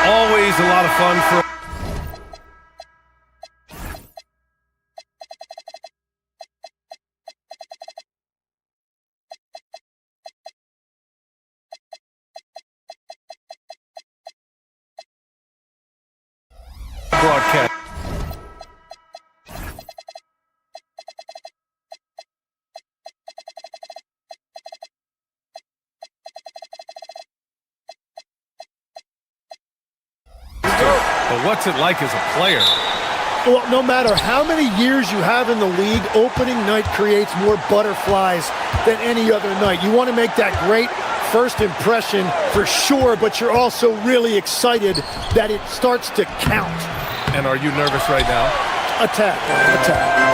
Always a lot of fun for broadcast. But what's it like as a player? Well, no matter how many years you have in the league, opening night creates more butterflies than any other night. You want to make that great first impression for sure, but you're also really excited that it starts to count. And are you nervous right now? Attack.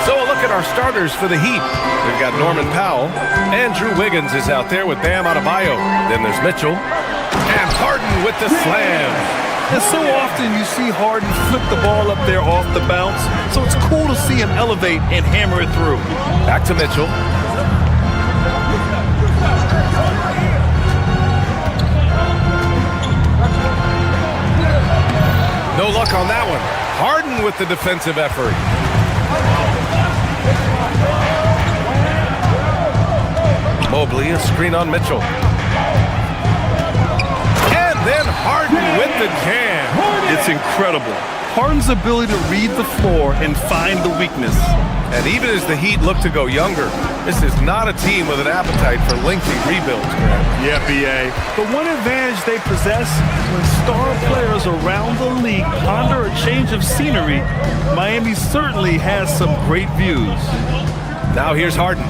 So a look at our starters for the Heat. We've got Norman Powell. Andrew Wiggins is out there with Bam Adebayo. Then there's Mitchell. And Harden with the slam. And so often you see Harden flip the ball up there off the bounce, so it's cool to see him elevate and hammer it through. Back to Mitchell. No luck on that one. Harden with the defensive effort. Mobley, a screen on Mitchell. Then Harden with the jam. It's incredible. Harden's ability to read the floor and find the weakness. And even as the Heat look to go younger, this is not a team with an appetite for lengthy rebuilds, man. Yeah, B.A. The one advantage they possess, when star players around the league ponder a change of scenery, Miami certainly has some great views. Now here's Harden.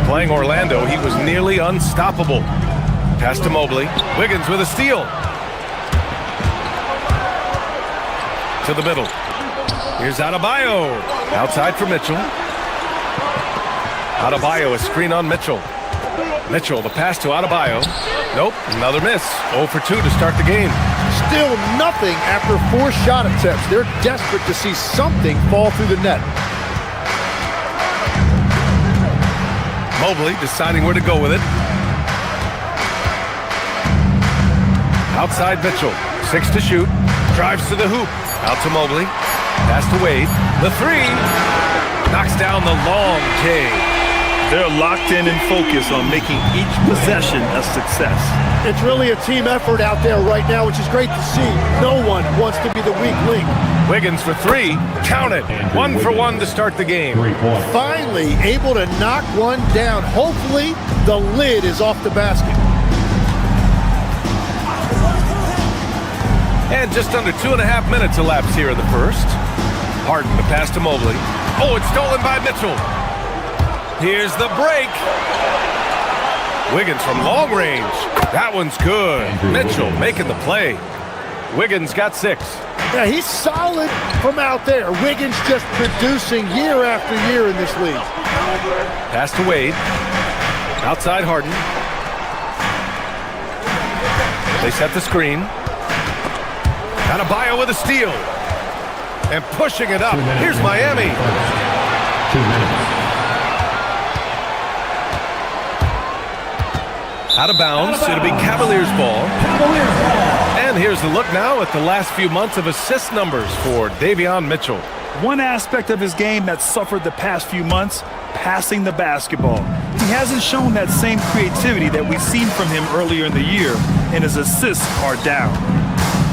Playing Orlando, he was nearly unstoppable. Pass to Mobley. Wiggins with a steal. To the middle. Here's Adebayo. Outside for Mitchell. Adebayo, a screen on Mitchell. Mitchell, the pass to Adebayo. Nope, another miss. 0 for 2 to start the game. Still nothing after 4 shot attempts. They're desperate to see something fall through the net. Mobley deciding where to go with it. Outside Mitchell, 6 to shoot, drives to the hoop, out to Mobley, pass to Wade, the 3, knocks down the long J. They're locked in and focused on making each possession a success. It's really a team effort out there right now, which is great to see. No one wants to be the weak link. Wiggins for 3, count it, 1 for 1 to start the game. Finally able to knock one down. Hopefully the lid is off the basket. And just under 2.5 minutes elapsed here in the first. Harden, the pass to Mobley. Oh, it's stolen by Mitchell. Here's the break. Wiggins from long range. That one's good. Mitchell making the play. Wiggins got 6. Yeah, he's solid from out there. Wiggins just producing year after year in this league. Pass to Wade. Outside Harden. They set the screen. Adebayo with a steal. And pushing it up. Here's Miami. 2 minutes. Out of bounds. It'll be Cavaliers ball. And here's the look now at the last few months of assist numbers for Davion Mitchell. One aspect of his game that suffered the past few months, passing the basketball. He hasn't shown that same creativity that we've seen from him earlier in the year, and his assists are down.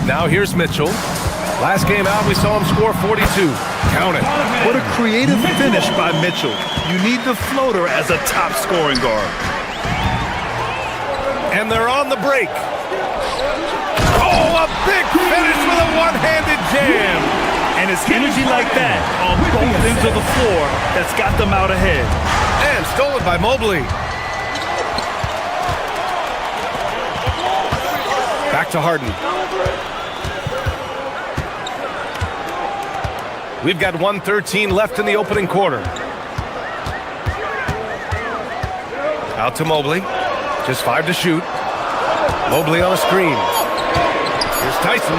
Now here's Mitchell. Last game out, we saw him score 42. Count it. What a creative finish by Mitchell. You need the floater as a top scoring guard. And they're on the break. Oh, a big finish with a one-handed jam. And it's energy like that on both ends of the floor that's got them out ahead. And stolen by Mobley. Back to Harden. We've got 1:13 left in the opening quarter. Out to Mobley. Just 5 to shoot. Mobley on a screen. Here's Tyson.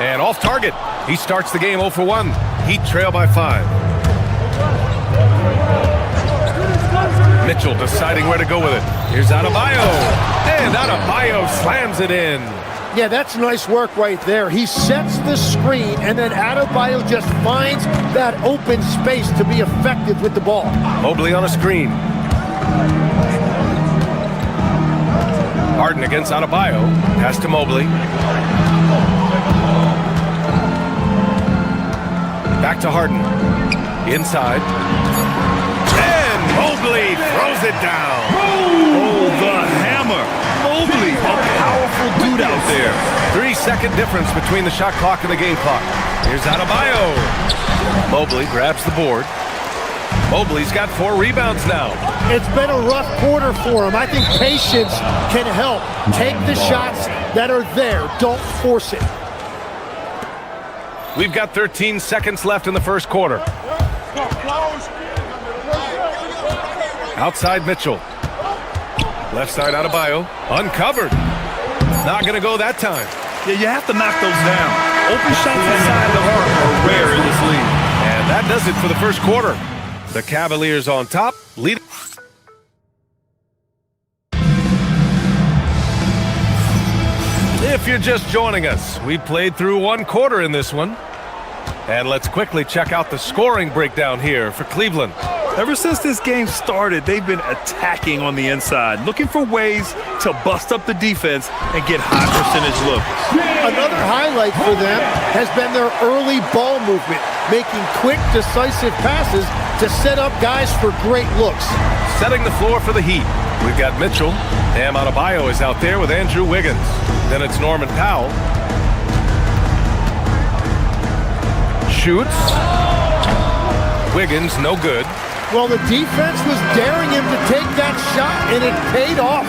And off target. He starts the game 0 for 1. Heat trail by 5. Mitchell deciding where to go with it. Here's Adebayo. And Adebayo slams it in. Yeah, that's nice work right there. He sets the screen, and then Adebayo just finds that open space to be effective with the ball. Mobley on a screen. Harden against Adebayo. Pass to Mobley. Back to Harden. Inside. And Mobley throws it down. Oh, the hammer. Mobley, a powerful dude out there. 3-second difference between the shot clock and the game clock. Here's Adebayo. Mobley grabs the board. Mobley's got 4 rebounds now. It's been a rough quarter for him. I think patience can help. Take the shots that are there. Don't force it. We've got 13 seconds left in the first quarter. Outside Mitchell. Left side Adebayo. Uncovered. Not going to go that time. Yeah, you have to knock those down. Open shots inside the arc are rare in this league. And that does it for the first quarter. The Cavaliers on top, lead. If you're just joining us, we played through 1 quarter in this one. And let's quickly check out the scoring breakdown here for Cleveland. Ever since this game started, they've been attacking on the inside, looking for ways to bust up the defense and get high percentage looks. Another highlight for them has been their early ball movement, making quick, decisive passes to set up guys for great looks. Setting the floor for the Heat. We've got Mitchell. Bam Adebayo is out there with Andrew Wiggins. Then it's Norman Powell. Shoots. Wiggins, no good. Well, the defense was daring him to take that shot, and it paid off.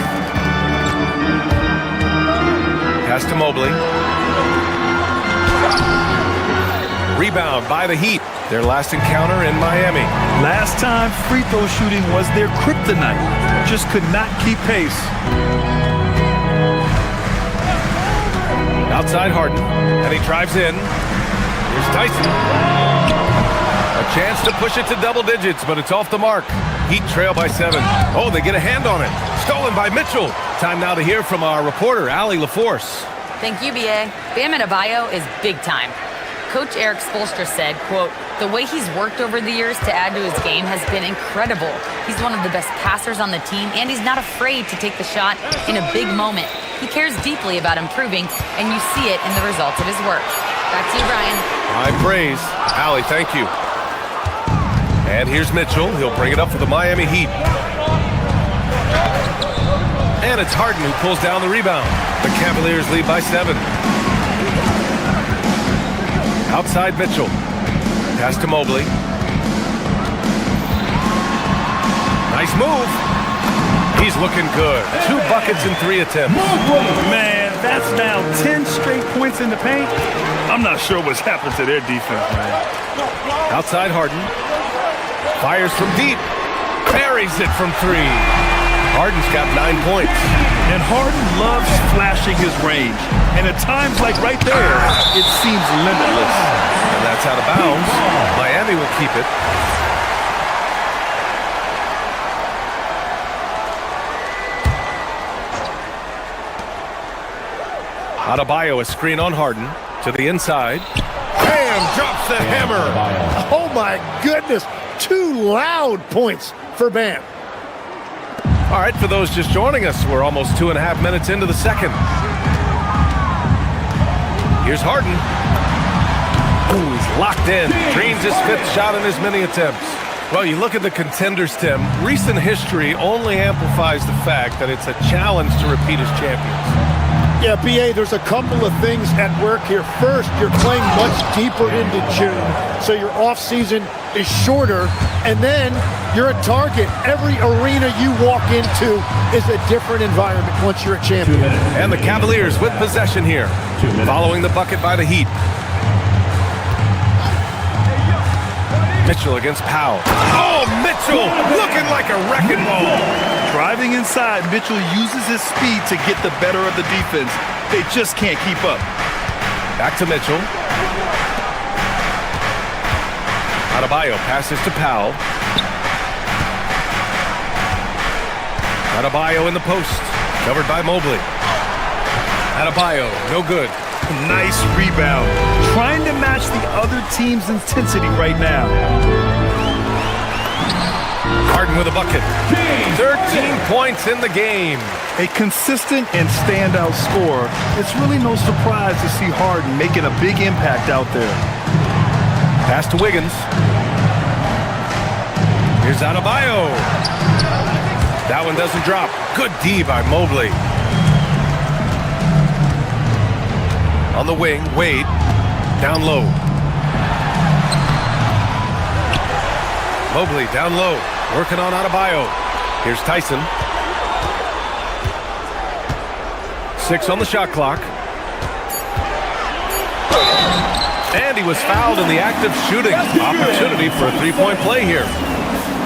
Pass to Mobley. Rebound by the Heat. Their last encounter in Miami. Last time, free throw shooting was their kryptonite. Just could not keep pace. Outside Harden, and he drives in. Here's Tyson. A chance to push it to double digits, but it's off the mark. Heat trail by 7. Oh, they get a hand on it. Stolen by Mitchell. Time now to hear from our reporter, Allie LaForce. Thank you, B.A. Bam Adebayo is big time. Coach Eric Spoelstra said, quote, "The way he's worked over the years to add to his game has been incredible. He's one of the best passers on the team, and he's not afraid to take the shot in a big moment. He cares deeply about improving, and you see it in the results of his work." Back to you, Brian. High praise. Allie, thank you. And here's Mitchell. He'll bring it up for the Miami Heat. And it's Harden who pulls down the rebound. The Cavaliers lead by 7. Outside Mitchell. Pass to Mobley. Nice move. He's looking good. 2 buckets in 3 attempts. Man, that's now 10 straight points in the paint. I'm not sure what's happened to their defense, man. Outside Harden. Fires from deep. Buries it from 3. Harden's got 9 points. And Harden loves flashing his range. And at times like right there, it seems limitless. And that's out of bounds. Miami will keep it. Adebayo, a screen on Harden. To the inside. Bam! Drops the hammer. Oh, my goodness. 2 loud points for Bam. All right, for those just joining us, we're almost 2.5 minutes into the second. Here's Harden. Oh, he's locked in. Dreams his 5th shot in as many attempts. Well, you look at the contenders, Tim. Recent history only amplifies the fact that it's a challenge to repeat as champions. Yeah, B.A., there's a couple of things at work here. First, you're playing much deeper into June, so your offseason is shorter, and then you're a target. Every arena you walk into is a different environment once you're a champion. And the Cavaliers with possession here, following the bucket by the Heat. Mitchell against Powell. Oh, Mitchell looking like a wrecking ball. Driving inside, Mitchell uses his speed to get the better of the defense. They just can't keep up. Back to Mitchell. Adebayo passes to Powell. Adebayo in the post. Covered by Mobley. Adebayo, no good. Nice rebound. Trying to match the other team's intensity right now. Harden with a bucket. 13 points in the game. A consistent and standout scorer. It's really no surprise to see Harden making a big impact out there. Pass to Wiggins. Here's Adebayo. That one doesn't drop. Good D by Mobley. On the wing, Wade. Down low. Mobley down low. Working on Adebayo. Here's Tyson. 6 on the shot clock. And he was fouled in the act of shooting. Opportunity for a three-point play here.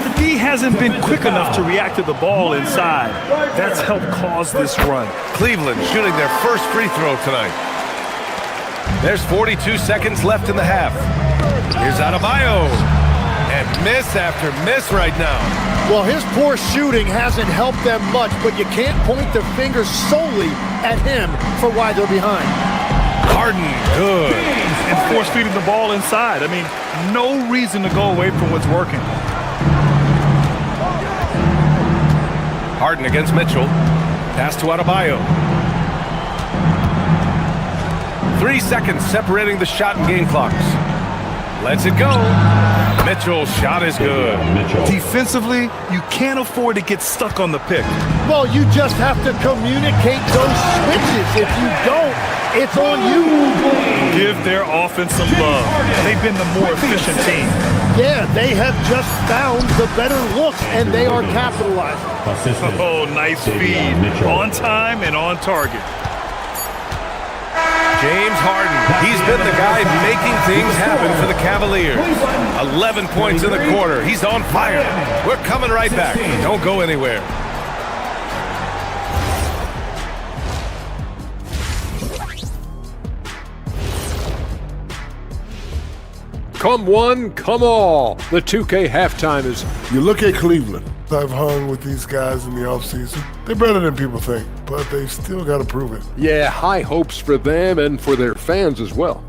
The D hasn't been quick enough to react to the ball inside. That's helped cause this run. Cleveland shooting their first free throw tonight. There's 42 seconds left in the half. Here's Adebayo. And miss after miss right now. Well, his poor shooting hasn't helped them much, but you can't point the finger solely at him for why they're behind. Harden, good. And force feeding the ball inside. I mean, no reason to go away from what's working. Harden against Mitchell. Pass to Adebayo. 3 seconds separating the shot and game clocks. Lets it go. Mitchell's shot is good. Defensively, you can't afford to get stuck on the pick. Well, you just have to communicate those switches. If you don't, it's on you. Give their offense some love. They've been the more efficient team. Yeah, they have just found the better looks, and they are capitalizing. Oh, nice feed. On time and on target. James Harden, he's been the guy making things happen for the Cavaliers. 11 points in the quarter. He's on fire. We're coming right back. Don't go anywhere. Come one, come all. The 2K halftime is... You look at Cleveland. I've hung with these guys in the offseason. They're better than people think, but they still got to prove it. Yeah, high hopes for them and for their fans as well.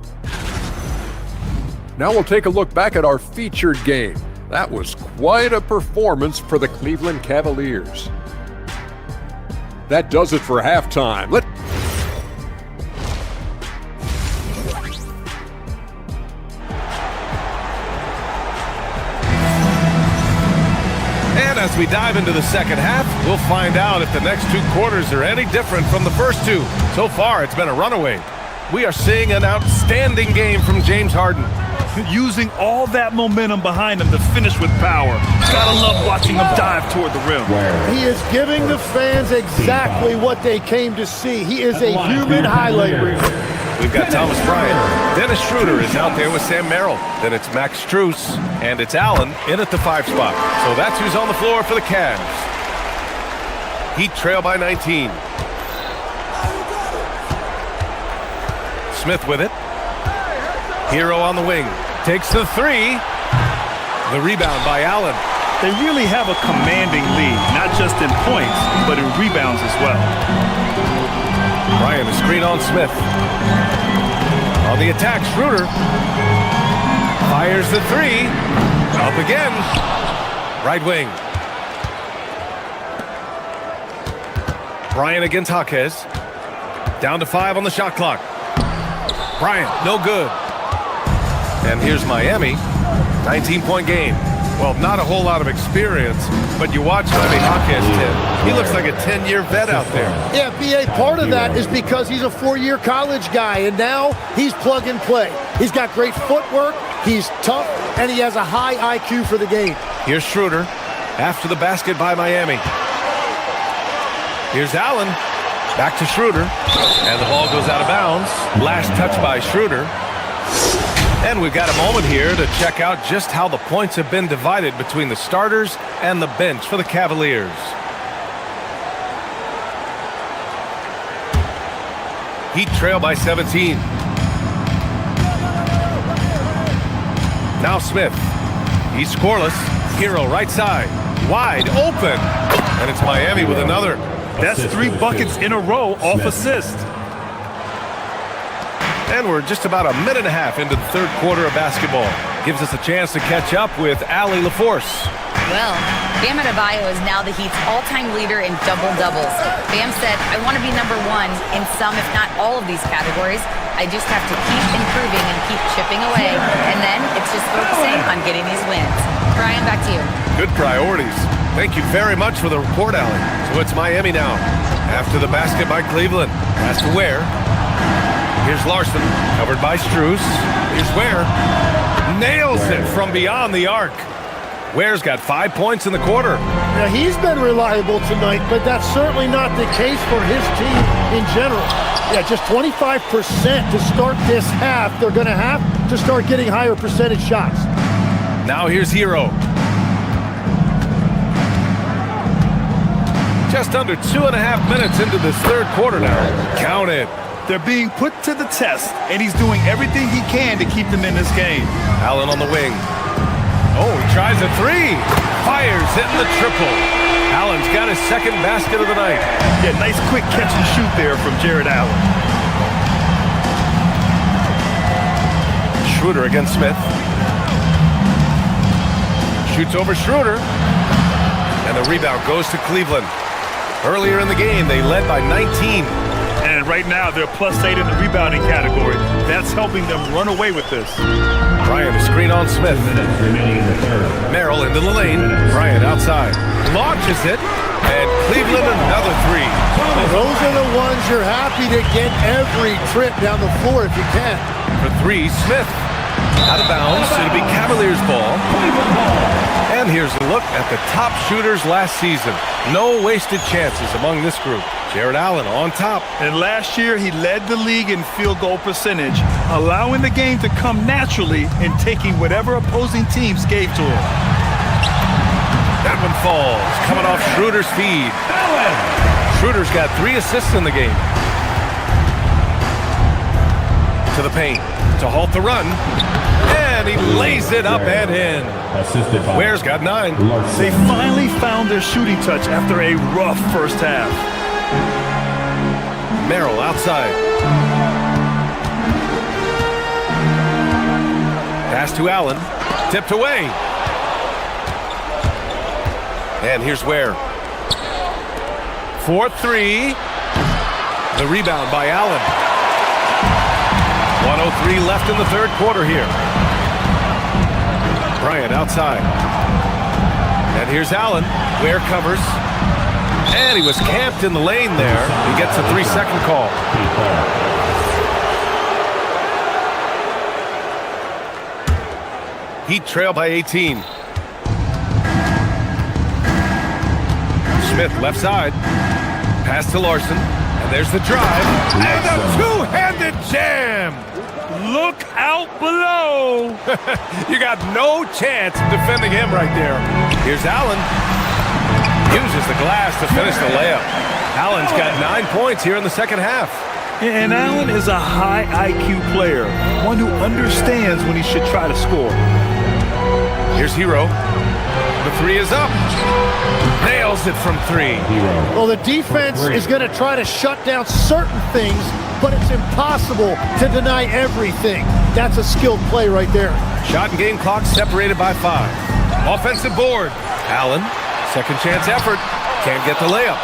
Now we'll take a look back at our featured game. That was quite a performance for the Cleveland Cavaliers. That does it for halftime. As we dive into the second half, we'll find out if the next 2 quarters are any different from the first 2. So far, it's been a runaway. We are seeing an outstanding game from James Harden. Using all that momentum behind him to finish with power. Gotta love watching him dive toward the rim. He is giving the fans exactly what they came to see. He is a human highlight reel. We've got Thomas Bryant. Dennis Schroeder is out there with Sam Merrill. Then it's Max Strus. And it's Allen in at the 5 spot. So that's who's on the floor for the Cavs. Heat trail by 19. Smith with it. Hero on the wing. Takes the 3. The rebound by Allen. They really have a commanding lead, not just in points, but in rebounds as well. Bryant, a screen on Smith. On the attack, Schroeder fires the 3. Up again. Right wing. Bryant against Jaquez. Down to 5 on the shot clock. Bryant, no good. And here's Miami. 19-point game. Well, not a whole lot of experience, but you watch Jaime Jaquez, Tim. He looks like a 10-year vet out there. Yeah, B.A., part of that is because he's a 4-year college guy, and now he's plug and play. He's got great footwork, he's tough, and he has a high IQ for the game. Here's Schroeder after the basket by Miami. Here's Allen. Back to Schroeder. And the ball goes out of bounds. Last touch by Schroeder. And we've got a moment here to check out just how the points have been divided between the starters and the bench for the Cavaliers. Heat trail by 17. Now Smith. He's scoreless. Hero right side. Wide open. And it's Miami with another. That's 3 buckets in a row off assist. And we're just about a minute and a half into the third quarter of basketball. Gives us a chance to catch up with Allie LaForce. Well, Bam Adebayo is now the Heat's all-time leader in double-doubles. Bam said, I want to be number one in some, if not all of these categories. I just have to keep improving and keep chipping away. And then it's just focusing on getting these wins. Brian, back to you. Good priorities. Thank you very much for the report, Allie. So it's Miami now. After the basket by Cleveland. Pass to Ware. Here's Larson, covered by Strus. Here's Ware. Nails it from beyond the arc. Ware's got 5 points in the quarter. Now, he's been reliable tonight, but that's certainly not the case for his team in general. Yeah, just 25% to start this half. They're going to have to start getting higher percentage shots. Now here's Hero. Just under 2.5 minutes into this third quarter now. Count it. They're being put to the test, and he's doing everything he can to keep them in this game. Allen on the wing. Oh, he tries a three. Fires, hitting the triple. Allen's got his second basket of the night. Yeah, nice quick catch and shoot there from Jared Allen. Schroeder against Smith. Shoots over Schroeder. And the rebound goes to Cleveland. Earlier in the game, they led by 19. And right now, they're +8 in the rebounding category. That's helping them run away with this. Bryant, a screen on Smith. Remaining in the third. Merrill into the lane. Bryant outside. Launches it. And Cleveland another three. Those are the ones you're happy to get every trip down the floor if you can. For three, Smith. Out of bounds. It'll be Cavaliers ball. And here's a look at the top shooters last season. No wasted chances among this group. Jared Allen on top. And last year, he led the league in field goal percentage, allowing the game to come naturally and taking whatever opposing teams gave to him. That one falls. Coming off Schroeder's feed. Schroeder's got 3 assists in the game. To the paint. To halt the run. And he lays it up and in. Assisted by Ware's got 9. They finally found their shooting touch after a rough first half. Merrill outside. Pass to Allen. Tipped away. And here's Ware. 4-3. The rebound by Allen. 1:03 left in the third quarter here. Bryant outside. And here's Allen. Ware covers. And he was camped in the lane there. He gets a 3-second call. Heat trail by 18. Smith left side. Pass to Larson. And there's the drive. And a two-handed jam. Look out below. You got no chance of defending him right there. Here's Allen. Uses the glass to finish the layup. Allen's got 9 points here in the second half. And Allen is a high IQ player, one who understands when he should try to score. Here's Hero. The three is up. Nails it from 3. Well, the defense is going to try to shut down certain things, but it's impossible to deny everything. That's a skilled play right there. Shot and game clock separated by 5. Offensive board. Allen, second chance effort. Can't get the layup.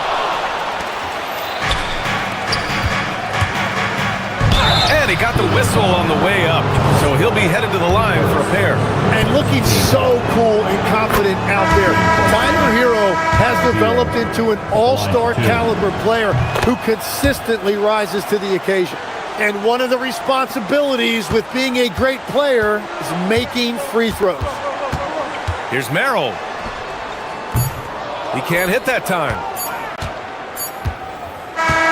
And he got the whistle on the way up, so he'll be headed to the line for a pair. And looking so cool and confident out there. Tyler Hero has developed into an all-star caliber player who consistently rises to the occasion. And one of the responsibilities with being a great player is making free throws. Here's Merrill. He can't hit that time.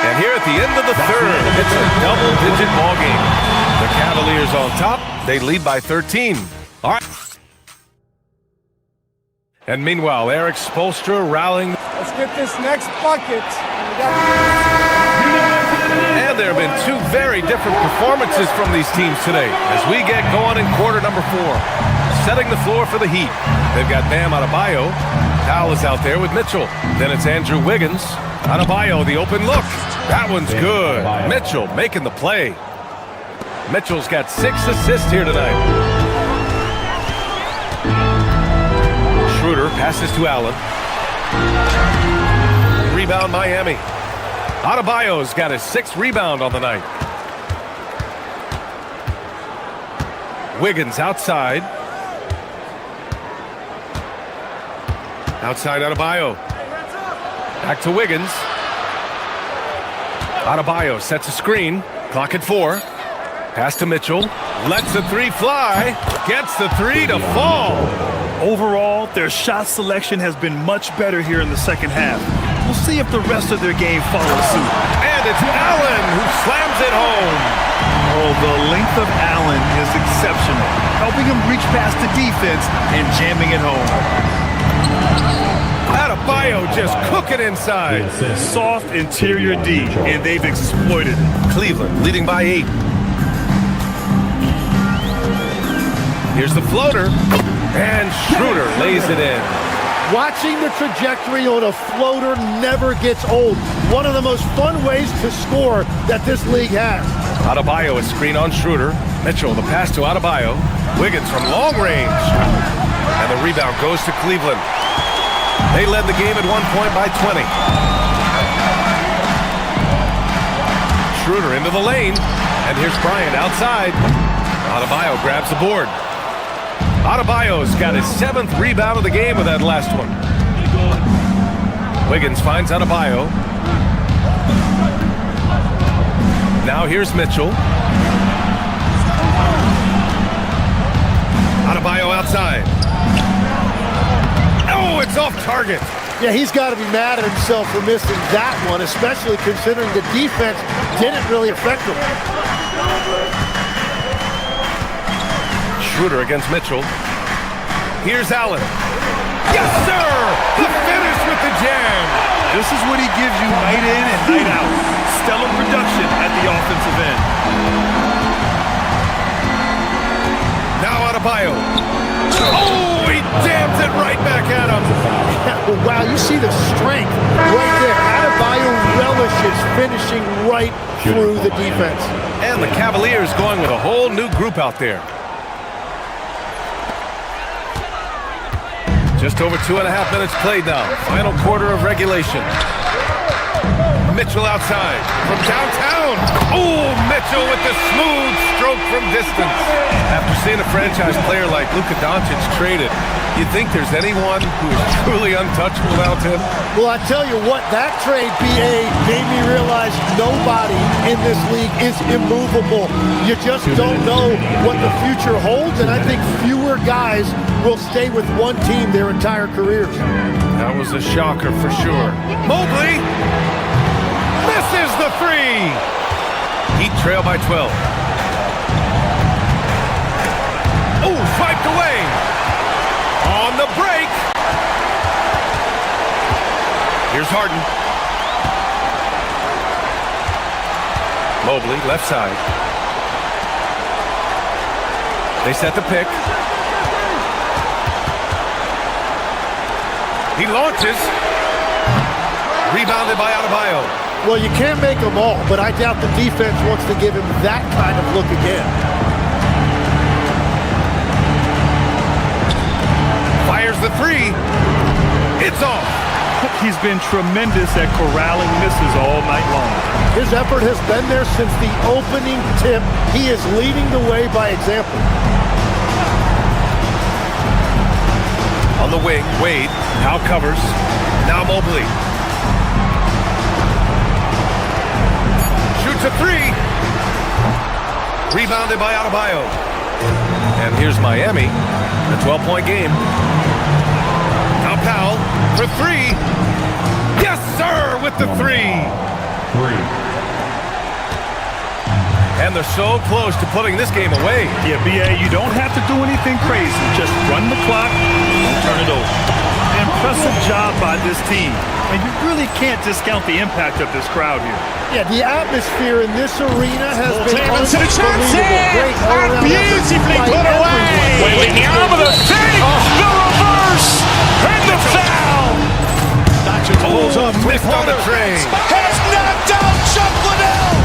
And here at the end of the third, it's a double-digit ball game. The Cavaliers on top. They lead by 13. All right. And meanwhile, Eric Spoelstra rallying. Let's get this next bucket. And there have been 2 very different performances from these teams today as we get going in quarter number 4. Setting the floor for the Heat. They've got Bam Adebayo. Powell is out there with Mitchell. Then it's Andrew Wiggins. Adebayo, the open look. That one's good. Mitchell making the play. Mitchell's got 6 assists here tonight. Schroeder passes to Allen. Rebound Miami. Adebayo's got his 6th rebound on the night. Wiggins outside. Outside Adebayo. Back to Wiggins. Adebayo sets a screen. Clock at 4. Pass to Mitchell. Lets the 3 fly. Gets the 3 to fall. Overall, their shot selection has been much better here in the second half. We'll see if the rest of their game follows suit. And it's Allen who slams it home. Oh, the length of Allen is exceptional, helping him reach past the defense and jamming it home. Adebayo just cooking inside. Soft interior D, and they've exploited it. Cleveland leading by 8. Here's the floater. And Schroeder lays it in. Watching the trajectory on a floater never gets old. One of the most fun ways to score that this league has. Adebayo is screen on Schroeder. Mitchell, the pass to Adebayo. Wiggins from long range. And the rebound goes to Cleveland. They led the game at one point by 20. Schroeder into the lane. And here's Bryant outside. Adebayo grabs the board. Adebayo's got his 7th rebound of the game with that last one. Wiggins finds Adebayo. Now here's Mitchell. Adebayo outside. Oh, it's off target. Yeah, he's got to be mad at himself for missing that one, especially considering the defense didn't really affect him. Schroeder against Mitchell. Here's Allen. Yes, sir! The finish with the jam. This is what he gives you night in and night out. Stellar production at the offensive end. Now Adebayo. Oh, he jams it right back at him. Yeah, wow, you see the strength right there. Adebayo relishes finishing right through the defense. And the Cavaliers going with a whole new group out there. Just over 2.5 minutes played now. Final quarter of regulation. Mitchell outside from downtown. Oh, Mitchell with the smooth stroke from distance. After seeing a franchise player like Luka Doncic traded, you'd think there's anyone who is truly untouchable without him? Well, I tell you what, that trade, BA, made me realize nobody in this league is immovable. You just don't know what the future holds, and I think fewer guys will stay with one team their entire careers. That was a shocker for sure. Mobley misses the 3. Heat trail by 12. Oh, swiped away. On the break. Here's Harden. Mobley, left side. They set the pick. He launches. Rebounded by Adebayo. Well, you can't make them all, but I doubt the defense wants to give him that kind of look again. Fires the 3. It's off. He's been tremendous at corralling misses all night long. His effort has been there since the opening tip. He is leading the way by example. On the wing, Wade. Now covers. Now Mobley. Shoots a 3. Rebounded by Adebayo. And here's Miami. A 12-point game. Now Powell for 3. Yes, sir, with the 3. And they're so close to putting this game away. Yeah, BA, you don't have to do anything crazy. Just run the clock and turn it over. Impressive job by this team. And you really can't discount the impact of this crowd here. Yeah, the atmosphere in this arena has been to the chance Great all-around beautifully effort by put away. everyone. With the arm of the thing, the reverse, and the foul. Pulls up, missed on the train. Has knocked out Chuck Liddell.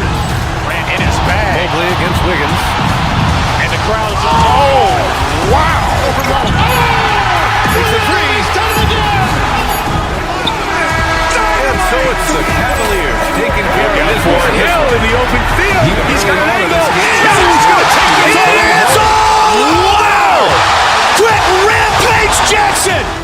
Ran in his bag. Mobley against Wiggins. Jackson!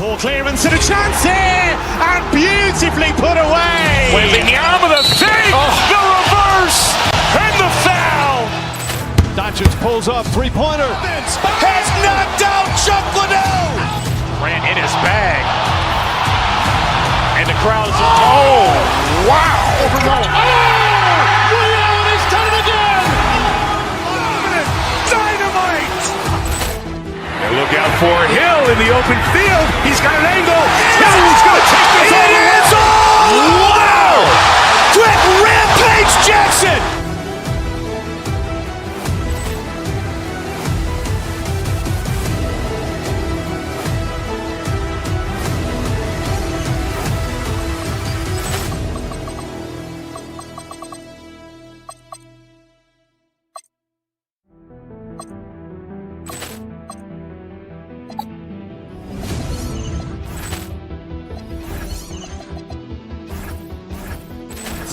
Poor clearance and a chance here, and beautifully put away. With the arm of the fake, the reverse, and the foul. Doncic pulls up, three-pointer. Has knocked out Chuck Liddell. Ran in his bag, and the crowd is wow! Leon has done it again. Dynamite! And look out for Hill in the open field. He's got an angle. Hill's going to take this all the way. It is all! Wow! Quick Rampage Jackson!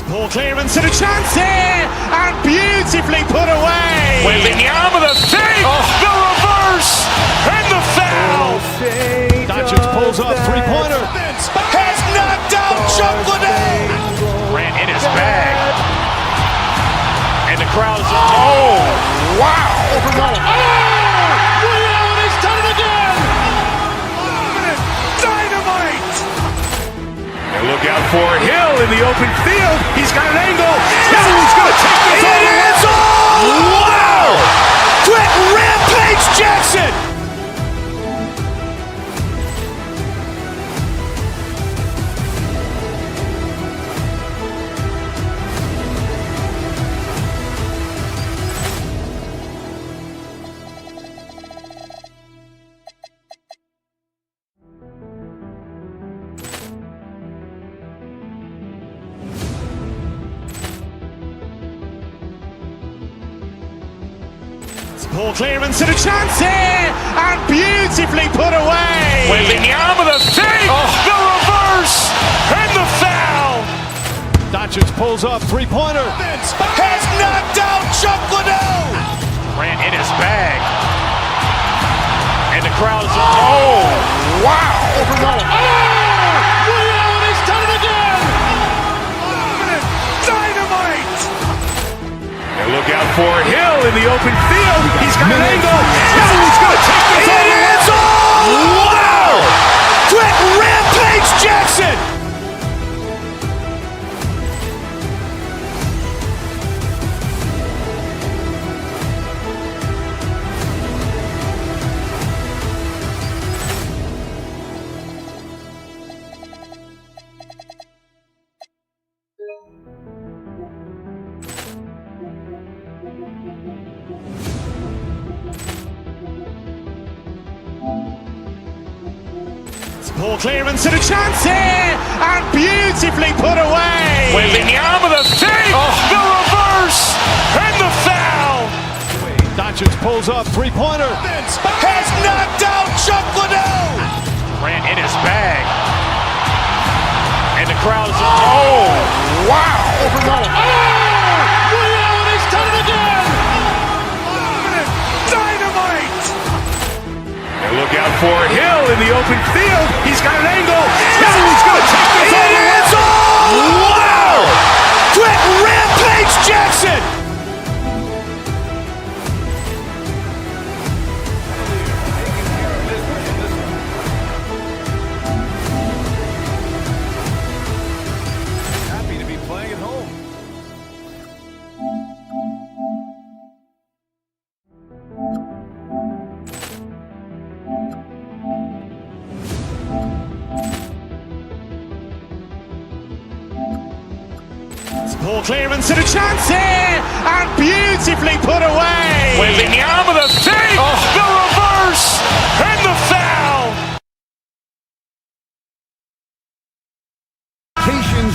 Poor clearance and a chance here, and beautifully put away. With the arm of the fake, the reverse, and the foul. Doncic pulls up, three-pointer. Has knocked out Chuck Liddell. Ran in his bag, and the crowd is wow! Leon has done it again. Dynamite! And look out for Hill in the open field. He's got an angle. Hill's going to take this all the way. It is all! Wow! Quick Rampage Jackson! Poor clearance and a chance here, and beautifully put away. With the arm of the fake, the reverse, and the foul. Doncic pulls up, three-pointer. Has knocked out Chuck Liddell. Ran in his bag, and the crowd is wow! Leon has done it again. Dynamite! And look out for Hill in the open field. He's got an angle. Hill's going to take this all the way. It is all! Wow! Quick Rampage Jackson! Ball clearance and a chance here, and beautifully put away. Wembanyama the save, the reverse, and the foul. Doncic pulls up, three-pointer. Has knocked out Chuck Liddell. Ran in his bag, and the crowd is. Oh, wow! He's done it again! Dynamite! And look out for Hill in the open field. He's got an angle. He's going to take this all the way. Wow! Quick Rampage Jackson! Happy to be playing at home. Ball clearance and a chance here, and beautifully put away. Wembanyama the save, the reverse, and the foul.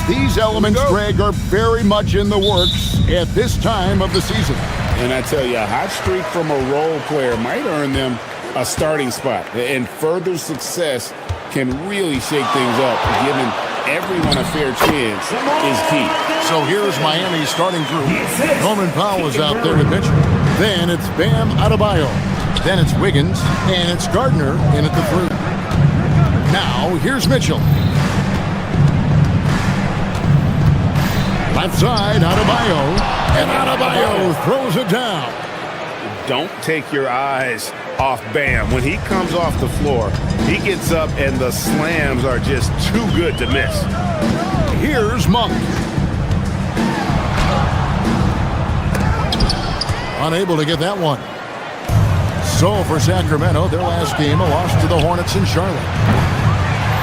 These elements, Greg, are very much in the works at this time of the season. And I tell you, a hot streak from a role player might earn them a starting spot. And further success can really shake things up. Giving everyone a fair chance is key. So here's Miami's starting group. Norman Powell is out there with Mitchell. Then it's Bam Adebayo. Then it's Wiggins. And it's Gardner in at the 3. Now, here's Mitchell. Left side, Adebayo. And Adebayo throws it down. Don't take your eyes off Bam. When he comes off the floor, he gets up and the slams are just too good to miss. Here's Monk. Unable to get that one. So for Sacramento, their last game, a loss to the Hornets in Charlotte.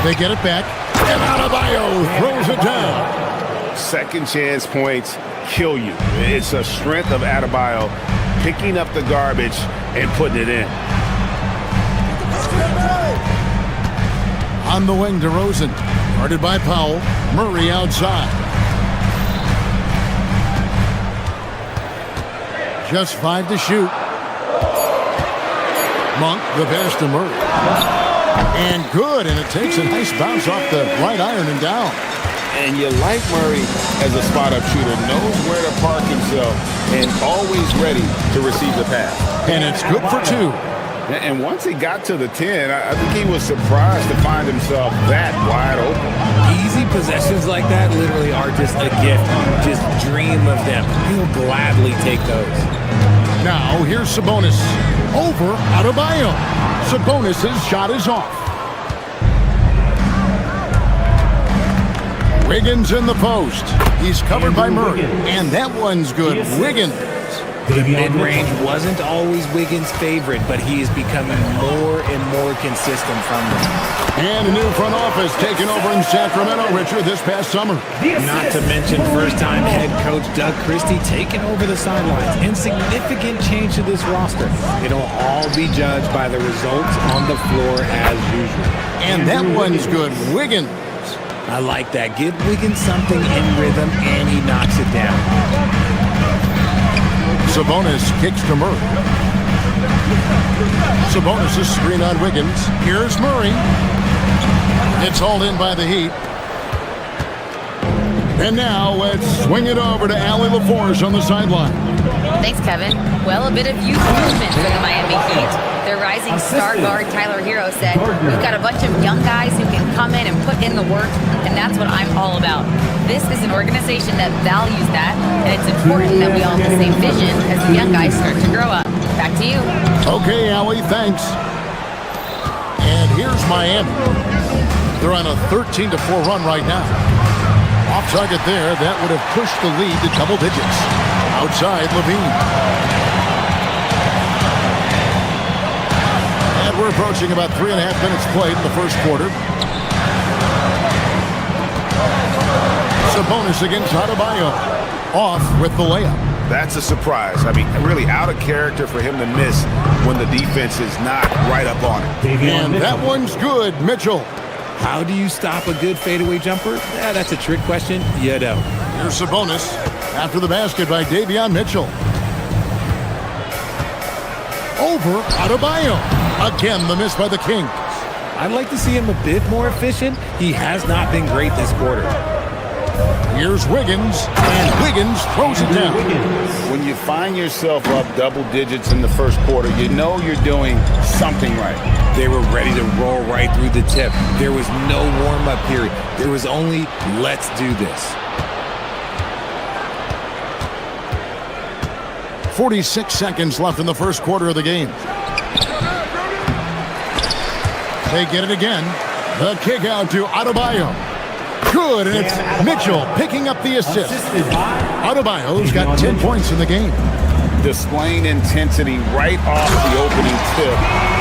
They get it back, and Adebayo throws it down. Second chance points kill you. It's a strength of Adebayo picking up the garbage and putting it in. On the wing, DeRozan, guarded by Powell. Murray outside. Just 5 to shoot. Monk, the pass to Murray. And good, and it takes a nice bounce off the right iron and down. And you like Murray as a spot-up shooter, knows where to park himself, and always ready to receive the pass. And it's good for 2. And once he got to the 10, I think he was surprised to find himself that wide open. Easy possessions like that literally are just a gift. Just dream of them. He'll gladly take those. Now, here's Sabonis. Over Adebayo. Sabonis' shot is off. Wiggins in the post. He's covered by Murray. And that one's good. Wiggins. The mid-range wasn't always Wiggins' favorite, but he is becoming more and more consistent from them. And a new front office taken over in Sacramento, Richard, this past summer. Not to mention first-time head coach Doug Christie taking over the sidelines. Insignificant change to this roster. It'll all be judged by the results on the floor as usual. And that one's good. Wiggins. I like that. Give Wiggins something in rhythm, and he knocks it down. Sabonis kicks to Murray. Sabonis' screen on Wiggins. Here's Murray. It's hauled in by the Heat. And now let's swing it over to Allie LaForce on the sideline. Thanks, Kevin. Well, a bit of youth movement for the Miami Heat. Their rising star guard, Tyler Hero, said, "We've got a bunch of young guys who can come in and put in the work, and that's what I'm all about." This is an organization that values that, and it's important that we all have the same vision as the young guys start to grow up. Back to you. Okay, Allie, thanks. And here's Miami. They're on a 13-4 run right now. Off target there, that would have pushed the lead to double digits. Outside, Levine. And we're approaching about 3.5 minutes played in the first quarter. Sabonis against Adebayo. Off with the layup. That's a surprise. I mean, really out of character for him to miss when the defense is not right up on it. And that one's good, Mitchell. How do you stop a good fadeaway jumper? That's a trick question. You don't. Here's Sabonis after the basket by Davion Mitchell. Over Adebayo. Again, the miss by the Kings. I'd like to see him a bit more efficient. He has not been great this quarter. Here's Wiggins, and Wiggins throws it down. When you find yourself up double digits in the first quarter, you know you're doing something right. They were ready to roll right through the tip. There was no warm-up period. There was only, let's do this. 46 seconds left in the first quarter of the game. They get it again. The kick out to Adebayo. Good, and it's Mitchell picking up the assist. Adebayo's got 10 points in the game. Displaying intensity right off the opening tip,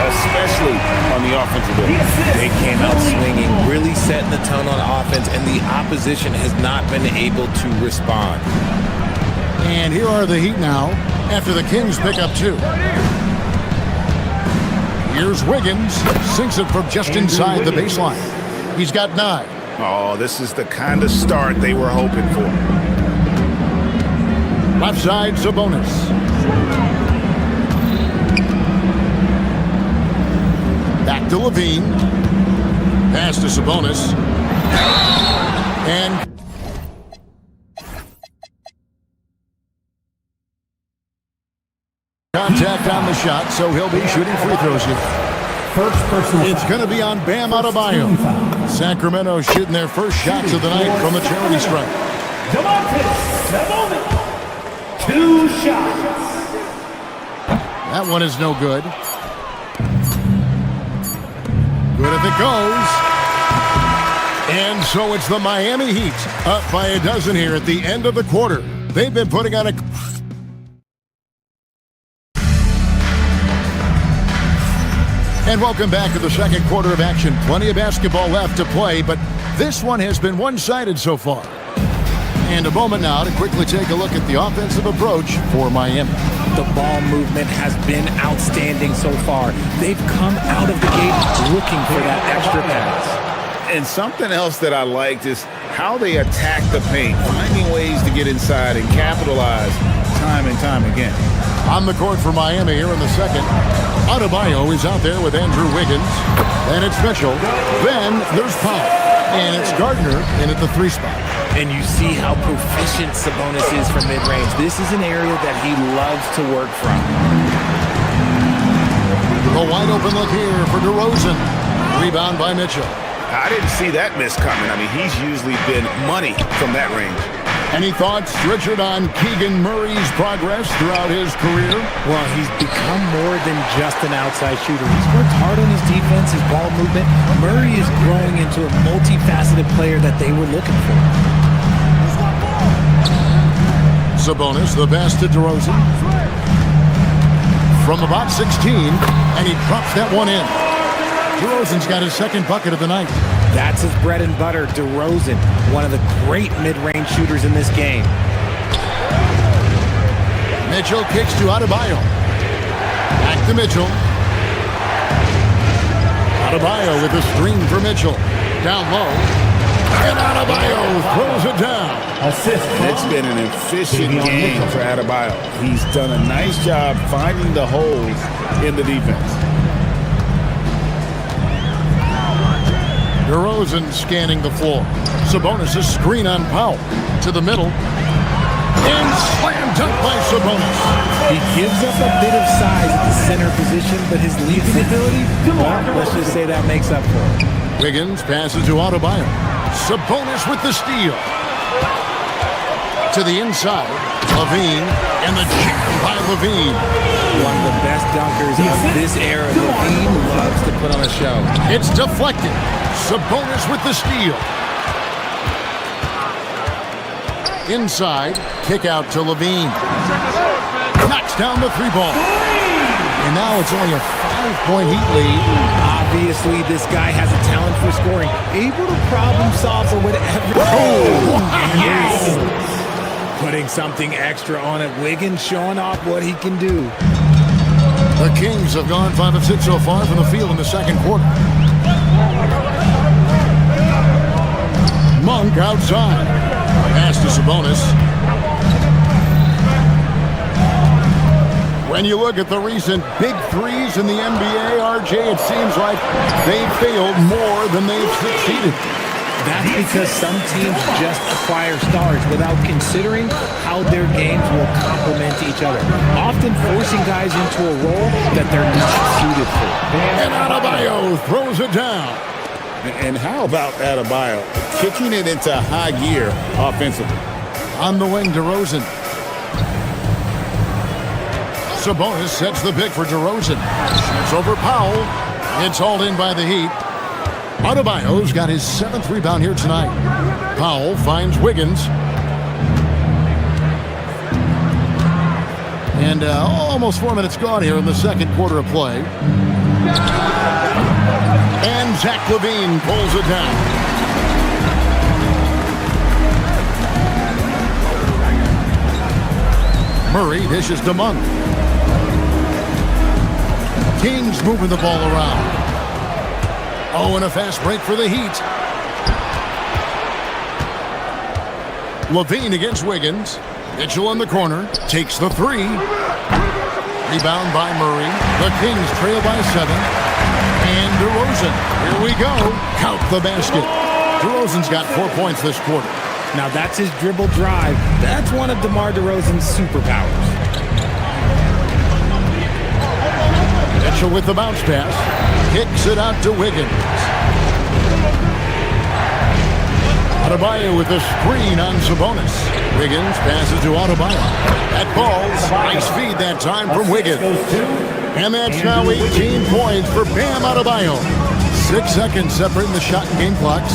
especially on the offensive end. They came out swinging, really setting the tone on offense, and the opposition has not been able to respond. And here are the Heat now, after the Kings pick up 2. Here's Wiggins, sinks it from just inside the baseline. He's got 9. Oh, this is the kind of start they were hoping for. Left side, Sabonis. Back to Levine. Pass to Sabonis. And contact on the shot, so he'll be shooting free throws here. It's going to be on Bam Adebayo. Sacramento shooting their first shots of the night from the charity stripe. 2 shots. That one is no good. Good if it goes. And so it's the Miami Heat up by a dozen here at the end of the quarter. They've been putting on a... And welcome back to the second quarter of action. Plenty of basketball left to play, but this one has been one-sided so far. And a moment now to quickly take a look at the offensive approach for Miami. The ball movement has been outstanding so far. They've come out of the gate looking for that extra pass. And something else that I liked is how they attack the paint, finding ways to get inside and capitalize time and time again. On the court for Miami here in the second. Adebayo is out there with Andrew Wiggins. And it's Mitchell. Then there's Powell. And it's Gardner in at the 3 spot. And you see how proficient Sabonis is from mid-range. This is an area that he loves to work from. The wide open look here for DeRozan. Rebound by Mitchell. I didn't see that miss coming. I mean, he's usually been money from that range. Any thoughts, Richard, on Keegan Murray's progress throughout his career? Well, he's become more than just an outside shooter. He's worked hard on his defense, his ball movement. Murray is growing into a multifaceted player that they were looking for. Sabonis, the pass to DeRozan. From about 16, and he drops that one in. DeRozan's got his second bucket of the night. That's his bread and butter, DeRozan, one of the great mid-range shooters in this game. Mitchell kicks to Adebayo. Back to Mitchell. Adebayo with the screen for Mitchell. Down low. And Adebayo throws it down. It's been an efficient game for Adebayo. He's done a nice job finding the holes in the defense. DeRozan scanning the floor. Sabonis' screen on Powell. To the middle. And slam dunk by Sabonis. He gives up a bit of size at the center position, but his leaping ability, well, let's just say that makes up for it. Wiggins passes to Adebayo. Sabonis with the steal. To the inside. Levine. And the jam by Levine. One of the best dunkers of this era. Levine loves to put on a show. It's deflected. Sabonis with the steal. Inside, kick out to Levine. Knocks down the 3-ball. And now it's only a 5-point Heat lead. Obviously, this guy has a talent for scoring. Able to problem solve for whatever. Oh, yes! Putting something extra on it. Wiggins showing off what he can do. The Kings have gone 5 of 6 so far from the field in the second quarter. outside. Pass to Sabonis. When you look at the recent big threes in the NBA, RJ, it seems like they've failed more than they've succeeded. That's because some teams just acquire stars without considering how their games will complement each other, often forcing guys into a role that they're not suited for. And Adebayo throws it down. And how about Adebayo kicking it into high gear offensively? On the wing, DeRozan. Sabonis sets the pick for DeRozan. Shoots over Powell. It's hauled in by the Heat. Adebayo's got his 7th rebound here tonight. Powell finds Wiggins. And almost 4 minutes gone here in the second quarter of play. And Zach LaVine pulls it down. Murray dishes to Monk. Kings moving the ball around. Oh, and a fast break for the Heat. LaVine against Wiggins. Mitchell in the corner. Takes the three. Rebound by Murray. The Kings trail by 7. And DeRozan. Here we go. Count the basket. DeRozan's got 4 points this quarter. Now that's his dribble drive. That's one of DeMar DeRozan's superpowers. Mitchell with the bounce pass. Kicks it out to Wiggins. Adebayo with the screen on Sabonis. Wiggins passes to Adebayo. That ball's nice feed that time from Wiggins. And that's now 18 points for Bam Adebayo. 6 seconds separating the shot and game clocks.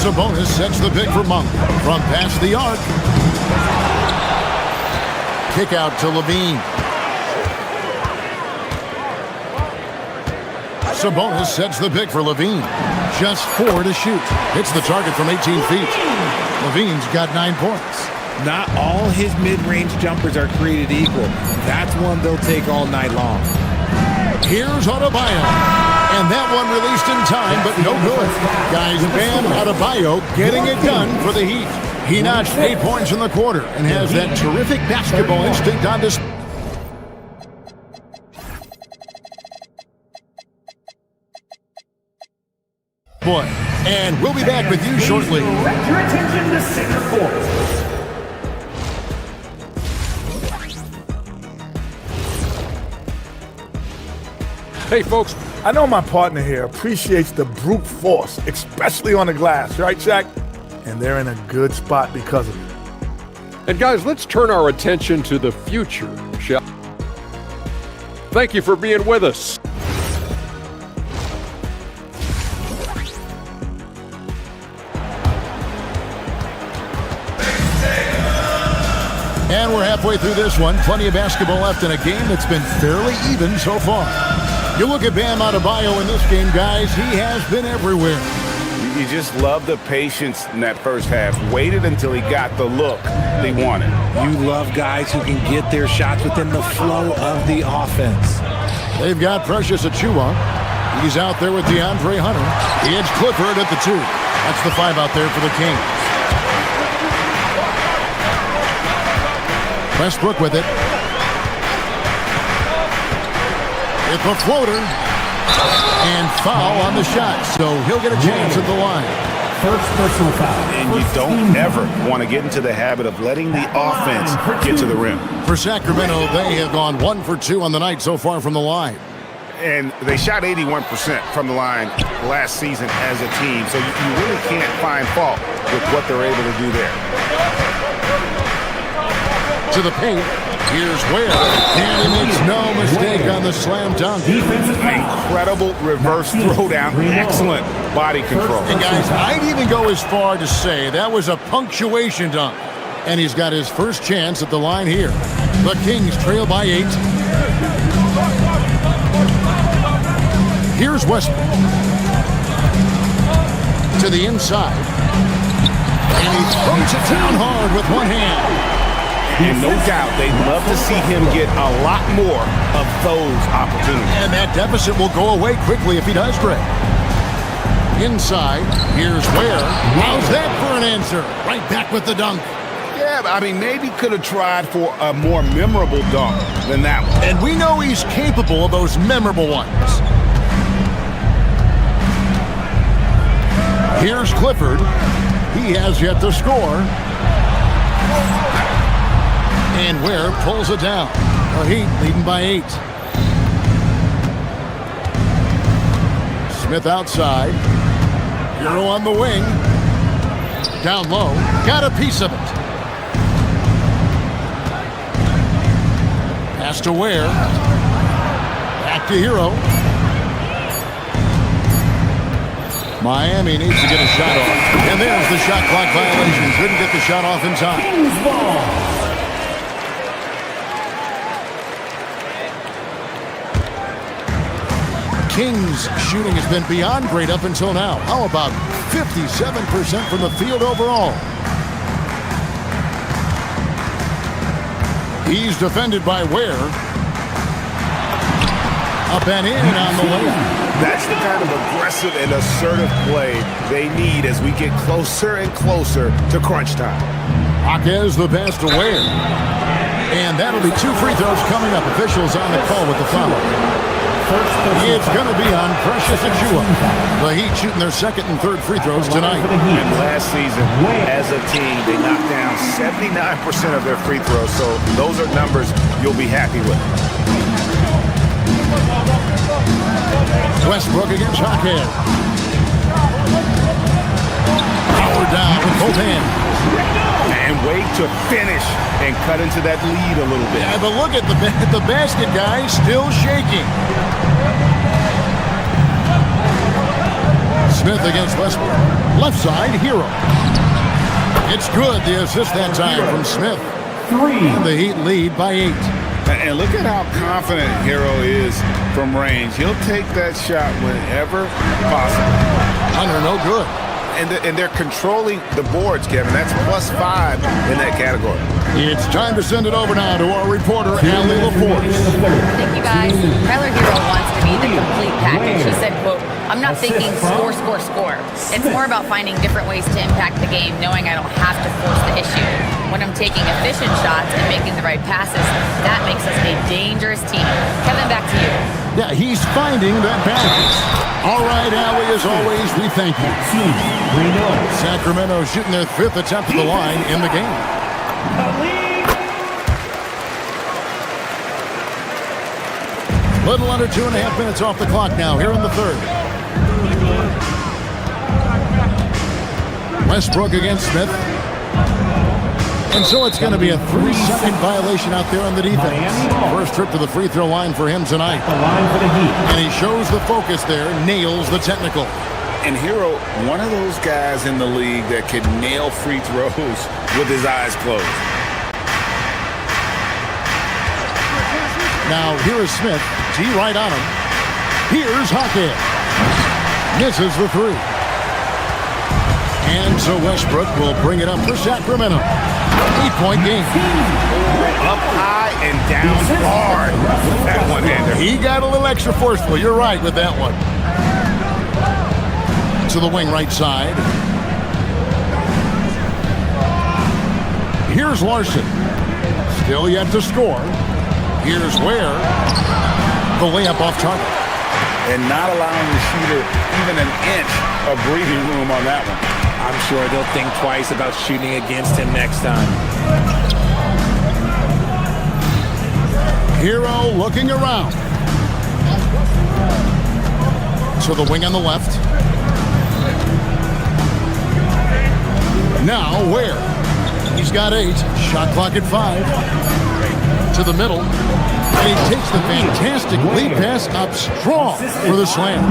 Sabonis sets the pick for Monk. From past the arc. Kick out to LaVine. Sabonis sets the pick for LaVine. Just 4 to shoot. Hits the target from 18 feet. LaVine's got 9 points. Not all his mid-range jumpers are created equal. That's one they'll take all night long. Here's Adebayo. And that one released in time, but no good. Guys, Bam Adebayo getting it done for the Heat. He notched 8 points in the quarter and has that terrific basketball instinct on display. And we'll be back with you shortly. Direct your attention to center court. Hey, folks, I know my partner here appreciates the brute force, especially on the glass, right, Shaq? And they're in a good spot because of it. And guys, let's turn our attention to the future, shall we? Thank you for being with us. And we're halfway through this one. Plenty of basketball left in a game that's been fairly even so far. You look at Bam Adebayo in this game, guys. He has been everywhere. You just love the patience in that first half. Waited until he got the look they wanted. You love guys who can get their shots within the flow of the offense. They've got Precious Achiuwa. He's out there with DeAndre Hunter. It's Clifford at the 2. That's the 5 out there for the Kings. Westbrook with it. It's a floater. And foul on the shot, so he'll get a chance at the line. First personal foul. And you don't ever want to get into the habit of letting the offense get to the rim. For Sacramento, they have gone 1 for 2 on the night so far from the line. And they shot 81% from the line last season as a team, so you really can't find fault with what they're able to do there. To the paint. Here's Ware. And he makes no mistake on the slam dunk. Incredible reverse throwdown. Excellent body control. And guys, I'd even go as far to say that was a punctuation dunk. And he's got his first chance at the line here. The Kings trail by 8. Here's Westbrook. To the inside. And he throws it down hard with one hand. And no doubt, they'd love to see him get a lot more of those opportunities. And that deficit will go away quickly if he does, Greg. Inside, here's Ware. How's that for an answer? Right back with the dunk. Yeah, I mean, maybe could have tried for a more memorable dunk than that one. And we know he's capable of those memorable ones. Here's Clifford. He has yet to score. And Ware pulls it down. The Heat leading by 8. Smith outside. Hero on the wing. Down low. Got a piece of it. Pass to Ware. Back to Hero. Miami needs to get a shot off. And there's the shot clock violation. Couldn't get the shot off in time. Kings ball. Kings shooting has been beyond great up until now. How about 57% from the field overall? He's defended by Ware. Up and in on the layup. That's the kind of aggressive and assertive play they need as we get closer and closer to crunch time. Jaquez the pass to Ware. And that'll be 2 free throws coming up. Officials on the call with the foul. It's going to be on Precious Achiuwa. The Heat shooting their second and third free throws tonight. And last season, as a team, they knocked down 79% of their free throws. So those are numbers you'll be happy with. Westbrook against Jaquez. Power down with both hands. And wait to finish and cut into that lead a little bit. Yeah, but look at the basket, guys, still shaking. Smith against Westbrook. Left side, Hero. It's good, the assist that time from Smith. 3. The Heat lead by 8. And look at how confident Hero is from range. He'll take that shot whenever possible. Hunter, no good. And they're controlling the boards, Kevin. That's +5 in that category. It's time to send it over now to our reporter, Allie LaForce. Thank you, guys. Tyler Hero wants to be the complete package. He said, quote, "I'm not thinking score, score, score. It's more about finding different ways to impact the game, knowing I don't have to force the issue. When I'm taking efficient shots and making the right passes, that makes us a dangerous team." Kevin, back to you. Yeah, he's finding that balance. All right, Allie, as always, we thank you. Sacramento shooting their 5th attempt at the line in the game. Little under 2.5 minutes off the clock now, here in the third. Westbrook against Smith. And so it's going to be a 3-second violation out there on the defense. First trip to the free throw line for him tonight. And he shows the focus there, nails the technical. And Hero, one of those guys in the league that can nail free throws with his eyes closed. Now here is Smith. G right on him. Here's Jaquez. Misses the 3. And so Westbrook will bring it up for Sacramento. 8-point game. Up high and down hard with that one-hander. He got a little extra forceful. You're right with that one. To the wing right side. Here's Larson. Still yet to score. Here's Ware. The layup off target. And not allowing the shooter even an inch of breathing room on that one. I'm sure they'll think twice about shooting against him next time. Hero looking around. To the wing on the left. Now Ware. He's got 8. Shot clock at 5. To the middle. And he takes the fantastic lead pass up strong for the slam.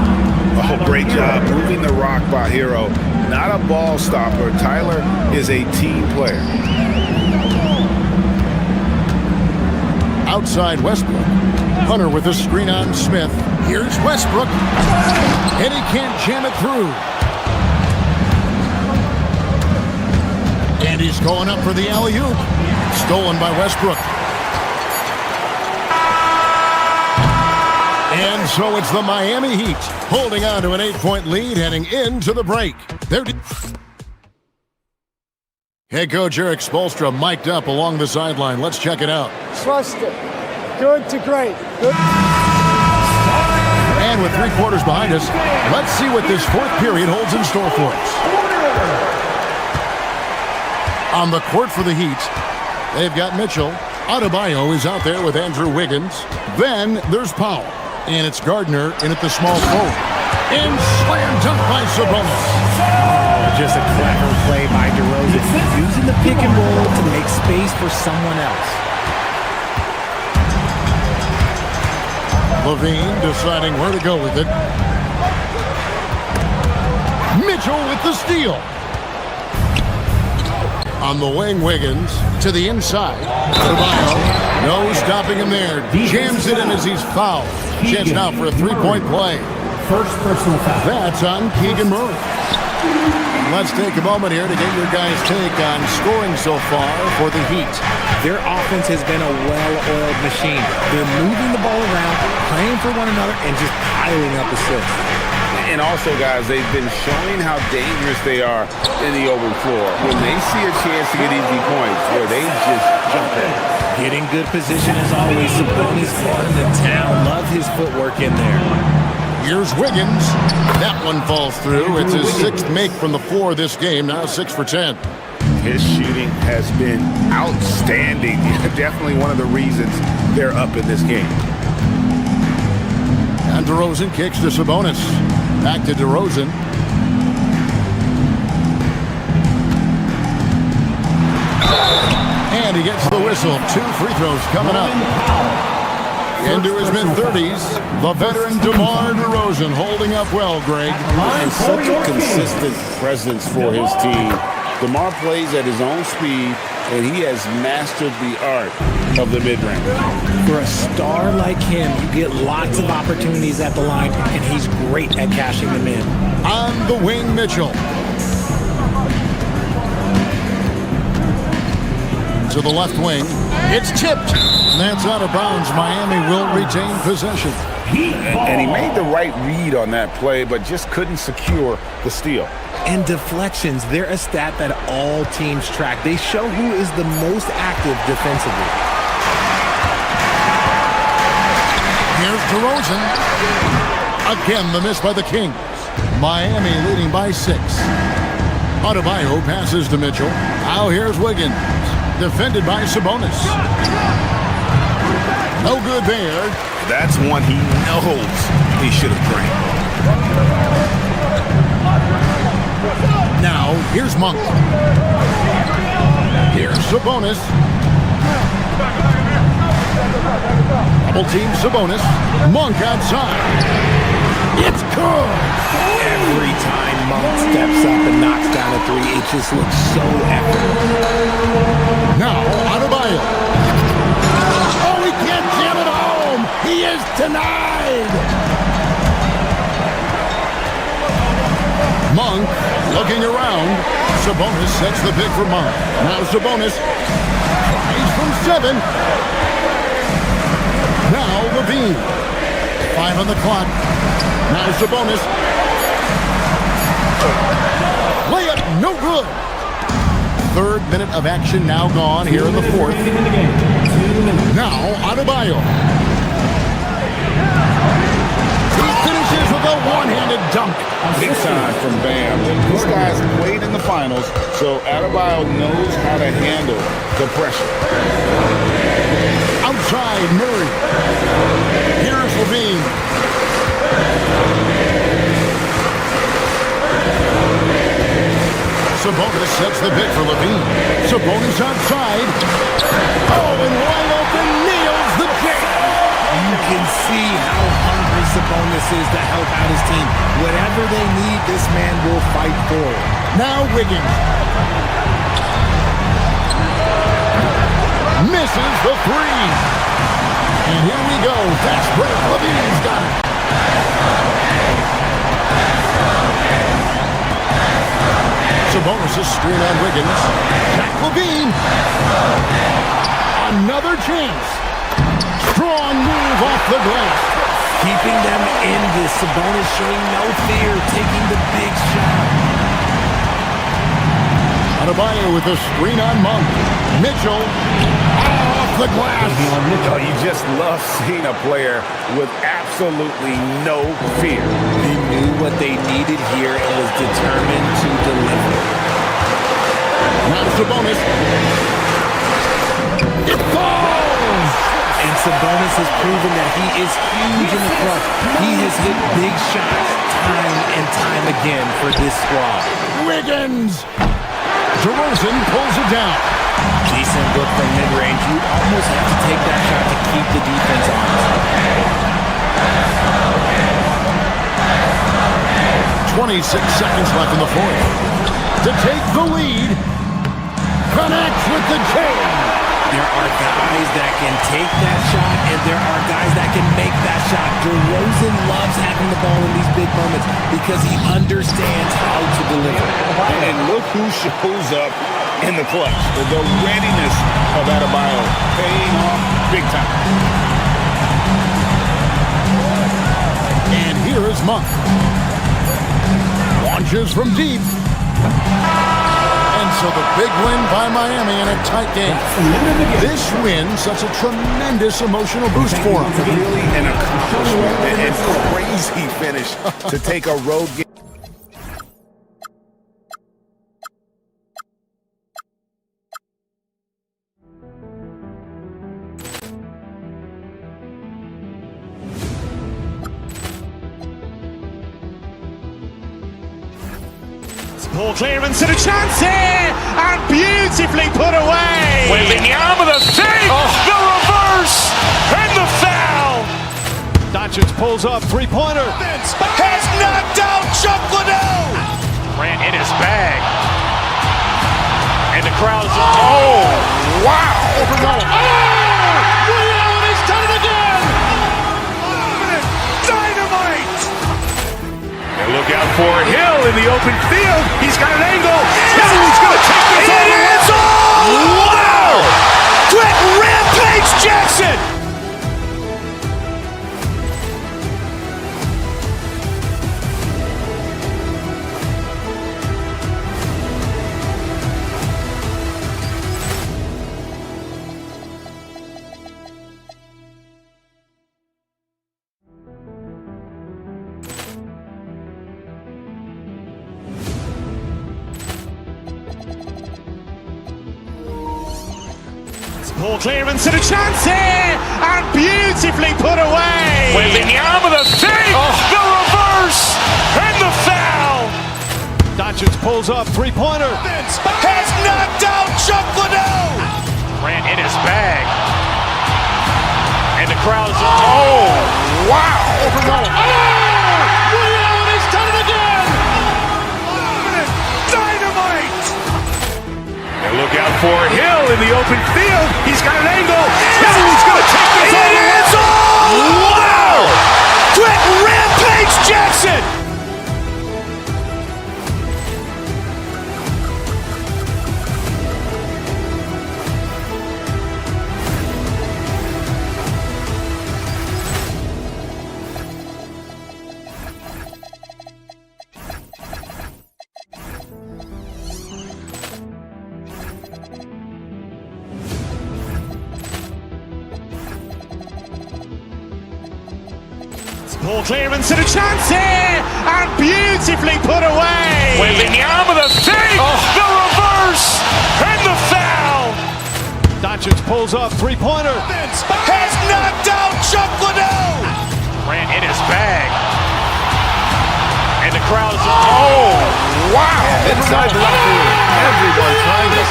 Oh, great job moving the rock by Hero. Not a ball stopper. Tyler is a team player. Outside Westbrook. Hunter with a screen on Smith. Here's Westbrook. And he can't jam it through. And he's going up for the alley-oop. Stolen by Westbrook. And So it's the Miami Heat holding on to an 8-point lead heading into the break. Head coach Eric Spoelstra mic'd up along the sideline. Let's check it out. Trust it. Good to great. Good. And with 3 quarters behind us, let's see what this fourth period holds in store for us. On the court for the Heat, they've got Mitchell. Adebayo is out there with Andrew Wiggins. Then there's Powell. And it's Gardner in at the small forward. And slam dunk by Sabonis. Oh, just a clever play by DeRozan. Using the pick and roll to make space for someone else. Levine deciding where to go with it. Mitchell with the steal. On the wing, Wiggins to the inside. Adebayo, no stopping him there. Jams it in as he's fouled. Chance now for a 3-point play. First personal foul. That's on Keegan Murray. Let's take a moment here to get your guys' take on scoring so far for the Heat. Their offense has been a well-oiled machine. They're moving the ball around, playing for one another, and just piling up assists. And also, guys, they've been showing how dangerous they are in the open floor. When they see a chance to get easy points, where they just jump in. Getting good position as always. Sabonis on the town. Love his footwork in there. Here's Wiggins. That one falls through. It's his 6th make from the floor this game. Now 6 for 10. His shooting has been outstanding. Definitely one of the reasons they're up in this game. And DeRozan kicks to Sabonis. Back to DeRozan. And he gets the whistle. 2 free throws coming up. Into his mid-30s, the veteran DeMar DeRozan holding up well, Greg. And such a consistent presence for his team. DeMar plays at his own speed, and he has mastered the art of the mid-range. For a star like him, you get lots of opportunities at the line, and he's great at cashing them in. On the wing, Mitchell. To the left wing. It's tipped. That's out of bounds. Miami will retain possession. And he made the right read on that play, but just couldn't secure the steal. And deflections, they're a stat that all teams track. They show who is the most active defensively. Here's DeRozan. Again, the miss by the Kings. Miami leading by 6. Adebayo passes to Mitchell. Now here's Wiggins. Defended by Sabonis. No good there. That's one he knows he should have drained. Now, here's Monk. Here's Sabonis. Double team Sabonis. Monk outside. It's good. Every time Monk steps up and knocks down a 3, it just looks so effortless. Now, Adebayo. Oh, he can't jam it home. He is denied. Monk looking around. Sabonis sets the pick for Monk. Now Sabonis tries from 7. Now Levine. 5 on the clock. Now Sabonis. Layup no good. 3rd minute of action now gone here in the 4th. Now Adebayo. He finishes with a one-handed dunk. Big time from Bam. This guy's played in the finals, so Adebayo knows how to handle the pressure. Outside Murray. Here's Levine. Sabonis sets the pick for Levine. Sabonis outside. Oh, and wide open nails the kick. You can see how hungry Sabonis is to help out his team. Whatever they need, this man will fight for it. Now Wiggins. Misses the 3. And here we go. Fast break. Levine's got it. Sabonis' screen on Wiggins. Jack Levine. Another chance. Strong move off the glass. keeping them in this. Sabonis showing no fear, taking the big shot. Adebayo with a screen on Monk. Mitchell off the glass. Oh, you just love seeing a player with absolutely no fear. He knew what they needed here and was determined to deliver. Now Sabonis. It falls! And Sabonis has proven that he is huge in the clutch. He has hit big shots time and time again for this squad. Wiggins! DeRozan pulls it down. Decent look from mid-range. You almost have to take that shot to keep the defense honest. 26 seconds left in the fourth. To take the lead. Connects with the chain. There are guys that can take that shot, and there are guys that can make that shot. DeRozan loves having the ball in these big moments because he understands how to deliver. And look who shows up in the clutch. The readiness of Adebayo paying off big time. And here is Monk. Launches from deep. And so the big win by Miami in a tight game. This win sets a tremendous emotional boost for them. Really an accomplishment and crazy finish to take a road game. Ball clearance and a chance here, and beautifully put away. Wembanyama the save, the reverse, and the foul. Doncic pulls up, three-pointer. Has knocked out Chuck Liddell. Ran in his bag, and the crowd is wow! He's done it again. Dynamite. Look out for Hill in the open field. He's got an angle. He's going to take this all the way. Wow! Quick rampage Jackson. Ball clearance and a chance here, and beautifully put away. Wembanyama the save, the reverse, and the foul. Doncic pulls up, three-pointer. Has knocked out Chuck Liddell. Ran in his bag, and the crowd is wow! He's done it again. Dynamite. And look out for Hill in the open field. He's got an angle. He's going to take this all the way. Wow! Quick rampage Jackson. Ball clearance and a chance here, and beautifully put away. Wembanyama the save, the reverse, and the foul. Doncic pulls up, three-pointer. Has knocked out Chuck Liddell. Ran in his bag, and the crowd is wow! Inside the locker room, everyone trying to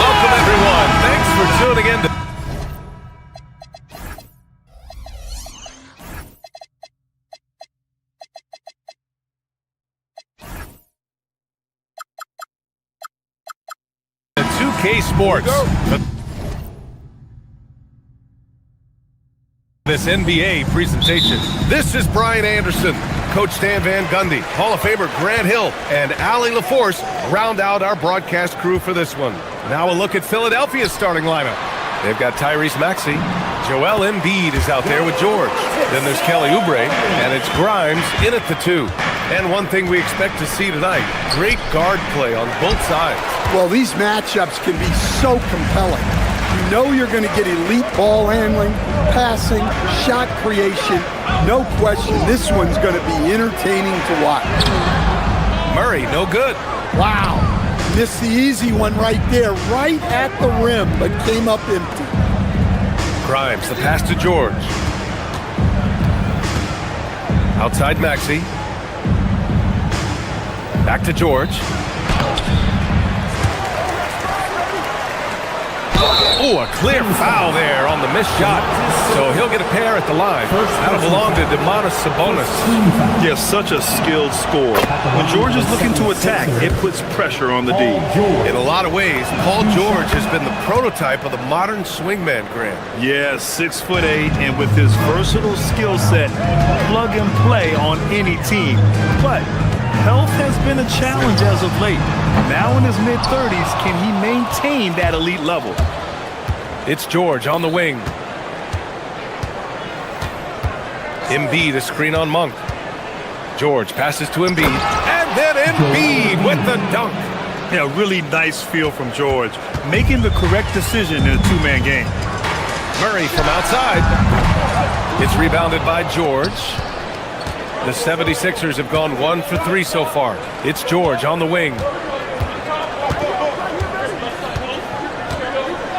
welcome everyone. Thanks for tuning in. Sports. This NBA presentation. This is Brian Anderson, Coach Stan Van Gundy, Hall of Famer Grant Hill, and Allie LaForce round out our broadcast crew for this one. Now a look at Philadelphia's starting lineup. They've got Tyrese Maxey, Joel Embiid is out there with George. Then there's Kelly Oubre, and it's Grimes in at the 2. And one thing we expect to see tonight, great guard play on both sides. Well, these matchups can be so compelling. You know you're going to get elite ball handling, passing, shot creation. No question, this one's going to be entertaining to watch. Murray, no good. Wow. Missed the easy one right there, right at the rim, but came up empty. Grimes, the pass to George. Outside Maxey. Back to George. Oh, a clear foul there on the missed shot. So he'll get a pair at the line. That'll belong to Domantas Sabonis. Yeah, such a skilled scorer. When George is looking to attack, it puts pressure on the D. In a lot of ways, Paul George has been the prototype of the modern swingman, Grant. Yeah, 6'8", and with his versatile skill set, plug and play on any team. But health has been a challenge as of late. Now in his mid-30s, can he maintain that elite level? It's George on the wing. Embiid, a screen on Monk. George passes to Embiid. And then Embiid with the dunk. Yeah, really nice feel from George, making the correct decision in a two-man game. Murray from outside. It's rebounded by George. The 76ers have gone 1 for 3 so far. It's George on the wing.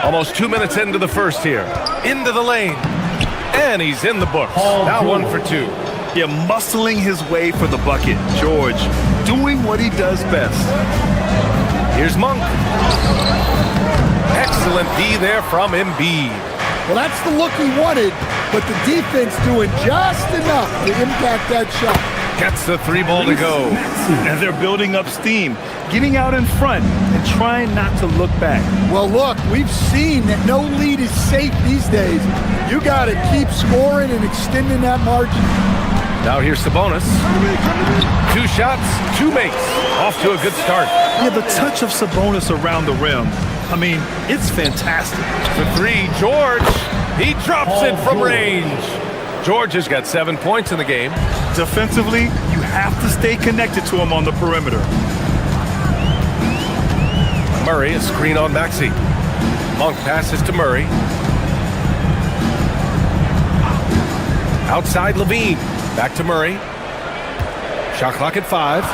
Almost 2 minutes into the first here. Into the lane. And he's in the books. Now 1 for 2. Yeah, muscling his way for the bucket. George doing what he does best. Here's Monk. Excellent D there from Embiid. Well, that's the look he wanted, but the defense doing just enough to impact that shot. Gets the 3-ball to go. And they're building up steam, getting out in front and trying not to look back. Well, look, we've seen that no lead is safe these days. You got to keep scoring and extending that margin. Now here's Sabonis. 2 shots, 2 makes. Off to a good start. Yeah, the touch of Sabonis around the rim, I mean, it's fantastic. For 3, George. He drops it from range. George has got 7 points in the game. Defensively, you have to stay connected to him on the perimeter. Murray, a screen on Maxey. Monk passes to Murray. Outside Levine. Back to Murray. Shot clock at 5.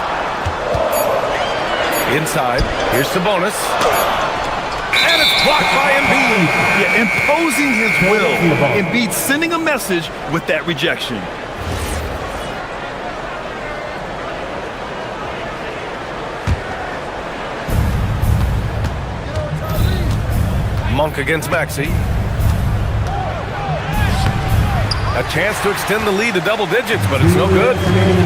Inside. Here's Sabonis. And it's blocked by Embiid. Yeah, imposing his will. Embiid sending a message with that rejection. Monk against Maxey. A chance to extend the lead to double digits, but it's no good.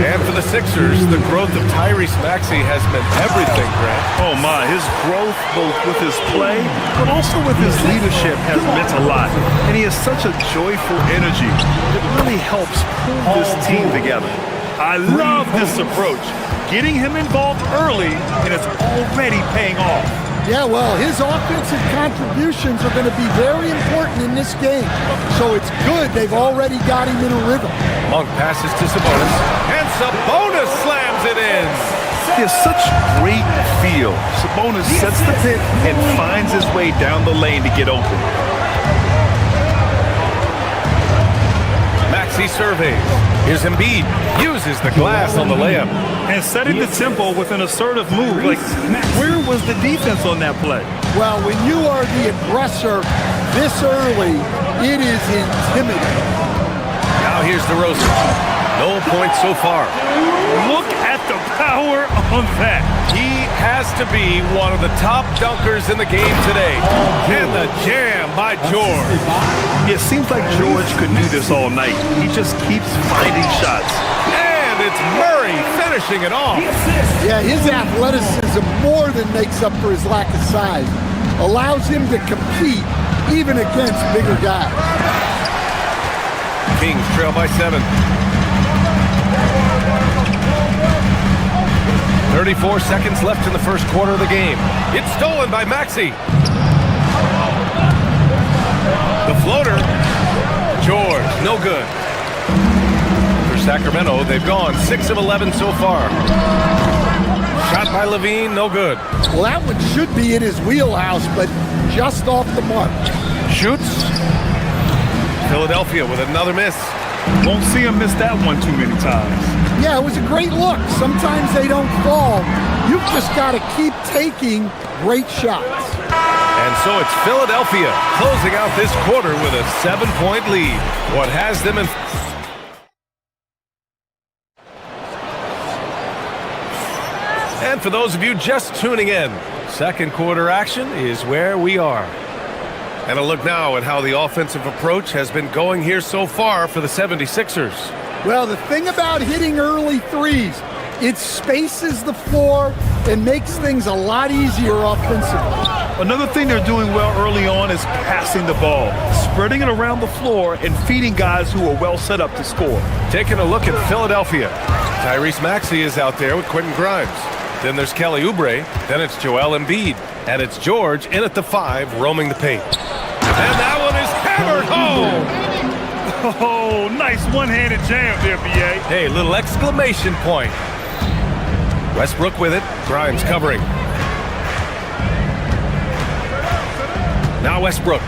And for the Sixers, the growth of Tyrese Maxey has meant everything, Grant. Oh my, his growth both with his play, but also with his leadership has meant a lot. And he has such a joyful energy that really helps pull this team together. I love this approach. Getting him involved early, and it's already paying off. Yeah, well, his offensive contributions are going to be very important in this game. So it's good they've already got him in a rhythm. Monk passes to Sabonis, and Sabonis slams it in. He has such great feel. Sabonis sets the pick and finds his way down the lane to get open. Maxey surveys. Here's Embiid. Uses the glass on the layup. And setting the tempo with an assertive move. Like, where was the defense on that play? Well, when you are the aggressor this early, it is intimidating. Now here's DeRozan. No points so far. Look at the power on that. He has to be one of the top dunkers in the game today. And the jam by George. It seems like George could do this all night. He just keeps finding shots. And it's Murray finishing it off. Yeah, his athleticism more than makes up for his lack of size. Allows him to compete even against bigger guys. Kings trail by 7. 34 seconds left in the first quarter of the game. It's stolen by Maxey. The floater no good. For Sacramento, they've gone 6 of 11 so far. Shot by Levine, no good. Well, that one should be in his wheelhouse, but just off the mark. Shoots. Philadelphia with another miss. Won't see him miss that one too many times. Yeah, it was a great look. Sometimes they don't fall. You've just got to keep taking great shots. And so it's Philadelphia closing out this quarter with a 7-point lead. What has them in... And for those of you just tuning in, second quarter action is where we are. And a look now at how the offensive approach has been going here so far for the 76ers. Well, the thing about hitting early threes, it spaces the floor and makes things a lot easier offensively. Another thing they're doing well early on is passing the ball, spreading it around the floor and feeding guys who are well set up to score. Taking a look at Philadelphia. Tyrese Maxey is out there with Quentin Grimes. Then there's Kelly Oubre. Then it's Joel Embiid. And it's George in at the 5, roaming the paint. And that one is hammered home. Oh, nice one-handed jam there, B.A. Hey, little exclamation point. Westbrook with it. Grimes covering. Now Westbrook.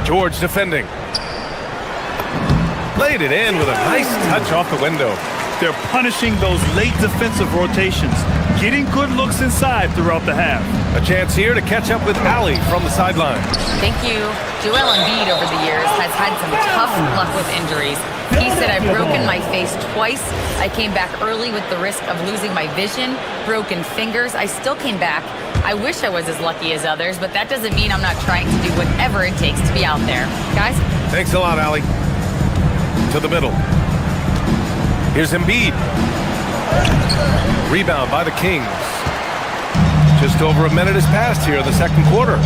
George defending. Laid it in with a nice touch off the window. They're punishing those late defensive rotations, getting good looks inside throughout the half. A chance here to catch up with Allie from the sideline. Thank you. Joel Embiid over the years has had some tough luck with injuries. He said, I've broken my face twice. I came back early with the risk of losing my vision, broken fingers. I still came back. I wish I was as lucky as others, but that doesn't mean I'm not trying to do whatever it takes to be out there. Guys? Thanks a lot, Allie. To the middle. Here's Embiid. Rebound by the Kings. Just over a minute has passed here in the second quarter.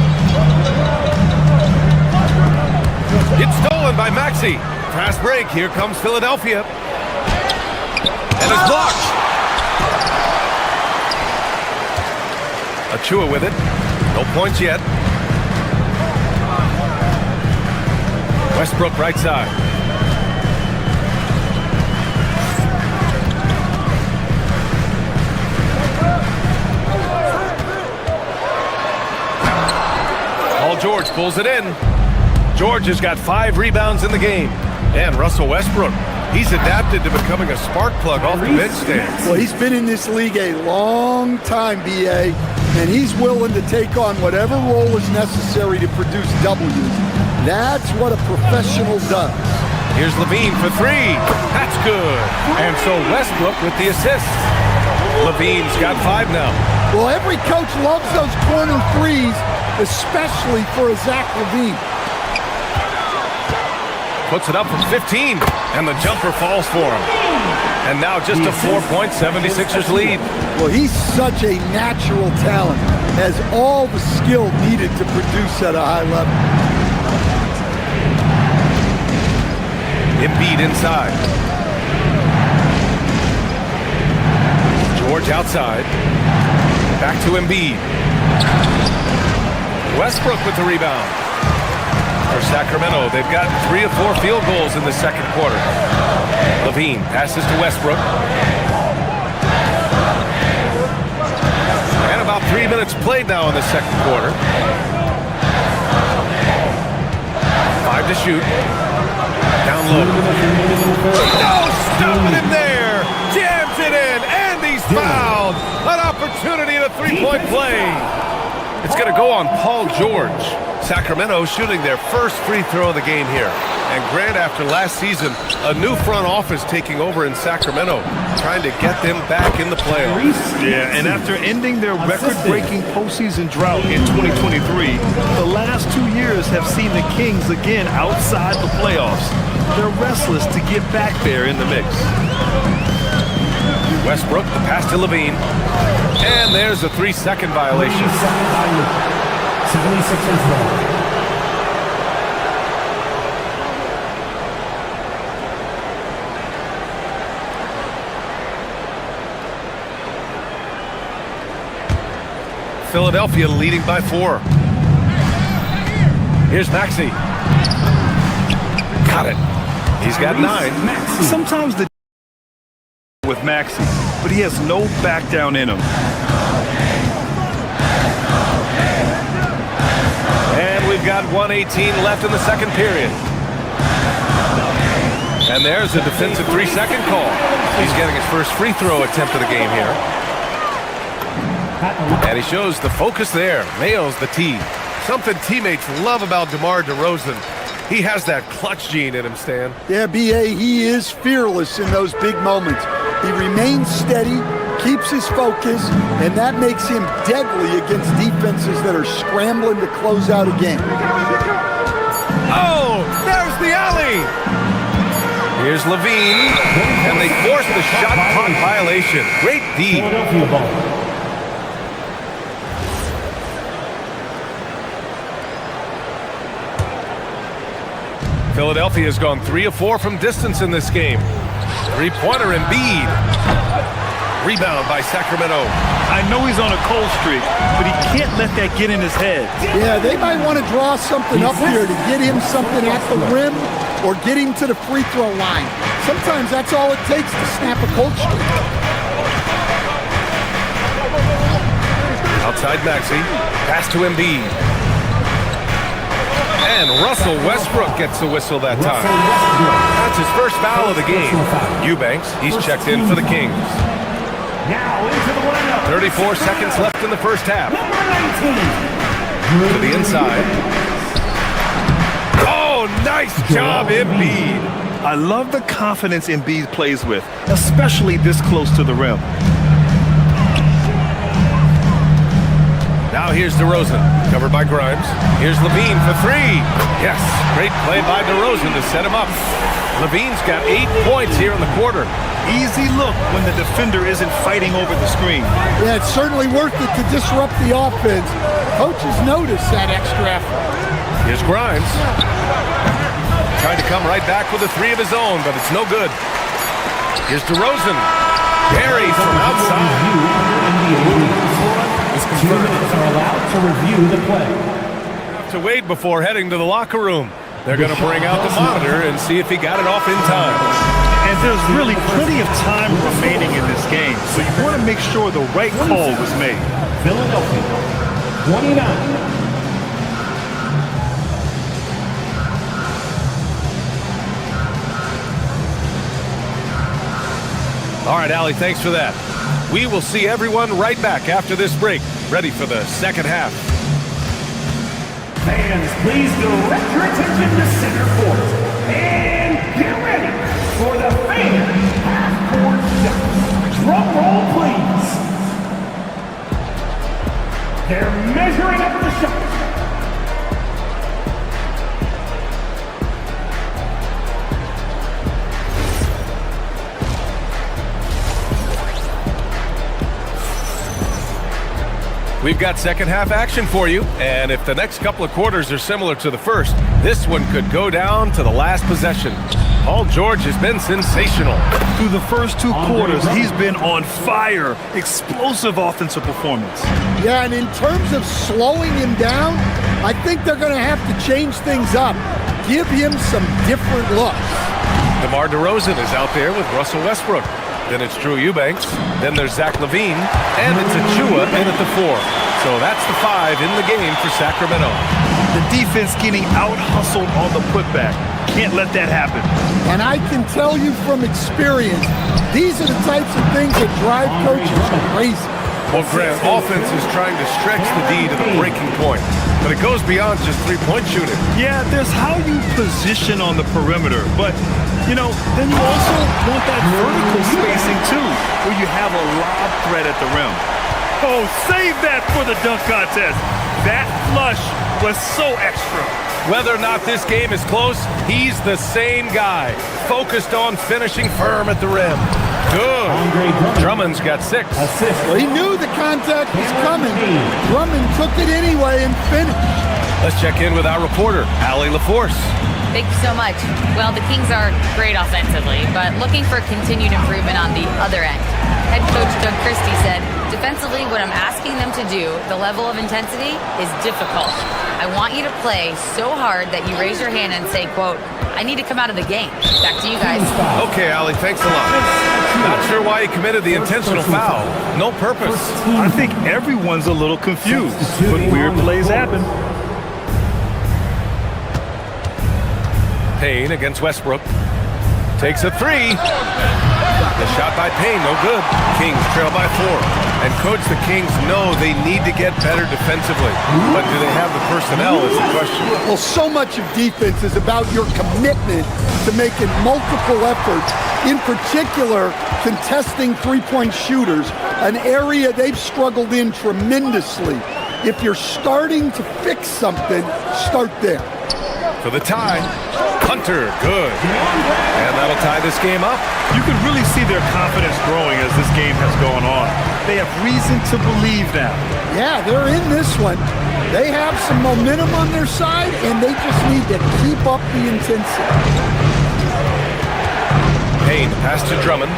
It's stolen by Maxey. Fast break. Here comes Philadelphia. And it's blocked. Achua with it. No points yet. Westbrook right side. Paul George pulls it in. George has got 5 rebounds in the game. And Russell Westbrook, he's adapted to becoming a spark plug off the bench stand. Well, he's been in this league a long time, B.A., and he's willing to take on whatever role is necessary to produce W's. That's what a professional does. Here's Levine for 3. That's good. And so Westbrook with the assist. Levine's got 5 now. Well, every coach loves those corner threes, especially for a Zach Levine. Puts it up from 15, and the jumper falls for him. And now just a 4-point 76ers lead. Well, he's such a natural talent, has all the skill needed to produce at a high level. Embiid inside. George outside. Back to Embiid. Westbrook with the rebound. For Sacramento, they've got 3 of 4 field goals in the second quarter. Levine passes to Westbrook. And about 3 minutes played now in the second quarter. 5 to shoot. Down low. No, stopping him there. Jams it in, and he's fouled. An opportunity at a 3-point play. It's going to go on Paul George. Sacramento shooting their first free throw of the game here. And Grant, after last season, a new front office taking over in Sacramento, trying to get them back in the playoffs. Yeah, and after ending their record-breaking postseason drought in 2023, the last 2 years have seen the Kings again outside the playoffs. They're restless to get back there in the mix. Westbrook, the pass to Levine. And there's a 3-second violation. 76ers ball. Philadelphia leading by 4. Here's Maxey. Got it. He's got 9. Sometimes the with Maxey, but he has no back down in him. And we've got 1:18 left in the second period. And there's a defensive 3-second call. He's getting his first free throw attempt of the game here. And he shows the focus there. Nails the tee. Something teammates love about DeMar DeRozan. He has that clutch gene in him, Stan. Yeah, B.A., he is fearless in those big moments. He remains steady, keeps his focus, and that makes him deadly against defenses that are scrambling to close out a game. Oh, there's the alley. Here's Levine, and they force the shot clock violation. Great D. Philadelphia's gone 3 of 4 from distance in this game. Three-pointer Embiid. Rebound by Sacramento. I know he's on a cold streak, but he can't let that get in his head. Yeah, they might want to draw something up here to get him something at the rim or get him to the free throw line. Sometimes that's all it takes to snap a cold streak. Outside Maxey. Pass to Embiid. And Russell Westbrook gets the whistle that time. That's his first foul of the game. Eubanks, he's checked in for the Kings. Now into the lineup. 34 seconds left in the first half. To the inside. Oh, nice job, Embiid. I love the confidence Embiid plays with, especially this close to the rim. Now here's DeRozan, covered by Grimes. Here's Levine for 3. Yes, great play by DeRozan to set him up. Levine's got 8 points here in the quarter. Easy look when the defender isn't fighting over the screen. Yeah, it's certainly worth it to disrupt the offense. Coaches notice that extra effort. Here's Grimes. Trying to come right back with a 3 of his own, but it's no good. Here's DeRozan. Gary from outside. Two minutes are allowed to review the play. Have to wait before heading to the locker room. They're going to bring out the monitor and see if he got it off in time. And there's really plenty of time remaining in this game, so you want to make sure the right call was made. Philadelphia, 29. All right, Allie, thanks for that. We will see everyone right back after this break, ready for the second half. Fans, please direct your attention to center court. And get ready for the fan half-court shot. Drum roll, please. They're measuring up the shot. We've got second half action for you, and if the next couple of quarters are similar to the first, this one could go down to the last possession. Paul George has been sensational. Through the first 2 quarters, he's been on fire. Explosive offensive performance. Yeah, and in terms of slowing him down, I think they're going to have to change things up. Give him some different looks. DeMar DeRozan is out there with Russell Westbrook. Then it's Drew Eubanks. Then there's Zach LaVine. And it's Achua in at the 4. So that's the 5 in the game for Sacramento. The defense getting out-hustled on the putback. Can't let that happen. And I can tell you from experience, these are the types of things that drive coaches crazy. Well, Grant, offense is trying to stretch the D to the breaking point. But it goes beyond just three-point shooting. Yeah, there's how you position on the perimeter. But, you know, then you also want that vertical spacing, too, where you have a lob threat at the rim. Oh, save that for the dunk contest. That flush was so extra. Whether or not this game is close, he's the same guy. Focused on finishing firm at the rim. Good. Drummond's got 6. Well, he knew the contact was coming. Drummond took it anyway and finished. Let's check in with our reporter, Allie LaForce. Thank you so much. Well, the Kings are great offensively, but looking for continued improvement on the other end. Head coach Doug Christie said, defensively, what I'm asking them to do, the level of intensity, is difficult. I want you to play so hard that you raise your hand and say, quote, I need to come out of the game. Back to you guys. Okay, Allie, thanks a lot. Not sure why he committed the intentional foul. No purpose. I think everyone's a little confused, but weird plays happen. Payne against Westbrook. Takes a three. The shot by Payne, no good. Kings trail by 4. And coach, the Kings know they need to get better defensively. But do they have the personnel is the question. Well, so much of defense is about your commitment to making multiple efforts, in particular, contesting three-point shooters, an area they've struggled in tremendously. If you're starting to fix something, start there. For the tie, Hunter, good. And that'll tie this game up. You can really see their confidence growing as this game has gone on. They have reason to believe now. Yeah, they're in this one. They have some momentum on their side, and they just need to keep up the intensity. Payne, pass to Drummond.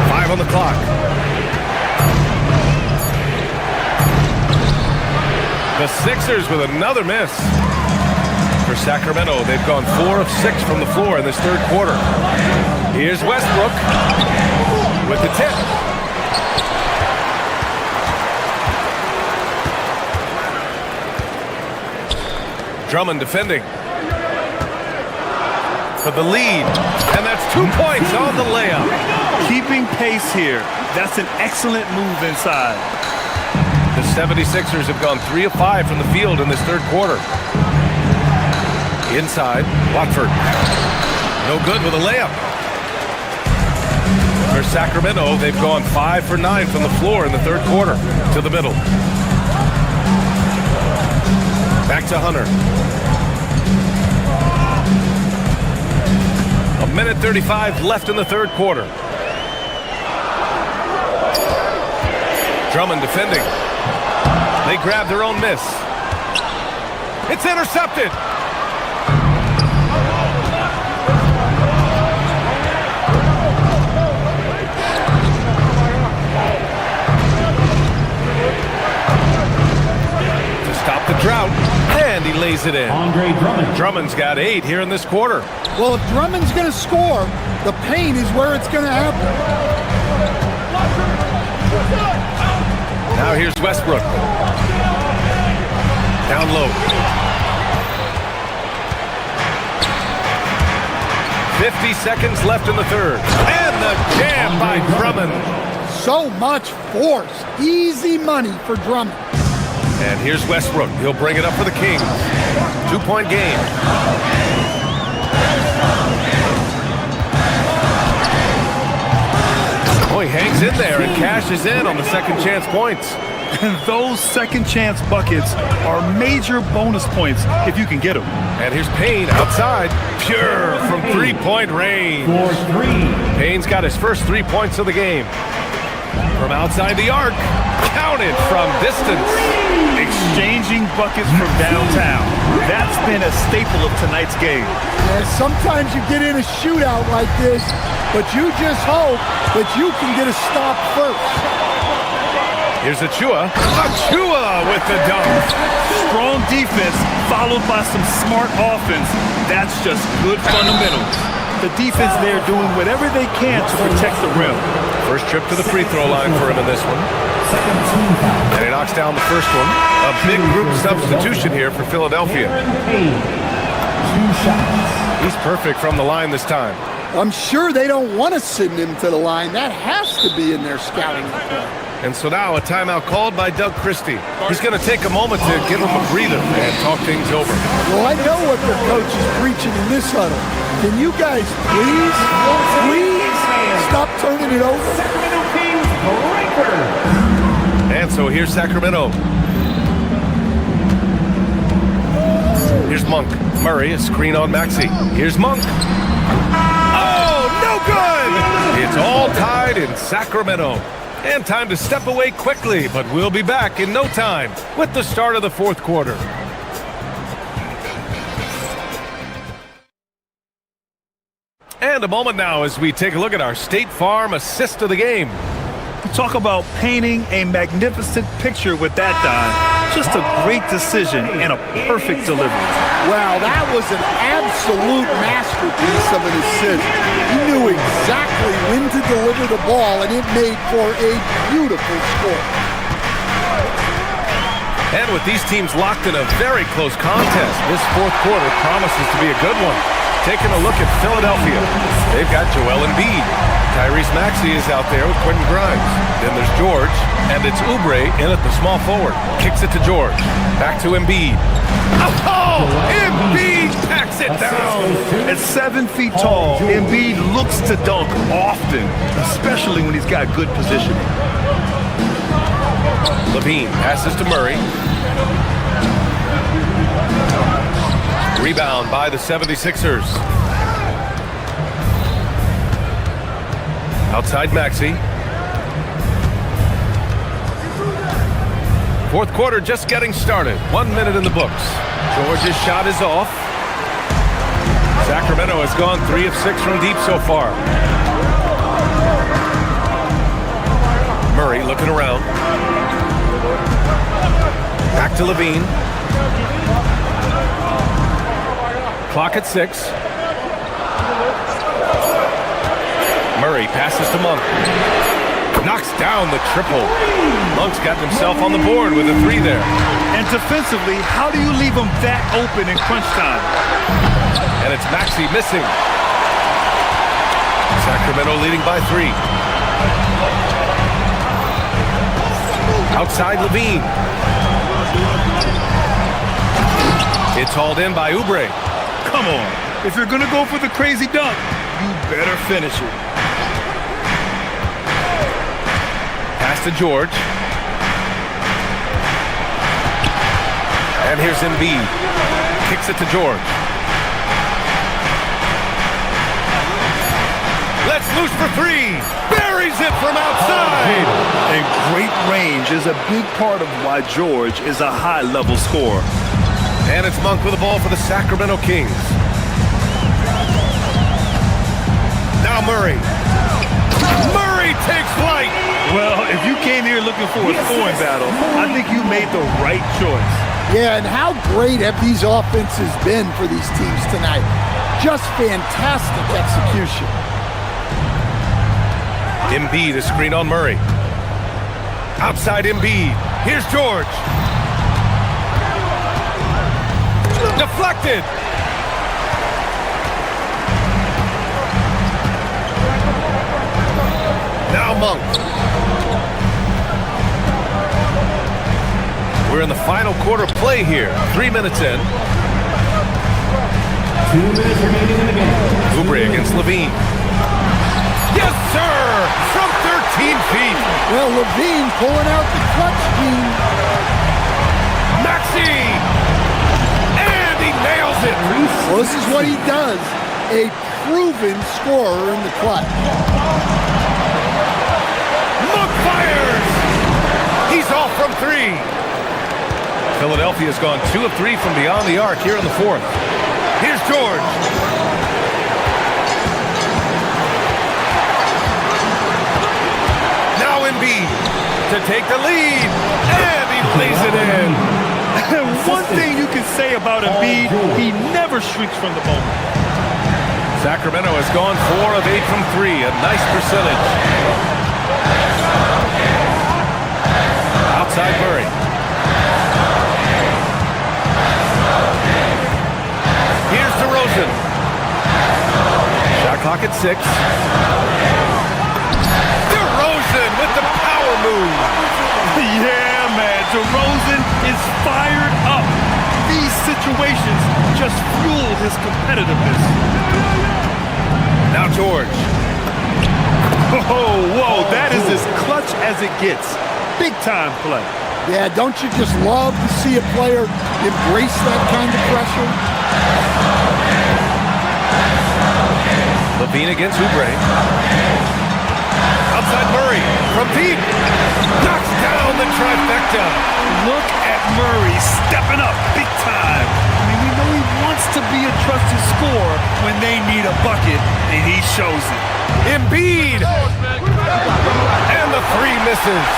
5 on the clock. The Sixers with another miss. For Sacramento, they've gone 4 of 6 from the floor in this third quarter. Here's Westbrook with the tip. Drummond defending for the lead, and that's 2 points on the layup. Keeping pace here. That's an excellent move inside. The 76ers have gone 3 of 5 from the field in this third quarter. Inside, Watford. No good with a layup. For Sacramento, they've gone 5 for 9 from the floor in the third quarter. To the middle. Back to Hunter. 1:35 left in the third quarter. Drummond defending. They grab their own miss. It's intercepted. To stop the drought, and he lays it in. Andre Drummond. Drummond's got 8 here in this quarter. Well, if Drummond's going to score, the paint is where it's going to happen. Now here's Westbrook. Down low. 50 seconds left in the third. And the jam by Drummond. So much force. Easy money for Drummond. And here's Westbrook. He'll bring it up for the Kings. 2-point game. Oh, he hangs in there and cashes in on the second chance points. And those second chance buckets are major bonus points if you can get them. And here's Payne outside. Pure from 3-point range. For 3. Payne's got his first 3 points of the game. From outside the arc. Counted from distance. Exchanging buckets from downtown. That's been a staple of tonight's game. And sometimes you get in a shootout like this, but you just hope that you can get a stop first. Here's Achua. Achua with the dunk. Strong defense followed by some smart offense. That's just good fundamentals. The defense there doing whatever they can to protect the rim. First trip to the free throw line for him in this one. And he knocks down the first one. A big group substitution here for Philadelphia. 2 shots. He's perfect from the line this time. I'm sure they don't want to send him to the line. That has to be in their scouting report. And so now a timeout called by Doug Christie. He's going to take a moment to give him a breather and talk things over. Well, I know what the coach is preaching in this huddle. Can you guys please stop turning it over? Sacramento Kings breaker. And so here's Sacramento. Here's Monk. Murray, a screen on Maxey. Here's Monk. Oh, no good! It's all tied in Sacramento. And time to step away quickly, but we'll be back in no time with the start of the fourth quarter. And a moment now as we take a look at our State Farm assist of the game. Talk about painting a magnificent picture with that, Don. Just a great decision and a perfect delivery. Wow, that was an absolute masterpiece of an assist. He knew exactly when to deliver the ball, and it made for a beautiful score. And with these teams locked in a very close contest, this fourth quarter promises to be a good one. Taking a look at Philadelphia, they've got Joel Embiid. Tyrese Maxey is out there with Quentin Grimes. Then there's George, and it's Oubre in at the small forward. Kicks it to George. Back to Embiid. Oh! Embiid packs it down! At 7 feet tall, Embiid looks to dunk often, especially when he's got good positioning. Levine passes to Murray. Rebound by the 76ers. Outside Maxey. Fourth quarter just getting started. 1 minute in the books. George's shot is off. Sacramento has gone 3 of 6 from deep so far. Murray looking around. Back to Levine. Clock at 6. Murray passes to Monk. Knocks down the triple. Monk's got himself on the board with a 3 there. And defensively, how do you leave him that open in crunch time? And it's Maxey missing. Sacramento leading by 3. Outside Levine. It's hauled in by Oubre. Come on. If you're going to go for the crazy dunk, you better finish it. Pass to George. And here's Embiid. Kicks it to George. Let's loose for 3. Buries it from outside. And great range is a big part of why George is a high-level scorer. And it's Monk with the ball for the Sacramento Kings. Now Murray. Murray takes flight. Well, if you came here looking for a scoring battle, I think you made the right choice. Yeah, and how great have these offenses been for these teams tonight? Just fantastic execution. Embiid, a screen on Murray. Outside Embiid. Here's George. Deflected. Now Monk. We're in the final quarter play here. 3 minutes in. 2 minutes remaining in the game. Oubre against Levine. Yes, sir! From 13 feet. Well, Levine pulling out the clutch gene. Maxey! And he nails it. Well, this is what he does. A proven scorer in the clutch. Monk fires! He's off from 3. Philadelphia's gone 2 of 3 from beyond the arc here in the fourth. Here's George. Now Embiid to take the lead, and he lays it in. One thing you can say about Embiid, he never shrinks from the moment. Sacramento has gone 4 of 8 from 3, a nice percentage. Outside Murray. Here's DeRozan. Shot clock at 6. DeRozan with the power move. Yeah, man, DeRozan is fired up. These situations just fuel his competitiveness. Now George. Oh, whoa, that is as clutch as it gets. Big time play. Yeah, don't you just love to see a player embrace that kind of pressure? Levine against Oubre. Outside Murray from deep. Knocks down the trifecta. Look at Murray stepping up big time. I mean, we know he wants to be a trusted scorer when they need a bucket, and he shows it. Embiid. And the three misses.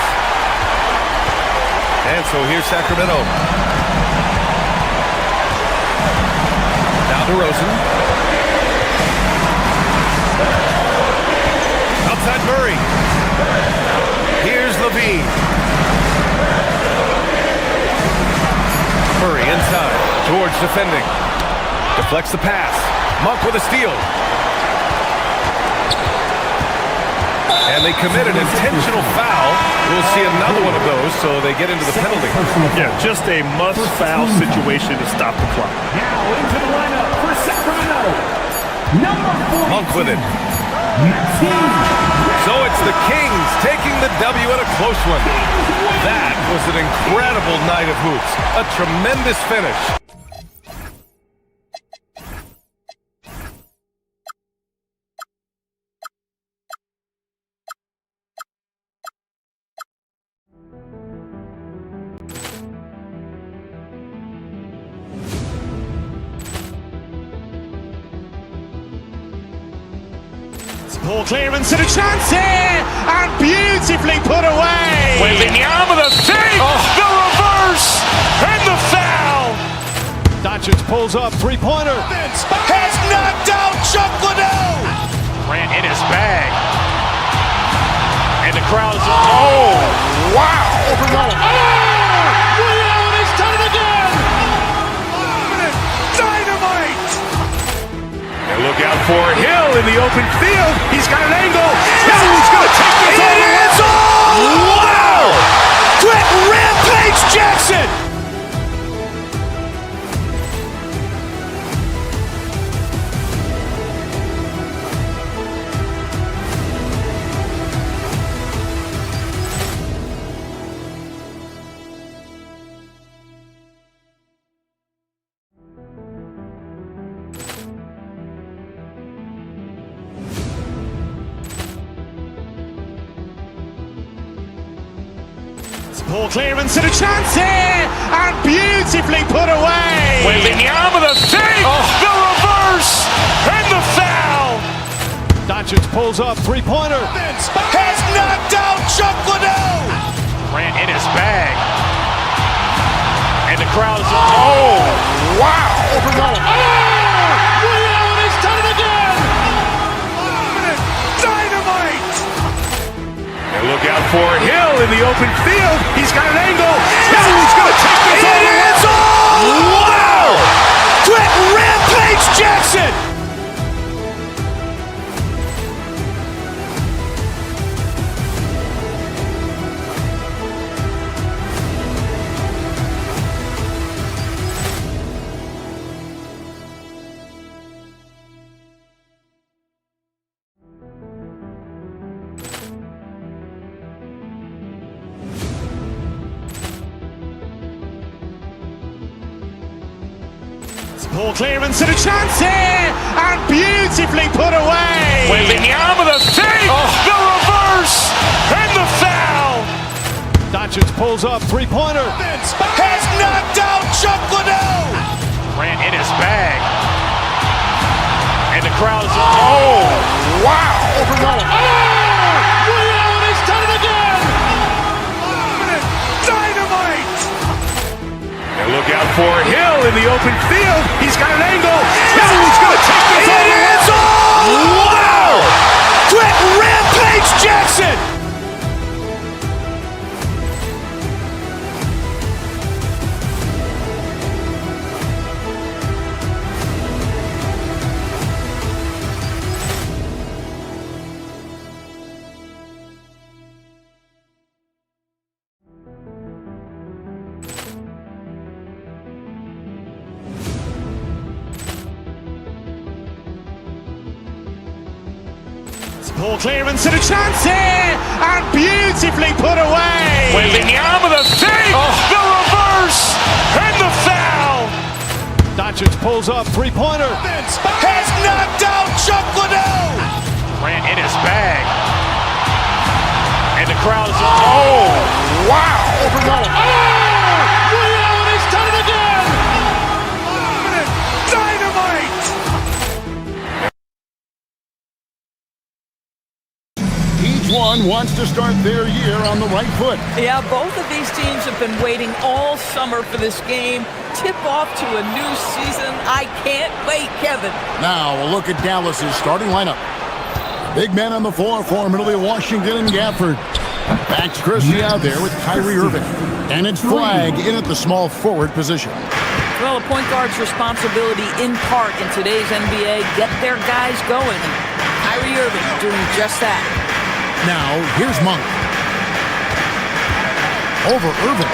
And so here's Sacramento. Now DeRozan. Outside Murray. Here's Levine. Murray inside. George defending. Deflects the pass. Monk with a steal. And they commit an intentional foul. We'll see another one of those, so they get into the penalty. Yeah, just a must-foul situation to stop the clock. Now into the lineup for Sacramento, number 4. Monk with it. So it's the Kings taking the W at a close one. That was an incredible night of hoops. A tremendous finish. Ball clearance and a chance here, and beautifully put away. Wembanyama with a three, the reverse, and the foul. Doncic pulls up, three-pointer. Has knocked out Chuck Liddell. Ran in his bag, and the crowd is wow! Liddell, he's done it again. Dynamite! And look out for Hill in the open field. He's got an angle. He's going to take this all the way. Wow! Quick Rampage Jackson! Ball clearance and a chance here, and beautifully put away. Wembanyama with a three, the reverse, and the foul. Doncic pulls up, three-pointer. Has knocked out Chuck Liddell. Ran in his bag, and the crowd is wow! Liddell, he's done it again. Dynamite! And look out for Hill in the open field. He's got an angle. He's going to take this all the way. Wow! Quick Rampage Jackson! Ball clearance and a chance here, and beautifully put away. Wembanyama with a three, the reverse, and the foul. Doncic pulls up, three-pointer. Has knocked out Chuck Liddell. Ran in his bag, and the crowd is wow! Liddell, he's done it again. Dynamite! And look out for Hill in the open field. He's got an angle. He's going to take this all the way. Wow! Quick Rampage Jackson! Ball clearance and a chance here, and beautifully put away. Wembanyama with a three, the reverse, and the foul. Doncic pulls up, three-pointer. Has knocked out Chuck Liddell. Ran in his bag, over Nolan. Oh! Reality's done it again! Dynamite! Each one wants to start their year on the right foot. Yeah, both of these teams have been waiting all summer for this game. Tip off to a new season. I can't wait, Kevin. Now, a look at Dallas's starting lineup. Big man on the floor formerly of Washington and Gafford. Max Christie out there with Kyrie Irving. And it's Flag in at the small forward position. Well, a point guard's responsibility in part in today's NBA, get their guys going. And Kyrie Irving doing just that. Now, here's Monk. Over Irving.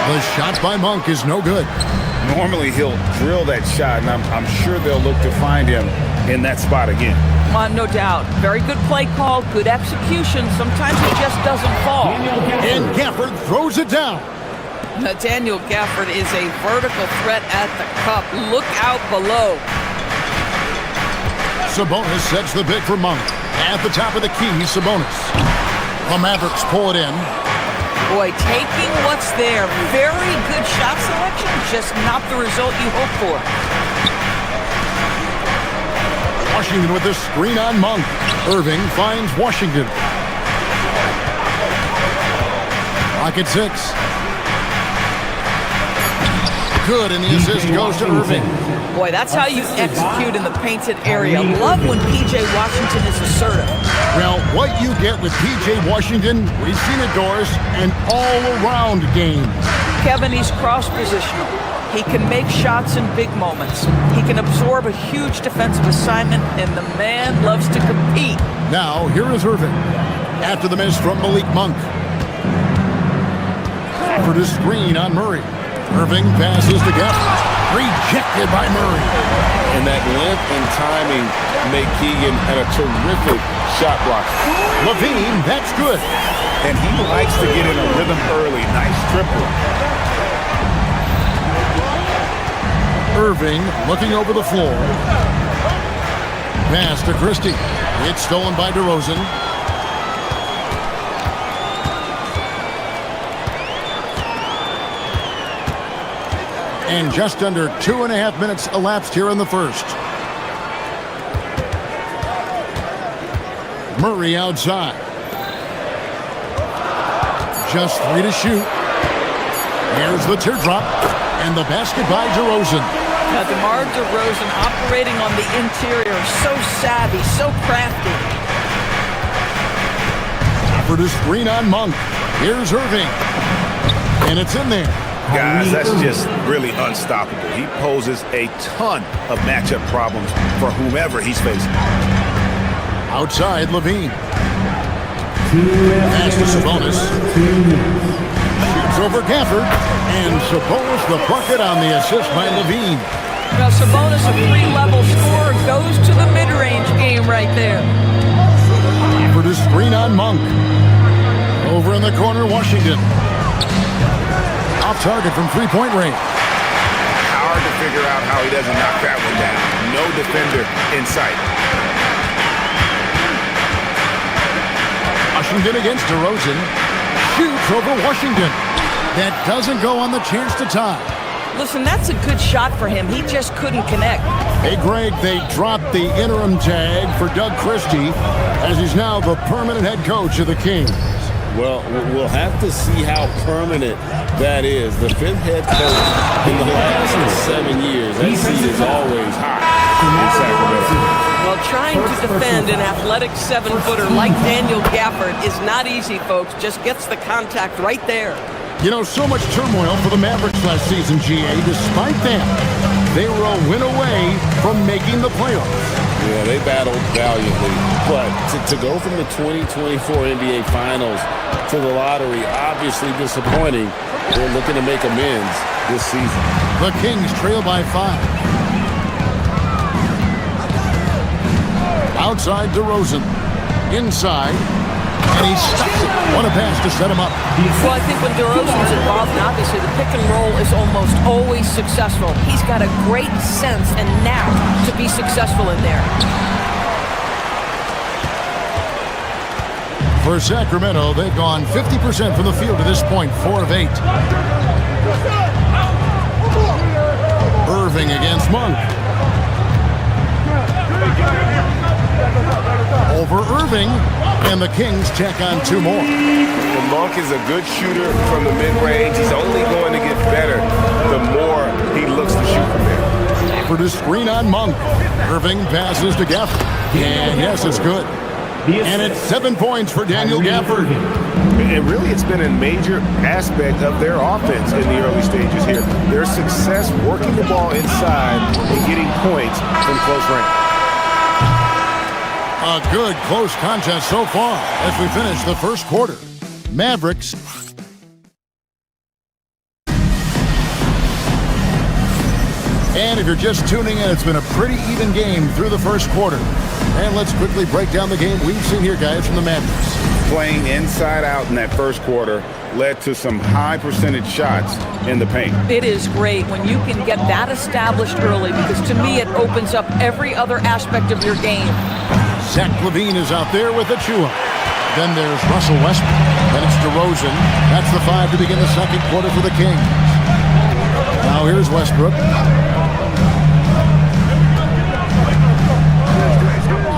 The shot by Monk is no good. Normally he'll drill that shot, and I'm sure they'll look to find him in that spot again. No doubt. Very good play call, good execution. Sometimes it just doesn't fall. And Gafford throws it down. Daniel Gafford is a vertical threat at the cup. Look out below. Sabonis sets the big for Monk. At the top of the key, Sabonis. The Mavericks pull it in. Boy, taking what's there. Very good shot selection, just not the result you hope for. Washington with the screen on Monk. Irving finds Washington. Rocket 6. Good, and the assist goes to Irving. Boy, that's how you execute in the painted area. Love when P.J. Washington is assertive. Well, what you get with P.J. Washington, we've seen it, Doris, an all-around game. Kevin, he's cross-positional. He can make shots in big moments. He can absorb a huge defensive assignment, and the man loves to compete. Now, here is Irving. After the miss from Malik Monk. For the screen on Murray. Irving passes to Gafford. Rejected by Murray. And that length and timing make Keegan a terrific shot blocker. Levine, that's good. And he likes to get in a rhythm early. Nice triple. Irving looking over the floor. Pass to Christie. It's stolen by DeRozan. And just under 2.5 minutes elapsed here in the first. Murray outside. Just 3 to shoot. Here's the teardrop. And the basket by DeRozan. Now, DeMar DeRozan operating on the interior. So savvy, so crafty. For the screen on Monk. Here's Irving. And it's in there. Guys, that's just really unstoppable. He poses a ton of matchup problems for whomever he's facing. Outside, Levine. Pass to Sabonis. Shoots over Gafford. And Sabonis the bucket on the assist by Levine. Now, Sabonis, a 3-level scorer, goes to the mid-range game right there. For the screen on Monk. Over in the corner, Washington. Off target from three-point range. Hard to figure out how he doesn't knock that one down. No defender in sight. Washington against DeRozan. Shoots over Washington. That doesn't go on the chance to tie. Listen, that's a good shot for him. He just couldn't connect. Hey, Greg, they dropped the interim tag for Doug Christie as he's now the permanent head coach of the Kings. Well, we'll have to see how permanent that is. The 5th head coach in the last 7 years. That seat is always high in Sacramento. Well, trying to defend an athletic 7-footer like Daniel Gafford is not easy, folks. Just gets the contact right there. You know, so much turmoil for the Mavericks last season, GA. Despite that, they were a win away from making the playoffs. Yeah, they battled valiantly. But to go from the 2024 NBA Finals to the lottery, obviously disappointing. They're looking to make amends this season. The Kings trail by 5. Outside DeRozan. Inside. And he stops it. What a pass to set him up. Well, I think when DeRozan's involved, and obviously the pick and roll is almost always successful. He's got a great sense and knack to be successful in there. For Sacramento, they've gone 50% from the field to this point, 4 of 8. Irving against Monk. Over Irving, and the Kings check on 2 more. And Monk is a good shooter from the mid-range. He's only going to get better the more he looks to shoot from there. For the screen on Monk. Irving passes to Gafford. And yes, it's good. And it's 7 points for Daniel Gafford. And really, it's been a major aspect of their offense in the early stages here. Their success working the ball inside and getting points from close range. A good close contest so far as we finish the first quarter. Mavericks. And if you're just tuning in, it's been a pretty even game through the first quarter. And let's quickly break down the game we've seen here, guys, from the Mavericks. Playing inside out in that first quarter led to some high percentage shots in the paint. It is great when you can get that established early, because to me it opens up every other aspect of your game. Zach LaVine is out there with a chew-up. Then there's Russell Westbrook. Then it's DeRozan. That's the 5 to begin the second quarter for the Kings. Now here's Westbrook.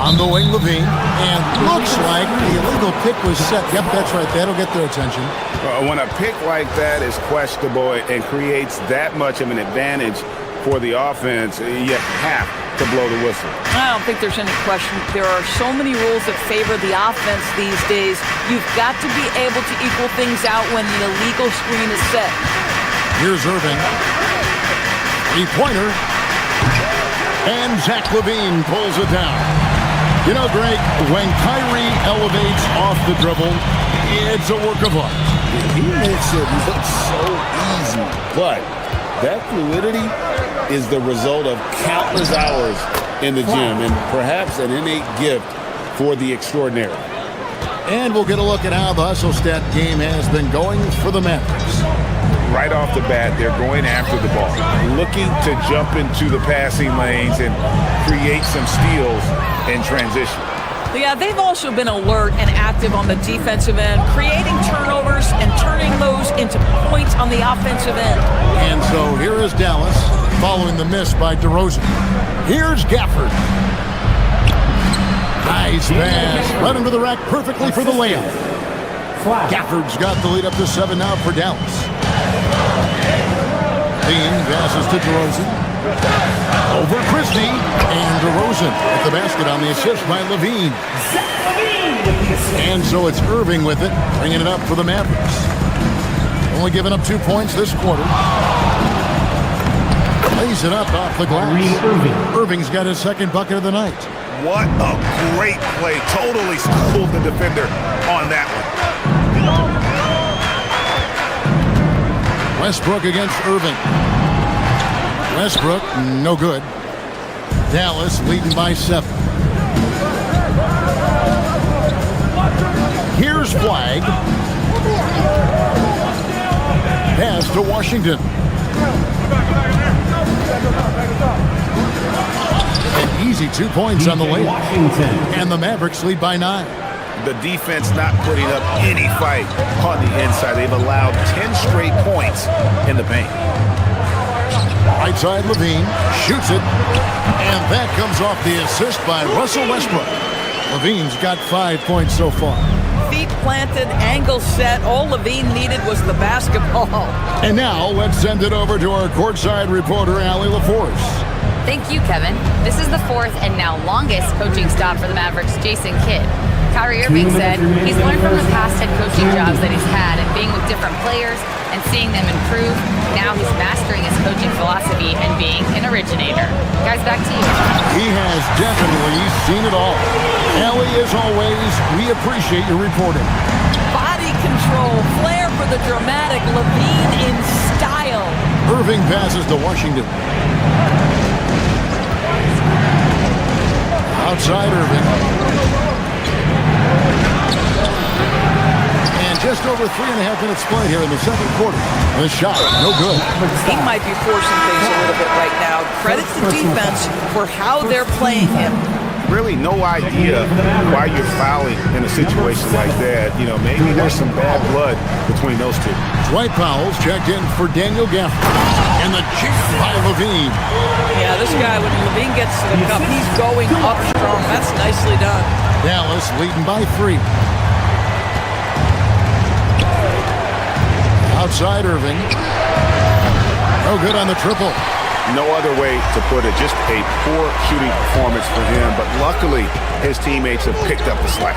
On the wing, LaVine. And looks like the illegal pick was set. Yep, that's right. That'll get their attention. When a pick like that is questionable and creates that much of an advantage for the offense, you have to blow the whistle. I don't think there's any question. There are so many rules that favor the offense these days. You've got to be able to equal things out when the illegal screen is set. Here's Irving. 3-pointer. And Zach LaVine pulls it down. You know, Greg, when Kyrie elevates off the dribble, it's a work of art. He makes it look so easy, but that fluidity is the result of countless hours in the gym and perhaps an innate gift for the extraordinary. And we'll get a look at how the hustle stat game has been going for the Mavericks. Right off the bat, they're going after the ball, looking to jump into the passing lanes and create some steals in transition. Yeah, they've also been alert and active on the defensive end, creating turnovers and turning those into points on the offensive end. And so here is Dallas, following the miss by DeRozan. Here's Gafford. Nice pass. Right under the rack perfectly for the layup. Gafford's got the lead up to 7 now for Dallas. Dean passes to DeRozan. Over Christie, and DeRozan at the basket on the assist by LaVine. And so it's Irving with it, bringing it up for the Mavericks. Only giving up 2 points this quarter. Lays it up off the glass. Irving's got his second bucket of the night. What a great play. Totally schooled the defender on that one. Westbrook against Irving. Westbrook, no good. Dallas leading by 7. Here's Flag. Pass to Washington. An easy 2 points on the way. And the Mavericks lead by 9. The defense not putting up any fight on the inside. They've allowed 10 straight points in the paint. Right side, LaVine shoots it, and that comes off the assist by Russell Westbrook. LaVine's got 5 points so far. Feet planted, angle set. All LaVine needed was the basketball. And now let's send it over to our courtside reporter, Allie LaForce. Thank you, Kevin. This is the 4th and now longest coaching stop for the Mavericks' Jason Kidd. Kyrie Irving said he's learned from the past head coaching jobs that he's had and being with different players and seeing them improve. Now he's mastering his coaching philosophy and being an originator. Guys, back to you. He has definitely seen it all. Allie, as always, we appreciate your reporting. Body control, flair for the dramatic, LaVine in style. Irving passes to Washington. Outside Irving. And just over 3.5 minutes played here in the second quarter. The shot, no good. He might be forcing things a little bit right now. Credit the defense for how they're playing him. really no idea why you're fouling in a situation like that. You know, maybe there's some bad blood between those two. Dwight Powell's checked in for Daniel Gafford. And the chip by Levine. Yeah, this guy, when Levine gets to the cup, he's going up strong. That's nicely done. Dallas leading by 3. Outside Irving. No good on the triple. No other way to put it. Just a poor shooting performance for him. But luckily, his teammates have picked up the slack.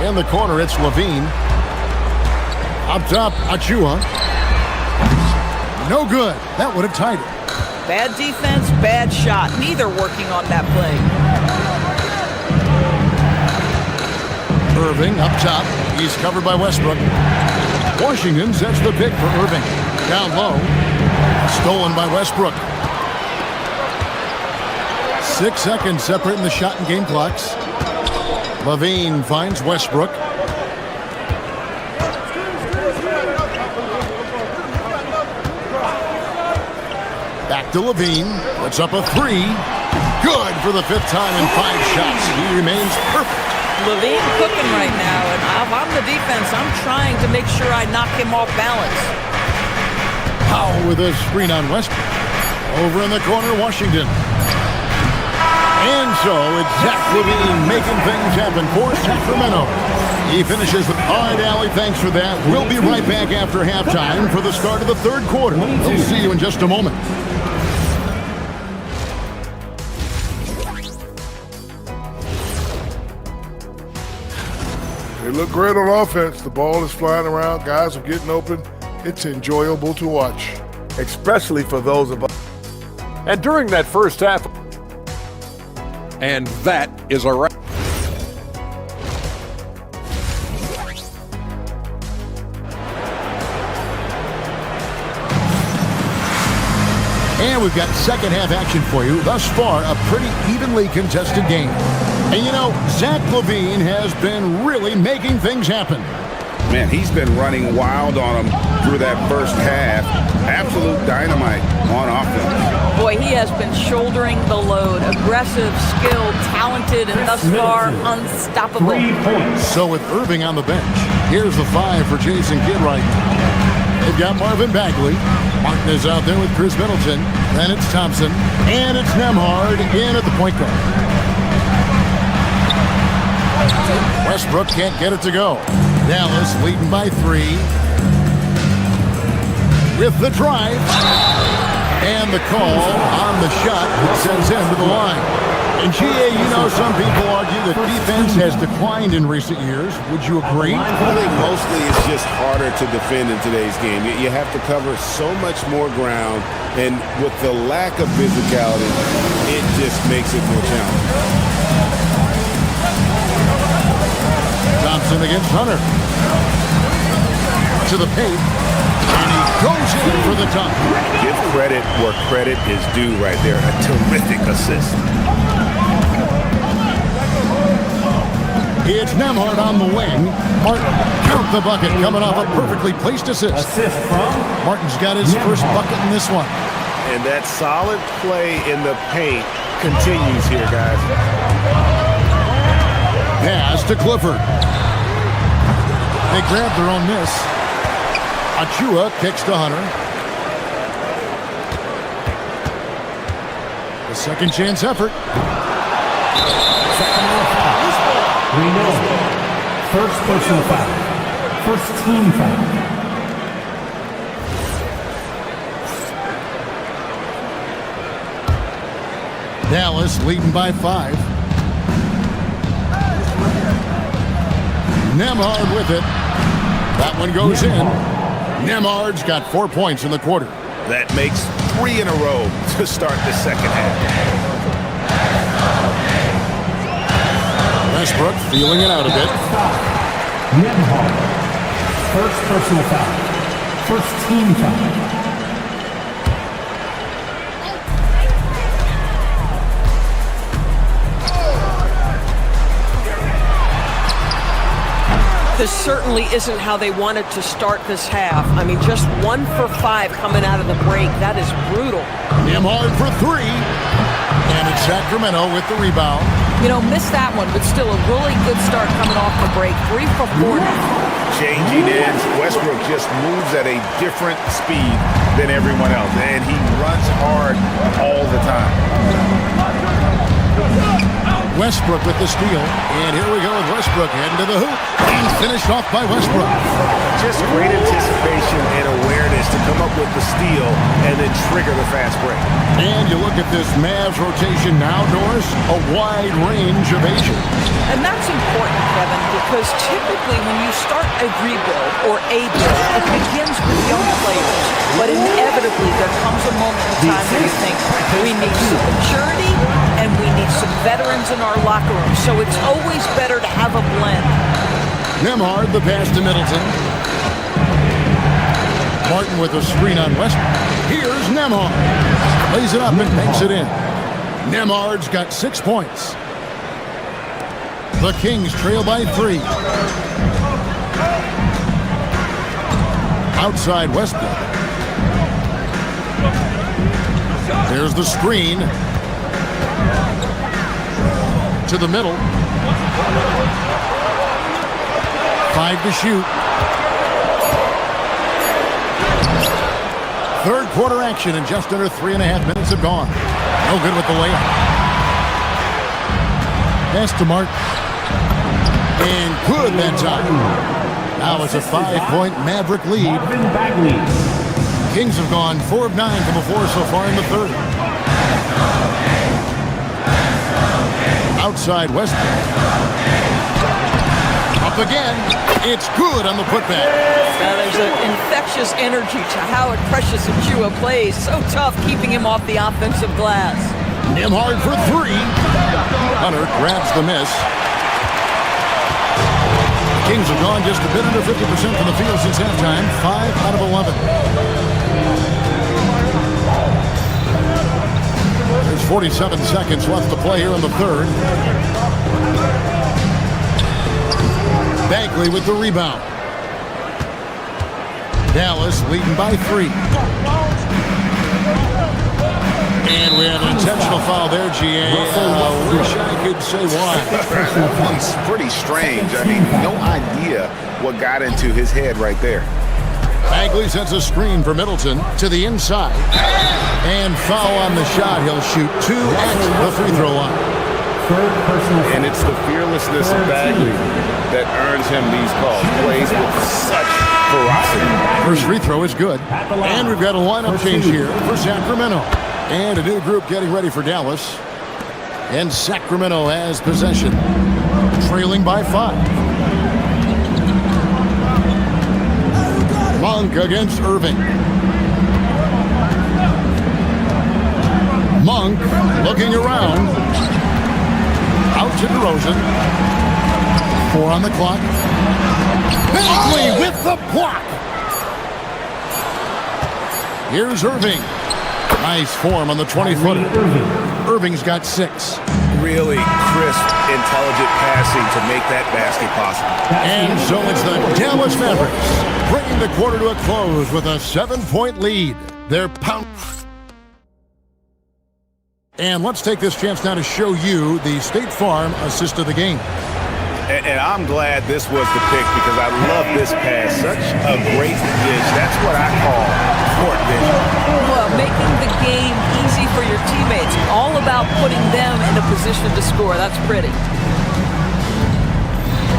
In the corner, it's Levine. Up top, Achua. No good. That would have tied it. Bad defense, bad shot. Neither working on that play. Irving up top. He's covered by Westbrook. Washington sets the pick for Irving. Down low. Stolen by Westbrook. 6 seconds separating the shot and game clocks. Levine finds Westbrook. Back to Levine. Puts up a 3. Good for the 5th time in 5 shots. He remains perfect. Levine cooking right now, and if I'm the defense, I'm trying to make sure I knock him off balance. Powell with a screen on Westbrook. Over in the corner, Washington. And so it's Zach LaVine making things happen for Sacramento. He finishes with, all right, Allie, thanks for that. We'll be right back after halftime for the start of the 3rd quarter. We'll see you in just a moment. They look great on offense. The ball is flying around. Guys are getting open. It's enjoyable to watch. Especially for those of us. And during that first half, and that is a wrap. And we've got second half action for you. Thus far, a pretty evenly contested game. And you know, Zach LaVine has been really making things happen. Man, he's been running wild on him through that first half. Absolute dynamite on offense. Boy, he has been shouldering the load. Aggressive, skilled, talented, and thus far, unstoppable. 3 points. So with Irving on the bench, here's the 5 for Jason Kidd right now. They've got Marvin Bagley. Martin is out there with Chris Middleton. Then it's Thompson. And it's Nembhard in at the point guard. Westbrook can't get it to go. Dallas leading by 3. With the drive. And the call on the shot that sends him to the line. And GA, you know, some people argue that defense has declined in recent years. Would you agree? I think mostly it's just harder to defend in today's game. You have to cover so much more ground, and with the lack of physicality, it just makes it more challenging. Thompson against Hunter. To the paint. And he goes in for the dunk. Give credit where credit is due right there. A terrific assist. It's Nembhard on the wing. Martin, count the bucket, coming off a perfectly placed assist. Assist from Martin's got his first bucket in this one. And that solid play in the paint continues here, guys. Pass to Clifford. They grab their own miss. Achua kicks to Hunter. The second chance effort. We know. First personal foul. First team foul. Dallas leading by 5. Nembhard with it. That one goes in. Nembhard's got 4 points in the quarter. That makes 3 in a row to start the second half. Westbrook feeling it out a bit. Nembhard. First personal foul. First team foul. This certainly isn't how they wanted to start this half. I mean, just 1 for 5 coming out of the break. That is brutal. Nembhard for 3. And it's Sacramento with the rebound. Missed that one, but still a really good start coming off the break. 3 for 4 now. Changing ends, Westbrook just moves at a different speed than everyone else, and he runs hard all the time. Westbrook with the steal, and here we go with Westbrook heading to the hoop, and finished off by Westbrook. Just great anticipation and awareness to come up with the steal and then trigger the fast break. And you look at this Mavs rotation now, Doris, a wide range of ages. And that's important, Kevin, because typically when you start a rebuild or a build, it begins with young players. But inevitably, there comes a moment in time where you think, we need some maturity and we need some veterans in our locker room. So it's always better to have a blend. Nembhard, the pass to Middleton. Martin with a screen on Westbrook. Here's Nembhard. Lays it up and makes it in. Nembhard's got 6 points. The Kings trail by 3. Outside Westbrook. There's the screen. To the middle. 5 to shoot. Third quarter action, and just under 3.5 minutes have gone. No good with the layup. Pass to Martin. And good that time. Now it's a 5-point Maverick lead. Kings have gone 4 of 9 from before so far in the third. Outside Westbrook. Up again. It's good on the putback. Now there's an infectious energy to how Precious Achiuwa plays. So tough keeping him off the offensive glass. Nembhard for 3. Hunter grabs the miss. The Kings have gone just a bit under 50% from the field since halftime. 5 out of 11. There's 47 seconds left to play here in the third. Bagley with the rebound. Dallas leading by 3. And we have an intentional foul there, GA. Wish I could say why. It's pretty strange. I mean, no idea what got into his head right there. Bagley sends a screen for Middleton to the inside. And foul on the shot. He'll shoot 2 at the free throw line. And it's the fearlessness of Bagley that earns him these calls. Plays with such ferocity. First free throw is good. And we've got a lineup change here for Sacramento. And a new group getting ready for Dallas. And Sacramento has possession. Trailing by 5. Monk against Irving. Monk looking around. Out to DeRozan. 4 on the clock. Bagley with the block. Here's Irving. Nice form on the 20-footer. Irving's got 6. Really crisp, intelligent passing to make that basket possible. And so it's the Dallas Mavericks bringing the quarter to a close with a 7-point lead. They're pound. And let's take this chance now to show you the State Farm assist of the game. And I'm glad this was the pick because I love this pass. Such a great dish. That's what I call court vision. Well, making the game easy for your teammates. All about putting them in a position to score. That's pretty.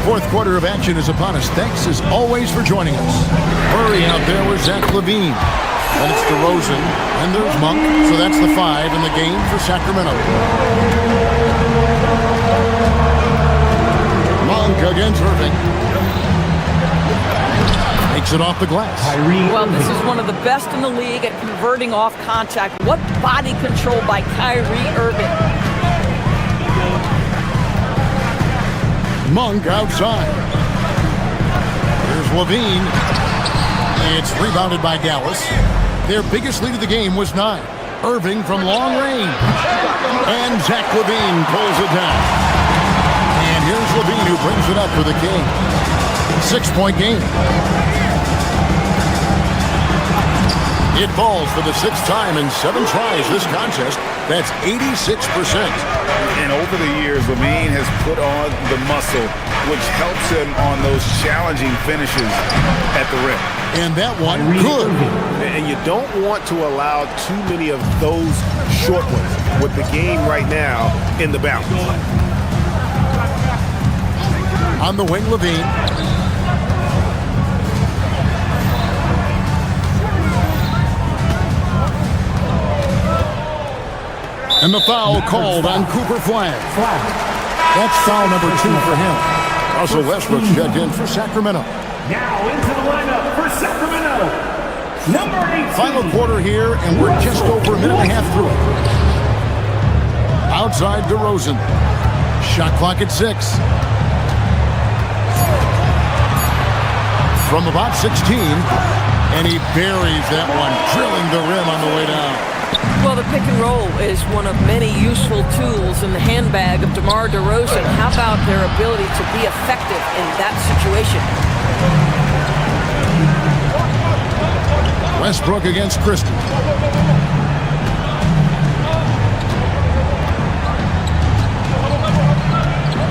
Fourth quarter of action is upon us. Thanks as always for joining us. Hurry out there with Zach LaVine. Then it's DeRozan, and there's Monk. So that's the 5 in the game for Sacramento. Monk against Irving. Makes it off the glass. Well, this is one of the best in the league at converting off contact. What body control by Kyrie Irving. Monk outside. Here's LaVine. It's rebounded by Dallas. Their biggest lead of the game was 9. Irving from long range. And Zach LaVine pulls it down. And here's LaVine who brings it up for the Kings. 6-point game. It falls for the 6th time in 7 tries this contest. That's 86%. And over the years, Levine has put on the muscle, which helps him on those challenging finishes at the rim. And that one, good. And you don't want to allow too many of those short ones with the game right now in the balance. On the wing, Levine. And the foul called on Cooper Flag. That's foul number 2 for him. Russell Westbrook's checked in for Sacramento. Now into the lineup for Sacramento, number 18. Final quarter here, and we're just over a minute and a half through it. Outside DeRozan. Shot clock at 6. From about 16, and he buries that one, drilling the rim on the way down. Well, the pick and roll is one of many useful tools in the handbag of DeMar DeRozan. How about their ability to be effective in that situation? Westbrook against Christie.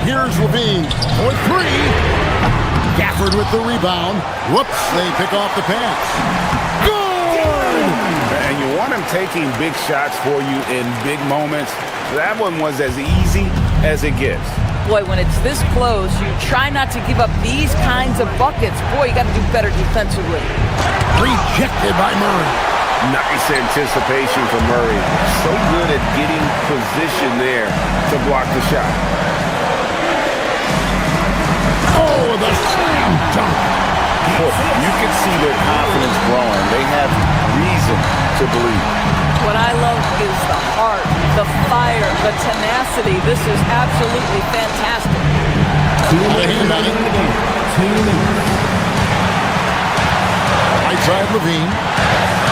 Here's Levine for 3. Gafford with the rebound. Whoops, they pick off the pass. And you want him taking big shots for you in big moments. That one was as easy as it gets. Boy, when it's this close, you try not to give up these kinds of buckets. Boy, you got to do better defensively. Rejected by Murray. Nice anticipation for Murray. So good at getting position there to block the shot. Oh, the slam dunk. You can see their confidence growing. They have reason to believe. What I love is the heart, the fire, the tenacity. This is absolutely fantastic. 2 minutes remaining in the game. 2 minutes. Right side Levine.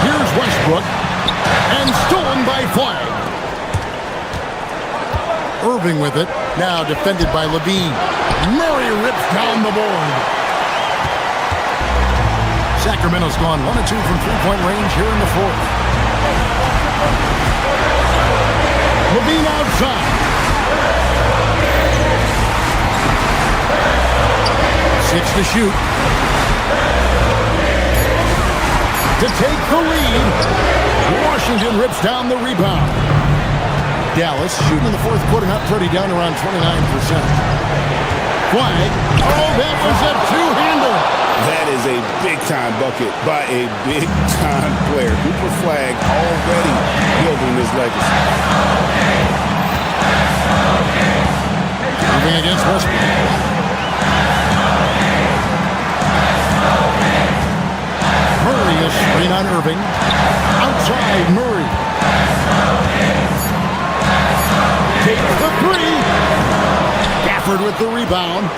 Here's Westbrook. And stolen by Flag. Irving with it. Now defended by Levine. Murray rips down the board. Sacramento's gone 1 of 2 from 3-point range here in the 4th. Levine outside. 6 to shoot. To take the lead. Washington rips down the rebound. Dallas shooting in the 4th quarter, not pretty, down around 29%. Flag. Oh, that was a 2-hander. That is a big-time bucket by a big-time player. Cooper Flag already building his legacy. Moving against Westbrook. Murray, a screen on Irving. Outside Murray. Takes the 3. Gafford with the rebound.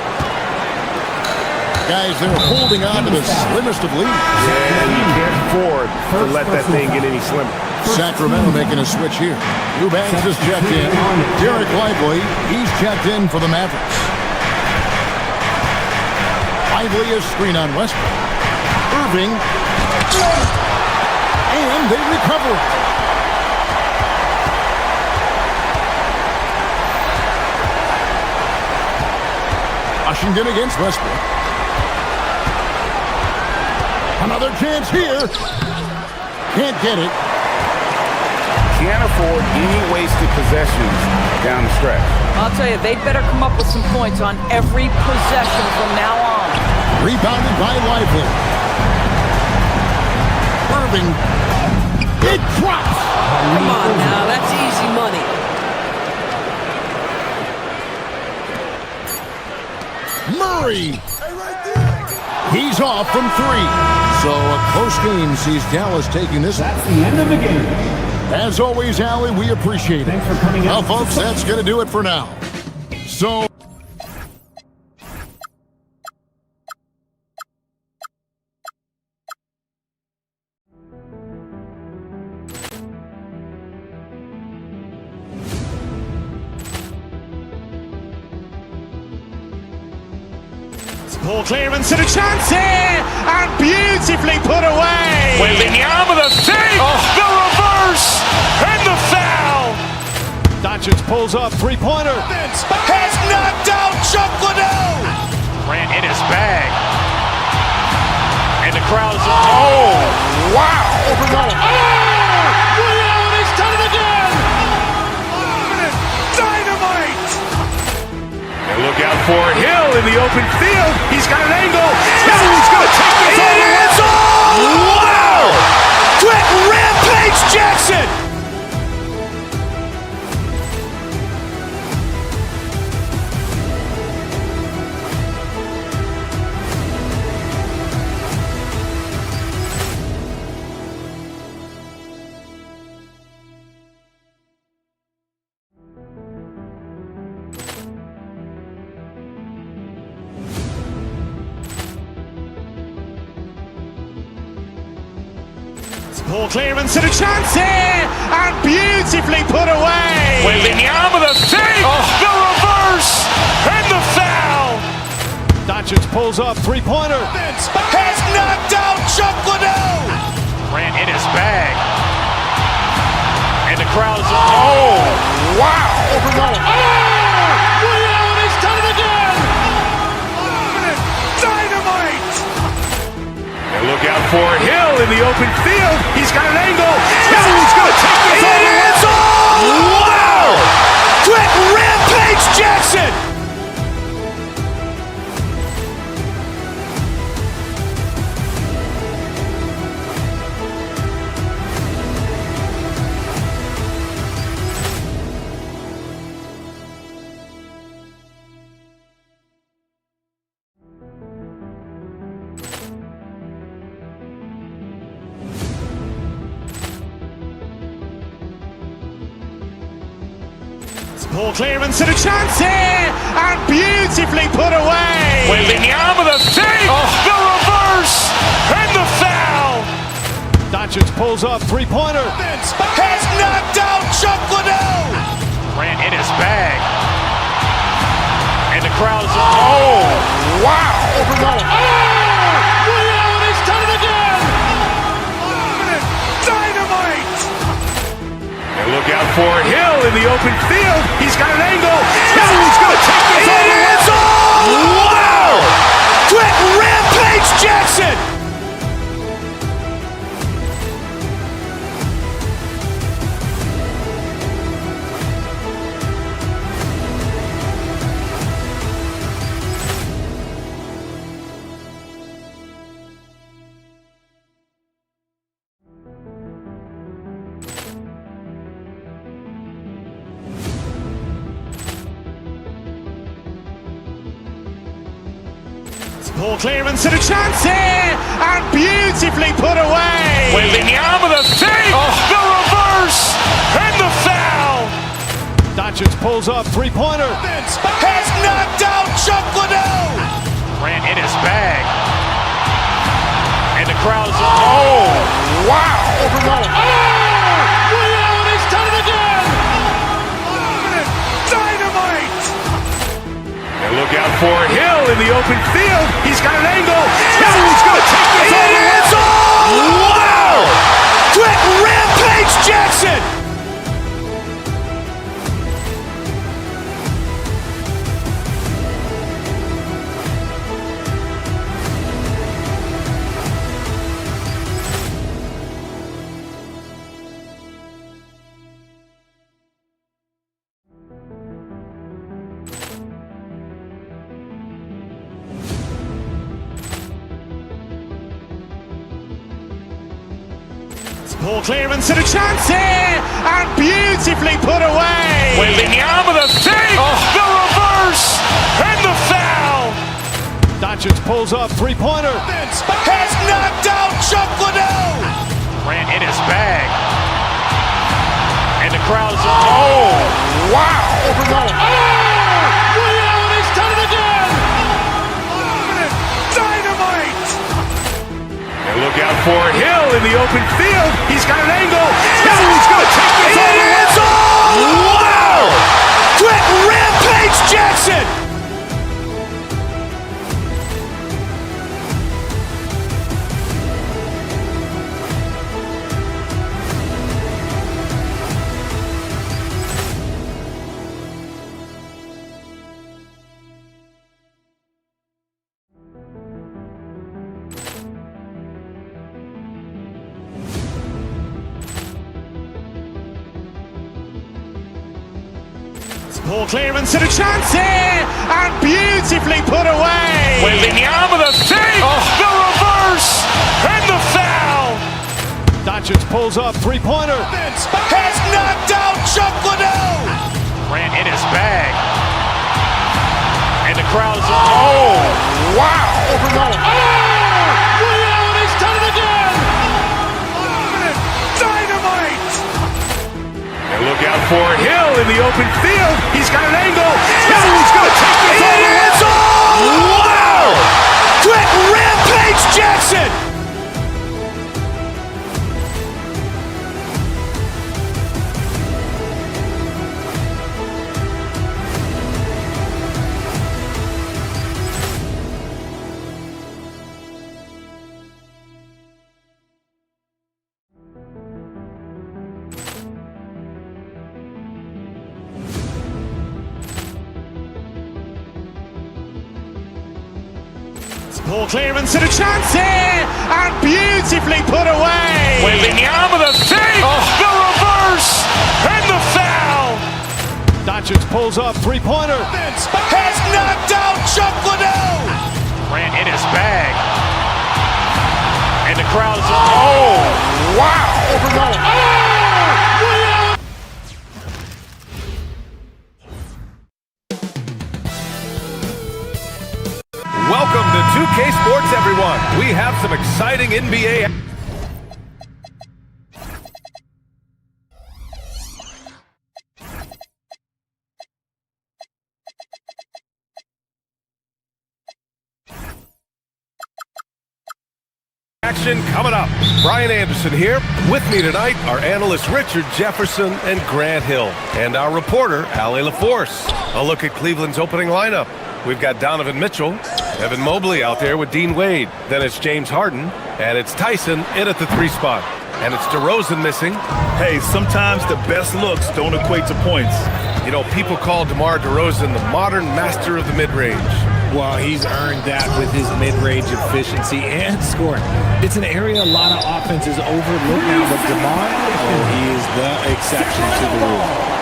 Guys, they're holding on to the slimmest of leads. And you can't afford to let that thing get any slimmer. Sacramento making a switch here. Eubanks is checked in. Derek Lively, he's checked in for the Mavericks. Lively is screen on Westbrook. Irving. And they recover. Washington against Westbrook. Another chance here. Can't get it. Can't afford any wasted possessions down the stretch. I'll tell you, they'd better come up with some points on every possession from now on. Rebounded by Lively. Irving. It drops. Come on now, that's easy money. Murray. He's off from 3. So a close game sees Dallas taking this. That's the end of the game. As always, Allie, we appreciate it. Thanks for coming out. Well, folks, that's going to do it for now. So... Ball clearance and a chance here, and beautifully put away. Wembanyama the fake, the reverse, and the foul. Doncic pulls up, three-pointer. Has knocked out Chuck Liddell. Grant in his bag. And the crowd is, oh, wow. He's done it again. Dynamite. And look out for Hill in the open field. He's got an angle. He's going to take this all the way. Wow. Quick rampage Jackson. Ball clearance and a chance here, and beautifully put away. Wembanyama the fake, the reverse, and the foul. Doncic pulls up, three-pointer. Has knocked out Chuck Liddell. Grant in his bag. And the crowd is, oh, wow. He's done it again. Dynamite. And look out for Hill in the open field. He's got an angle. He's going to take this all the way. Wow. Quick rampage Jackson. Ball clearance and a chance here, and beautifully put away. Wembanyama the fake, the reverse, and the foul. Doncic pulls up, three-pointer. Has knocked out Chuck Liddell. Grant in his bag. And the crowd is, oh, wow. He's done it again. Dynamite. And look out for Hill in the open field. He's got an angle. He's going to take this all the way. Wow. Quick rampage Jackson. Ball clearance and a chance here, and beautifully put away. Wembanyama the fake, the reverse, and the foul. Doncic pulls up, three-pointer. Has knocked out Chuck Liddell. Grant in his bag. And the crowd is, oh, wow. He's done it again. Dynamite. And look out for Hill in the open field. He's got an angle. He's going to take this all the way. Wow. Quick rampage Jackson. Ball clearance and a chance here, and beautifully put away. Wembanyama the fake, the reverse, and the foul. Doncic pulls up, three-pointer. Has knocked out Chuck Liddell. Grant in his bag. And the crowd is, oh, wow. He's done it again. Dynamite. And look out for Hill in the open field. He's got an angle. He's going to take this all the way. Wow. Quick rampage Jackson. Poor clearance and a chance here, and beautifully put away. Wembanyama the save, the reverse, and the foul. Doncic pulls up, three-pointer. Has knocked out Chuck Liddell. Grant in his bag. And the crowd is, oh, wow. He's done it again. Dynamite. And look out for Hill in the open field. He's got an angle. Hill's going to take this all the way. Wow! Quick rampage Jackson. Poor clearance and a chance here, and beautifully put away. Wembanyama the save, the reverse, and the foul. Doncic pulls up, three-pointer. Has knocked out Chuck Liddell. Grant in his bag. And the crowd is, oh, wow. Welcome to 2K Sports, everyone. We have some exciting NBA action coming up. Brian Anderson here. With me tonight are analysts Richard Jefferson and Grant Hill, and our reporter, Allie LaForce. A look at Cleveland's opening lineup. We've got Donovan Mitchell, Evan Mobley out there with Dean Wade. Then it's James Harden, and it's Tyson in at the 3 spot. And it's DeRozan missing. Hey, sometimes the best looks don't equate to points. You know, people call DeMar DeRozan the modern master of the mid-range. Well, he's earned that with his mid-range efficiency and scoring. It's an area a lot of offenses overlook now, but DeMar, he is the exception to the rule.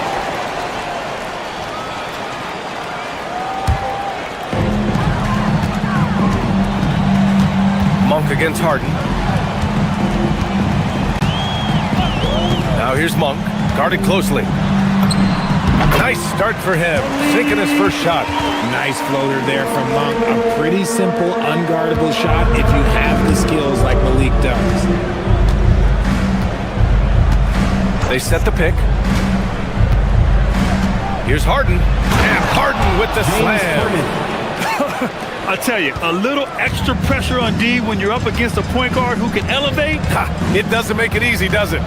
Monk against Harden. Now here's Monk, guarded closely. Nice start for him, sinking his first shot. Nice floater there from Monk. A pretty simple, unguardable shot if you have the skills like Malik does. They set the pick. Here's Harden, and Harden with the slam. I tell you, a little extra pressure on D when you're up against a point guard who can elevate. It doesn't make it easy, does it?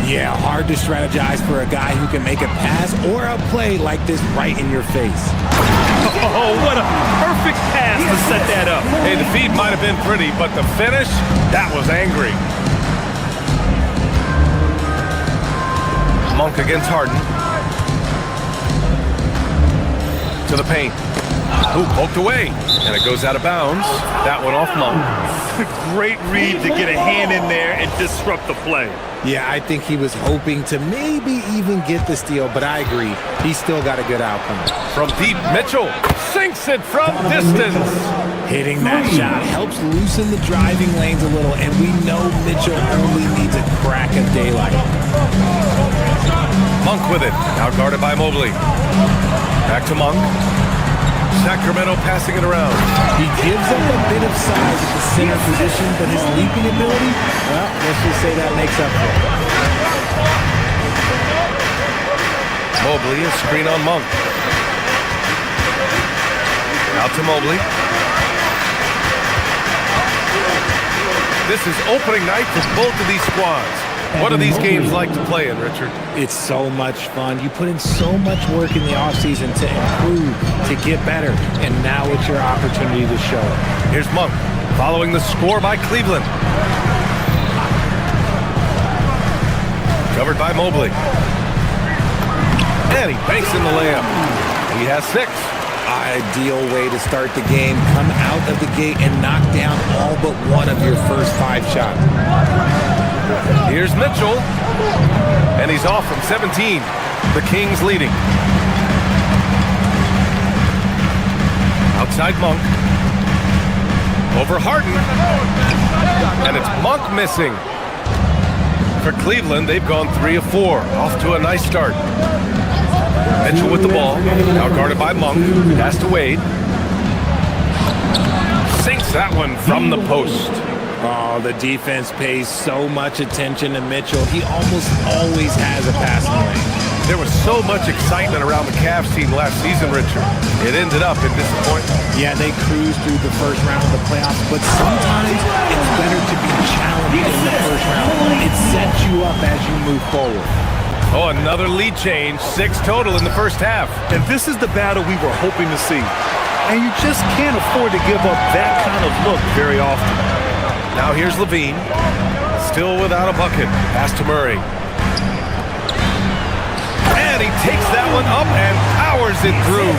Yeah, hard to strategize for a guy who can make a pass or a play like this right in your face. Oh, what a perfect pass to set that up. Hey, the feed might have been pretty, but the finish, that was angry. Monk against Harden. To the paint. Ooh, poked away, and it goes out of bounds. That one off Monk. Great read to get a hand in there and disrupt the play. Yeah, I think he was hoping to maybe even get the steal, but I agree. He still got a good outcome. From deep, Mitchell sinks it from distance. Hitting that shot helps loosen the driving lanes a little, and we know Mitchell only needs a crack of daylight. Monk with it, out guarded by Mobley. Back to Monk. Sacramento passing it around. He gives up a bit of size at the center position, but his leaping ability, well, let's just say that makes up for it. Mobley, a screen on Monk. Out to Mobley. This is opening night for both of these squads. What are these games like to play in, Richard? It's so much fun. You put in so much work in the offseason to improve, to get better, and now it's your opportunity to show it. Here's Monk, following the score by Cleveland. Covered by Mobley. And he banks in the layup. He has 6. Ideal way to start the game. Come out of the gate and knock down all but one of your first 5 shots. Here's Mitchell, and he's off from 17. The Kings leading. Outside Monk. Over Harden. And it's Monk missing. For Cleveland, they've gone 3 of 4. Off to a nice start. Mitchell with the ball. Now guarded by Monk. Pass to Wade. Sinks that one from the post. Oh, the defense pays so much attention to Mitchell. He almost always has a passing lane. There was so much excitement around the Cavs team last season, Richard. It ended up in disappointment. Yeah, they cruised through the first round of the playoffs, but sometimes it's better to be challenged in the first round. It sets you up as you move forward. Oh, another lead change. 6 total in the first half. And this is the battle we were hoping to see. And you just can't afford to give up that kind of look very often. Now here's Levine. Still without a bucket. Pass to Murray. And he takes that one up and powers it through.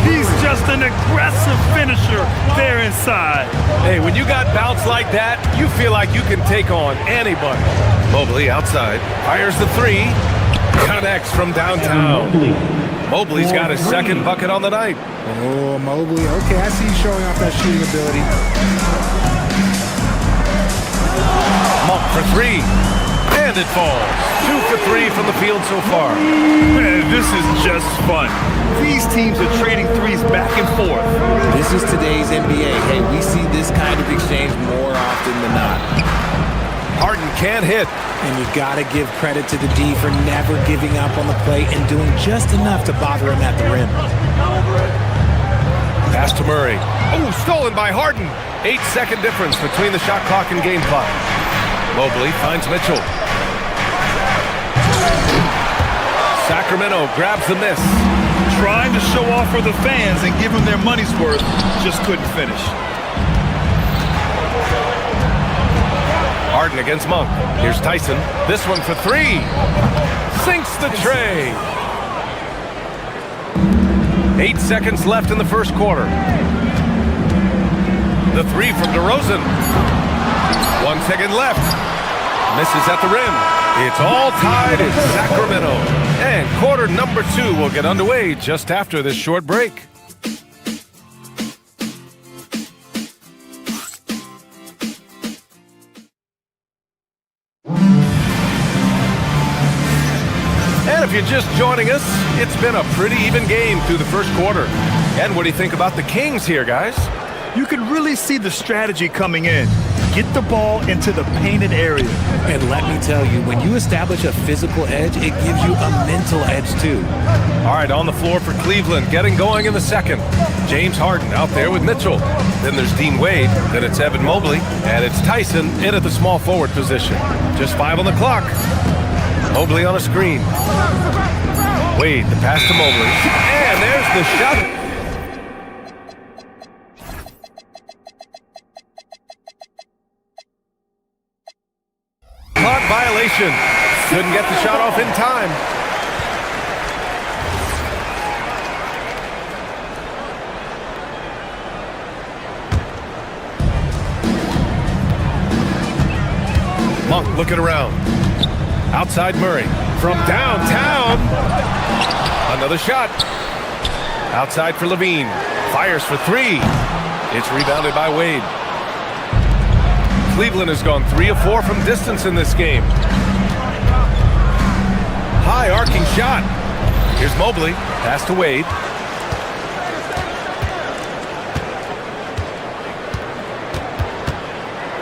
He's just an aggressive finisher there inside. Hey, when you got bounce like that, you feel like you can take on anybody. Mobley outside. Fires the 3. Connects from downtown. Mobley's got his second bucket on the night. Oh, Mobley. Okay, I see you showing off that shooting ability. Monk for 3. And it falls. 2 for 3 from the field so far. Man, this is just fun. These teams are trading threes back and forth. This is today's NBA. Hey, we see this kind of exchange more often than not. Harden can't hit. And you got to give credit to the D for never giving up on the play and doing just enough to bother him at the rim. Pass to Murray. Oh, stolen by Harden. 8-second difference between the shot clock and game clock. Mobley finds Mitchell. Sacramento grabs the miss. Trying to show off for the fans and give them their money's worth, just couldn't finish. Harden against Monk. Here's Tyson. This one for 3. Sinks the tray. 8 seconds left in the first quarter. The 3 from DeRozan. 1 second left. Misses at the rim. It's all tied in Sacramento. And quarter number 2 will get underway just after this short break. And if you're just joining us, it's been a pretty even game through the first quarter. And what do you think about the Kings here, guys? You can really see the strategy coming in. Get the ball into the painted area. And let me tell you, when you establish a physical edge, it gives you a mental edge too. All right, on the floor for Cleveland, getting going in the second. James Harden out there with Mitchell. Then there's Dean Wade. Then it's Evan Mobley. And it's Tyson in at the small forward position. Just 5 on the clock. Mobley on a screen. Wade, the pass to Mobley. And there's the shot. Clock violation. Couldn't get the shot off in time. Monk looking around. Outside Murray. From downtown. Another shot. Outside for Levine. Fires for 3. It's rebounded by Wade. Cleveland has gone 3 of 4 from distance in this game. High arcing shot. Here's Mobley. Pass to Wade.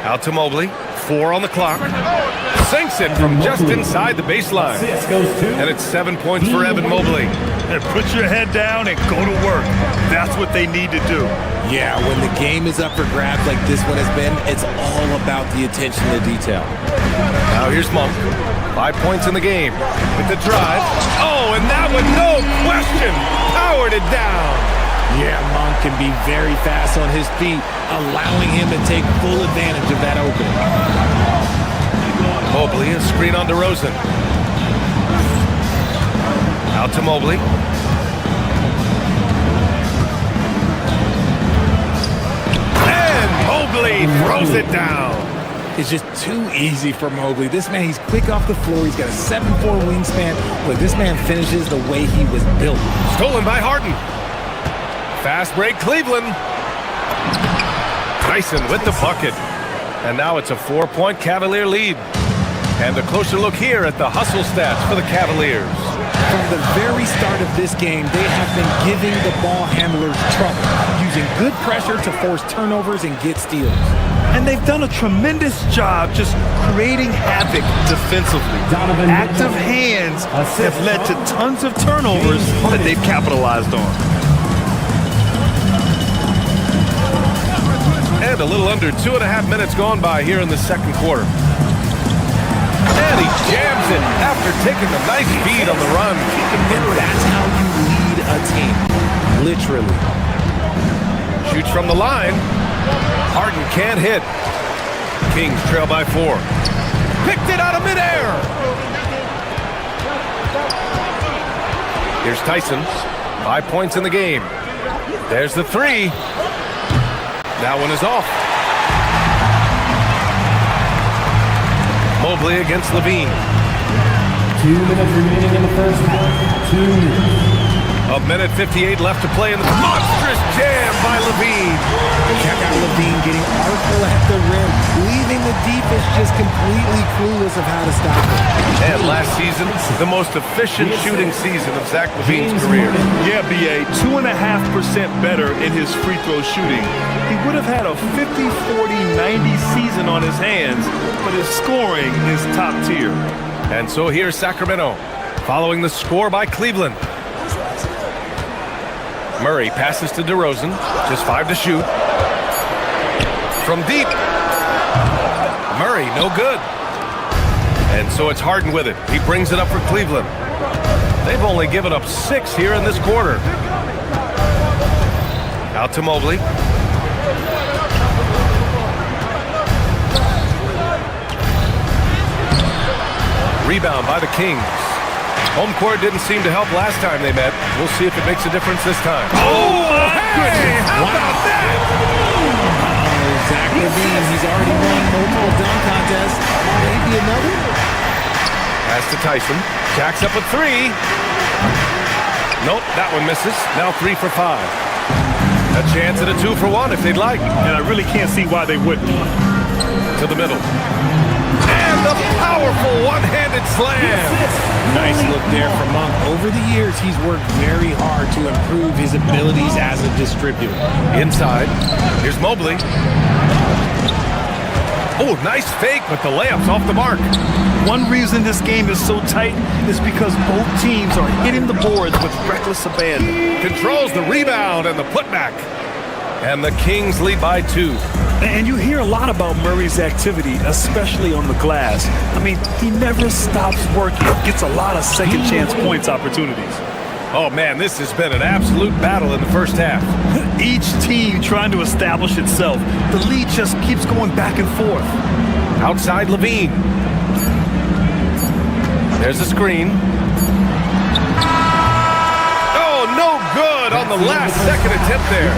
Out to Mobley. 4 on the clock. Sinks it from just inside the baseline. And it's 7 points for Evan Mobley. And put your head down and go to work. That's what they need to do. Yeah, when the game is up for grabs like this one has been, it's all about the attention to detail. Now here's Monk. 5 points in the game. With the drive. Oh, and that one, no question, powered it down. Yeah, Monk can be very fast on his feet, allowing him to take full advantage of that opening. Mobley, a screen on DeRozan. Out to Mobley. And Mobley throws it down. It's just too easy for Mobley. This man, he's quick off the floor. He's got a 7'4" wingspan. But this man finishes the way he was built. Stolen by Harden. Fast break, Cleveland. Tyson with the bucket. And now it's a 4-point Cavalier lead. And a closer look here at the hustle stats for the Cavaliers. From the very start of this game, they have been giving the ball handlers trouble, using good pressure to force turnovers and get steals. And they've done a tremendous job just creating havoc defensively. Active hands have led to tons of turnovers that they've capitalized on. And a little under 2.5 minutes gone by here in the second quarter. And he jams it after taking a nice beat on the run. And that's how you lead a team, literally. Shoots from the line. Harden can't hit. Kings trail by 4. Picked it out of midair. Here's Tyson. 5 points in the game. There's the 3. That one is off. Mobley against Levine. 2 minutes remaining in the first half. 2 minutes. 1:58 left to play in the monstrous jam by Levine. Check out Levine getting artful at the rim, leaving the defense just completely clueless of how to stop it. And last season, the most efficient shooting season of Zach Levine's career. Yeah, BA, 2.5% better in his free throw shooting. He would have had a 50, 40, 90 season on his hands, but his scoring is top tier. And so here's Sacramento, following the score by Cleveland. Murray passes to DeRozan, just 5 to shoot. From deep. Murray, no good. And so it's Harden with it. He brings it up for Cleveland. They've only given up 6 here in this quarter. Out to Mobley. Rebound by the Kings. Home court didn't seem to help last time they met. We'll see if it makes a difference this time. Oh, my goodness! How about that? Zach Levine, he's already won multiple dunk contests. Maybe another? Pass to Tyson. Jacks up a 3. Nope, that one misses. Now 3 for 5. A chance at a 2 for 1 if they'd like. And I really can't see why they wouldn't. To the middle. And the powerful one-handed slam. Nice look there from Monk. Over the years, he's worked very hard to improve his abilities as a distributor. Inside. Here's Mobley. Oh, nice fake, but the layup's off the mark. One reason this game is so tight is because both teams are hitting the boards with reckless abandon. Controls the rebound and the putback. And the Kings lead by 2. And you hear a lot about Murray's activity, especially on the glass. I mean, he never stops working. Gets a lot of second chance points opportunities. Oh, man, this has been an absolute battle in the first half. Each team trying to establish itself. The lead just keeps going back and forth. Outside Levine. There's a screen. Oh, no good on the last second attempt there.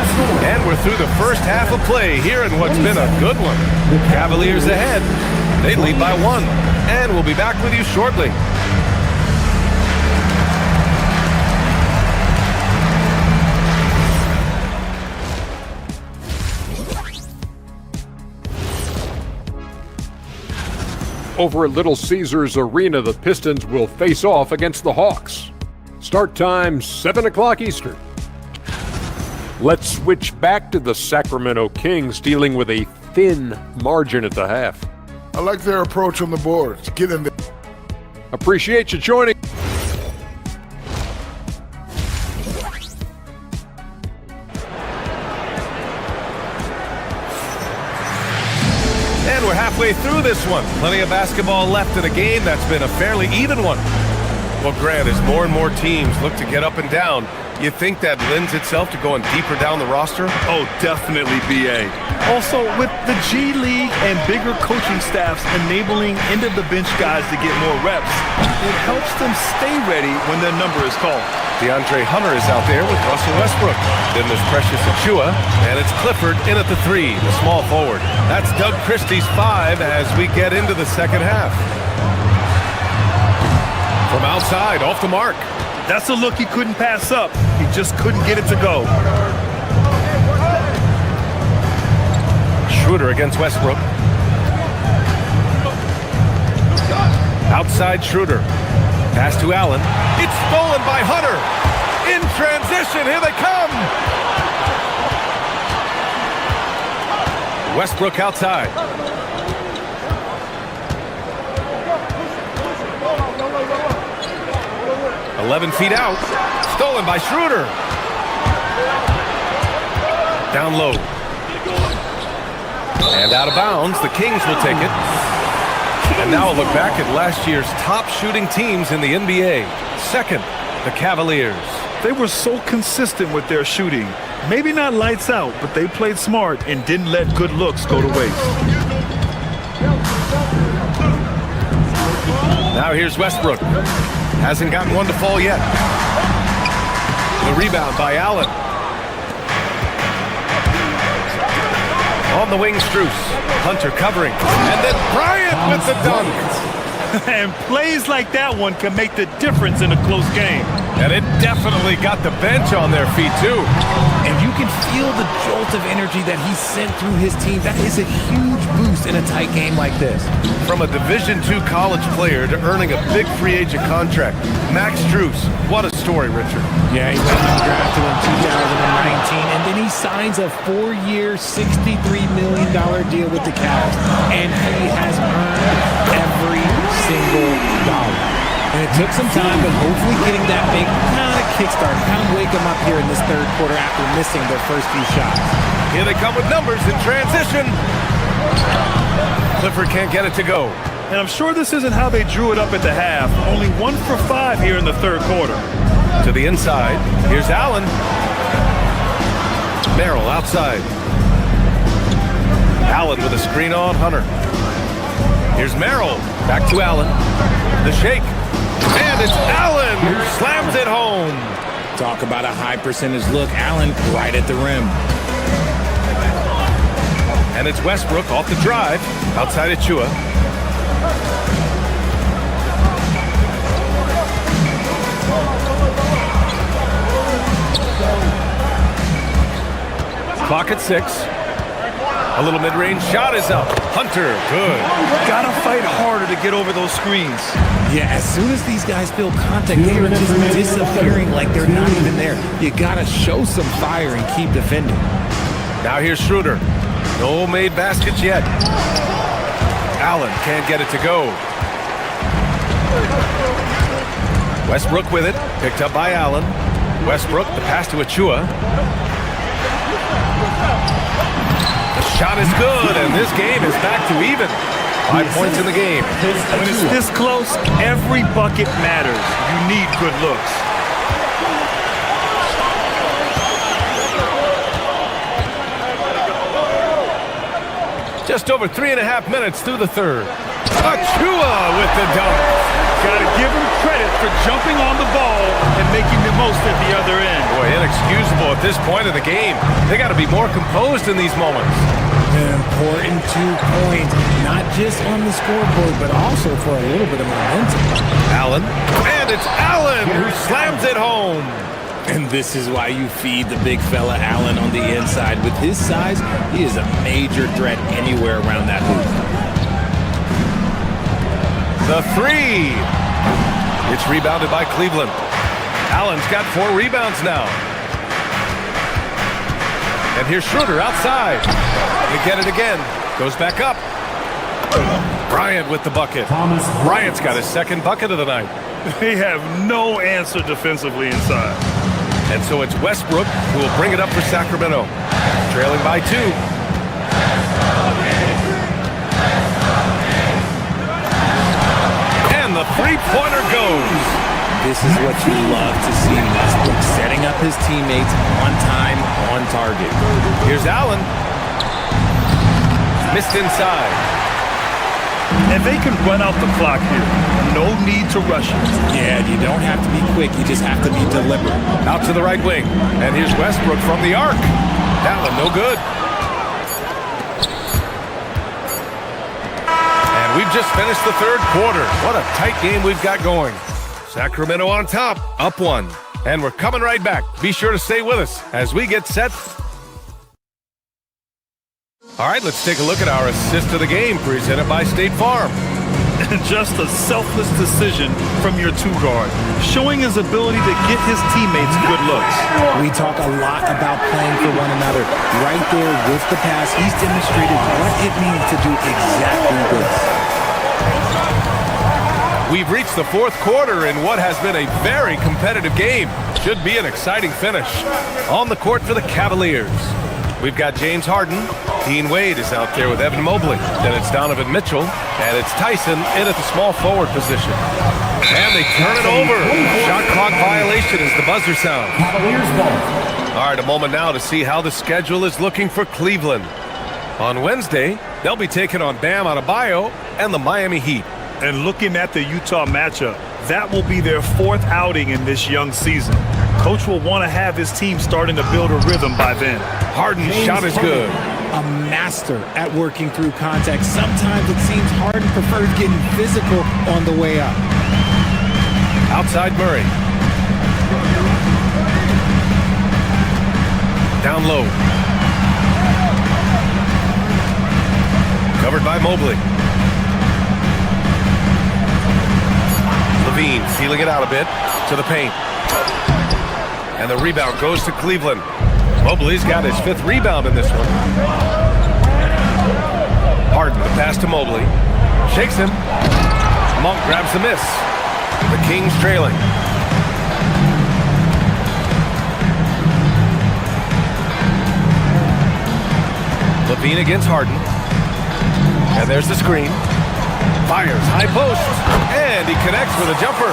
And we're through the first half of play here in what's been a good one. Cavaliers ahead. They lead by 1. And we'll be back with you shortly. Over at Little Caesars Arena, the Pistons will face off against the Hawks. Start time, 7 o'clock Eastern. Let's switch back to the Sacramento Kings dealing with a thin margin at the half. I like their approach on the boards. Get in there. Appreciate you joining. And we're halfway through this one. Plenty of basketball left in a game that's been a fairly even one. Well, Grant, as more and more teams look to get up and down, you think that lends itself to going deeper down the roster? Oh, definitely, BA. Also, with the G League and bigger coaching staffs enabling end-of-the-bench guys to get more reps, it helps them stay ready when their number is called. DeAndre Hunter is out there with Russell Westbrook. Then there's Precious Achiuwa, and it's Clifford in at the 3, the small forward. That's Doug Christie's 5 as we get into the second half. From outside, off the mark. That's a look he couldn't pass up. He just couldn't get it to go. Schroeder against Westbrook. Outside Schroeder. Pass to Allen. It's stolen by Hunter. In transition, here they come. Westbrook outside. "11 feet out. Stolen by Schroeder. Down low. And out of bounds. The Kings will take it. And now a look back at last year's top shooting teams in the NBA. Second, the Cavaliers. They were so consistent with their shooting. Maybe not lights out, but they played smart and didn't let good looks go to waste. Now here's Westbrook. Hasn't gotten one to fall yet. The rebound by Allen. On the wing, Strus. Hunter covering. And then Bryant with the dunk. And plays like that one can make the difference in a close game. And it definitely got the bench on their feet, too. And you can feel the jolt of energy that he sent through his team. That is a huge boost in a tight game like this. From a Division II college player to earning a big free agent contract, Max Strus. What a story, Richard. Yeah, he went undrafted in 2019, and then he signs a 4-year, $63 million deal with the Cavs. And he has earned every single dollar. And it took some time, but hopefully getting that big kind of kickstart, kind of wake them up here in this third quarter after missing their first few shots. Here they come with numbers in transition. Clifford can't get it to go. And I'm sure this isn't how they drew it up at the half. Only 1 for 5 here in the third quarter. To the inside. Here's Allen. Merrill outside. Allen with a screen on Hunter. Here's Merrill. Back to Allen. The shake. And it's Allen who slams it home. Talk about a high percentage look. Allen right at the rim. And it's Westbrook off the drive. Outside Achua. Clock at 6. A little mid-range shot is up. Hunter, good. Gotta fight harder to get over those screens. Yeah, as soon as these guys feel contact, they are just disappearing like they're not even there. You gotta show some fire and keep defending. Now here's Schroeder. No made baskets yet. Allen can't get it to go. Westbrook with it. Picked up by Allen. Westbrook, the pass to Achua. The shot is good, and this game is back to even. 5 points in the game. When it's this close, every bucket matters. You need good looks. Just over 3.5 minutes through the third. Achua with the dunk. Got to give him credit for jumping on the ball and making the most at the other end. Boy, inexcusable at this point of the game. They got to be more composed in these moments. An important 2 points, not just on the scoreboard, but also for a little bit of momentum. Allen, and it's Allen who slams it home. And this is why you feed the big fella Allen on the inside. With his size, he is a major threat anywhere around that hoop. The three. It's rebounded by Cleveland. Allen's got 4 rebounds now. And here's Schroeder outside. They get it again. Goes back up. Bryant with the bucket. Bryant's got his second bucket of the night. They have no answer defensively inside. And so it's Westbrook who will bring it up for Sacramento. Trailing by 2. And the three-pointer goes. This is what you love to see. Westbrook setting up his teammates on time, on target. Here's Allen. Missed inside. And they can run out the clock here. No need to rush it. Yeah, you don't have to be quick. You just have to be deliberate. Out to the right wing. And here's Westbrook from the arc. That one no good. And we've just finished the third quarter. What a tight game we've got going. Sacramento on top, up 1. And we're coming right back. Be sure to stay with us as we get set. All right, let's take a look at our assist of the game presented by State Farm. Just a selfless decision from your two-guard, showing his ability to get his teammates good looks. We talk a lot about playing for one another. Right there with the pass, he's demonstrated what it means to do exactly this. We've reached the fourth quarter in what has been a very competitive game. Should be an exciting finish. On the court for the Cavaliers, we've got James Harden. Dean Wade is out there with Evan Mobley. Then it's Donovan Mitchell. And it's Tyson in at the small forward position. And they turn it over. Shot clock violation as the buzzer sounds. All right, a moment now to see how the schedule is looking for Cleveland. On Wednesday, they'll be taking on Bam Adebayo and the Miami Heat. And looking at the Utah matchup, that will be their fourth outing in this young season. Coach will want to have his team starting to build a rhythm by then. Harden's shot is good. A master at working through contact. Sometimes it seems Harden prefers getting physical on the way up. Outside Murray. Down low. Covered by Mobley. Levine feeling it out a bit to the paint. And the rebound goes to Cleveland. Mobley's got his fifth rebound in this one. Harden, the pass to Mobley. Shakes him. Monk grabs the miss. The Kings trailing. Levine against Harden. And there's the screen. Fires, high post, and he connects with a jumper.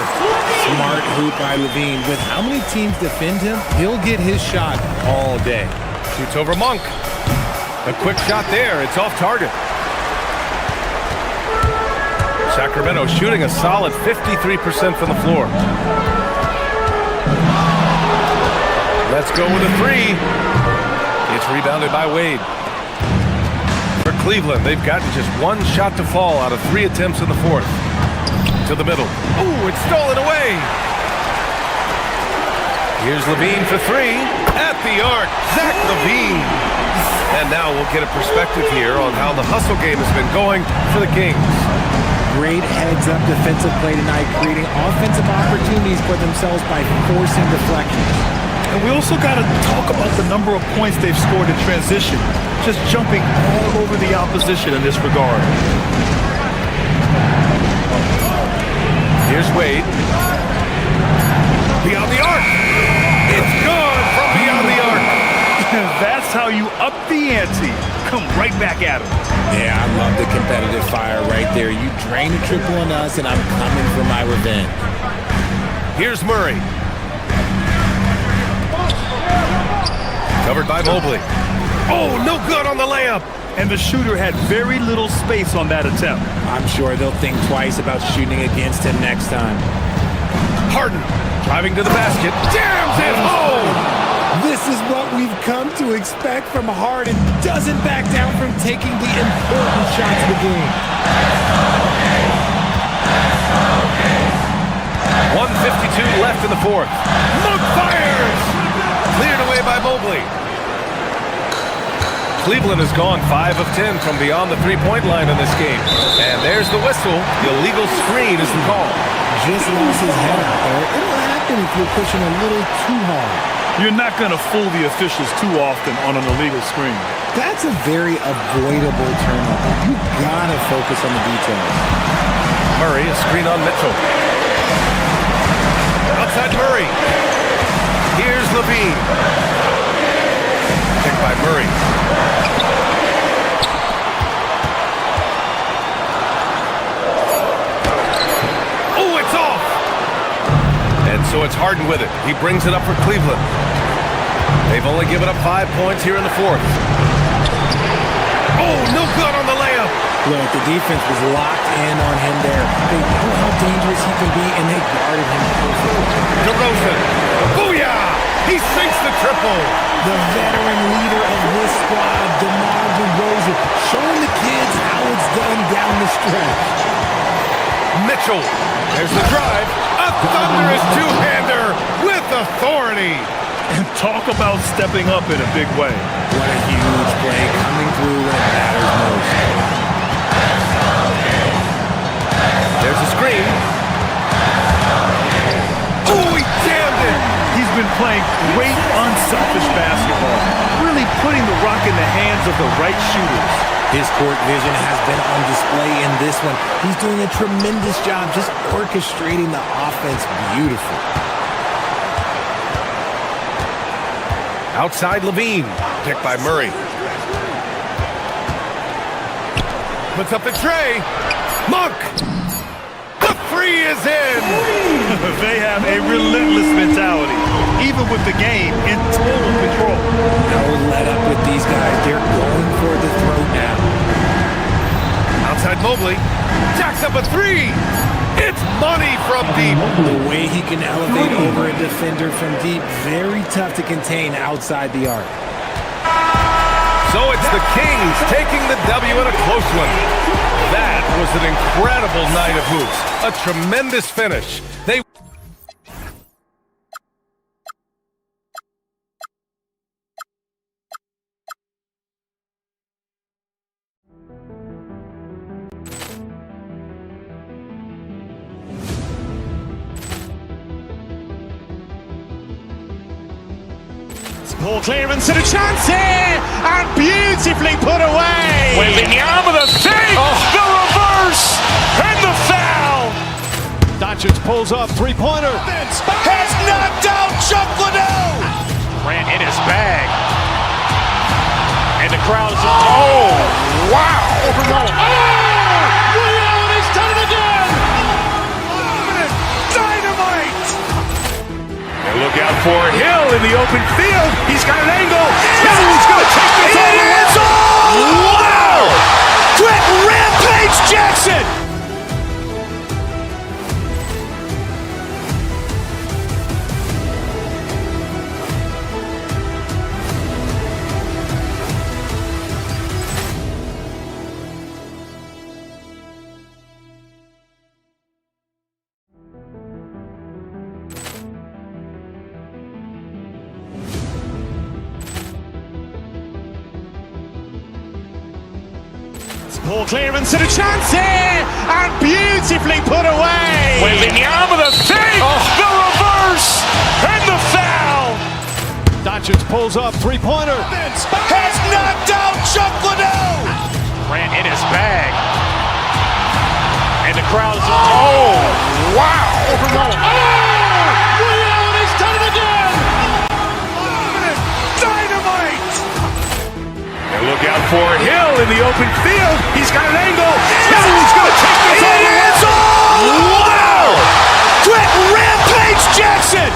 Smart hoop by Levine. With how many teams defend him, he'll get his shot all day. Shoots over Monk. A quick shot there. It's off target. Sacramento shooting a solid 53% from the floor. Let's go with a three. It's rebounded by Wade. For Cleveland, they've gotten just one shot to fall out of 3 attempts in the fourth. To the middle. Ooh, it's stolen away. Here's Levine for three. At the arc, Zach Levine. And now we'll get a perspective here on how the hustle game has been going for the Kings. Great heads-up defensive play tonight, creating offensive opportunities for themselves by forcing deflections. And we also got to talk about the number of points they've scored in transition, just jumping all over the opposition in this regard. Here's Wade. Beyond the arc. It's good from beyond the arc. That's how you up the ante. Come right back at him. Yeah, I love the competitive fire right there. You drain a triple on us, and I'm coming for my revenge. Here's Murray. Covered by Mobley. Oh, no good on the layup. And the shooter had very little space on that attempt. I'm sure they'll think twice about shooting against him next time. Harden driving to the basket. Jams it home. This is what we've come to expect from Harden. Doesn't back down from taking the important shots of the game. 1:52 left in the fourth. Monk fires. Cleared away by Mobley. Cleveland has gone 5 of 10 from beyond the three-point line in this game. And there's the whistle. The illegal screen is the call. Just lost his head out there. It'll happen if you're pushing a little too hard. You're not going to fool the officials too often on an illegal screen. That's a very avoidable turnover. You gotta focus on the details. Murray, a screen on Mitchell. Outside Murray. Here's Levine. Picked by Murray. Oh, it's off! And so it's Harden with it. He brings it up for Cleveland. They've only given up 5 points here in the fourth. Oh, no good on the layup. Look, the defense was locked in on him there. They know how dangerous he can be, and they guarded him perfectly. DeRozan. Booyah! He sinks the triple. The veteran leader of this squad, DeMar DeRozan, showing the kids how it's done down the stretch. Mitchell. There's the drive. A thunderous two-hander with authority. And talk about stepping up in a big way. What a huge play coming through with with the right shooters. His court vision has been on display in this one. He's doing a tremendous job just orchestrating the offense beautifully. Outside Levine, picked by Murray. Puts up the tray. Monk! The three is in! They have a relentless mentality, even with the game in total control. No let up with these guys. They're going for the throat now. Outside Mobley. Jacks up a three! It's money from deep. The way he can elevate over a defender from deep, very tough to contain outside the arc. So it's the Kings taking the W in a close one. That was an incredible night of hoops. A tremendous finish. They Ball clearance and a chance here, and beautifully put away. Wembanyama with a save, the reverse, and the foul. Doncic pulls up, three-pointer. Has knocked out Chuck Liddell. Grant in his bag. And the crowd is, oh, wow. Ray Allen has done it again. Dynamite. Look out for Hill in the open field. He's got an angle. He's going to take this all the way. Wow! Quick Rampage Jackson! Ball clearance and a chance here, and beautifully put away. Wembanyama with a save, the reverse, and the foul. Doncic pulls up, three-pointer. Has knocked out Chuck Liddell. Grant in his bag. And the crowd is, oh, wow. Ray Allen has done it again. Dynamite. Look out for Hill in the open field. He's got an angle. He's going to take this all the way. Wow! Quick Rampage Jackson!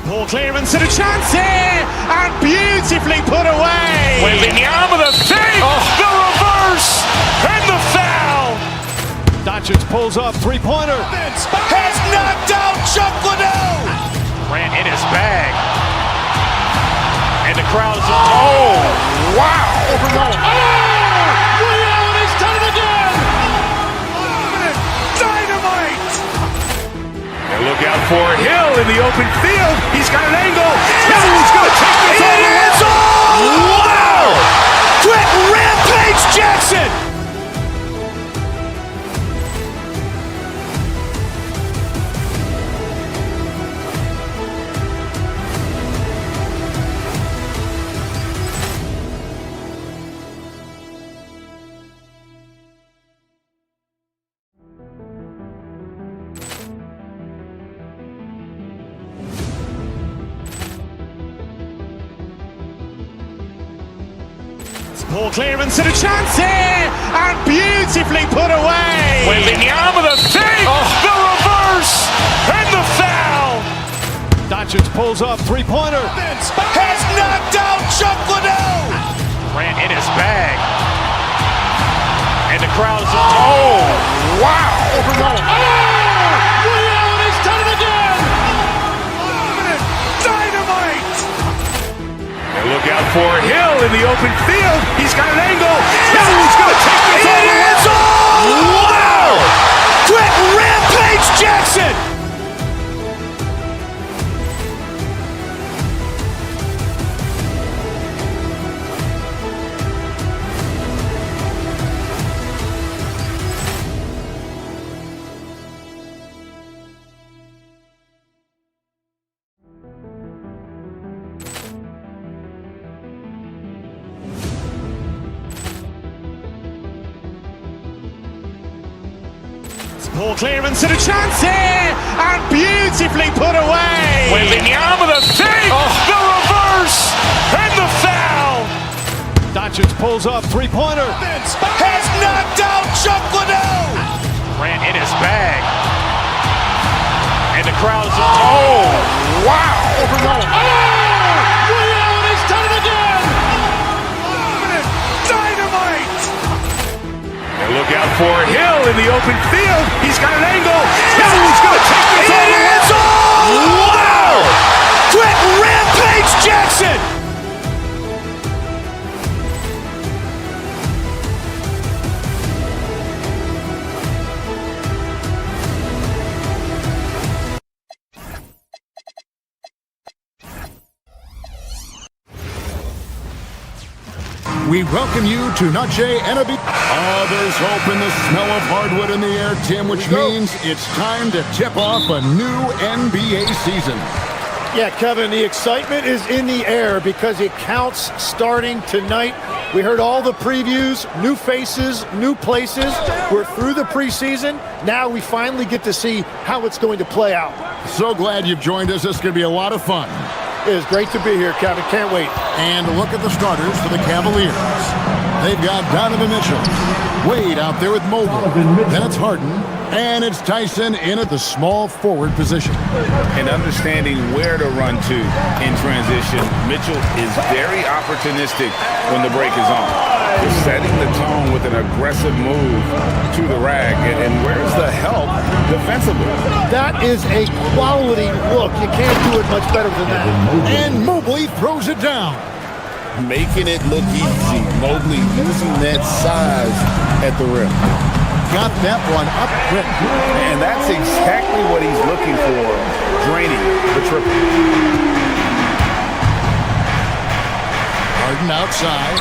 Ball clearance and a chance here, and beautifully put away. Wembanyama with a save, the reverse, and the foul. Doncic pulls up, three-pointer. Has knocked out Chuck Liddell. Grant in his bag. And the crowd is, oh, wow. Ray Allen has done it again. Dynamite. Look out for Hill in the open field. He's got an angle. He's going to take this all the way. Wow! Quick Rampage Jackson! Ball clearance and a chance here, and beautifully put away. Wembanyama with a save, the reverse, and the foul. Doncic pulls up, three-pointer. Has knocked out Chuck Liddell. Grant in his bag. And the crowd is, oh, wow. Ray Allen has done it again. Dynamite. Look out for Hill in the open field. He's got an angle. He's going to take this all the way. Poor clearance and a chance here, and beautifully put away. Wembanyama the save, the reverse, and the foul. Doncic pulls up, three-pointer. Has knocked out Chuck Liddell. Grant in his bag. And the crowd is, oh, wow. Liddell has done it again. Dynamite. And look out for Hill in the open field. He's got an angle. Hill's going to take this all the way. Wow. Quick rampage Jackson. We welcome you to Najee and there's hope in the smell of hardwood in the air, Tim, which means it's time to tip off a new NBA season. Yeah, Kevin, the excitement is in the air because it counts starting tonight. We heard all the previews, new faces, new places. We're through the preseason. Now we finally get to see how it's going to play out. So glad you've joined us. This is going to be a lot of fun. It is great to be here, Kevin. Can't wait. And look at the starters for the Cavaliers. They've got Donovan Mitchell, Wade out there with Mobley. Then it's Harden, and it's Tyson in at the small forward position. And understanding where to run to in transition, Mitchell is very opportunistic when the break is on. He's setting the tone with an aggressive move to the rack. And where's the help defensively? That is a quality look. You can't do it much better than that. And Mobley throws it down. Making it look easy. Mobley using that size at the rim. Got that one up quick. And that's exactly what he's looking for, draining the triple. Harden outside.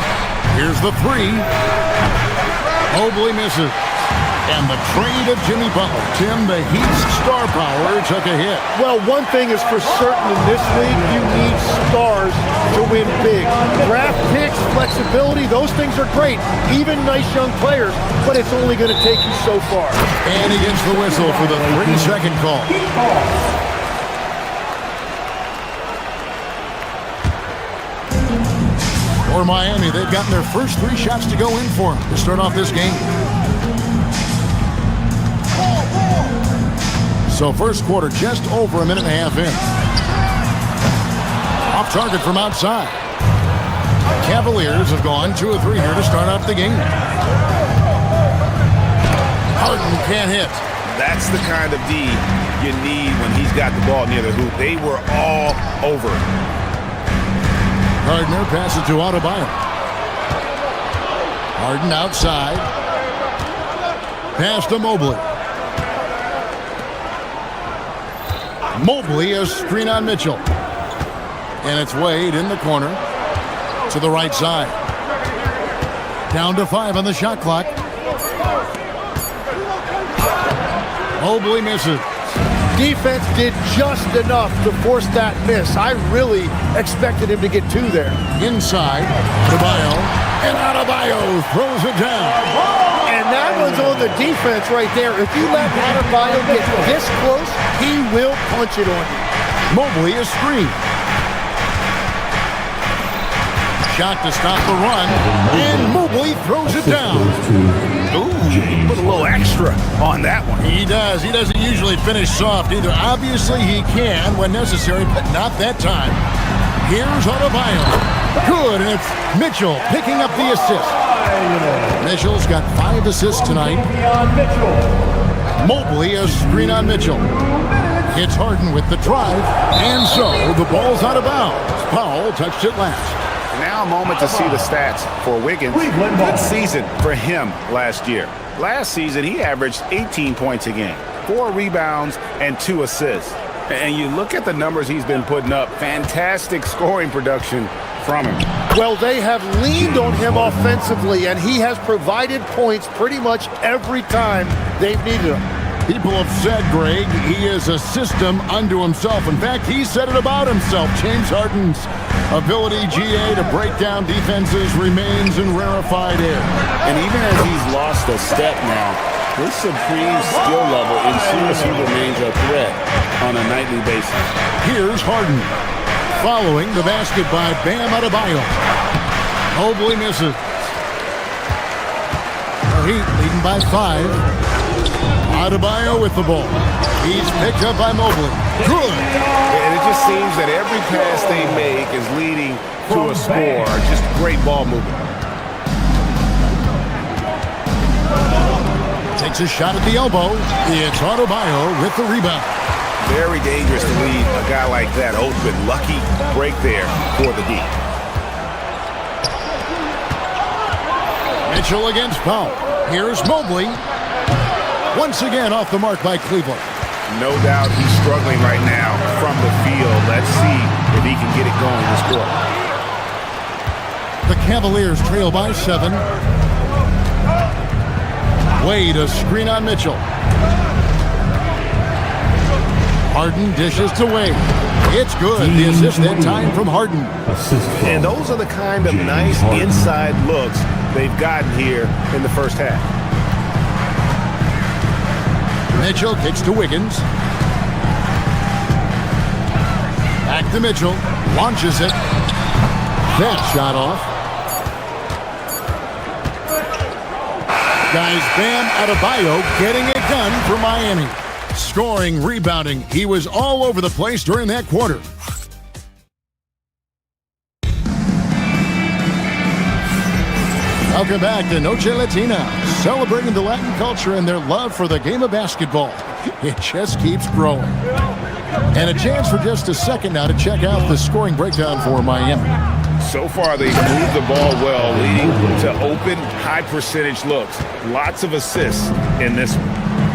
Here's the three. Mobley misses. And the trade of Jimmy Butler. Tim, the Heat's star power took a hit. Well, one thing is for certain in this league, you need stars to win big. Draft picks, flexibility, those things are great. Even nice young players, but it's only going to take you so far. And he gets the whistle for the 3-second call. For Miami, they've gotten their first 3 shots to go in for them to start off this game. So first quarter just over a minute and a half in. Off target from outside. Cavaliers have gone 2 or 3 here to start off the game. Harden can't hit. That's the kind of D you need when he's got the ball near the hoop. They were all over. Gardner passes to Adebayo. Harden outside. Pass to Mobley. Mobley, a screen on Mitchell. And it's Wade in the corner to the right side. Down to 5 on the shot clock. Mobley misses. Defense did just enough to force that miss. I really expected him to get 2 there. Inside, Adebayo. And Adebayo throws it down. And that one's on the defense right there. If you let Adebayo get this close, he will punch it on you. Mobley is screened. Shot to stop the run. And Mobley throws it down. Ooh, he put a little extra on that one. He does. He doesn't usually finish soft either. Obviously, he can when necessary, but not that time. Here's Adebayo. Good, and it's Mitchell picking up the assist. Mitchell's got 5 assists tonight. Mobley, a screen on Mitchell. Hits Harden with the drive, and so the ball's out of bounds. Powell touched it last. Now a moment to see the stats for Wiggins. Good season for him last year. Last season, he averaged 18 points a game, 4 rebounds, and 2 assists. And you look at the numbers he's been putting up, fantastic scoring production from him. Well, they have leaned on him offensively, and he has provided points pretty much every time they've needed him. People have said, Greg, he is a system unto himself. In fact, he said it about himself. James Harden's ability, GA, to break down defenses remains in rarefied air. And even as he's lost a step now, His supreme skill level ensures he remains a threat on a nightly basis. Here's Harden. Following the basket by Bam Adebayo. Mobley misses. The Heat leading by 5. Adebayo with the ball. He's picked up by Mobley. Good. And it just seems that every pass they make is leading to a score. Just great ball movement. Takes a shot at the elbow. It's Adebayo with the rebound. Very dangerous to leave a guy like that open. Lucky break there for the D. Mitchell against Powell. Here's Mobley. Once again off the mark by Cleveland. No doubt he's struggling right now from the field. Let's see if he can get it going this quarter. The Cavaliers trail by 7. Wade a screen on Mitchell. Harden dishes to Wade. It's good. The assist that time from Harden. And those are the kind of nice inside looks they've gotten here in the first half. Mitchell kicks to Wiggins. Back to Mitchell. Launches it. That shot off. Guys, Bam Adebayo getting it done for Miami. Scoring, rebounding. He was all over the place during that quarter. Welcome back to Noche Latina, celebrating the Latin culture and their love for the game of basketball. It just keeps growing. And a chance for just a second now to check out the scoring breakdown for Miami. So far, they've moved the ball well, leading to open, high-percentage looks. Lots of assists in this one.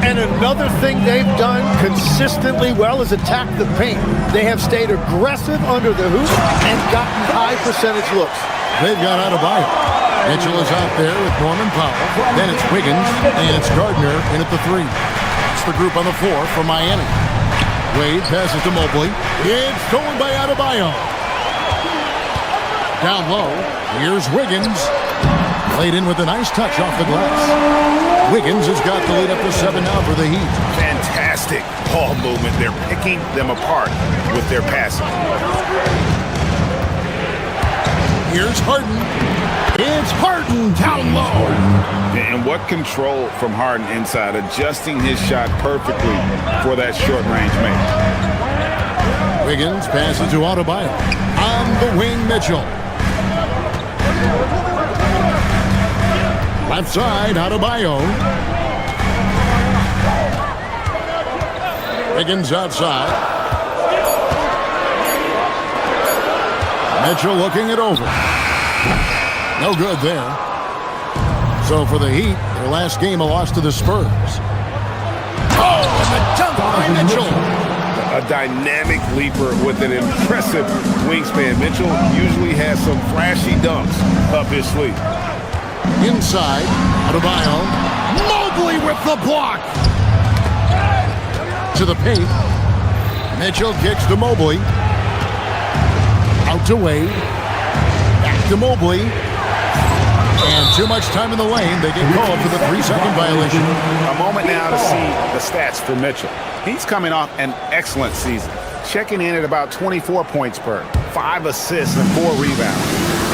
And another thing they've done consistently well is attack the paint. They have stayed aggressive under the hoop and gotten high-percentage looks. They've got Adebayo. Mitchell is out there with Norman Powell. Then it's Wiggins, and it's Gardner in at the 3. It's the group on the floor for Miami. Wade passes to Mobley. It's stolen by Adebayo. Down low, here's Wiggins. Laid in with a nice touch off the glass. Wiggins has got the lead up to 7 now for the Heat. Fantastic ball movement. They're picking them apart with their passing. Here's Harden. It's Harden down low. And what control from Harden inside, adjusting his shot perfectly for that short-range make. Wiggins passes to Adebayo. On the wing, Mitchell. Left side, Adebayo. Wiggins outside. Mitchell looking it over. No good there. So for the Heat, their last game, a loss to the Spurs. Oh, and the dunk by Mitchell. A dynamic leaper with an impressive wingspan. Mitchell usually has some flashy dunks up his sleeve. Inside, Adebayo. Mobley with the block. To the paint. Mitchell kicks to Mobley. Out to Wade. Back to Mobley. And too much time in the lane. They get called for the 3-second violation. A moment now to see the stats for Mitchell. He's coming off an excellent season. Checking in at about 24 points per, 5 assists and 4 rebounds.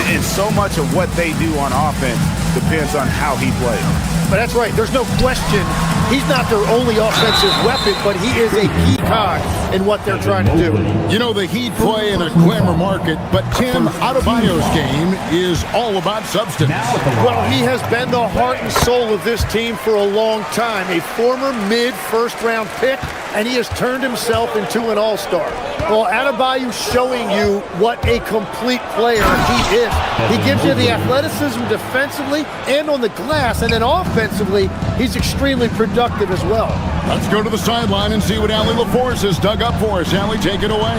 And so much of what they do on offense depends on how he plays. But that's right. There's no question he's not their only offensive weapon, but he is a key cog in what they're trying to do. You know, the Heat play in a glamour market, but Tim, Adebayo's game is all about substance. Well, he has been the heart and soul of this team for a long time. A former mid-first-round pick, and he has turned himself into an all-star. Well, Adebayo's showing you what a complete player he is. He gives you the athleticism defensively and on the glass, and then offensively, he's extremely productive as well. Let's go to the sideline and see what Allie LaForce has dug up for us. Allie, take it away.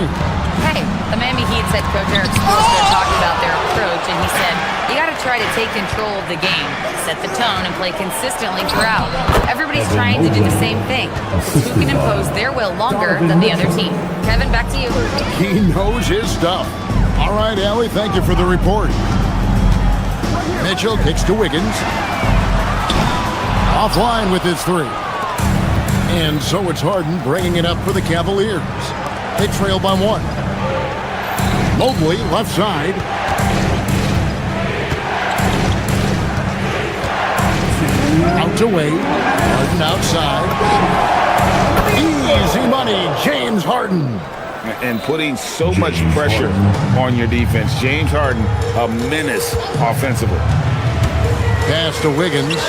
Hey, the Miami Heat's head coach Eric Spoelstra talked about their approach, and he said, you got to try to take control of the game, set the tone, and play consistently throughout. Everybody's trying to do the same thing. It's who can impose their will longer than the other team. Kevin, back to you. He knows his stuff. All right, Allie, thank you for the report. Mitchell kicks to Wiggins. Offline with his three. And so it's Harden bringing it up for the Cavaliers. They trail by 1. Mobley, left side. Out to Wade. Harden outside. Easy money, James Harden. And putting so much pressure on your defense. James Harden, a menace offensively. Pass to Wiggins.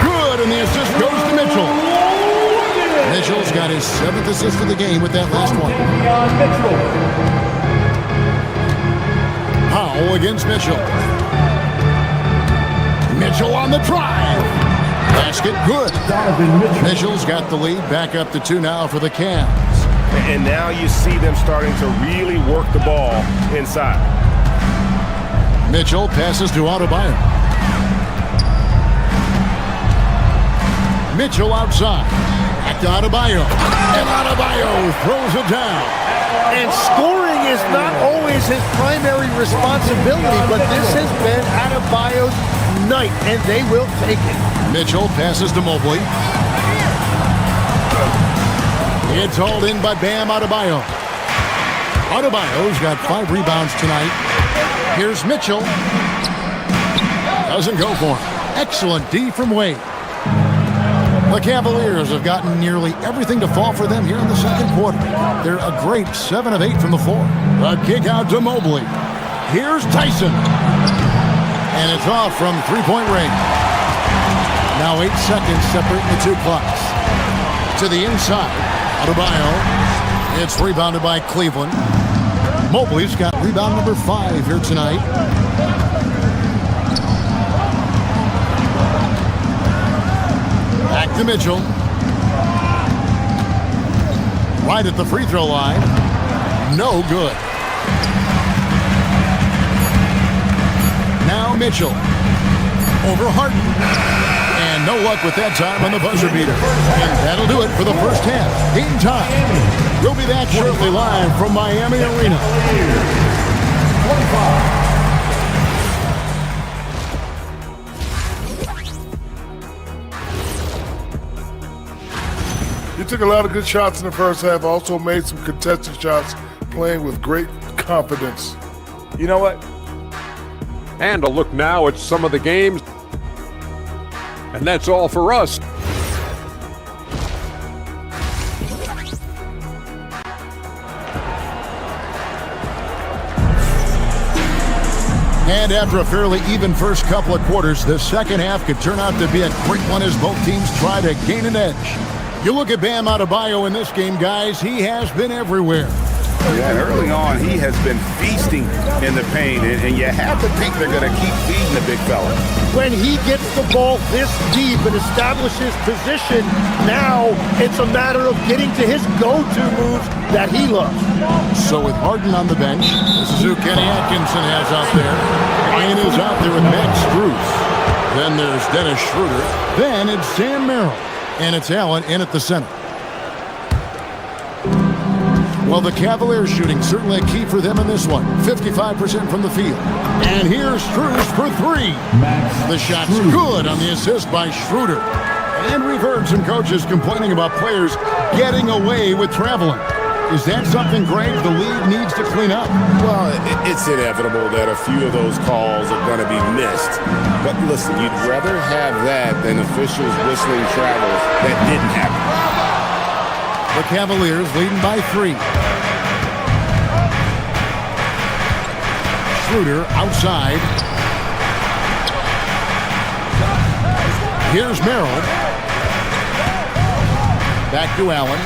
Good, and the assist goes to Mitchell. Mitchell's got his 7th assist of the game with that last one. Powell against Mitchell. Mitchell on the drive. Basket good. Mitchell's got the lead. Back up to 2 now for the Cavs. And now you see them starting to really work the ball inside. Mitchell passes to Adebayo. Mitchell outside. Back to Adebayo. And Adebayo throws it down. And scoring is not always his primary responsibility, but this has been Adebayo's night, and they will take it. Mitchell passes to Mobley. It's hauled in by Bam Adebayo. Adebayo's got 5 rebounds tonight. Here's Mitchell. Doesn't go for him. Excellent D from Wade. The Cavaliers have gotten nearly everything to fall for them here in the second quarter. They're a great 7 of 8 from the floor. A kick out to Mobley. Here's Tyson. And it's off from 3-point range. Now 8 seconds separate the 2 clocks. To the inside. Adebayo. It's rebounded by Cleveland. Mobley's got rebound number 5 here tonight. Back to Mitchell. Right at the free throw line. No good. Now Mitchell. Over Harden. And no luck with that time on the buzzer beater. And that'll do it for the first half. Game time. We'll be back shortly live from Miami Arena. 25. He took a lot of good shots in the first half, also made some contested shots, playing with great confidence. You know what? And a look now at some of the games. And that's all for us. And after a fairly even first couple of quarters, the second half could turn out to be a great one as both teams try to gain an edge. You look at Bam Adebayo in this game, guys, he has been everywhere. Yeah, and early on, he has been feasting in the paint, and you have to think they're going to keep feeding the big fella. When he gets the ball this deep and establishes position, now it's a matter of getting to his go-to moves that he loves. So with Harden on the bench, this is who Kenny Atkinson has out there. Ryan is out there with Max Strus. Then there's Dennis Schroeder. Then it's Sam Merrill. And it's Allen in at the center. Well, the Cavaliers shooting certainly a key for them in this one. 55% from the field. And here's Strus for 3. The shot's good on the assist by Schroeder. And we've heard some coaches complaining about players getting away with traveling. Is that something, Greg, the league needs to clean up? Well, it's inevitable that a few of those calls are going to be missed. But listen, you'd rather have that than officials whistling travels that didn't happen. The Cavaliers leading by 3. Schroeder outside. Here's Merrill. Back to Allen.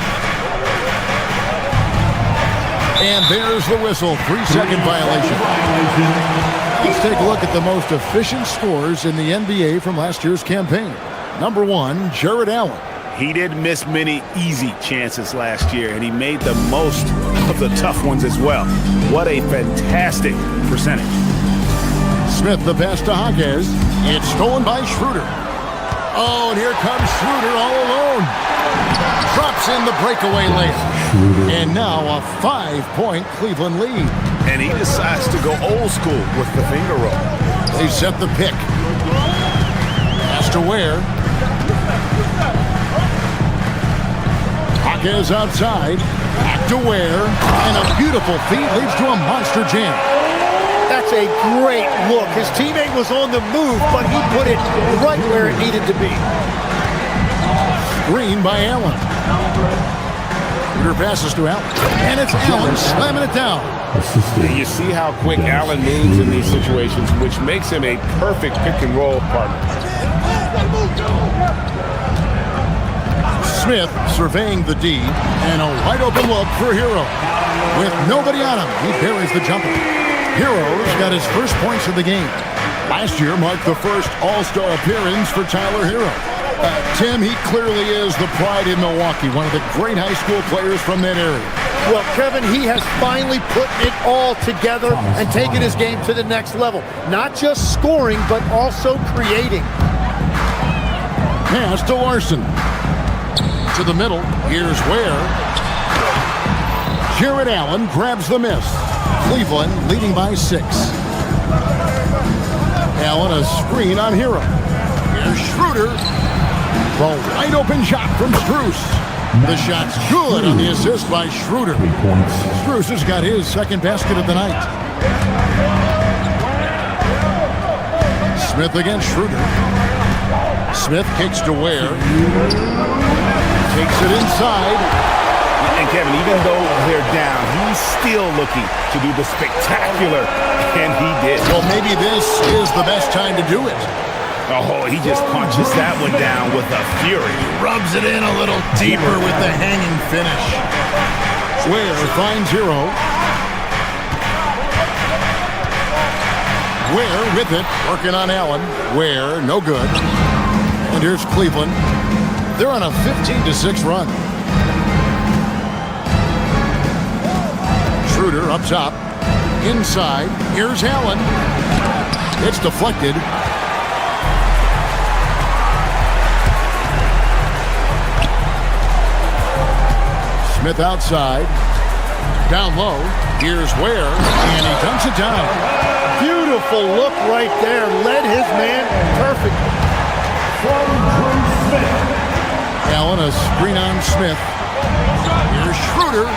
And there's the whistle. 3-second violation. Let's take a look at the most efficient scorers in the NBA from last year's campaign. Number 1, Jared Allen. He didn't miss many easy chances last year, and he made the most of the tough ones as well. What a fantastic percentage. Smith the pass to Hawkes. It's stolen by Schroeder. Oh, and here comes Schroeder all alone. Drops in the breakaway layup. And now a 5-point Cleveland lead. And he decides to go old school with the finger roll. They set the pick. Pass to Ware. Hawkes outside. Back to Ware. And a beautiful feed leads to a monster jam. That's a great look. His teammate was on the move, but he put it right where it needed to be. Green by Allen. Shooter passes to Allen. And it's Allen slamming it down. You see how quick Allen moves in these situations, which makes him a perfect pick-and-roll partner. Smith surveying the D, and a wide-open look for Hero. With nobody on him, he buries the jumper. Hero's got his first points of the game. Last year marked the first All-Star appearance for Tyler Hero. Tim, he clearly is the pride in Milwaukee, one of the great high school players from that area. Well, Kevin, he has finally put it all together and taken his game to the next level. Not just scoring, but also creating. Pass to Larson. To the middle. Here's Ware. Jared Allen grabs the miss. Cleveland leading by 6. Allen a screen on Hero. Here's Schroeder. The wide open shot from Strus. The shot's good on the assist by Schroeder. Strus has got his second basket of the night. Smith against Schroeder. Smith kicks to Ware. Takes it inside. And Kevin, even though they're down, he's still looking to do the spectacular, and he did. Well, maybe this is the best time to do it. Oh, he just punches that one down with a fury. Rubs it in a little deeper with the hanging finish. Ware finds Hero. Ware with it, working on Allen. Ware, no good. And here's Cleveland. They're on a 15-6 run. Schroeder up top. Inside. Here's Allen. It's deflected. Smith outside. Down low. Here's Ware. And he dumps it down. Beautiful look right there. Led his man perfectly. Allen a screen on Smith. Here's Schroeder.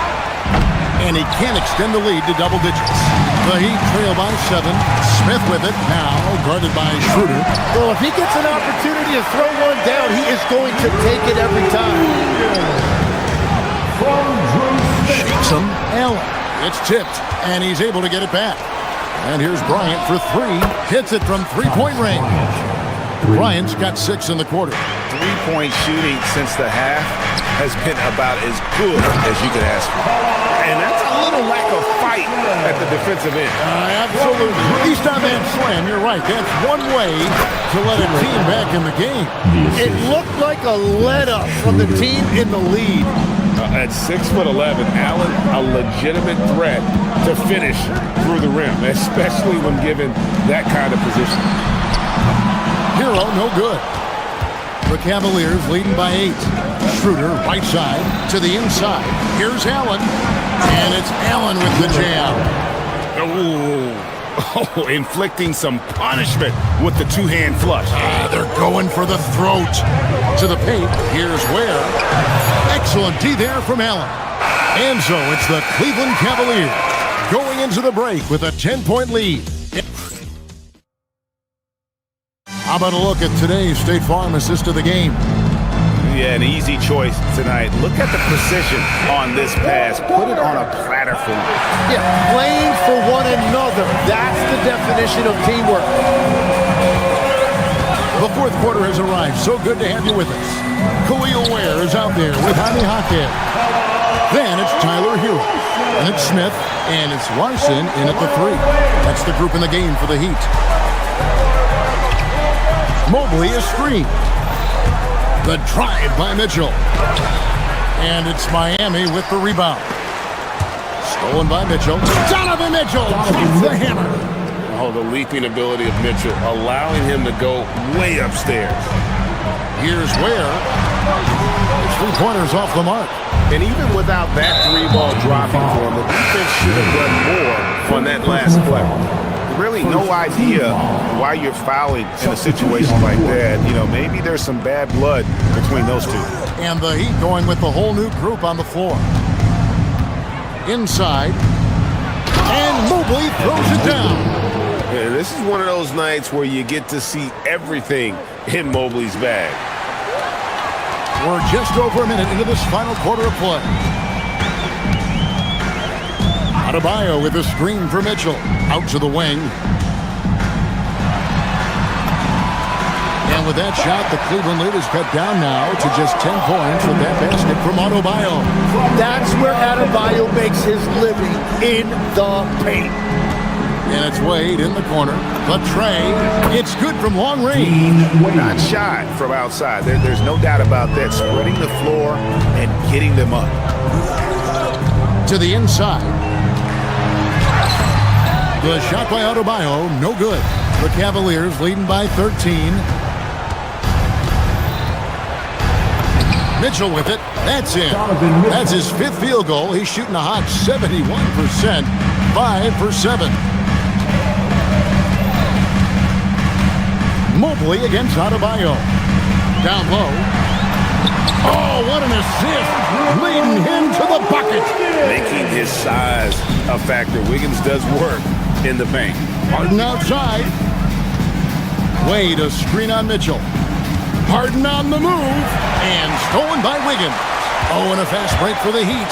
And he can't extend the lead to double digits. The Heat trail by 7. Smith with it. Now guarded by Schroeder. Well, if he gets an opportunity to throw one down, he is going to take it every time. Shakes him. Allen. It's tipped. And he's able to get it back. And here's Bryant for 3. Hits it from three-point range. Bryant's got 6 in the quarter. Three-point shooting since the half has been about as good as you could ask for. And that's a little lack of fight at the defensive end. Absolutely. At least on that slam, you're right. That's one way to let a team back in the game. It looked like a let-up from the team in the lead. At 6'11", Allen, a legitimate threat to finish through the rim, especially when given that kind of position. Hero, no good. The Cavaliers leading by 8. Schroeder, right side, to the inside. Here's Allen. And it's Allen with the jam. Oh, inflicting some punishment with the two-hand flush. They're going for the throat. To the paint, here's Ware. Excellent D there from Allen. And so it's the Cleveland Cavaliers going into the break with a 10-point lead. How about a look at today's State Farm assist of the game? Yeah, an easy choice tonight. Look at the precision on this pass. Put it on a platter for him. Yeah, playing for one another. That's the definition of teamwork. The fourth quarter has arrived. So good to have you with us. Khalil Ware is out there with Jaime Jaquez. Then it's Tyler Hero. And it's Smith. And it's Larson in at the 3. That's the group in the game for the Heat. Mobley is screened. The drive by Mitchell. And it's Miami with the rebound. Stolen by Mitchell. Donovan Mitchell. The hammer. Oh, the leaping ability of Mitchell, allowing him to go way upstairs. Here's Ware. His three-pointers off the mark. And even without that 3-ball dropping for him, the defense should have done more on that last play. really no idea why you're fouling in a situation like that. You know, maybe there's some bad blood between those two. And the Heat going with the whole new group on the floor. Inside. And Mobley throws it down. Yeah, this is one of those nights where you get to see everything in Mobley's bag. We're just over a minute into this final quarter of play. Adebayo with a screen for Mitchell. Out to the wing. And with that shot, the Cleveland lead is cut down now to just 10 points with that basket from Adebayo. That's where Adebayo makes his living, in the paint. And it's Wade in the corner. The tray. It's good from long range. Not shot from outside. There's no doubt about that. Spreading the floor and getting them up. To the inside. The shot by Adebayo, no good. The Cavaliers leading by 13. Mitchell with it. That's in. That's his 5th field goal. He's shooting a hot 71%. 5 for 7. Mobley against Adebayo. Down low. Oh, what an assist. Leading him to the bucket. Making his size a factor. Wiggins does work in the paint. Harden outside. Wade, a screen on Mitchell. Harden on the move. And stolen by Wiggins. Oh, and a fast break for the Heat.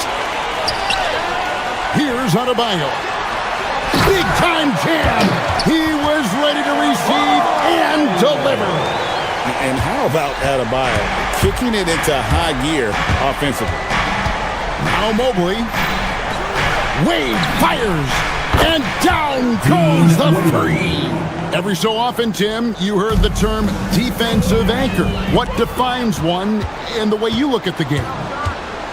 Here's Adebayo. Big time jam. He was ready to receive and deliver. And how about Adebayo kicking it into high gear offensively? Now Mobley. Wade fires. And down goes the three. Every so often, Tim, you heard the term defensive anchor. What defines one in the way you look at the game?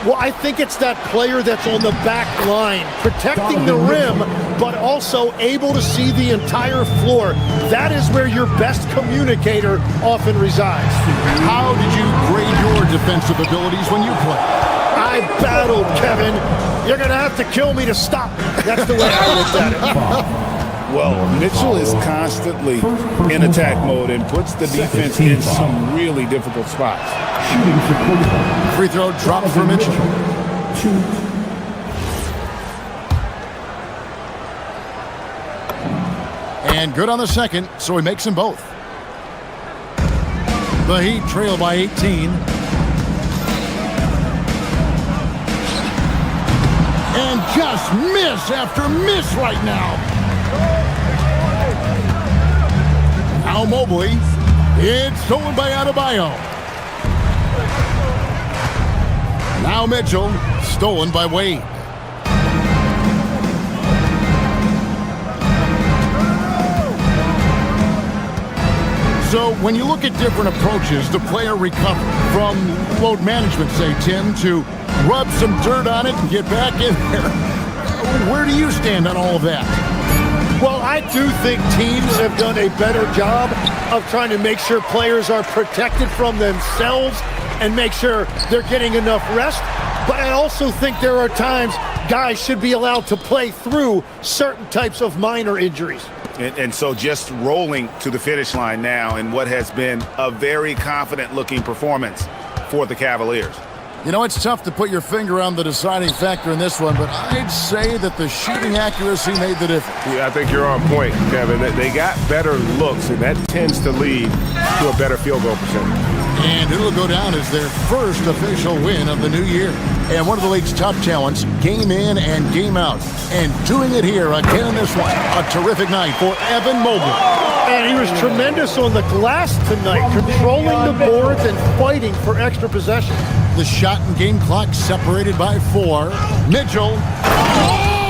Well, I think it's that player that's on the back line, protecting the rim, but also able to see the entire floor. That is where your best communicator often resides. How did you grade your defensive abilities when you play? I battled, Kevin. You're going to have to kill me to stop me. That's the way I looked at it. Well, Mitchell is constantly in attack mode and puts the defense in some really difficult spots. Free throw drop for Mitchell. And good on the second, so he makes them both. The Heat trail by 18. And just miss after miss right now. Now Mobley. It's stolen by Adebayo. Now Mitchell. Stolen by Wade. So when you look at different approaches to player recovery, from load management, say, Tim, to rub some dirt on it and get back in there, where do you stand on all of that? Well, I do think teams have done a better job of trying to make sure players are protected from themselves and make sure they're getting enough rest. But I also think there are times guys should be allowed to play through certain types of minor injuries. And so just rolling to the finish line now in what has been a very confident-looking performance for the Cavaliers. You know, it's tough to put your finger on the deciding factor in this one, but I'd say that the shooting accuracy made the difference. Yeah, I think you're on point, Kevin. They got better looks, and that tends to lead to a better field goal percentage. And it'll go down as their first official win of the new year. And one of the league's top talents, game in and game out. And doing it here again in this one. A terrific night for Evan Mobley. And he was tremendous on the glass tonight, controlling the boards and fighting for extra possession. The shot and game clock separated by 4. Mitchell.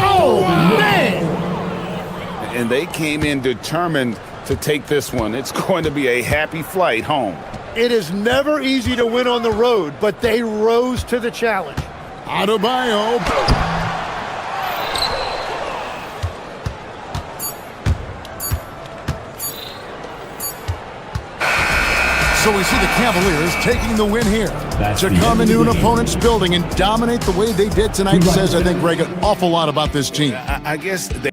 Oh, man! And they came in determined to take this one. It's going to be a happy flight home. It is never easy to win on the road, but they rose to the challenge. Adebayo. So we see the Cavaliers taking the win here. To come into an opponent's building and dominate the way they did tonight says, I think, Greg, an awful lot about this team. I guess they...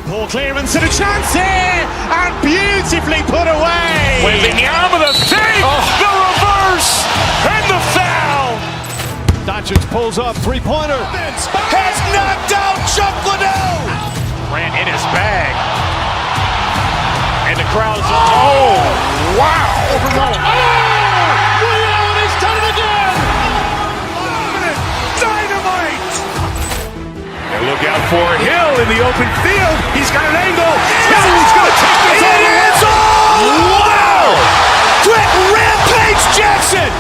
Poor clearance and a chance here, and beautifully put away. Wembanyama the fake, the reverse, and the foul. Doncic pulls up, three-pointer. Has knocked out Chuck Liddell. Ran in his bag. And the crowd's, oh, wow. Overrun. Liddell has done it again. Dynamite. And look out for Hill in the open field. He's got an angle. He's going to take this all the way. Wow. Quick rampage Jackson.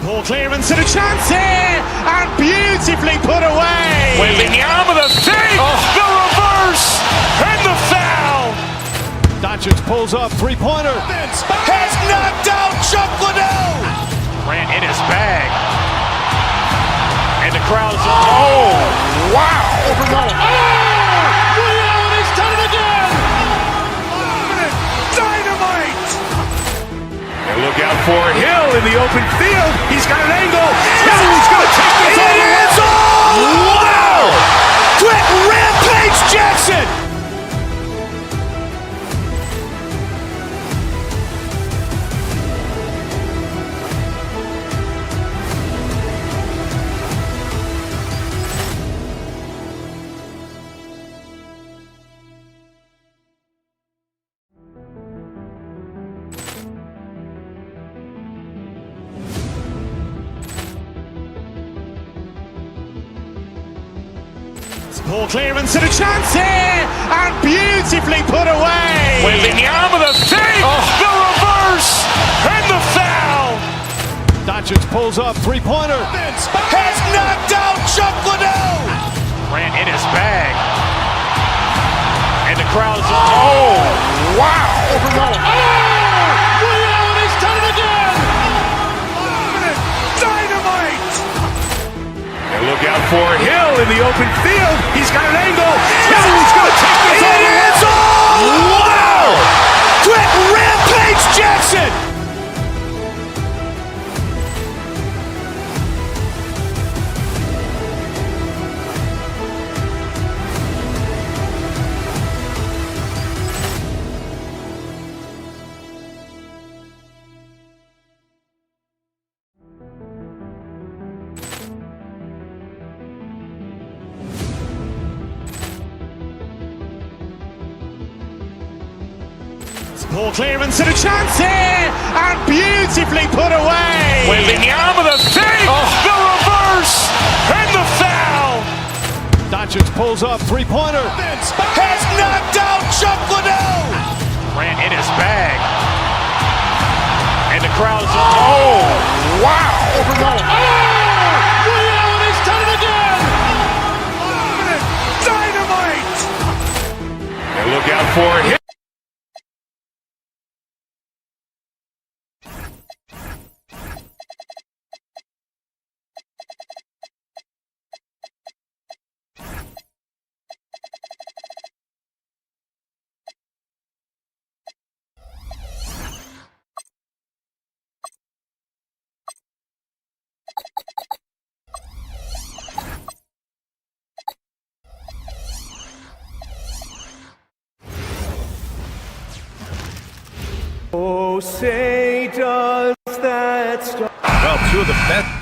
Poor clearance and a chance here, and beautifully put away. Wembanyama the fake, the reverse, and the foul. Doncic pulls up, three-pointer. Has knocked out Chuck Liddell. Ran in his bag. And the crowd's, oh, wow. Overrun. Liddell has done it again. Dynamite. And look out for Hill in the open field. He's got an angle. He's going to take this all the way. Wow. Quick rampage Jackson. Poor clearance and a chance here, and beautifully put away. Wembanyama the fake, the reverse, and the foul. Doncic pulls up, three-pointer. Has knocked out Chuck Liddell. Ran in his bag. And the crowd's, oh, wow. Overrun. Liddell has done it again. Dynamite. And look out for Hill in the open field. He's got an angle. He's going to take this all the way. Wow. Quick rampage Jackson. Poor clearance and a chance here, and beautifully put away. Wembanyama the fake, the reverse, and the foul. Doncic pulls up, three-pointer. Has knocked out Chuck Liddell. Ran in his bag. And the crowd's, oh, wow. Overrun. Liddell has done it again. Dynamite. And look out for him. Oh, say does that star... Well, two of the best.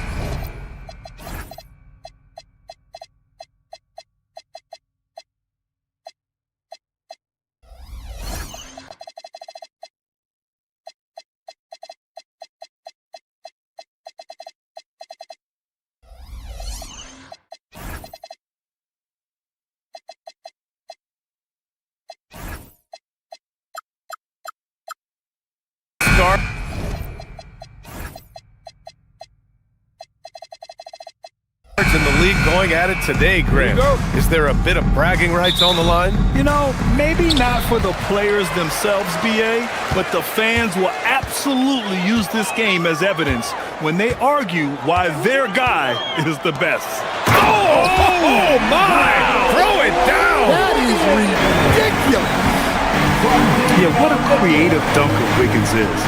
the league going at it today, Grant. Is there a bit of bragging rights on the line? You know, maybe not for the players themselves, BA, but the fans will absolutely use this game as evidence when they argue why their guy is the best. Oh my! Throw it down! That is ridiculous. Yeah, what a creative dunker Wiggins is.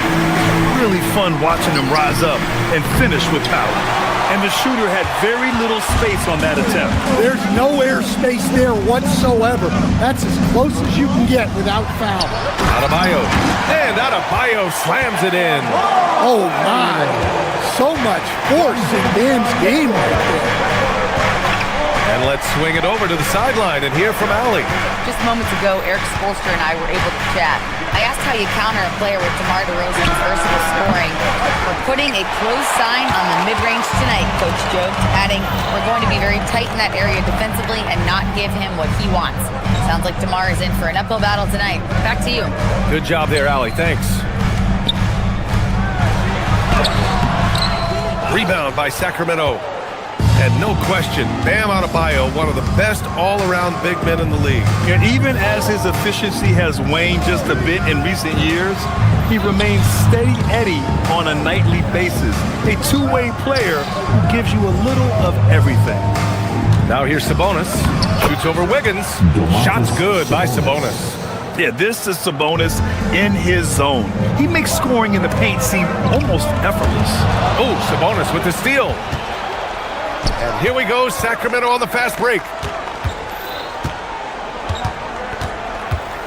Really fun watching him rise up and finish with power. And the shooter had very little space on that attempt. There's no air space there whatsoever. That's as close as you can get without foul. Adebayo. And Adebayo slams it in. Oh, my. So much force in Bam's game right there. And let's swing it over to the sideline and hear from Allie. Just moments ago, Eric Spoelstra and I were able to chat. I asked how you counter a player with DeMar DeRozan's versatile scoring. We're putting a close sign on the mid-range tonight, Coach joked, adding, we're going to be very tight in that area defensively and not give him what he wants. Sounds like DeMar is in for an uphill battle tonight. Back to you. Good job there, Allie. Thanks. Rebound by Sacramento. And no question, Bam Adebayo, one of the best all-around big men in the league. And even as his efficiency has waned just a bit in recent years, he remains steady Eddie on a nightly basis. A two-way player who gives you a little of everything. Now here's Sabonis. Shoots over Wiggins. Shot's good by Sabonis. Yeah, this is Sabonis in his zone. He makes scoring in the paint seem almost effortless. Oh, Sabonis with the steal. And here we go, Sacramento on the fast break.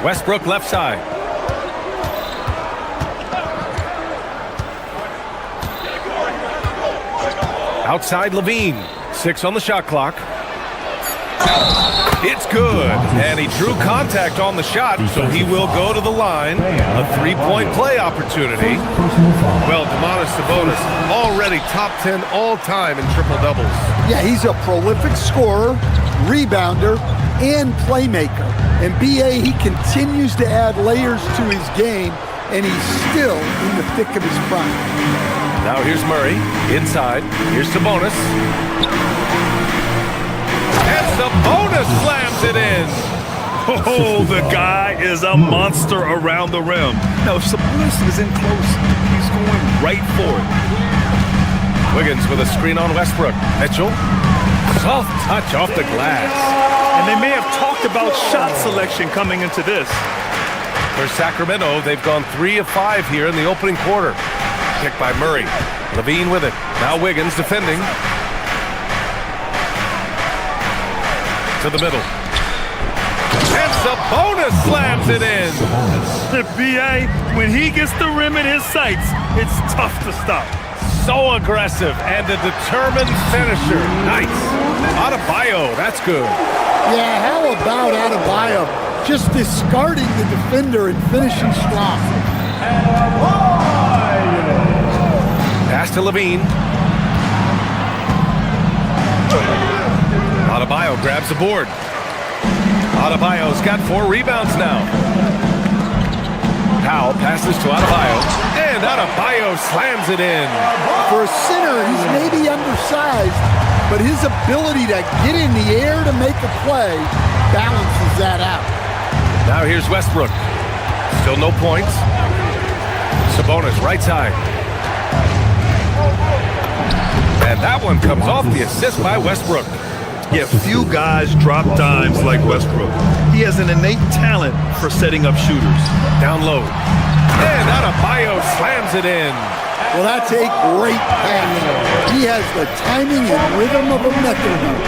Westbrook left side. Outside Levine. 6 on the shot clock. It's good. And he drew contact on the shot, so he will go to the line. A three-point play opportunity. Well, Domantas Sabonis already top 10 all-time in triple-doubles. Yeah, he's a prolific scorer, rebounder, and playmaker. And BA, he continues to add layers to his game, and he's still in the thick of his prime. Now here's Murray, inside. Here's Sabonis. And Sabonis slams it in. Oh, the guy is a monster around the rim. Now, if Sabonis is in close, he's going right for it. Wiggins with a screen on Westbrook. Mitchell. Soft touch off the glass. And they may have talked about shot selection coming into this. For Sacramento, they've gone 3 of 5 here in the opening quarter. Picked by Murray. Levine with it. Now Wiggins defending. To the middle. And Sabonis slams it in. The BA, when he gets the rim in his sights, it's tough to stop. So aggressive and a determined finisher. Nice. Adebayo, that's good. Yeah, how about Adebayo? Just discarding the defender and finishing strong. Pass to Levine. Adebayo grabs the board. Adebayo's got 4 rebounds now. Powell passes to Adebayo. And Adebayo slams it in. For a center, he's maybe undersized, but his ability to get in the air to make a play balances that out. Now here's Westbrook. Still no points. Sabonis right side. And that one comes off the assist by Westbrook. Yeah, few guys drop dimes like Westbrook. He has an innate talent for setting up shooters. Down low. And Adebayo slams it in. Well, that's a great pass. He has the timing and rhythm of a metronome.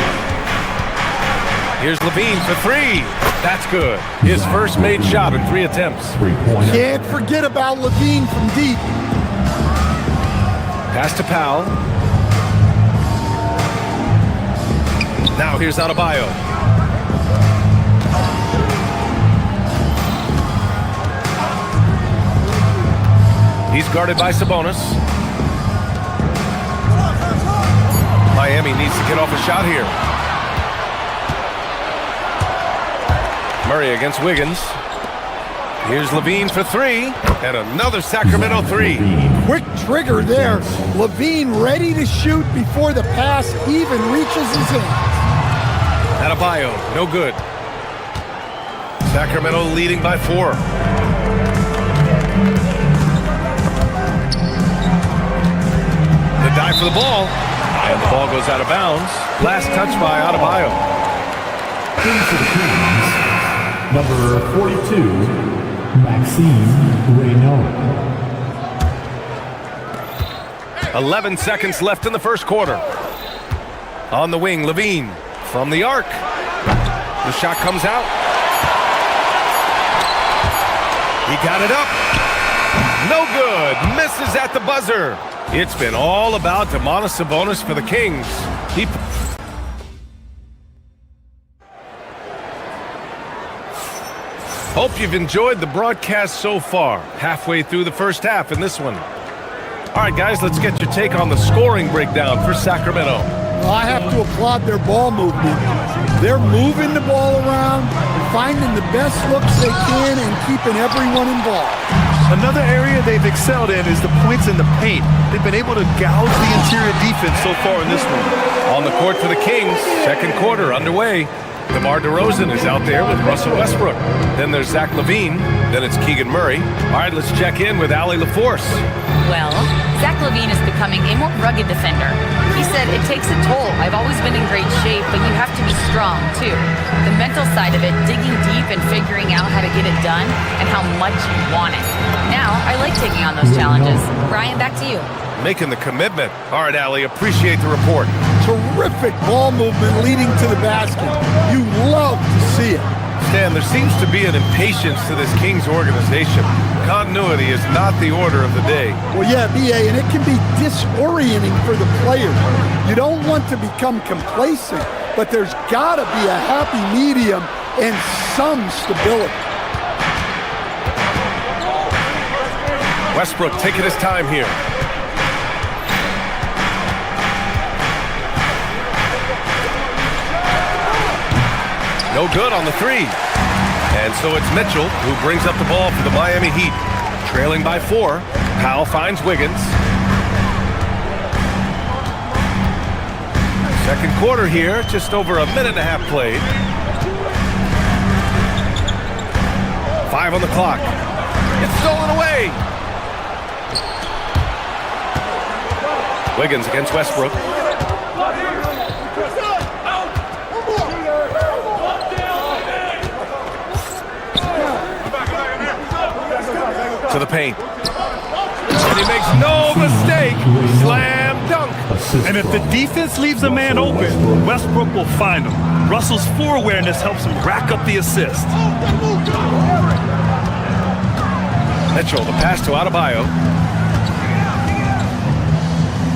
Here's Levine for 3. That's good. His first made shot in 3 attempts. Can't forget about Levine from deep. Pass to Powell. Now here's Adebayo. He's guarded by Sabonis. Miami needs to get off a shot here. Murray against Wiggins. Here's Levine for three, and another Sacramento three. Quick trigger there. Levine ready to shoot before the pass even reaches his hand. Adebayo, no good. Sacramento leading by 4. The dive for the ball, and the ball goes out of bounds. Last touch by Adebayo. Number 42, Maxime Reynaud. 11 seconds left in the first quarter. On the wing, Levine from the arc. The shot comes out. He got it up. No good. Misses at the buzzer. It's been all about Domantas Sabonis for the Kings. Hope you've enjoyed the broadcast so far. Halfway through the first half in this one. All right, guys, let's get your take on the scoring breakdown for Sacramento. Well, I have to applaud their ball movement. They're moving the ball around, finding the best looks they can, and keeping everyone involved. Another area they've excelled in is the points in the paint. They've been able to gouge the interior defense so far in this one. On the court for the Kings, second quarter underway. DeMar DeRozan is out there with Russell Westbrook. Then there's Zach LaVine. Then it's Keegan Murray. All right, let's check in with Allie LaForce. Well, Zach LaVine is becoming a more rugged defender. He said, "It takes a toll. I've always been in great shape, but you have to be strong, too. The mental side of it, digging deep and figuring out how to get it done and how much you want it. Now, I like taking on those challenges." Brian, back to you. Making the commitment. All right, Allie, appreciate the report. Terrific ball movement leading to the basket. You love to see it. Stan, there seems to be an impatience to this Kings organization. Continuity is not the order of the day. Well, yeah, B.A., and it can be disorienting for the players. You don't want to become complacent, but there's got to be a happy medium and some stability. Westbrook taking his time here. No good on the three. And so it's Mitchell who brings up the ball for the Miami Heat. Trailing by 4. Powell finds Wiggins. Second quarter here, just over a minute and a half played. 5 on the clock. It's stolen away. Wiggins against Westbrook. To the paint. And he makes no mistake. Slam dunk. And if the defense leaves a man open, Westbrook will find him. Russell's floor awareness helps him rack up the assist. Mitchell, the pass to Adebayo.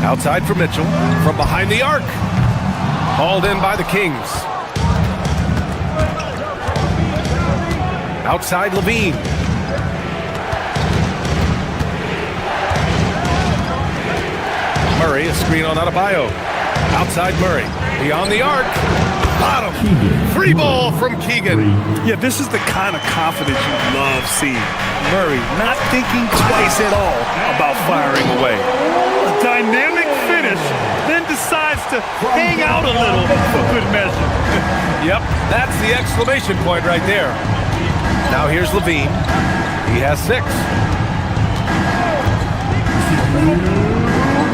Outside for Mitchell. From behind the arc. Hauled in by the Kings. Outside Levine. Murray, a screen on Adebayo. Outside Murray. Beyond the arc. Bottom. Free ball from Keegan. Yeah, this is the kind of confidence you love seeing. Murray not thinking twice at all about firing away. A dynamic finish, then decides to hang out a little for good measure. Yep, that's the exclamation point right there. Now here's Levine. He has 6.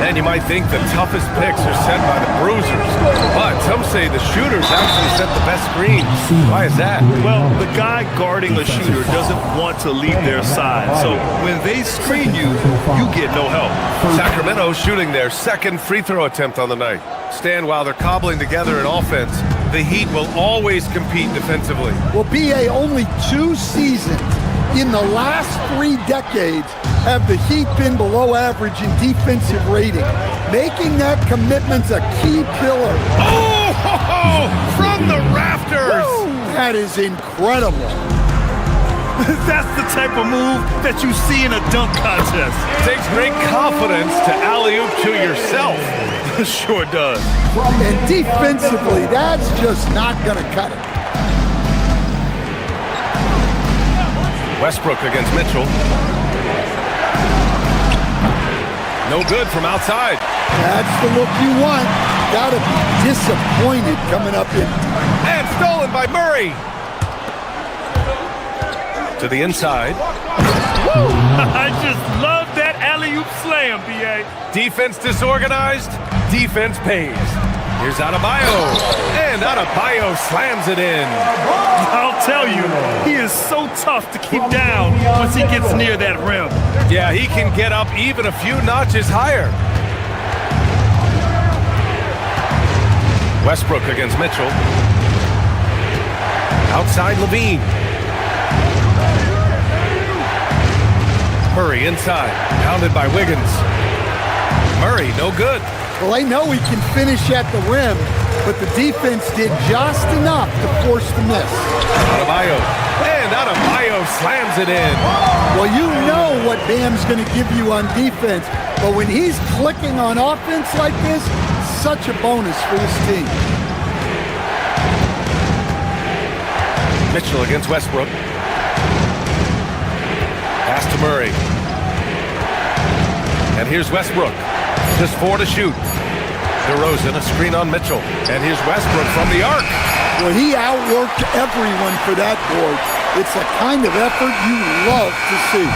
And you might think the toughest picks are set by the bruisers, but some say the shooters actually set the best screens. Why is that? Well, the guy guarding the shooter doesn't want to leave their side, so when they screen you, you get no help. Sacramento shooting their second free throw attempt on the night. Stan, while they're cobbling together an offense, the Heat will always compete defensively. Well, B.A., only 2 seasons in the last 3 decades have the Heat been below average in defensive rating. Making that commitment's a key pillar. Oh, from the rafters! Woo! That is incredible. That's the type of move that you see in a dunk contest. Takes great confidence to alley-oop to yourself. Sure does. And defensively, that's just not going to cut it. Westbrook against Mitchell. No good from outside. That's the look you want. Gotta be disappointed coming up in. And stolen by Murray. To the inside. I just love that alley-oop slam, B.A. Defense disorganized, defense pays. Here's Adebayo, and Adebayo slams it in. I'll tell you, he is so tough to keep down once he gets near that rim. Yeah, he can get up even a few notches higher. Westbrook against Mitchell. Outside Levine. Murray inside, pounded by Wiggins. Murray, no good. Well, they know he can finish at the rim, but the defense did just enough to force the miss. Adebayo, and Adebayo slams it in. Well, you know what Bam's going to give you on defense, but when he's clicking on offense like this, such a bonus for this team. Mitchell against Westbrook. Pass to Murray. And here's Westbrook. Just 4 to shoot. DeRozan, a screen on Mitchell. And here's Westbrook from the arc. Well, he outworked everyone for that board. It's a kind of effort you love to see.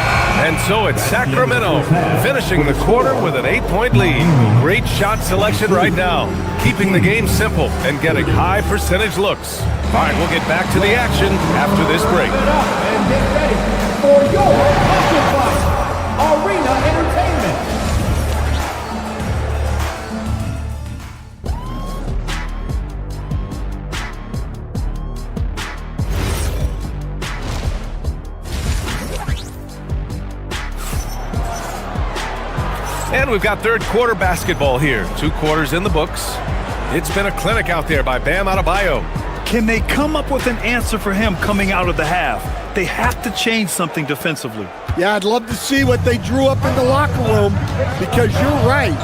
And so it's Sacramento finishing the quarter with an 8-point lead. Great shot selection right now, keeping the game simple and getting high percentage looks. All right, we'll get back to the action after this break. And get ready for your basketball arena entertainment. And we've got third quarter basketball here. 2 quarters in the books. It's been a clinic out there by Bam Adebayo. Can they come up with an answer for him coming out of the half? They have to change something defensively. Yeah, I'd love to see what they drew up in the locker room, because you're right.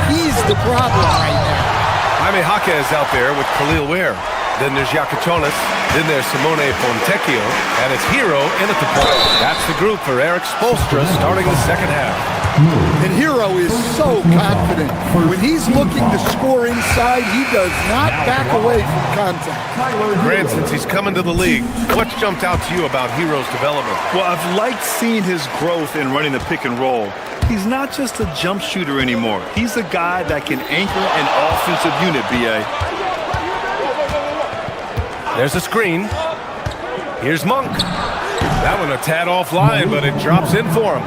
He's the problem right now. Jaime Jaquez out there with Khalil Ware. Then there's Yakatonis. Then there's Simone Fontecchio. And it's Hero in at the point. That's the group for Eric Spoelstra starting the second half. And Hero is so confident. When he's looking to score inside, he does not back away from contact. Grant, since he's coming to the league, what's jumped out to you about Hero's development? Well, I've liked seeing his growth in running the pick and roll. He's not just a jump shooter anymore. He's a guy that can anchor an offensive unit, B.A. There's a screen. Here's Monk. That one a tad offline, but it drops in for him.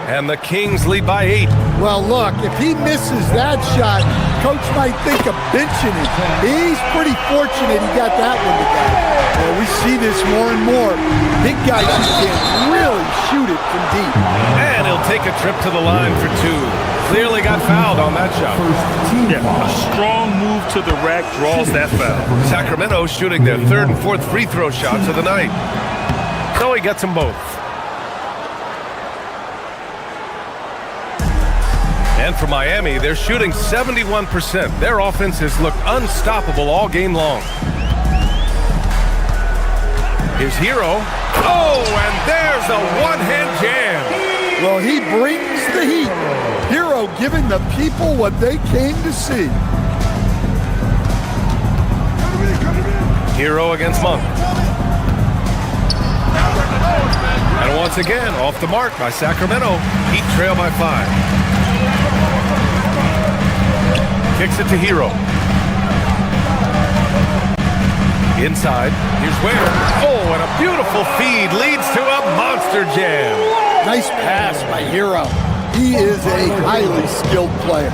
And the Kings lead by 8. Well, look, if he misses that shot, coach might think of benching him. He's pretty fortunate he got that one together. Well, we see this more and more. Big guys who can really shoot it from deep. And he'll take a trip to the line for 2. Clearly got fouled on that shot. Yeah, a strong move to the rack draws that foul. Sacramento shooting their 3rd and 4th free throw shots of the night. So he gets them both. And for Miami, they're shooting 71%. Their offense has looked unstoppable all game long. Here's Hero. Oh, and there's a one-hand jam. Well, he brings the heat. Hero giving the people what they came to see. Hero against Monk. And once again, off the mark by Sacramento. Heat trail by 5. Kicks it to Hero. Inside, here's Ware. Oh, and a beautiful feed leads to a monster jam. Nice pass by Hero. He is a highly skilled player.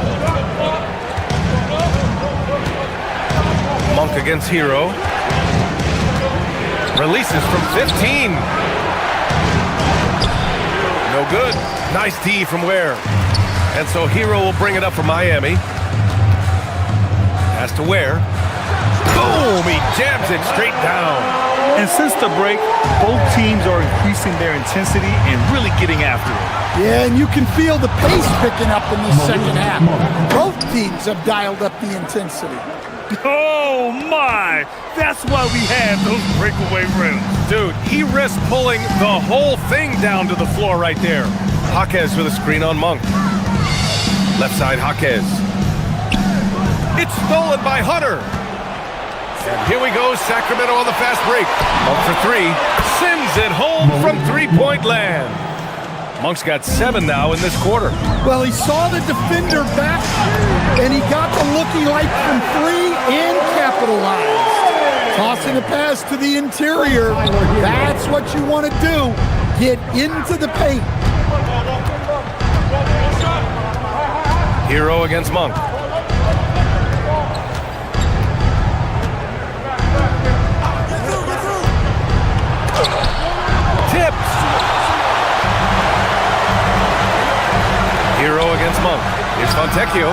Monk against Hero. Releases from 15. No good. Nice D from Ware. And so Hero will bring it up for Miami. Pass to Ware. Boom! He jams it straight down. And since the break, both teams are increasing their intensity and really getting after it. Yeah, and you can feel the pace picking up in the second half. Both teams have dialed up the intensity. Oh, my! That's why we have those breakaway rims. Dude, he risked pulling the whole thing down to the floor right there. Jaquez with a screen on Monk. Left side, Jaquez. It's stolen by Hunter. And here we go, Sacramento on the fast break. Monk for three. Sends it home from three-point land. Monk's got 7 now in this quarter. Well, he saw the defender back, and he got the looky like from three and capitalized. Tossing a pass to the interior. That's what you want to do. Get into the paint. Hero against Monk. Tipped. Hero against Monk. Here's Fontecchio.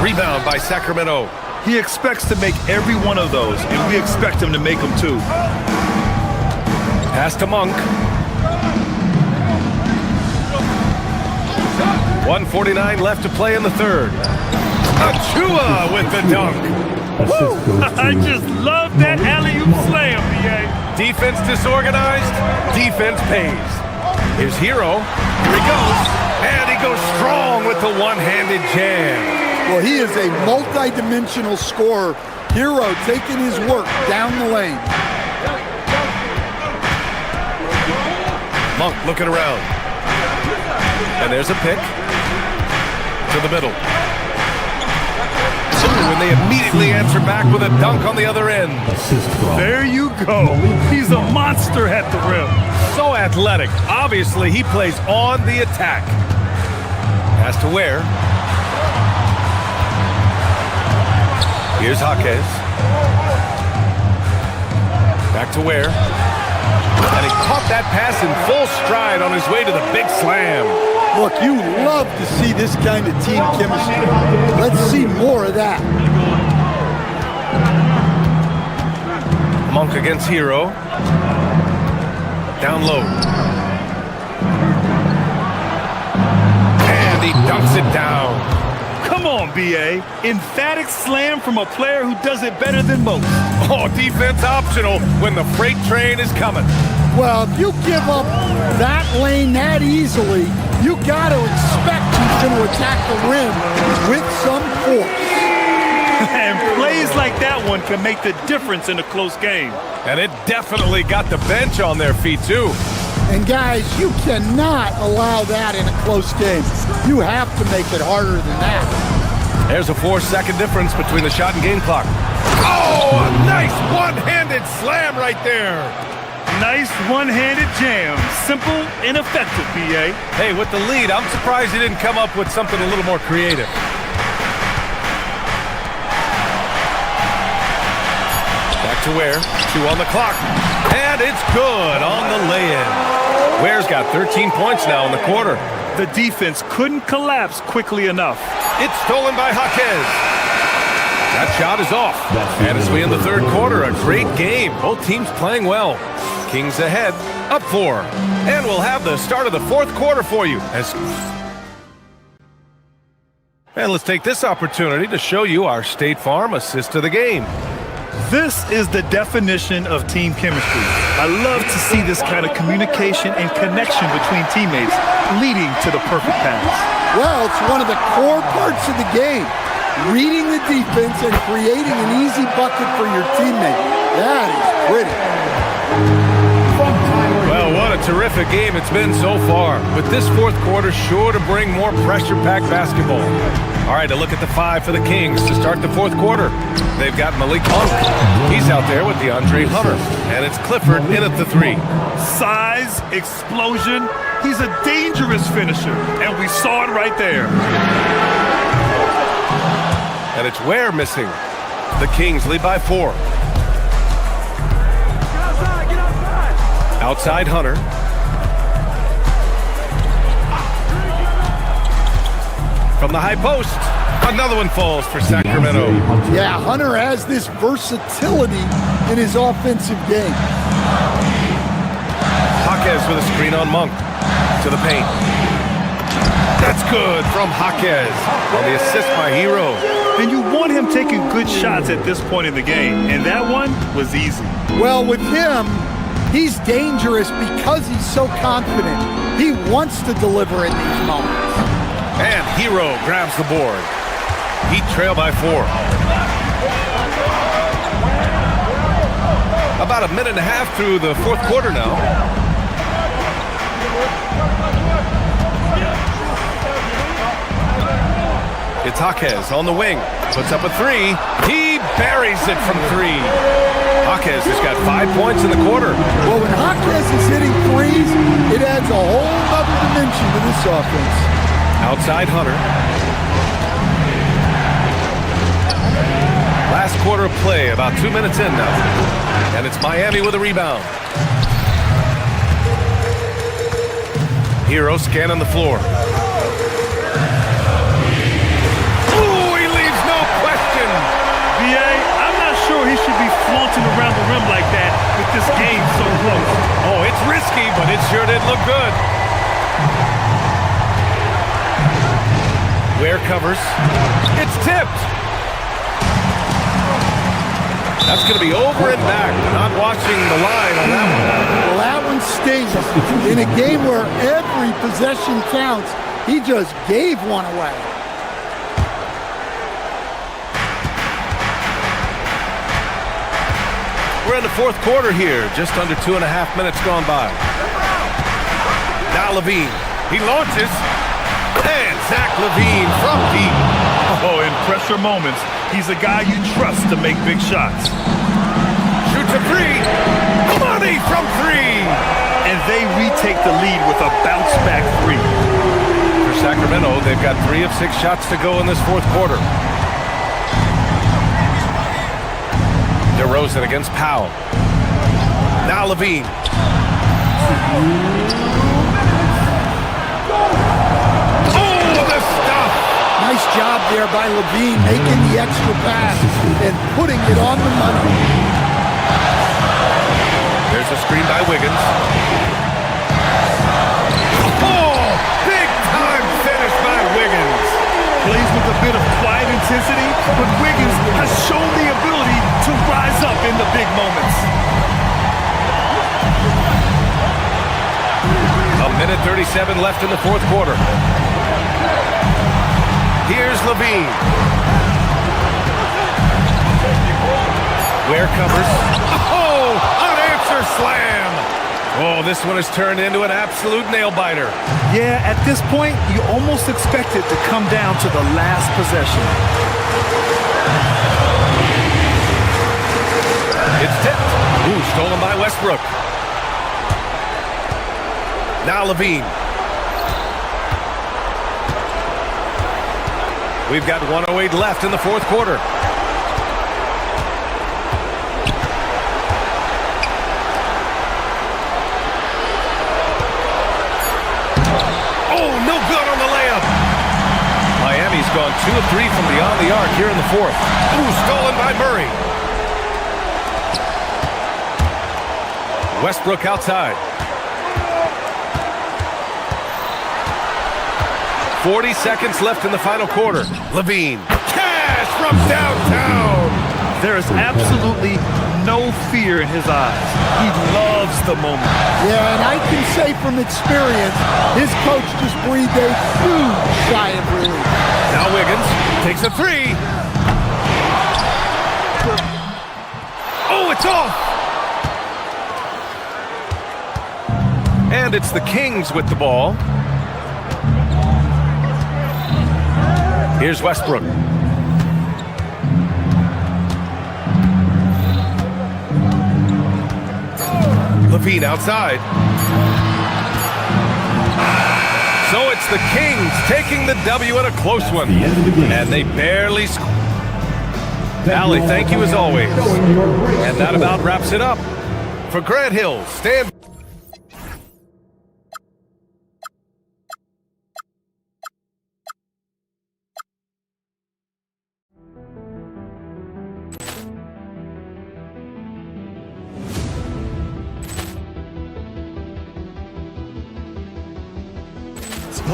Rebound by Sacramento. He expects to make every one of those, and we expect him to make them too. Pass to Monk. 1:49 left to play in the third. Achua with the dunk. I just love that alley-oop slam, B.A. Defense disorganized, defense pays. Here's Hero. Here he goes. And he goes strong with the one-handed jam. Well, he is a multi-dimensional scorer. Hero taking his work down the lane. Monk looking around. And there's a pick to the middle. And they immediately answer back with a dunk on the other end. There you go. He's a monster at the rim. So athletic. Obviously, he plays on the attack. Pass to Ware. Here's Jaquez. Back to Ware. And he caught that pass in full stride on his way to the big slam. Look, you love to see this kind of team chemistry. Let's see more of that. Monk against Hero. Down low. And he dunks it down. Come on, B.A. Emphatic slam from a player who does it better than most. Oh, defense optional when the freight train is coming. Well, if you give up that lane that easily, you got to expect he's going to attack the rim with some force. And plays like that one can make the difference in a close game. And it definitely got the bench on their feet, too. And guys, you cannot allow that in a close game. You have to make it harder than that. There's a 4-second difference between the shot and game clock. Oh, a nice one-handed slam right there. Nice one-handed jam. Simple and effective, B.A. Hey, with the lead, I'm surprised he didn't come up with something a little more creative. Back to Ware. 2 on the clock. And it's good on the lay-in. Ware's got 13 points now in the quarter. The defense couldn't collapse quickly enough. It's stolen by Jaquez. That shot is off. And as we end the third quarter, a great game. Both teams playing well. Kings ahead, up 4. And we'll have the start of the fourth quarter for you. And let's take this opportunity to show you our State Farm assist to the game. This is the definition of team chemistry. I love to see this kind of communication and connection between teammates leading to the perfect pass. Well, it's one of the core parts of the game. Reading the defense and creating an easy bucket for your teammate. That is pretty. Well, what a terrific game it's been so far. With this fourth quarter sure to bring more pressure-packed basketball. All right, a look at the 5 for the Kings to start the fourth quarter. They've got Malik Monk. He's out there with DeAndre Hunter. And it's Clifford in at the 3. Size, explosion. He's a dangerous finisher, and we saw it right there. And it's Ware missing. The Kings lead by 4. Outside Hunter. From the high post. Another one falls for Sacramento. Yeah, Hunter has this versatility in his offensive game. Jaquez with a screen on Monk. To the paint. That's good from Jaquez. On the assist by Hero. And you want him taking good shots at this point in the game. And that one was easy. Well, with him, he's dangerous because he's so confident. He wants to deliver in these moments. And Hero grabs the board. Heat trail by 4. About a minute and a half through the fourth quarter now. It's Jaquez on the wing. Puts up a 3. He buries it from 3. Jaquez has got 5 points in the quarter. Well, when Jaquez is hitting threes, it adds a whole other dimension to this offense. Outside Hunter. Last quarter of play, about 2 minutes in now. And it's Miami with a rebound. Hero scanning the floor. Ooh, he leaves no question. B.A., I'm not sure he should be flaunting around the rim like that with this game so close. Oh, it's risky, but it sure did look good. Ware covers. It's tipped. That's going to be over and back. Not watching the line on that one. Well, that one stings. In a game where every possession counts, he just gave one away. We're in the fourth quarter here. Just under 2.5 minutes gone by. Now Levine. He launches. And Zach Levine from deep. Oh, in pressure moments, he's a guy you trust to make big shots. Shoots a 3. Money from 3. And they retake the lead with a bounce-back 3. For Sacramento, they've got 3 of 6 shots to go in this fourth quarter. DeRozan against Powell. Now Levine. Nice job there by Levine, making the extra pass and putting it on the money. There's a screen by Wiggins. Oh, big time finish by Wiggins. Plays with a bit of quiet intensity, but Wiggins has shown the ability to rise up in the big moments. A minute 37 left in the fourth quarter. Here's Levine. Ware covers. Oh, unanswered slam. Oh, this one has turned into an absolute nail-biter. Yeah, at this point, you almost expect it to come down to the last possession. It's tipped. Ooh, stolen by Westbrook. Now Levine. We've got 1:08 left in the fourth quarter. Oh, no good on the layup. Miami's gone 2 of 3 from beyond the arc here in the fourth. Ooh, stolen by Murray. Westbrook outside. 40 seconds left in the final quarter. Levine. Cash from downtown. There is absolutely no fear in his eyes. He loves the moment. Yeah, and I can say from experience, his coach just breathed a huge sigh of relief. Now Wiggins takes a 3. Oh, it's off. And it's the Kings with the ball. Here's Westbrook. Levine outside. So it's the Kings taking the W in a close one. And they barely score. Allie, thank you as always. And that about wraps it up. For Grant Hill, stand.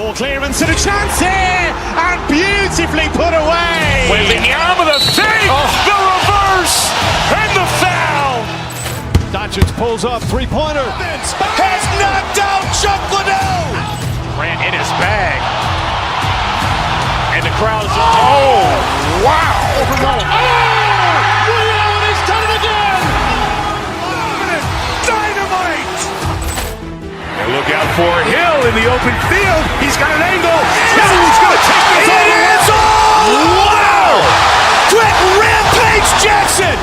Ball clearance and a chance here, and beautifully put away. Wembanyama the save, the reverse, and the foul. Doncic pulls up, three-pointer. Has knocked out Chuck Liddell. Grant in his bag. And the crowd is, oh, wow. Ray Allen has done it again. Dynamite. And look out for Hill in the open field. He's got an angle. He's going to take this all the way. Wow. Quick rampage Jackson.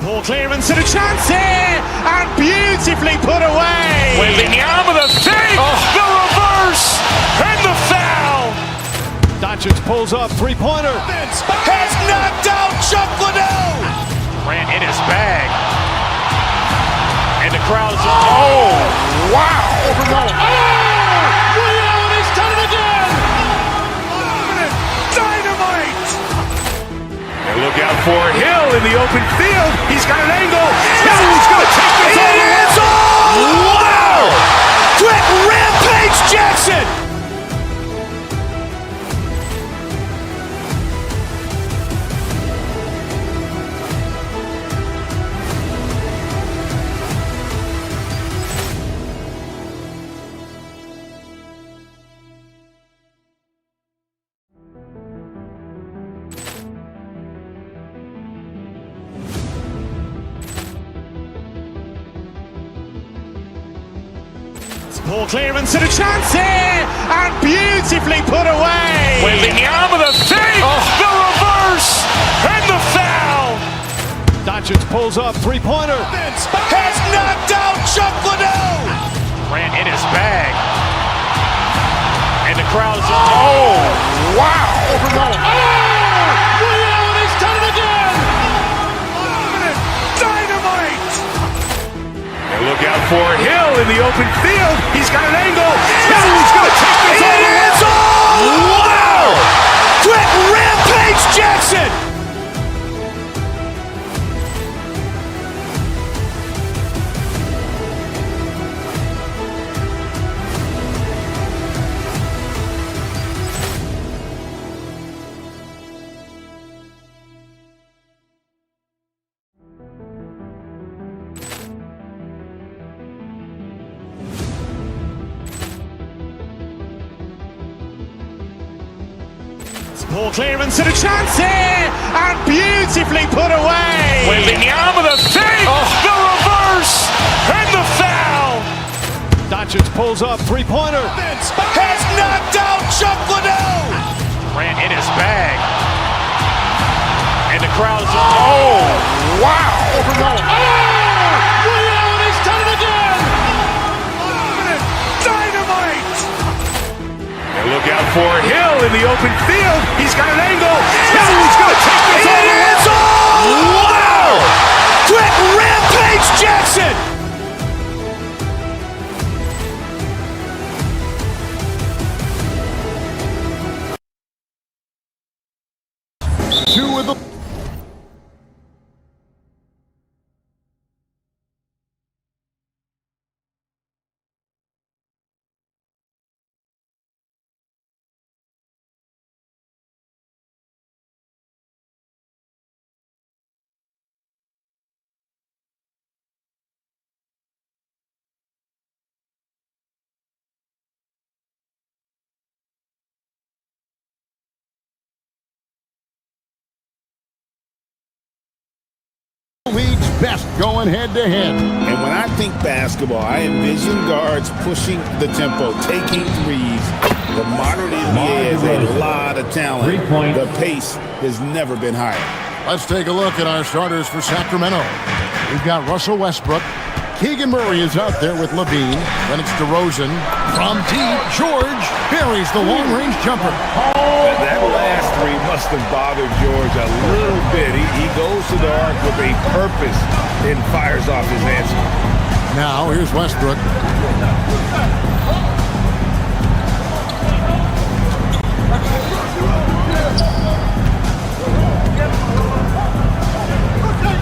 Ball clearance and a chance here, and beautifully put away. Wembanyama the save, the reverse, and the foul. Doncic pulls up, three-pointer. Has knocked out Chuck Liddell. Grant in his bag. And the crowd is, oh, wow. Ray Allen has done it again. Dynamite. And look out for Hill in the open field. He's got an angle. He's going to take this all the way. Wow. Quick rampage Jackson. Ball clearance and a chance here, and beautifully put away. Wembanyama the save, the reverse, and the foul. Doncic pulls up, three-pointer. Has knocked out Chuck Liddell. Grant in his bag. And the crowd is, oh, wow. Ray Allen has done it again. Dynamite. And look out for Hill in the open field. He's got an angle. He's going to take this all the way. Wow. Quick rampage Jackson. Ball clearance and a chance here, and beautifully put away. Wembanyama the save, the reverse, and the foul. Doncic pulls up, three-pointer. Has knocked out Chuck Liddell. Grant in his bag. And the crowd is, oh, wow. Ray Allen has done it again. Dynamite. And look out for Hill in the open field. He's got an angle. He's going to take this all the way. Wow. Quick rampage Jackson. Two of the league's best going head-to-head. And when I think basketball, I envision guards pushing the tempo, taking threes. The modern NBA has a lot of talent. The pace has never been higher. Let's take a look at our starters for Sacramento. We've got Russell Westbrook, Keegan Murray is out there with Levine. Then it's DeRozan. From deep, George buries the long-range jumper. That last three must have bothered George a little bit. He goes to the arc with a purpose and fires off his answer. Now here's Westbrook.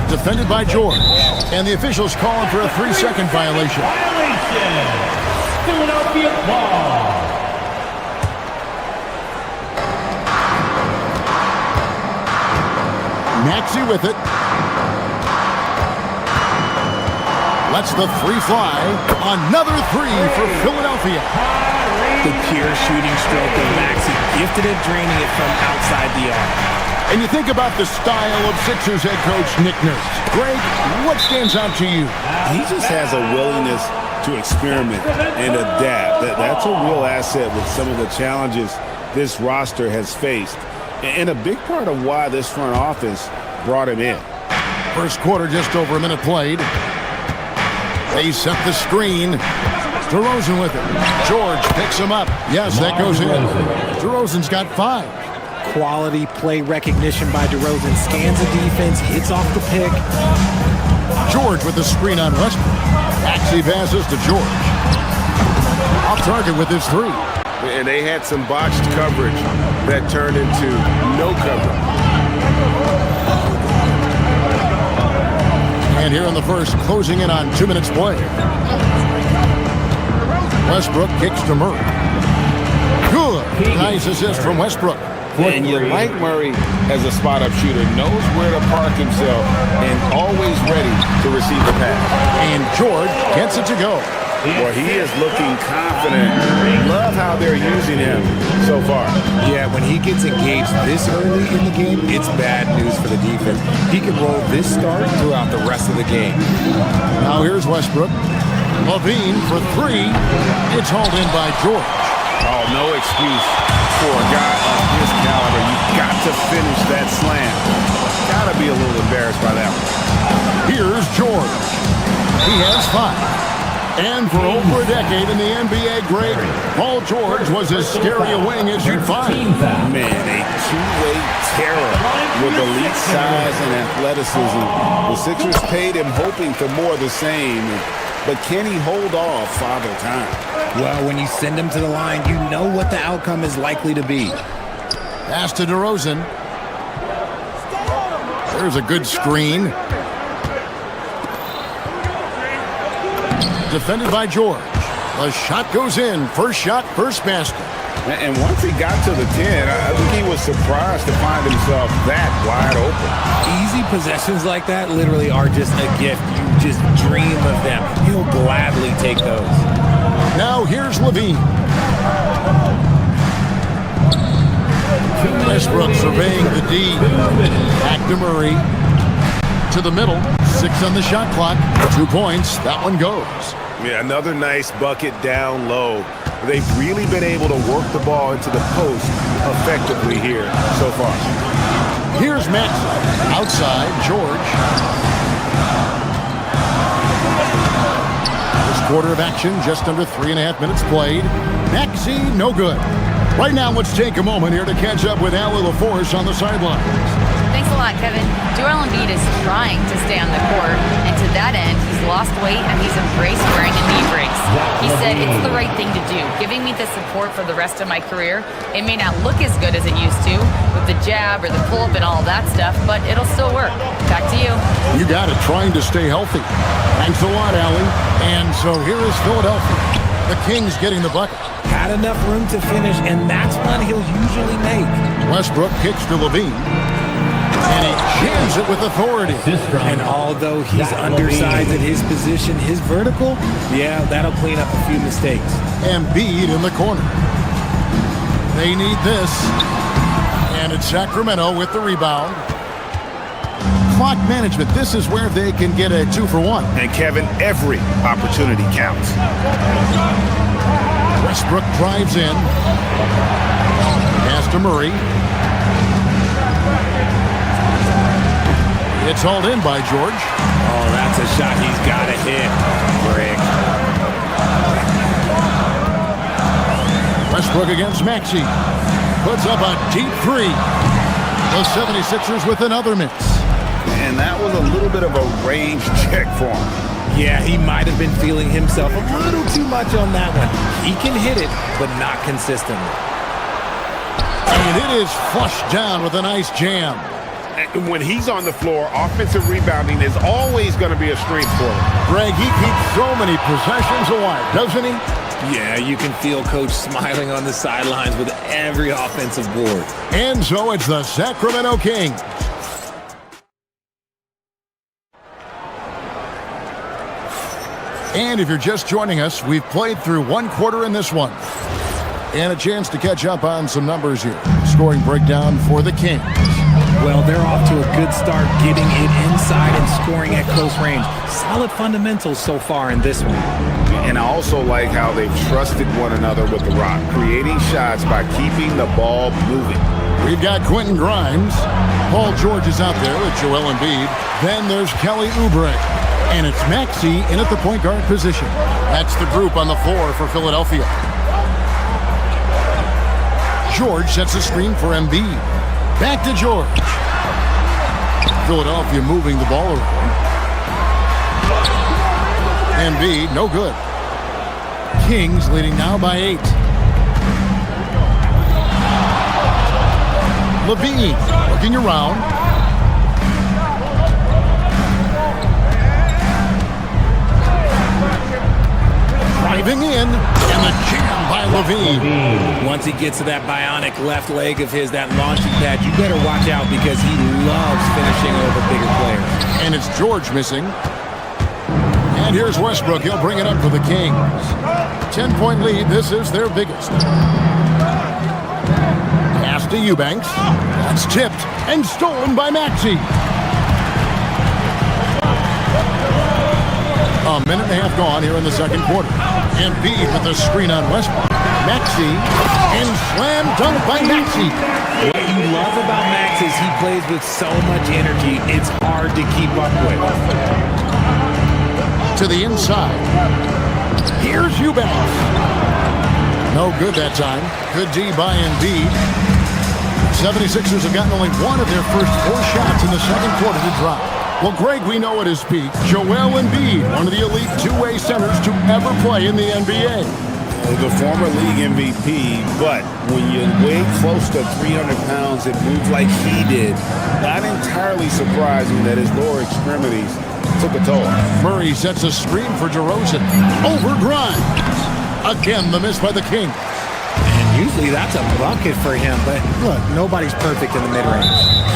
Defended by George. And the officials calling for a 3-second violation. Philadelphia ball. Maxey with it. Lets the three fly. Another three for Philadelphia. The pure shooting stroke of Maxey, gifted at draining it from outside the arc. And you think about the style of Sixers head coach Nick Nurse. Greg, what stands out to you? He just has a willingness to experiment and adapt. That's a real asset with some of the challenges this roster has faced. And a big part of why this front office brought him in. First quarter, just over a minute played. They set the screen. DeRozan with it. George picks him up. Yes, that goes in. DeRozan's got 5. Quality play recognition by DeRozan. Scans the defense, hits off the pick. George with the screen on Westbrook. Maxey passes to George. Off target with his 3. And they had some botched coverage that turned into no coverage. And here in the first, closing in on 2 minutes play. Westbrook kicks to Murray. Good. Nice assist from Westbrook. And you like Murray as a spot-up shooter, knows where to park himself, and always ready to receive the pass. And George gets it to go. Well, he is looking confident. Love how they're using him so far. Yeah, when he gets engaged this early in the game, it's bad news for the defense. He can roll this start throughout the rest of the game. Now here's Westbrook. Levine for 3. It's hauled in by George. Oh, no excuse for a guy of his caliber. You've got to finish that slam. Got to be a little embarrassed by that one. Here's George. He has 5. And for over a decade in the NBA, Greg, Paul George was as scary a wing as you'd find. Man, a two-way terror with elite size and athleticism. The Sixers paid him hoping for more of the same. But can he hold off Father Time? Well, when you send him to the line, you know what the outcome is likely to be. Pass to DeRozan. There's a good screen. Defended by George. The shot goes in. First shot, first basket. And once he got to the 10, I think he was surprised to find himself that wide open. Easy possessions like that literally are just a gift. You just dream of them. He'll gladly take those. Now here's Levine. Westbrook surveying the D. Back to Murray. To the middle. 6 on the shot clock. 2 points. That one goes. Yeah, another nice bucket down low. They've really been able to work the ball into the post effectively here so far. Here's Maxey. Outside, George. First quarter of action, just under 3.5 minutes played. Maxey, no good. Right now, let's take a moment here to catch up with Allie LaForce on the sidelines. Thanks a lot, Kevin. Joel Embiid is trying to stay on the court, and to that end, he's lost weight and he's embraced wearing a knee brace. He said it's the right thing to do, giving me the support for the rest of my career. It may not look as good as it used to, with the jab or the pull-up and all that stuff, but it'll still work. Back to you. You got it, trying to stay healthy. Thanks a lot, Allie. And so here is Philadelphia. The Kings getting the bucket. Had enough room to finish, and that's one he'll usually make. Westbrook kicks to Levine. And he jams it with authority. And although he's undersized at his position, his vertical, yeah, that'll clean up a few mistakes. Embiid in the corner. They need this. And it's Sacramento with the rebound. Clock management. This is where they can get a 2-for-1. And Kevin, every opportunity counts. Westbrook drives in. Pass to Murray. It's hauled in by George. Oh, that's a shot he's got to hit. Westbrook against Maxey. Puts up a deep three. The 76ers with another miss. And that was a little bit of a range check for him. Yeah, he might have been feeling himself a little too much on that one. He can hit it, but not consistently. And it is flushed down with a nice jam. When he's on the floor, offensive rebounding is always going to be a strength for him. Greg, he keeps so many possessions alive, doesn't he? Yeah, you can feel Coach smiling on the sidelines with every offensive board. And so it's the Sacramento Kings. And if you're just joining us, we've played through one quarter in this one. And a chance to catch up on some numbers here. Scoring breakdown for the Kings. Well, they're off to a good start getting it inside and scoring at close range. Solid fundamentals so far in this one. And I also like how they've trusted one another with the rock, creating shots by keeping the ball moving. We've got Quentin Grimes. Paul George is out there with Joel Embiid. Then there's Kelly Oubre. And it's Maxey in at the point guard position. That's the group on the floor for Philadelphia. George sets a screen for Embiid. Back to George. Philadelphia moving the ball around. Embiid, no good. Kings leading now by 8. Levine looking around. Driving in, and the jam by Levine. Once he gets to that bionic left leg of his, that launching pad, you better watch out because he loves finishing over bigger players. And it's George missing. And here's Westbrook. He'll bring it up for the Kings. 10-point lead. This is their biggest. Pass to Eubanks. That's tipped and stolen by Maxey. A minute and a half gone here in the second quarter. Embiid with a screen on Westbrook. Maxey, and slam dunk by Maxey. What you love about Max is he plays with so much energy, it's hard to keep up with. To the inside. Here's Eubanks. No good that time. Good D by Embiid. 76ers have gotten only one of their first 4 shots in the second quarter to drop. Well, Greg, we know at his peak, Joel Embiid, one of the elite two-way centers to ever play in the NBA. The former league MVP, but when you weigh close to 300 pounds and move like he did, not entirely surprising that his lower extremities took a toll. Murray sets a screen for DeRozan. Over Grimes. Again, the miss by the Kings. And usually that's a bucket for him, but look, nobody's perfect in the mid-range.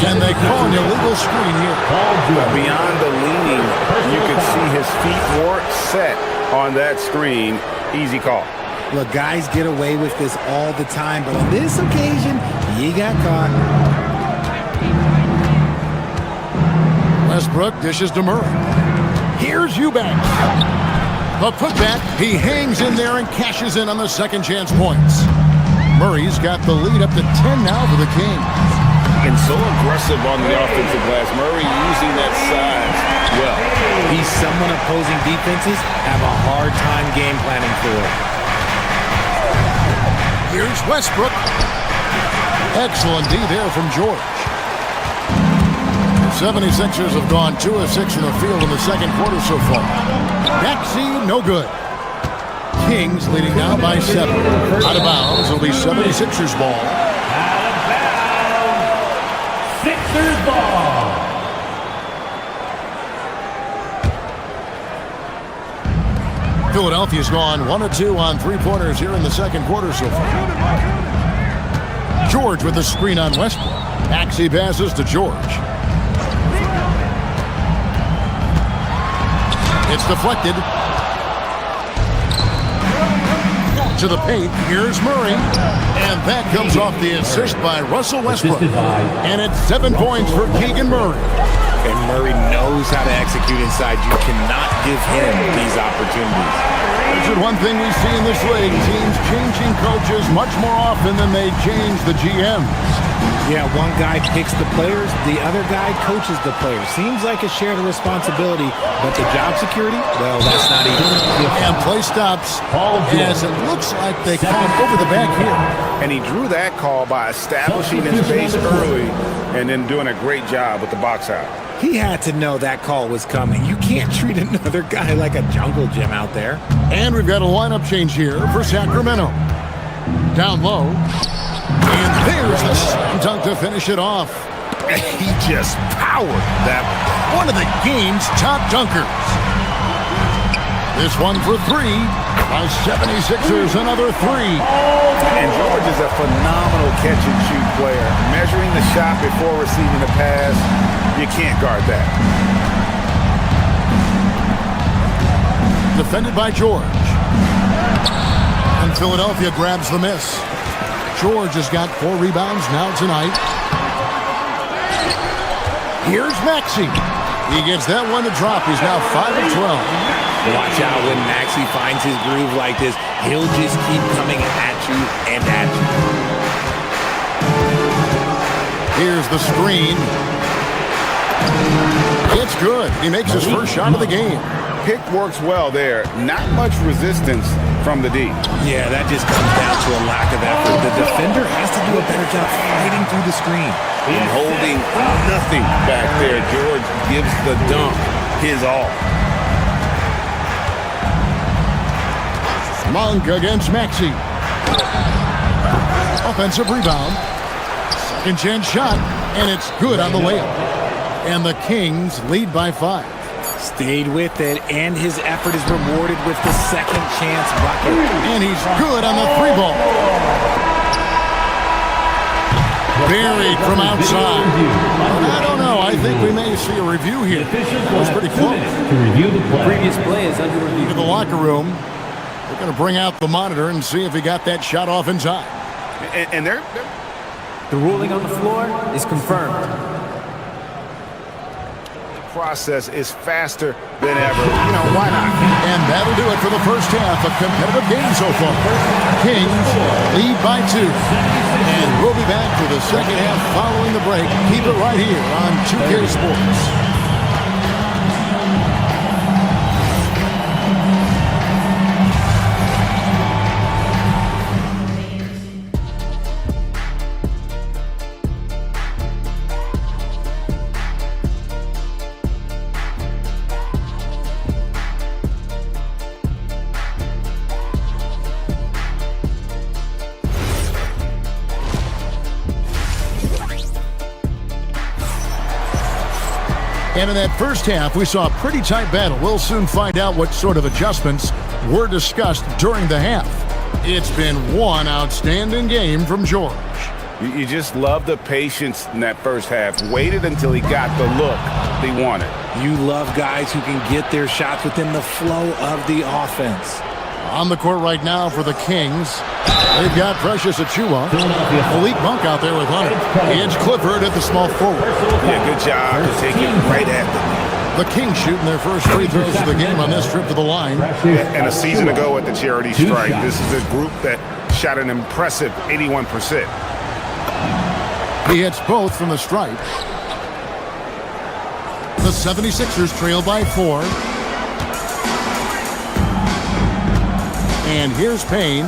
And they call an illegal screen here. Beyond the leaning, you can see his feet weren't set on that screen. Easy call. Look, guys get away with this all the time, but on this occasion, he got caught. Westbrook dishes to Murray. Here's Eubanks. The putback, he hangs in there and cashes in on the second chance points. Murray's got the lead up to 10 now for the Kings. And so aggressive on the offensive glass. Murray using that size well. He's someone opposing defenses have a hard time game planning for. Here's Westbrook. Excellent D there from George. The 76ers have gone 2 of 6 in the field in the second quarter so far. Maxey, no good. Kings leading now by 7. Out of bounds, it'll be 76ers ball. Sixers ball. Philadelphia's gone 1 of 2 on 3-pointers here in the second quarter so far. George with a screen on Westbrook. Maxey passes to George. It's deflected. To the paint, here's Murray. And that comes off the assist by Russell Westbrook. And it's 7 points for Keegan Murray. And Murray knows how to execute inside. You cannot give him these opportunities. Richard, one thing we see in this league, teams changing coaches much more often than they change the GMs. Yeah, one guy picks the players, the other guy coaches the players. Seems like a shared responsibility, but the job security, well, that's not easy. And play stops as it looks like they come over the back here. And he drew that call by establishing his base early and then doing a great job with the box out. He had to know that call was coming. You can't treat another guy like a jungle gym out there. And we've got a lineup change here for Sacramento. Down low. And there's the slam dunk to finish it off. He just powered that one of the game's top dunkers. This one for three. By 76ers, another three. And George is a phenomenal catch-and-shoot player. Measuring the shot before receiving the pass, you can't guard that. Defended by George. And Philadelphia grabs the miss. George has got 4 rebounds now tonight. Here's Maxey. He gets that one to drop. He's now 5 of 12. Watch out when Maxey finds his groove like this. He'll just keep coming at you and at you. Here's the screen. It's good. He makes his first shot of the game. Pick works well there. Not much resistance from the D. Yeah, that just comes down to a lack of effort. The defender has to do a better job fighting through the screen. And holding nothing back there. George gives the dunk his all. Monk against Maxey. Offensive rebound. Second chance shot, and it's good on the layup. And the Kings lead by 5. Stayed with it, and his effort is rewarded with the second chance bucket. And he's good on the 3-ball. Buried from outside. I don't know. I think we may see a review here. That was pretty close. To review the play. Previous play is under review. To the locker room. They're going to bring out the monitor and see if he got that shot off in time. And they're... The ruling on the floor is confirmed. Process is faster than ever. You know, why not? And that'll do it for the first half. A competitive game so far. Kings lead by 2. And we'll be back for the second half following the break. Keep it right here on 2K Sports. And in that first half, we saw a pretty tight battle. We'll soon find out what sort of adjustments were discussed during the half. It's been one outstanding game from George. You just love the patience in that first half. Waited until he got the look he wanted. You love guys who can get their shots within the flow of the offense. On the court right now for the Kings, they've got Precious Achiuwa. Malik Monk out there with Hunter. It's Clifford at the small forward. Yeah, good job to take it right at them. The Kings shooting their first free throws of the game on this trip to the line. And a season ago at the charity strike, this is a group that shot an impressive 81%. He hits both from the stripe. The 76ers trail by 4. And here's Payne.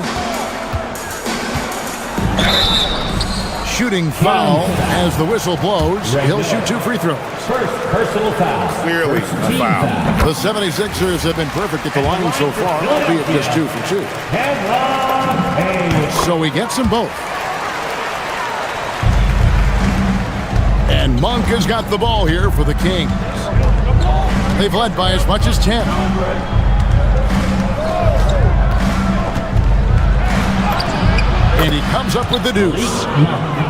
Shooting foul as the whistle blows. He'll shoot 2 free throws. First personal foul. Clearly a foul. The 76ers have been perfect at the line so far, albeit just 2 for 2. So he gets them both. And Monk has got the ball here for the Kings. They've led by as much as 10. And he comes up with the deuce.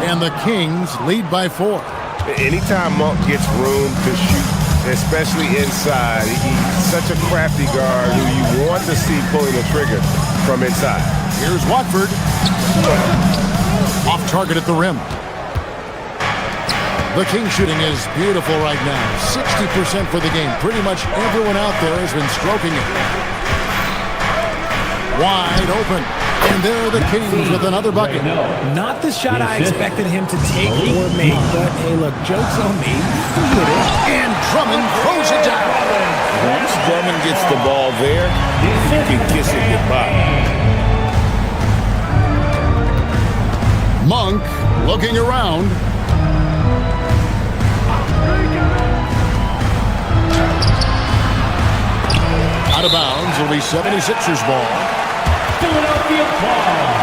And the Kings lead by 4. Anytime Monk gets room to shoot, especially inside, he's such a crafty guard who you want to see pulling the trigger from inside. Here's Watford. Off target at the rim. The Kings shooting is beautiful right now. 60% for the game. Pretty much everyone out there has been stroking it. Wide open. And there are the Kings with another bucket. Not the shot I expected him to take or make, but hey, look, joke's on me. He hit it. And Drummond throws it down. Once Drummond gets the ball there, you can kiss it goodbye. Monk looking around. Out of bounds, it'll be 76ers ball. Philadelphia ball.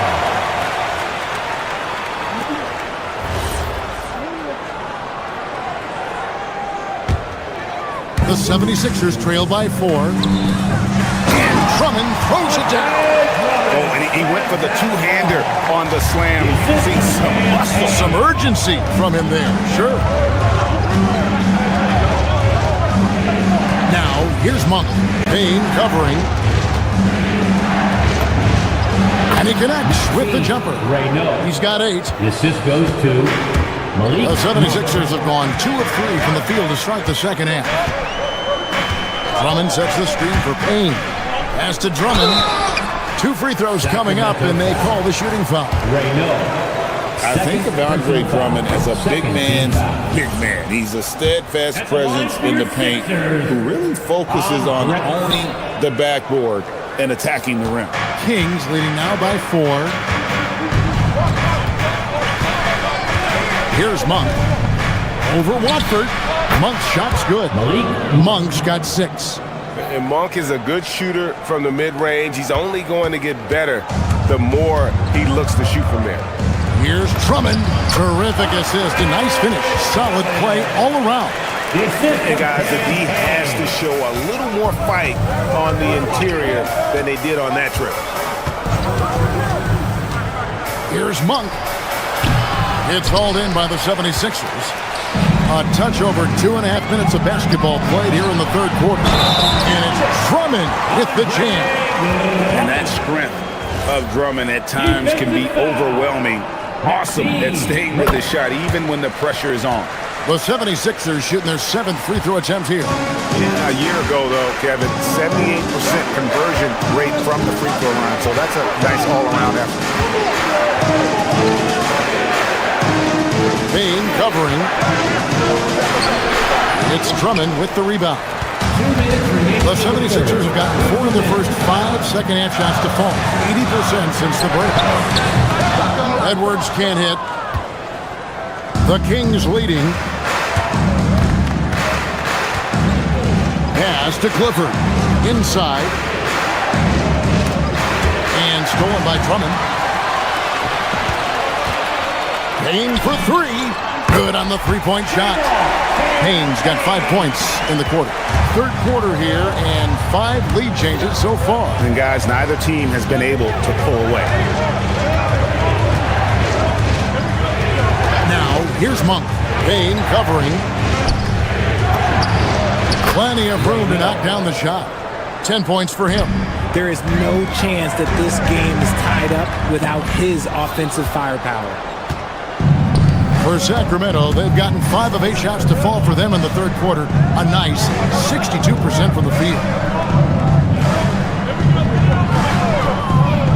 The 76ers trail by 4. And Drummond throws it down. Oh, and he went for the two-hander on the slam. Using some muscle. Some urgency from him there, sure. Now, here's Monk. Payne covering. And he connects with the jumper. He's got 8. The assist goes to Malik. The 76ers have gone 2 of 3 from the field to start the second half. Drummond sets the screen for Payne. Pass to Drummond. 2 free throws coming up, and they call the shooting foul. I think of Andre Drummond as a big man's big man. He's a steadfast presence in the paint who really focuses on owning the backboard and attacking the rim. Kings leading now by 4. Here's Monk. Over Watford. Monk's shot's good. Monk's got 6. And Monk is a good shooter from the mid-range. He's only going to get better the more he looks to shoot from there. Here's Drummond. Terrific assist. A nice finish. Solid play all around. And guys, the D has to show a little more fight on the interior than they did on that trip. Here's Monk. It's hauled in by the 76ers. A touch over 2.5 minutes of basketball played here in the third quarter. And it's Drummond with the jam. And that strength of Drummond at times can be overwhelming. Awesome at staying with his shot even when the pressure is on. The 76ers shooting their 7th free throw attempt here. A year ago, though, Kevin, 78% conversion rate from the free throw line. So that's a nice all-around effort. Payne covering. It's Drummond with the rebound. The 76ers have gotten 4 of their first 5 second-half shots to fall. 80% since the break. Edwards can't hit. The Kings leading. Pass to Clifford. Inside. And stolen by Drummond. Payne for 3. Good on the three-point shot. Payne's got 5 points in the quarter. Third quarter here and 5 lead changes so far. And guys, neither team has been able to pull away. Now, here's Monk. Payne covering. Plenty of room to knock down the shot. 10 points for him. There is no chance that this game is tied up without his offensive firepower. For Sacramento, they've gotten 5 of 8 shots to fall for them in the third quarter. A nice 62% from the field.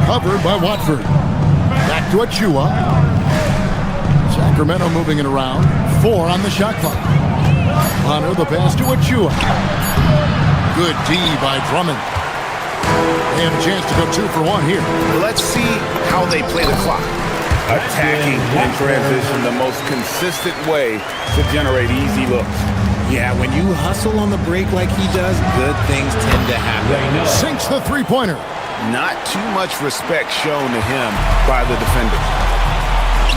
Covered by Watford. Back to Achua. Sacramento moving it around. 4 on the shot clock. Hunter the pass to Achua. Good D by Drummond. They have a chance to go 2 for 1 here. Let's see how they play the clock. Attacking in transition, the most consistent way to generate easy looks. Yeah, when you hustle on the break like he does, good things tend to happen. Sinks the three-pointer. Not too much respect shown to him by the defenders.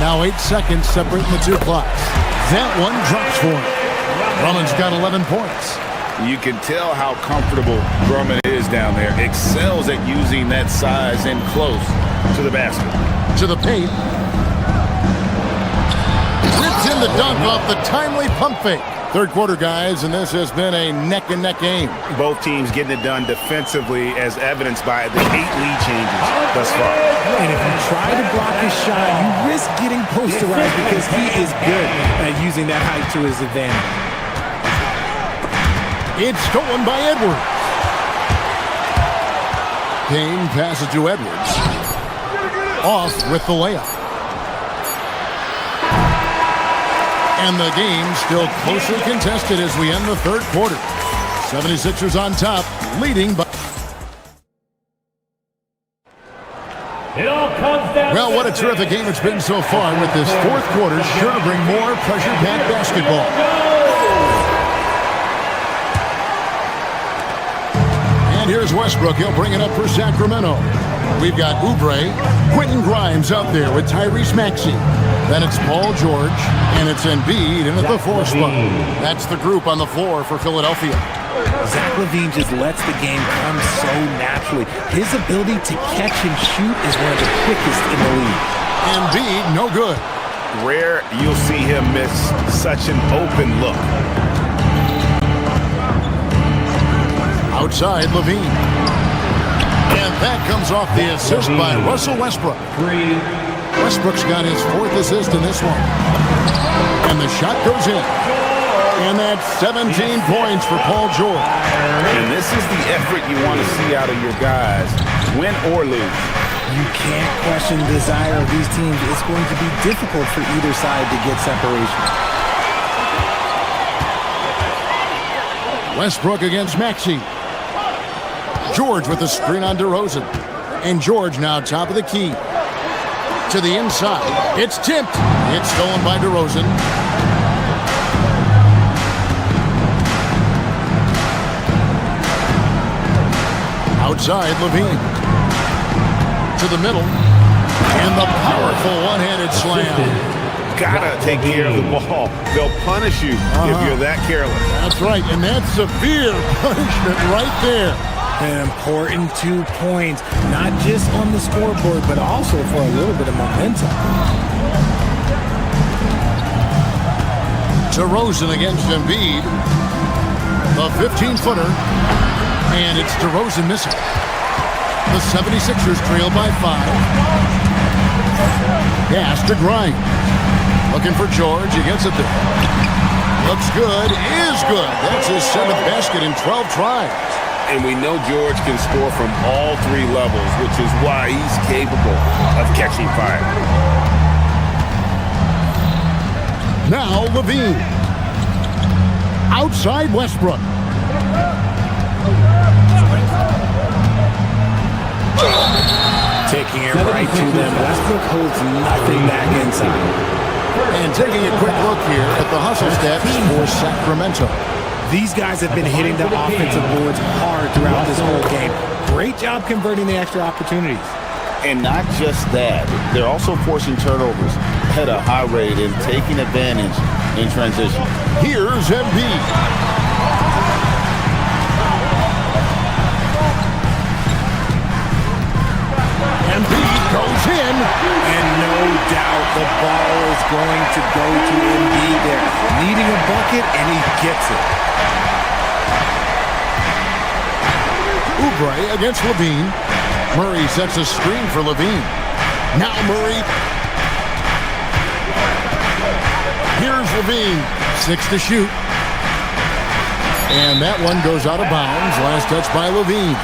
Now 8 seconds separating the 2 clocks. That one drops for him. Drummond's got 11 points. You can tell how comfortable Drummond is down there. Excels at using that size in close to the basket. To the paint. Rips in the dunk off the timely pump fake. Third quarter, guys, and this has been a neck-and-neck game. Both teams getting it done defensively as evidenced by the 8 lead changes thus far. And if you try to block his shot, you risk getting posterized because he is good at using that height to his advantage. It's stolen by Edwards. Payne passes to Edwards. off with the layup. And the game still closely contested as we end the third quarter. 76ers on top, leading by... Well, what a terrific game it's been so far, with this fourth quarter sure to bring more pressure-packed basketball. And here's Westbrook. He'll bring it up for Sacramento. We've got Oubre, Quentin Grimes out there with Tyrese Maxey. Then it's Paul George, and it's Embiid in at the 4 spot. That's the group on the floor for Philadelphia. Zach LaVine just lets the game come so naturally. His ability to catch and shoot is one of the quickest in the league. Embiid, no good. Rare you'll see him miss such an open look. Outside, LaVine. And that comes off the assist by Russell Westbrook. Westbrook's got his 4th assist in this one. And the shot goes in. And that's 17 points for Paul George. And this is the effort you want to see out of your guys, win or lose. You can't question the desire of these teams. It's going to be difficult for either side to get separation. Westbrook against Maxey. George with the screen on DeRozan. And George now top of the key. To the inside. It's tipped. It's stolen by DeRozan. Outside, LaVine. To the middle. And the powerful one-handed slam. Gotta take care of the ball. They'll punish you if you're that careless. That's right, and that's severe punishment right there. An important 2 points, not just on the scoreboard, but also for a little bit of momentum. DeRozan against Embiid. The 15-footer. And it's DeRozan missing. The 76ers trail by 5. Pass to Grimes. Looking for George. He gets it there. Looks good. Is good. That's his 7th basket in 12 tries. And we know George can score from all 3 levels, which is why he's capable of catching fire. Now LaVine. Outside Westbrook. Taking it right to them. Westbrook holds nothing back inside. And taking a quick look here at the hustle stats for Sacramento. These guys have been hitting the offensive boards hard throughout this whole game. Great job converting the extra opportunities. And not just that, they're also forcing turnovers at a high rate and taking advantage in transition. Here's Embiid. Embiid goes in. And no doubt the ball is going to go to Embiid there. Needing a bucket, and he gets it. Oubre against LaVine. Murray sets a screen for LaVine. Now Murray. Here's LaVine. 6 to shoot. And that one goes out of bounds. Last touch by LaVine.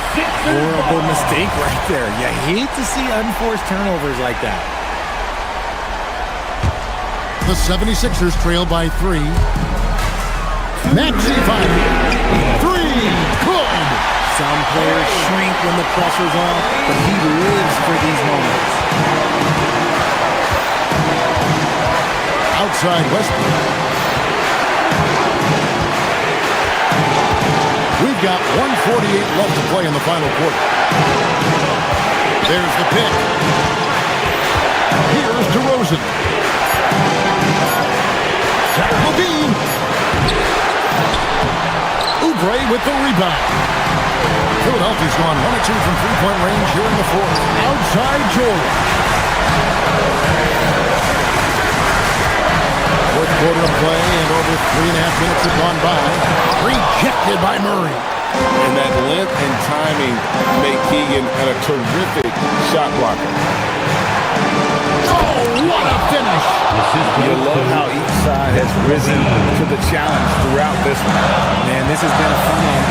Horrible mistake right there. You hate to see unforced turnovers like that. The 76ers trail by 3. Maxey fire. 3. Good. Some players shrink when the pressure's on, but he lives for these moments. Outside Westbrook. We've got 1:48 left to play in the final quarter. There's the pick. Here's DeRozan. Zach LaVine. Oubre with the rebound. Philadelphia's gone 1 of 2 from three-point range here in the 4th. Outside George. 4th quarter of play, and over 3.5 minutes have gone by. Rejected by Murray. And that length and timing make Keegan a terrific shot blocker. Oh, what a finish! You love how each side has risen to the challenge throughout this one. Man, this has been a fun one.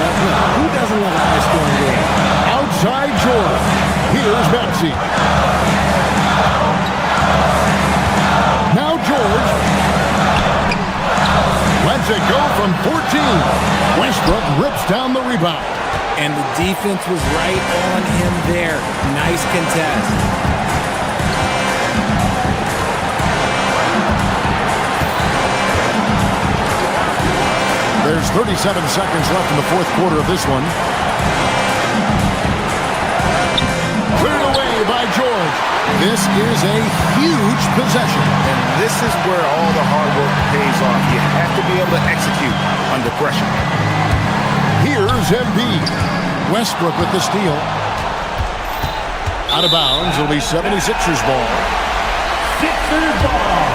Who doesn't love a high-scoring game? Outside George. Here's Maxey. lets it go from 14. Westbrook rips down the rebound. And the defense was right on him there. Nice contest. There's 37 seconds left in the fourth quarter of this one. Cleared away by George. This is a huge possession. And this is where all the hard work pays off. You have to be able to execute under pressure. Here's Embiid. Westbrook with the steal. Out of bounds. It'll be 76ers ball. Sixers ball.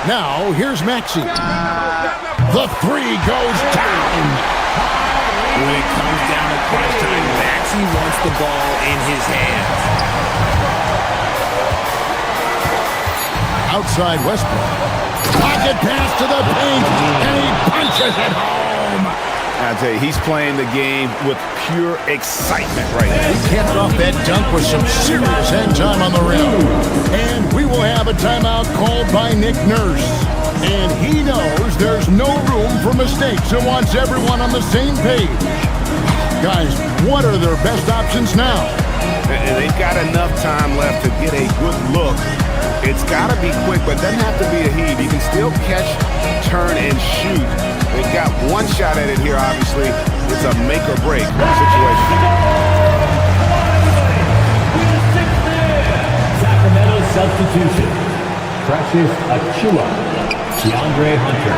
Now, here's Maxey. The three goes down. When it comes down to crunch time, Maxey wants the ball in his hands. Outside Westbrook. Pocket pass to the paint, and he punches it home. I tell you, he's playing the game with pure excitement right now. He capped off that dunk with some serious end time on the rim. And we will have a timeout called by Nick Nurse. And he knows there's no room for mistakes and wants everyone on the same page. Guys, what are their best options now? They've got enough time left to get a good look. It's got to be quick, but doesn't have to be a heave. You can still catch, turn, and shoot. They've got one shot at it here, obviously. It's a make-or-break situation. Sacramento substitution. Precious Achua. DeAndre Hunter.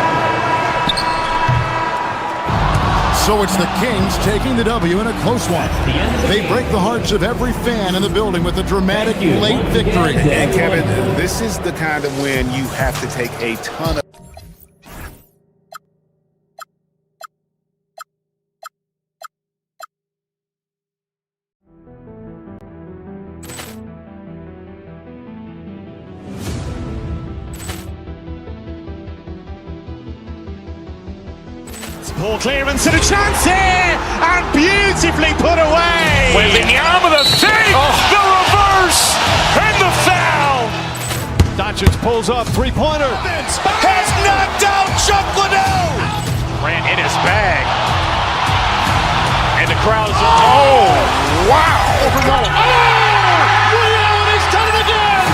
So it's the Kings taking the W in a close one. They break the hearts of every fan in the building with a dramatic late victory. And Kevin, this is the kind of win you have to take a ton of. Ball clearance and a chance here, and beautifully put away. Wembanyama the save, the reverse, and the foul. Doncic pulls up, three-pointer. Has knocked out Chuck Liddell. Ran in his bag, and the crowd is. Oh, wow! He's done it again.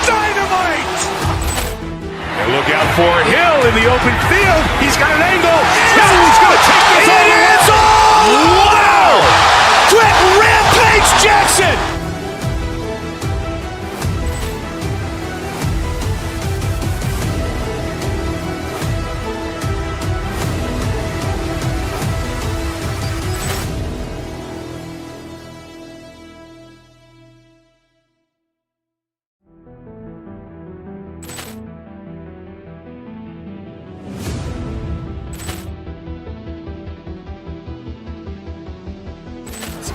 Dynamite. Look out for Hill in the open field. He's got an angle. He's going to take this all the way. Wow! Quick Rampage Jackson.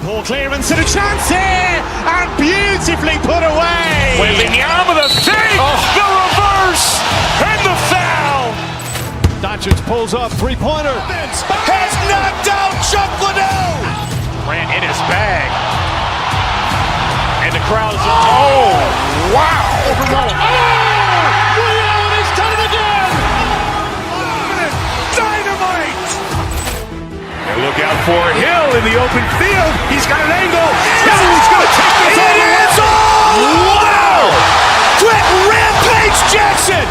Ball clearance and a chance here, and beautifully put away. Wembanyama the save, the reverse, and the foul. Doncic pulls up, three-pointer. Has knocked out Chuck Liddell. Ran in his bag, and the crowd is. Oh, wow! He's done it again. Dynamite. And look out for Hill in the open field. He's got an angle. He's going to take this all the way. Wow! Quick Rampage Jackson.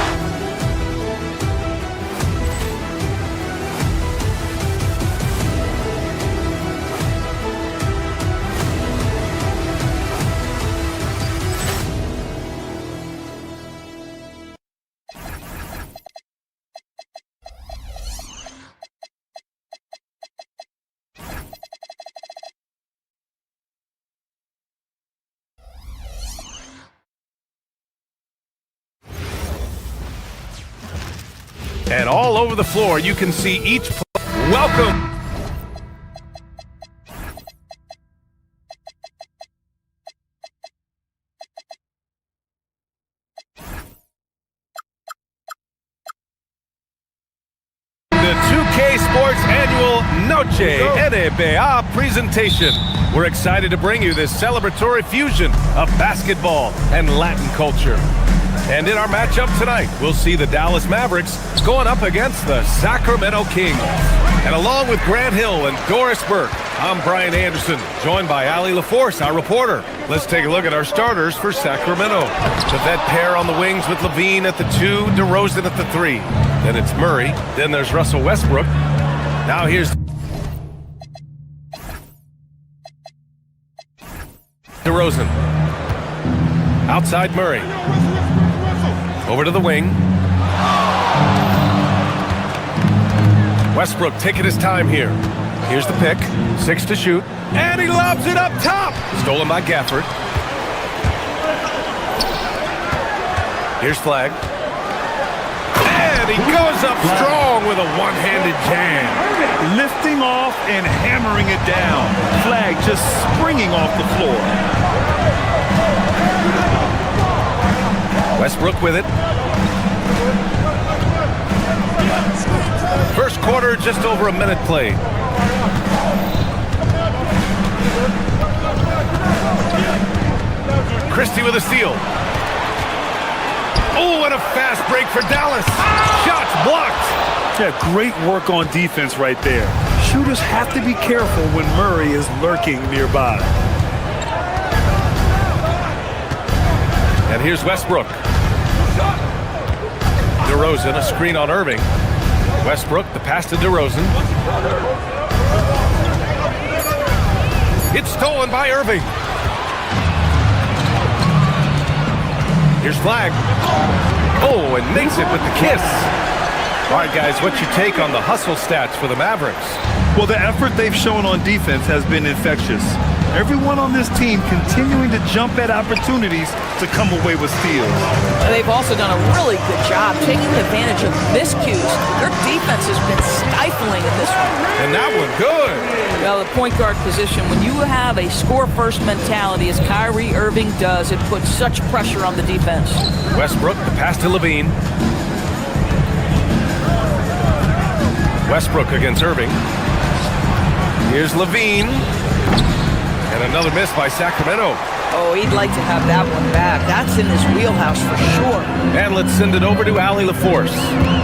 And all over the floor, you can see each player. Welcome. The 2K Sports Annual Noche NBA presentation. We're excited to bring you this celebratory fusion of basketball and Latin culture. And in our matchup tonight, we'll see the Dallas Mavericks going up against the Sacramento Kings. And along with Grant Hill and Doris Burke, I'm Brian Anderson, joined by Allie LaForce, our reporter. Let's take a look at our starters for Sacramento. The vet pair on the wings with Levine at the 2, DeRozan at the 3. Then it's Murray. Then there's Russell Westbrook. Now here's DeRozan. Outside Murray. Over to the wing. Westbrook taking his time here. Here's the pick. 6 to shoot. And he lobs it up top. Stolen by Gafford. Here's Flag. And he goes up strong with a one-handed jam. Lifting off and hammering it down. Flag just springing off the floor. Westbrook with it. First quarter, just over a minute played. Christie with a steal. Oh, and a fast break for Dallas. Shots blocked. Yeah, great work on defense right there. Shooters have to be careful when Murray is lurking nearby. And here's Westbrook. DeRozan, a screen on Irving. Westbrook, the pass to DeRozan. It's stolen by Irving. Here's Flag. Oh, and makes it with the kiss. All right, guys, what's your take on the hustle stats for the Mavericks? Well, the effort they've shown on defense has been infectious. Everyone on this team continuing to jump at opportunities to come away with steals. They've also done a really good job taking advantage of miscues. Their defense has been stifling in this one. And that one good. Well, the point guard position, when you have a score-first mentality as Kyrie Irving does, it puts such pressure on the defense. Westbrook, the pass to Levine. Westbrook against Irving. Here's Levine. And another miss by Sacramento. Oh, he'd like to have that one back. That's in his wheelhouse for sure. And let's send it over to Allie LaForce.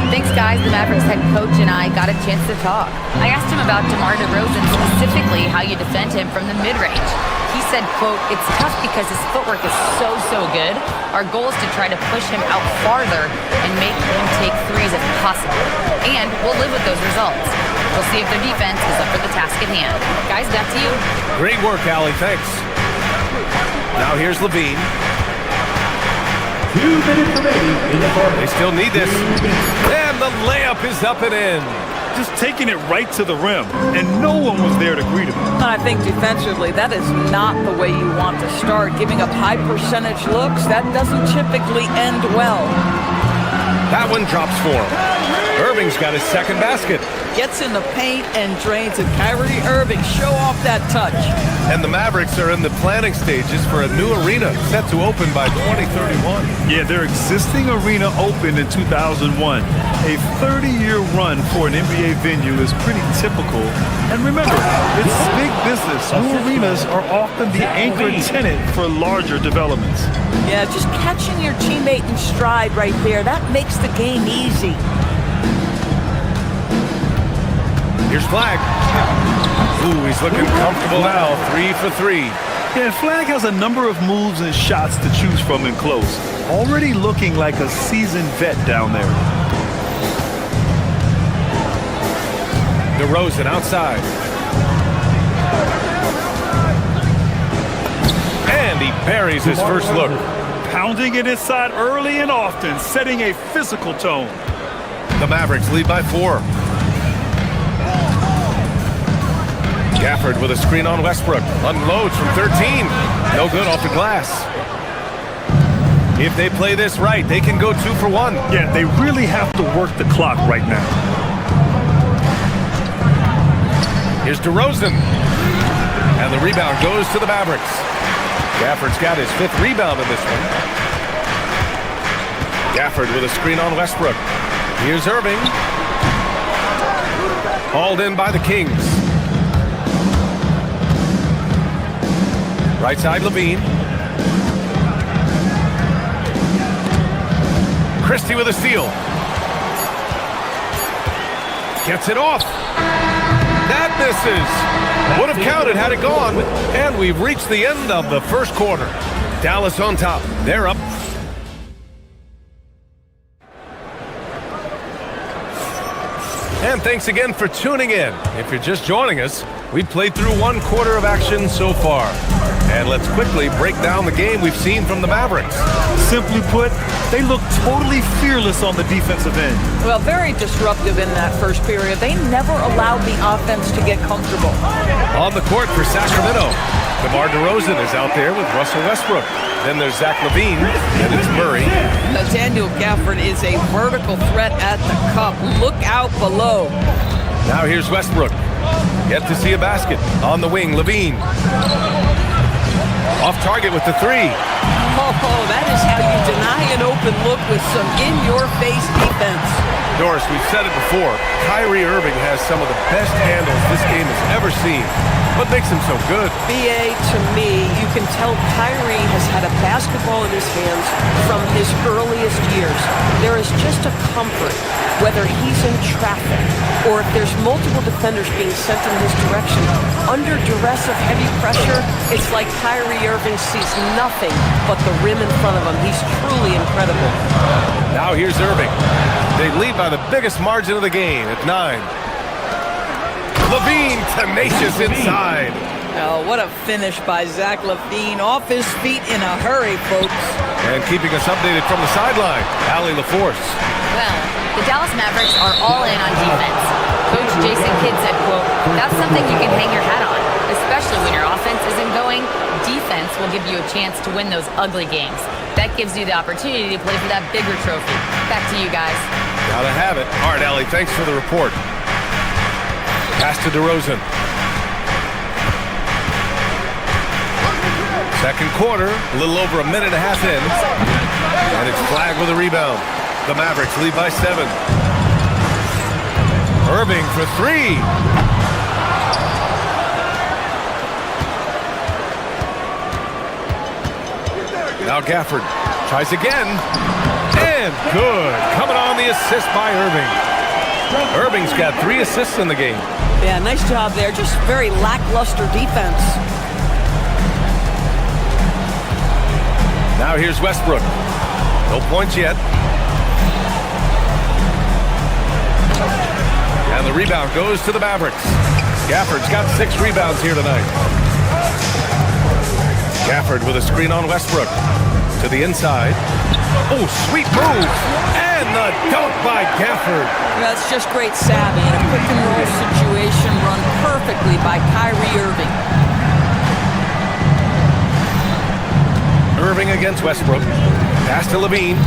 Thanks, guys. The Mavericks head coach and I got a chance to talk. I asked him about DeMar DeRozan, specifically how you defend him from the mid-range. He said, quote, "It's tough because his footwork is so good. Our goal is to try to push him out farther and make him take threes if possible. And we'll live with those results. We'll see if their defense is up for the task at hand." Guys, back to you. Great work, Allie. Thanks. Now here's Levine. 2 minutes remaining in the quarter. They still need this. And the layup is up and in. Just taking it right to the rim, and no one was there to greet him. I think defensively, that is not the way you want to start. Giving up high percentage looks, that doesn't typically end well. That one drops for him. Irving's got his second basket. Gets in the paint and drains it. Kyrie Irving, show off that touch. And the Mavericks are in the planning stages for a new arena set to open by 2031. Yeah, their existing arena opened in 2001. A 30-year run for an NBA venue is pretty typical. And remember, it's big business. New arenas are often the anchor tenant for larger developments. Yeah, just catching your teammate in stride right there, that makes the game easy. Here's Flag. Ooh, he's looking comfortable now. 3 for 3. Yeah, Flag has a number of moves and shots to choose from in close. Already looking like a seasoned vet down there. DeRozan outside. And he buries his first look. Pounding it inside early and often, setting a physical tone. The Mavericks lead by 4. Gafford with a screen on Westbrook. Unloads from 13. No good off the glass. If they play this right, they can go 2 for 1. Yeah, they really have to work the clock right now. Here's DeRozan. And the rebound goes to the Mavericks. Gafford's got his 5th rebound in this one. Gafford with a screen on Westbrook. Here's Irving. Hauled in by the Kings. Right side, Levine. Christie with a steal. Gets it off. That misses. Would have counted had it gone. And we've reached the end of the first quarter. Dallas on top. They're up. And thanks again for tuning in. If you're just joining us, we played through one quarter of action so far. And let's quickly break down the game we've seen from the Mavericks. Simply put, they look totally fearless on the defensive end. Well, very disruptive in that first period. They never allowed the offense to get comfortable. On the court for Sacramento, DeMar DeRozan is out there with Russell Westbrook. Then there's Zach LaVine, and it's Murray. Daniel Gafford is a vertical threat at the cup. Look out below. Now here's Westbrook. Yet to see a basket. On the wing, LaVine. Off target with the three. Oh, that is how you deny an open look with some in-your-face defense. Doris, we've said it before. Kyrie Irving has some of the best handles this game has ever seen. What makes him so good? BA, to me, you can tell Kyrie has had a basketball in his hands from his earliest years. There is just a comfort, whether he's in traffic or if there's multiple defenders being sent in his direction. Under duress of heavy pressure, it's like Kyrie Irving sees nothing but the rim in front of him. He's truly incredible. Now here's Irving. They lead by the biggest margin of the game at 9. LaVine tenacious inside. Oh, what a finish by Zach LaVine. Off his feet in a hurry, folks. And keeping us updated from the sideline, Allie LaForce. Well, the Dallas Mavericks are all in on defense. Coach Jason Kidd said, quote, "That's something you can hang your hat on, especially when your offense isn't going. Defense will give you a chance to win those ugly games. That gives you the opportunity to play for that bigger trophy." Back to you guys. Gotta have it. All right, Allie, thanks for the report. Pass to DeRozan. Second quarter, a little over a minute and a half in. And it's Flagg with a rebound. The Mavericks lead by 7. Irving for 3. Now Gafford tries again. And good. Coming on the assist by Irving. Irving's got 3 assists in the game. Yeah, nice job there. Just very lackluster defense. Now here's Westbrook. No points yet. And the rebound goes to the Mavericks. Gafford's got 6 rebounds here tonight. Gafford with a screen on Westbrook. To the inside. Oh, sweet move. And the dunk by Gafford. That's just great savvy in a pick-and-roll situation run perfectly by Kyrie Irving. Irving against Westbrook. Pass to LaVine.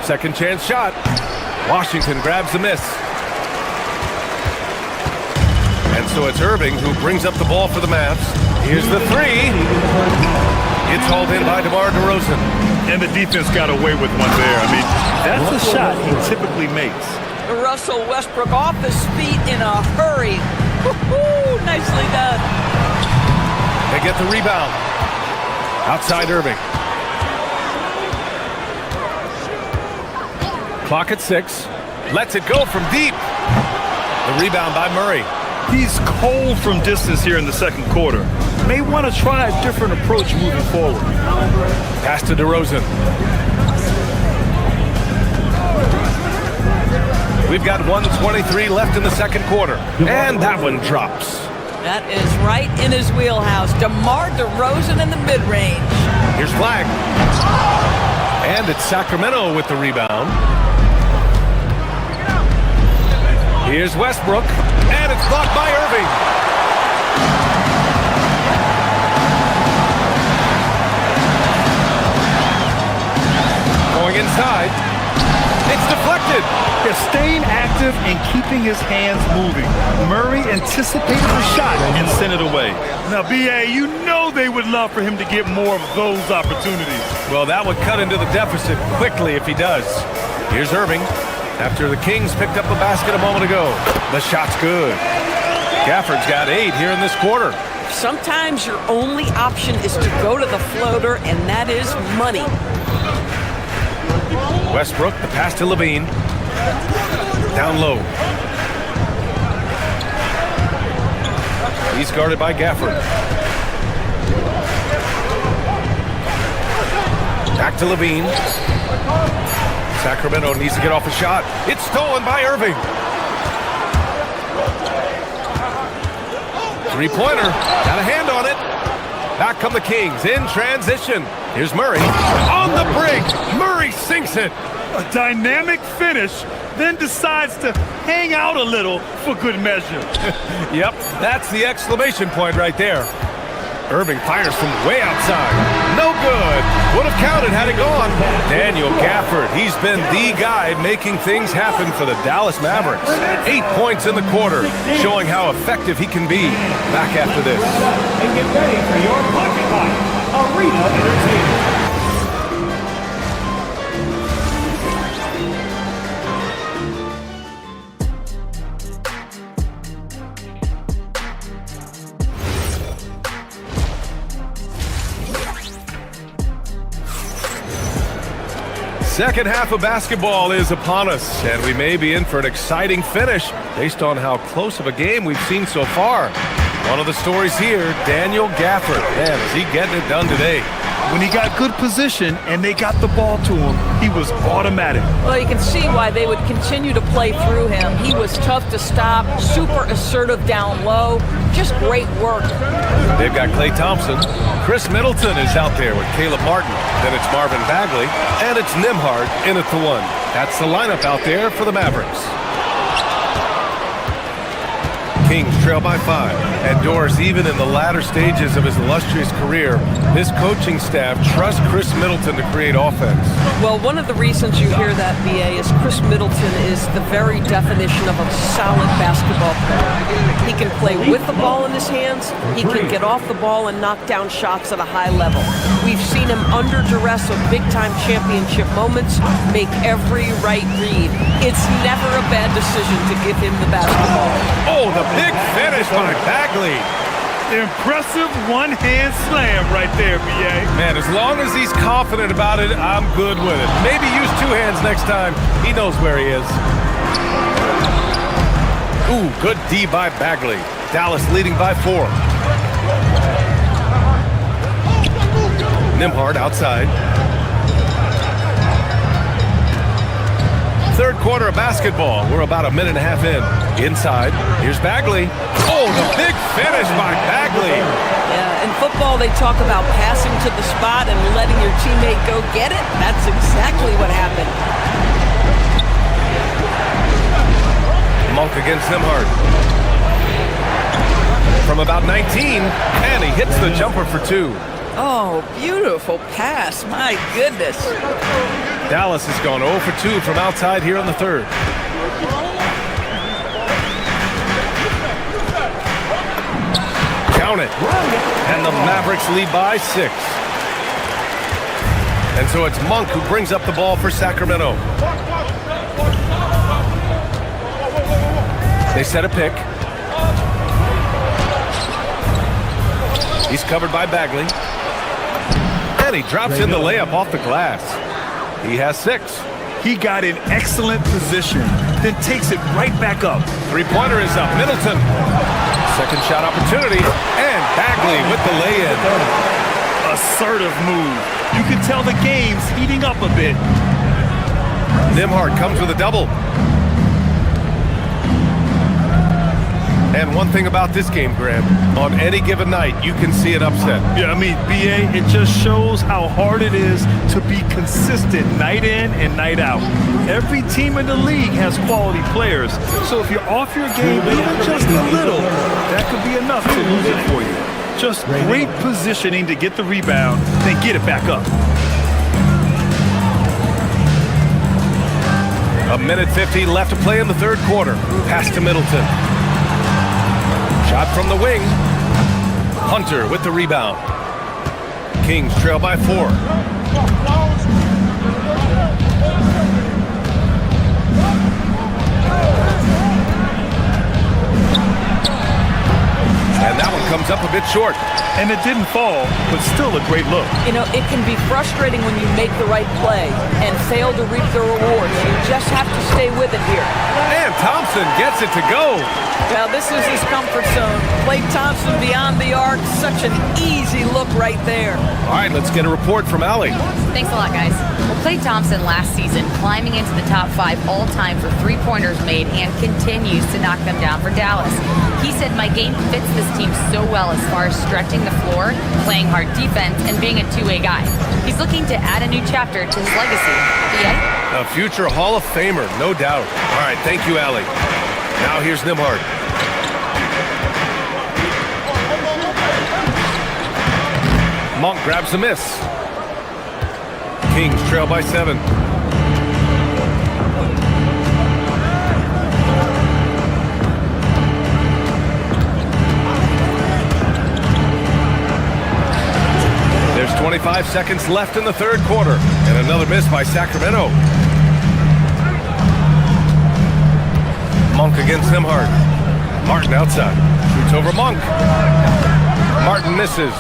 Second chance shot. Washington grabs the miss. And so it's Irving who brings up the ball for the Mavs. Here's the 3. It's hauled in by DeMar DeRozan. And the defense got away with one there. I mean, that's a shot he typically makes. Russell Westbrook off his feet in a hurry. Woo-hoo, nicely done. They get the rebound. Outside Irving. Clock at 6. Lets it go from deep. The rebound by Murray. He's cold from distance here in the second quarter. May want to try a different approach moving forward. Pass to DeRozan. We've got 1:23 left in the second quarter. And that one drops. That is right in his wheelhouse. DeMar DeRozan in the mid-range. Here's Flagg. And it's Sacramento with the rebound. Here's Westbrook. And it's blocked by Irving. Going inside. It's deflected. They're staying active and keeping his hands moving. Murray anticipated the shot and sent it away. Now, B.A., you know they would love for him to get more of those opportunities. Well, that would cut into the deficit quickly if he does. Here's Irving after the Kings picked up the basket a moment ago. The shot's good. Gafford's got 8 here in this quarter. Sometimes your only option is to go to the floater, and that is money. Westbrook, the pass to Levine. Down low. He's guarded by Gafford. Back to Levine. Sacramento needs to get off a shot. It's stolen by Irving. Three-pointer. Got a hand on it. Back come the Kings in transition. Here's Murray. On the break. Murray sinks it. A dynamic finish, then decides to hang out a little for good measure. Yep, that's the exclamation point right there. Irving fires from way outside. No good. Would have counted had it gone. Daniel Gafford, he's been the guy making things happen for the Dallas Mavericks. 8 points in the quarter, showing how effective he can be. Back after this. And get ready for your pocket fight. Arena Entertainment. Second half of basketball is upon us, and we may be in for an exciting finish based on how close of a game we've seen so far. One of the stories here, Daniel Gafford. Man, is he getting it done today? When he got good position and they got the ball to him, he was automatic. Well, you can see why they would continue to play through him. He was tough to stop, super assertive down low. Just great work. They've got Klay Thompson. Chris Middleton is out there with Caleb Martin. Then it's Marvin Bagley, and it's Nembhard in at the 1. That's the lineup out there for the Mavericks. Kings trail by 5. And Doris, even in the latter stages of his illustrious career, this coaching staff trusts Chris Middleton to create offense. Well, one of the reasons you hear that, B.A., is Chris Middleton is the very definition of a solid basketball player. He can play with the ball in his hands. He can get off the ball and knock down shots at a high level. We've seen him under duress of big-time championship moments make every right read. It's never a bad decision to give him the basketball. Oh, the big finish by Bagley. Impressive one-hand slam right there, B.A. Man, as long as he's confident about it, I'm good with it. Maybe use 2 hands next time. He knows where he is. Ooh, good D by Bagley. Dallas leading by 4. Nembhard outside. Third quarter of basketball. We're about a minute and a half in. Inside, here's Bagley. Oh, the big finish by Bagley. Yeah, in football, they talk about passing to the spot and letting your teammate go get it. That's exactly what happened. Monk against Nembhard. From about 19, and he hits the jumper for 2. Oh, beautiful pass. My goodness. Dallas has gone 0 for 2 from outside here in the third. Count it. And the Mavericks lead by 6. And so it's Monk who brings up the ball for Sacramento. They set a pick. He's covered by Bagley. And he drops in the layup off the glass. He has 6. He got in excellent position, then takes it right back up. Three-pointer is up. Middleton. Second shot opportunity. And Bagley with the lay-in. Assertive move. You can tell the game's heating up a bit. Nembhard comes with a double. And one thing about this game, Graham, on any given night, you can see an upset. Yeah, I mean, B.A., it just shows how hard it is to be consistent night in and night out. Every team in the league has quality players, so if you're off your game even just a little, that could be enough to lose it for you. Just great positioning to get the rebound, then get it back up. 1:50 left to play in the third quarter. Pass to Middleton. Shot from the wing. Hunter with the rebound. Kings trail by 4. And that one comes up a bit short. And it didn't fall, but still a great look. You know, it can be frustrating when you make the right play and fail to reap the rewards. You just have to stay with it here. And Thompson gets it to go. Well, this is his comfort zone. Klay Thompson beyond the arc. Such an easy look right there. All right, let's get a report from Allie. Thanks a lot, guys. Well, Klay Thompson last season climbing into the top 5 all-time for three-pointers made and continues to knock them down for Dallas. He said, my game fits this team so well as far as stretching the floor, playing hard defense, and being a two-way guy. He's looking to add a new chapter to his legacy. A future Hall of Famer, no doubt. All right, thank you, Allie. Now here's Nimhard. Monk grabs the miss. Kings trail by 7. There's 25 seconds left in the third quarter, and another miss by Sacramento. Monk against Nimhard. Martin outside. Shoots over Monk. Martin misses.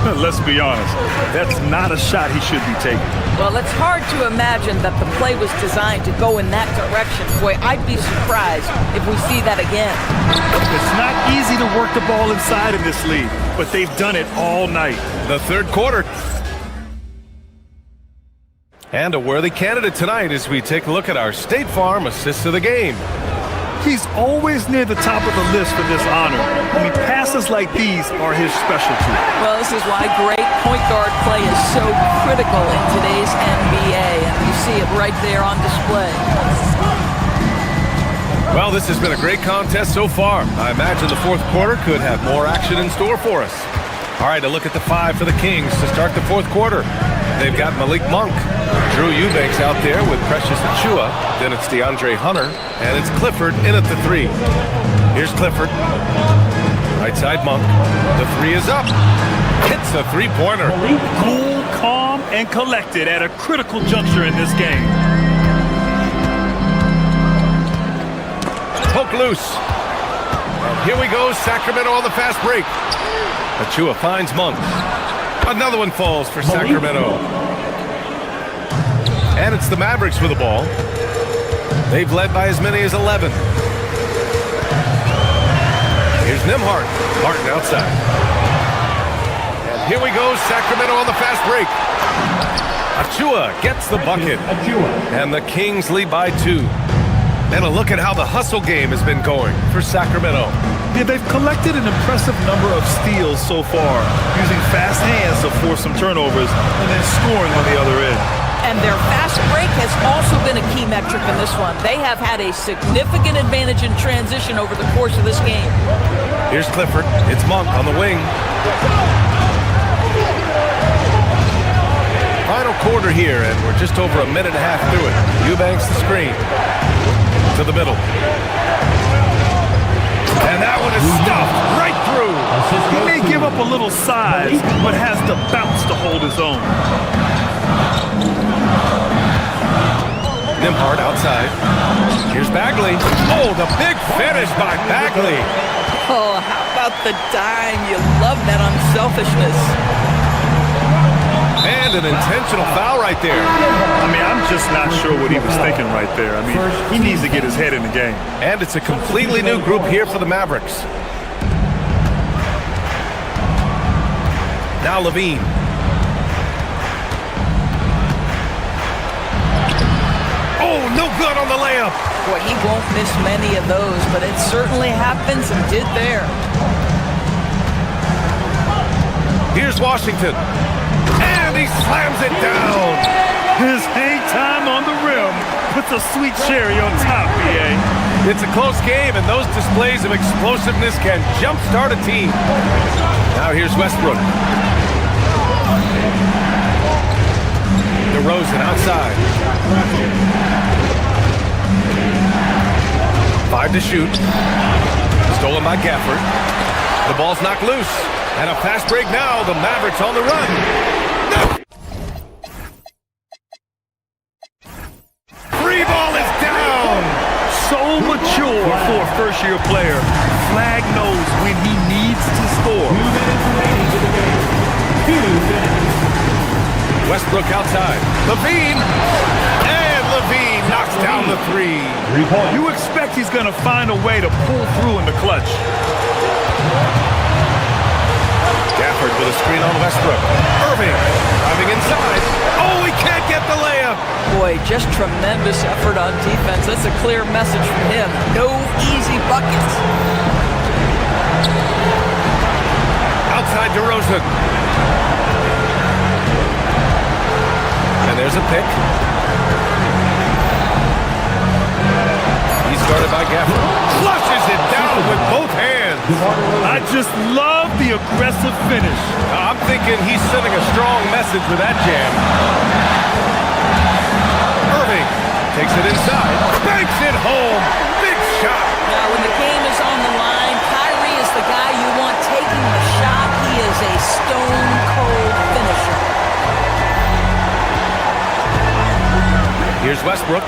Let's be honest, that's not a shot he should be taking. Well, it's hard to imagine that the play was designed to go in that direction. Boy, I'd be surprised if we see that again. It's not easy to work the ball inside in this league, but they've done it all night. The third quarter. And a worthy candidate tonight as we take a look at our State Farm assist of the game. He's always near the top of the list for this honor. I mean, passes like these are his specialty. Well, this is why great point guard play is so critical in today's NBA, and you see it right there on display. Well, this has been a great contest so far. I imagine the fourth quarter could have more action in store for us. All right, a look at the 5 for the Kings to start the fourth quarter. They've got Malik Monk, Drew Eubanks out there with Precious Achiuwa. Then it's DeAndre Hunter, and it's Clifford in at the 3. Here's Clifford. Right side Monk. The 3 is up. Hits the three-pointer. Cool, calm, and collected at a critical juncture in this game. Poke loose. And here we go, Sacramento on the fast break. Achiuwa finds Monk. Another one falls for Sacramento. And it's the Mavericks with the ball. They've led by as many as 11. Here's Nimhard. Martin outside. And here we go, Sacramento on the fast break. Achiuwa gets the bucket. And the Kings lead by 2. And a look at how the hustle game has been going for Sacramento. Yeah, they've collected an impressive number of steals so far, using fast hands to force some turnovers and then scoring on the other end. And their fast break has also been a key metric in this one. They have had a significant advantage in transition over the course of this game. Here's Clifford. It's Monk on the wing. Final quarter here, and we're just over a minute and a half through it. Eubanks the screen. To the middle. And that one is stuffed right through. He may give up a little size, but has the bounce to hold his own. Nimhard outside. Here's Bagley. Oh, the big finish by Bagley. Oh, how about the dime? You love that unselfishness. And an intentional foul right there. I mean, I'm just not sure what he was thinking right there. I mean, he needs to get his head in the game. And it's a completely new group here for the Mavericks. Now Levine. Oh, no good on the layup. Boy, he won't miss many of those, but it certainly happens and did there. Here's Washington. And he slams it down. His hang time on the rim puts a sweet cherry on top, BA. It's a close game, and those displays of explosiveness can jumpstart a team. Now here's Westbrook. DeRozan outside. 5 to shoot. Stolen by Gafford. The ball's knocked loose. And a fast break now. The Mavericks on the run. No! Free ball is down. So mature for a first-year player. Flag knows when he needs to score. Westbrook outside. Levine. And Levine knocks down the 3. You expect he's going to find a way to pull through in the clutch. Gafford with a screen on Westbrook. Irving driving inside. Oh, he can't get the layup. Boy, just tremendous effort on defense. That's a clear message from him. No easy buckets. Outside DeRozan. And there's a pick. He's guarded by Gafford. Flushes it down with both hands. I just love the aggressive finish. I'm thinking he's sending a strong message with that jam. Irving takes it inside. Banks it home. Big shot. Now, when the game is on the line, Kyrie is the guy you want taking the shot. He is a stone-cold finisher. Here's Westbrook.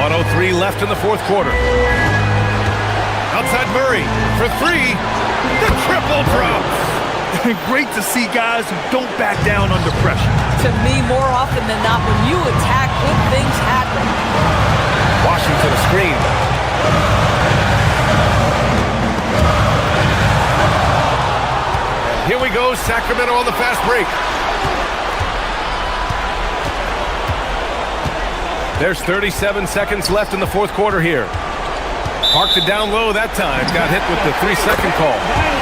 1:03 left in the fourth quarter. Outside Murray for 3. The triple drops. Great to see guys who don't back down under pressure. To me, more often than not, when you attack, good things happen. Washington a screen. Here we go, Sacramento on the fast break. There's 37 seconds left in the fourth quarter here. Parked it down low that time. Got hit with the 3-second call.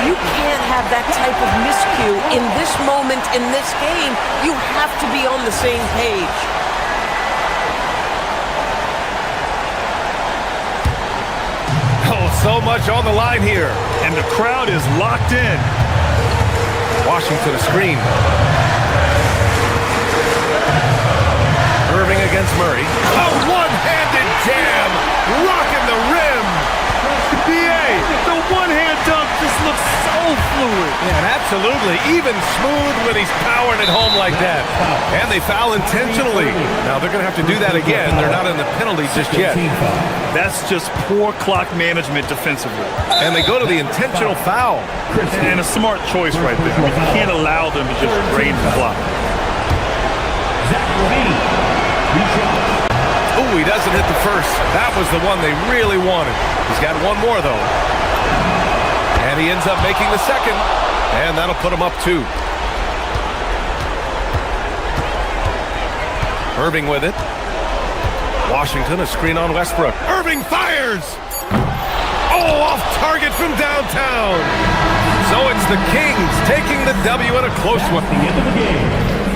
You can't have that type of miscue in this moment, in this game. You have to be on the same page. Oh, so much on the line here. And the crowd is locked in. Washington a screen. Irving against Murray. A one-handed jam. Rocking the rim. BA, the one-hand dunk just looks so fluid. Yeah, absolutely. Even smooth when he's powering it home like that. And they foul intentionally. Now they're going to have to do that again. They're not in the penalty just yet. That's just poor clock management defensively. And they go to the intentional foul. And a smart choice right there. I mean, you can't allow them to just drain the clock. Oh, he doesn't hit the first. That was the one they really wanted. He's got one more, though. And he ends up making the second. And that'll put him up 2. Irving with it. Washington, a screen on Westbrook. Irving fires! Oh, off target from downtown. So it's the Kings taking the W in a close one.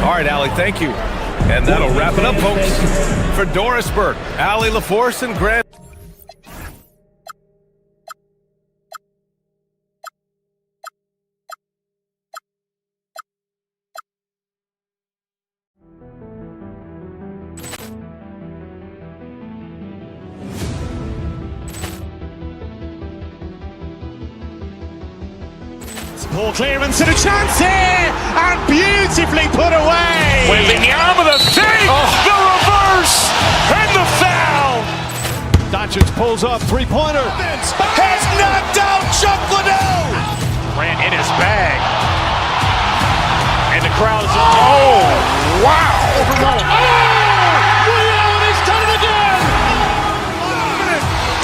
All right, Allie, thank you. And that'll wrap it up, folks. For Doris Burke, Allie LaForce, and Grant. Poor clearance and a chance here, and beautifully put away. Wembanyama the thing, the reverse, and the foul. Doncic pulls up, three-pointer. Has knocked out Chuck Liddell. Ran in his bag, and the crowd is. Oh, wow! Liddell, and he's done it again.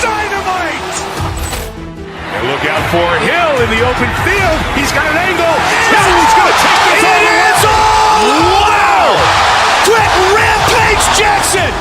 Dynamite! And look out for Hill in the open field. He's got an angle. Hill is going to take this all the way. Wow! Quick Rampage Jackson!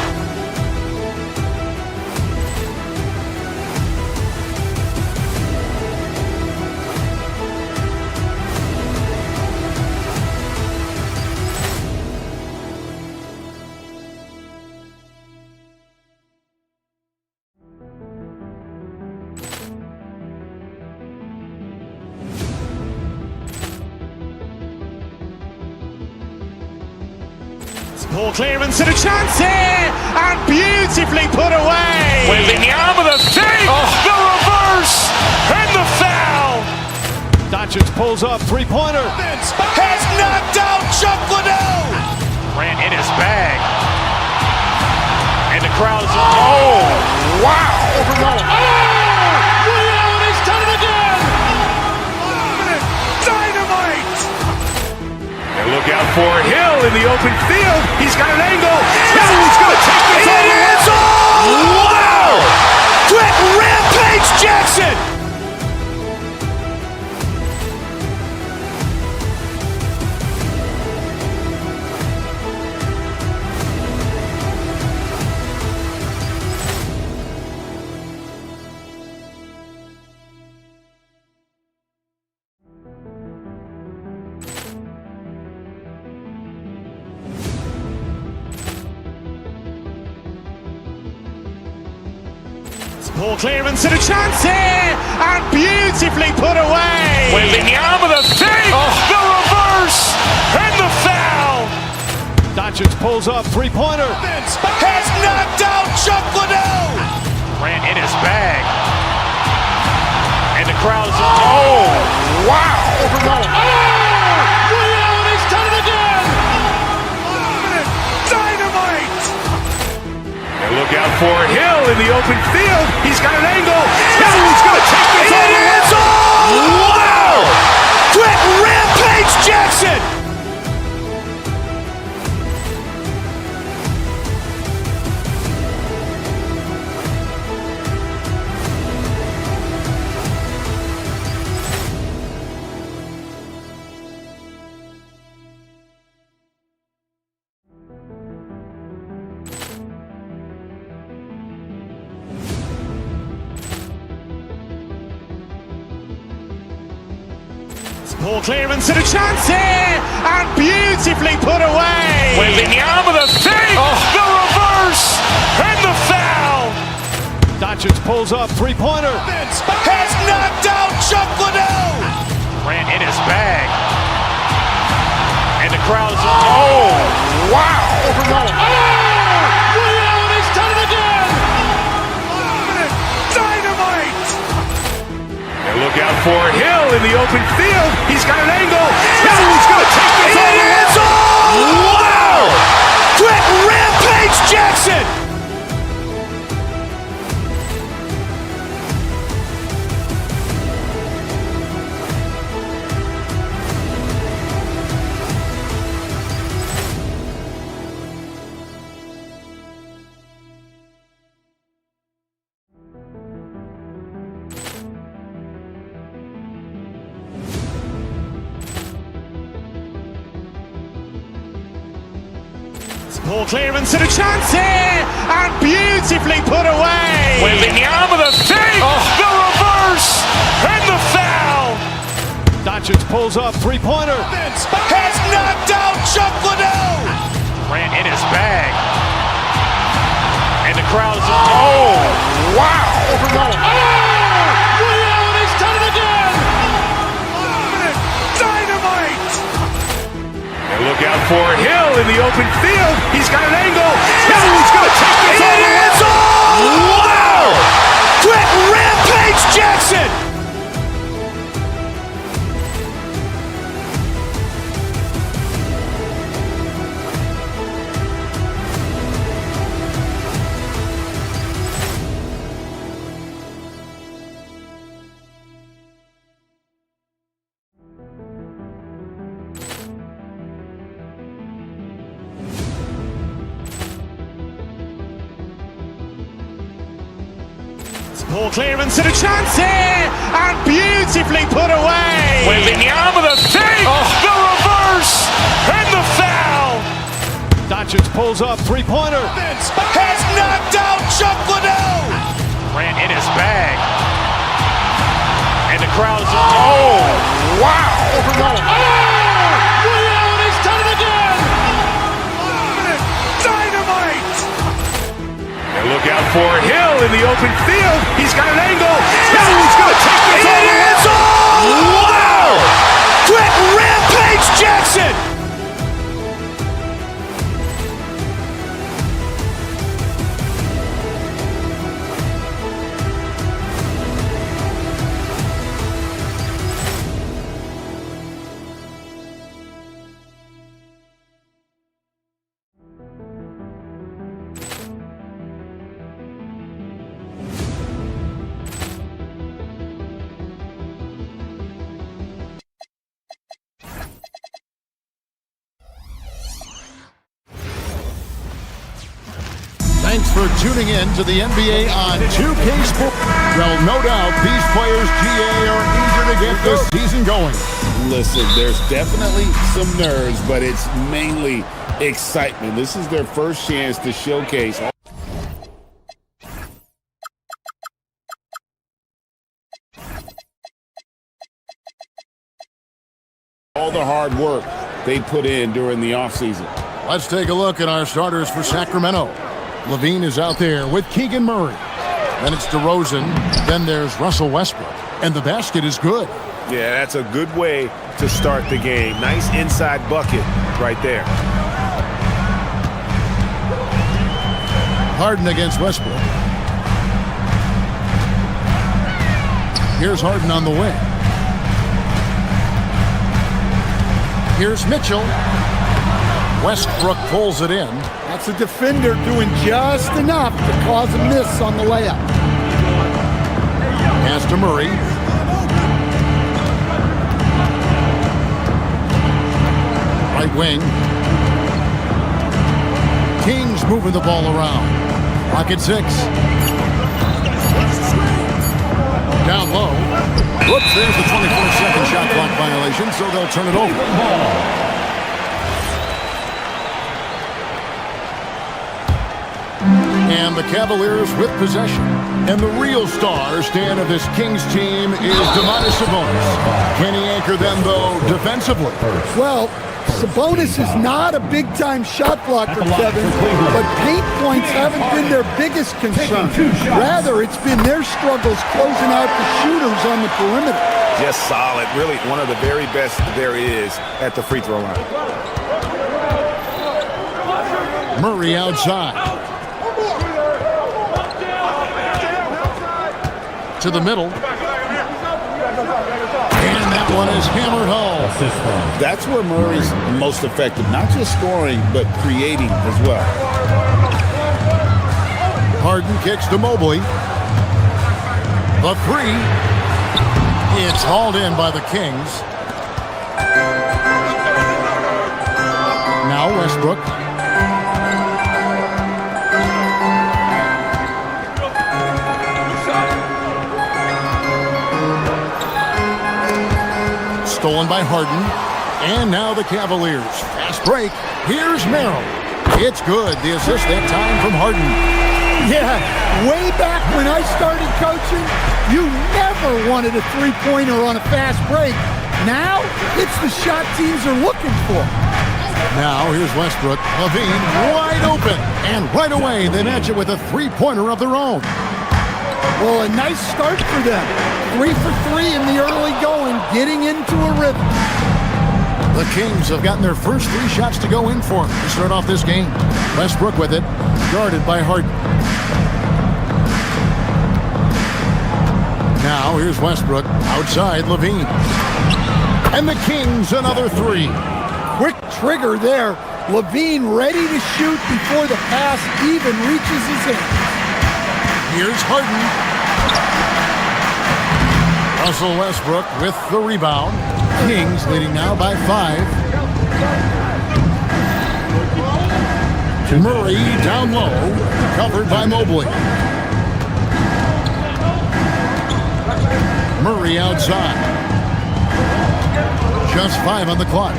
Ball clearance and a chance here, and beautifully put away. Wembanyama the save, the reverse, and the foul. Doncic pulls up, three-pointer. Has knocked out Chuck Liddell. Ran in his bag. And the crowd is, oh, wow. Ray Allen has done it again. Dynamite. And look out for Hill in the open field. He's got an angle. He's going to take this all the way. Wow. Quick Rampage Jackson. Ball clearance and a chance here, And beautifully put away. Wembanyama the save, the reverse, and the foul. Doncic pulls up, three-pointer. Has knocked out Chuck Liddell. Ran in his bag. And the crowd is, oh, wow. Ray Allen has done it again. Dynamite. And look out for Hill in the open field. He's got an angle. He's going to take this all the way. Wow. Quick Rampage Jackson. Ball clearance and a chance here, And beautifully put away. Wembanyama the save, the reverse, and the foul. Doncic pulls up, three-pointer. Has knocked out Chuck Liddell. Ran in his bag. And the crowd is, oh, wow. Ray Allen has done it again. Dynamite. And look out for Hill in the open field. He's got an angle. He's going to take this all the way. Wow. Quick Rampage Jackson. Ball clearance and a chance here, And beautifully put away. Wembanyama the save, the reverse, and the foul. Doncic pulls up, three-pointer. Has knocked out Chuck Liddell. Ran in his bag. And the crowd is, oh, wow. Ray Allen has done it again. Dynamite. And look out for Hill in the open field. He's got an angle. He's going to take this all the way. Wow. Quick Rampage Jackson. Ball clearance and a chance here, And beautifully put away. Wembanyama the save, the reverse, and the foul. Doncic pulls up, three-pointer. Has knocked out Chuck Liddell. Ran in his bag. And the crowd is, oh, wow. Ray Allen has done it again. Dynamite. And look out for Hill in the open field. He's got an angle. He's going to take this all the way. Wow. Quick Rampage Jackson. Thanks for tuning in to the NBA on 2K Sports. Well, no doubt these players, GA, are eager to get this season going. Listen, there's definitely some nerves, but it's mainly excitement. This is their first chance to showcase all the hard work they put in during the offseason. Let's take a look at our starters for Sacramento. Levine is out there with Keegan Murray. Then it's DeRozan. Then there's Russell Westbrook. And the basket is good. Yeah, that's a good way to start the game. Nice inside bucket right there. Harden against Westbrook. Here's Harden on the wing. Here's Mitchell. Westbrook pulls it in. That's a defender doing just enough to cause a miss on the layup. Pass to Murray. Right wing. Kings moving the ball around. Rocket 6. Down low. Whoops, there's the 24-second shot clock violation, so they'll turn it over. And the Cavaliers with possession. And the real star stand of this Kings team is Domantas Sabonis. Can he anchor them, though, defensively? Well, Sabonis is not a big-time shot blocker, Kevin, but paint points haven't been their biggest concern. Rather, it's been their struggles closing out the shooters on the perimeter. Just solid. Really one of the very best there is at the free throw line. Murray outside. To the middle. And that one is hammered home. That's where Murray's most effective. Not just scoring, but creating as well. Harden kicks to Mobley. The three. It's hauled in by the Kings. Now Westbrook. Stolen by Harden. And now the Cavaliers. Fast break. Here's Merrill. It's good. The assist that time from Harden. Yeah, way back when I started coaching, you never wanted a three-pointer on a fast break. Now, it's the shot teams are looking for. Now, here's Westbrook. Levine wide open. And right away, they match it with a three-pointer of their own. Well, a nice start for them. 3 for 3 in the early going, getting into a rhythm. The Kings have gotten their first 3 shots to go in for them to start off this game. Westbrook with it, guarded by Harden. Now here's Westbrook, outside Levine. And the Kings another 3. Quick trigger there. Levine ready to shoot before the pass even reaches his hand. Here's Harden. Russell Westbrook with the rebound. Kings leading now by 5. Murray down low, covered by Mobley. Murray outside. Just 5 on the clock.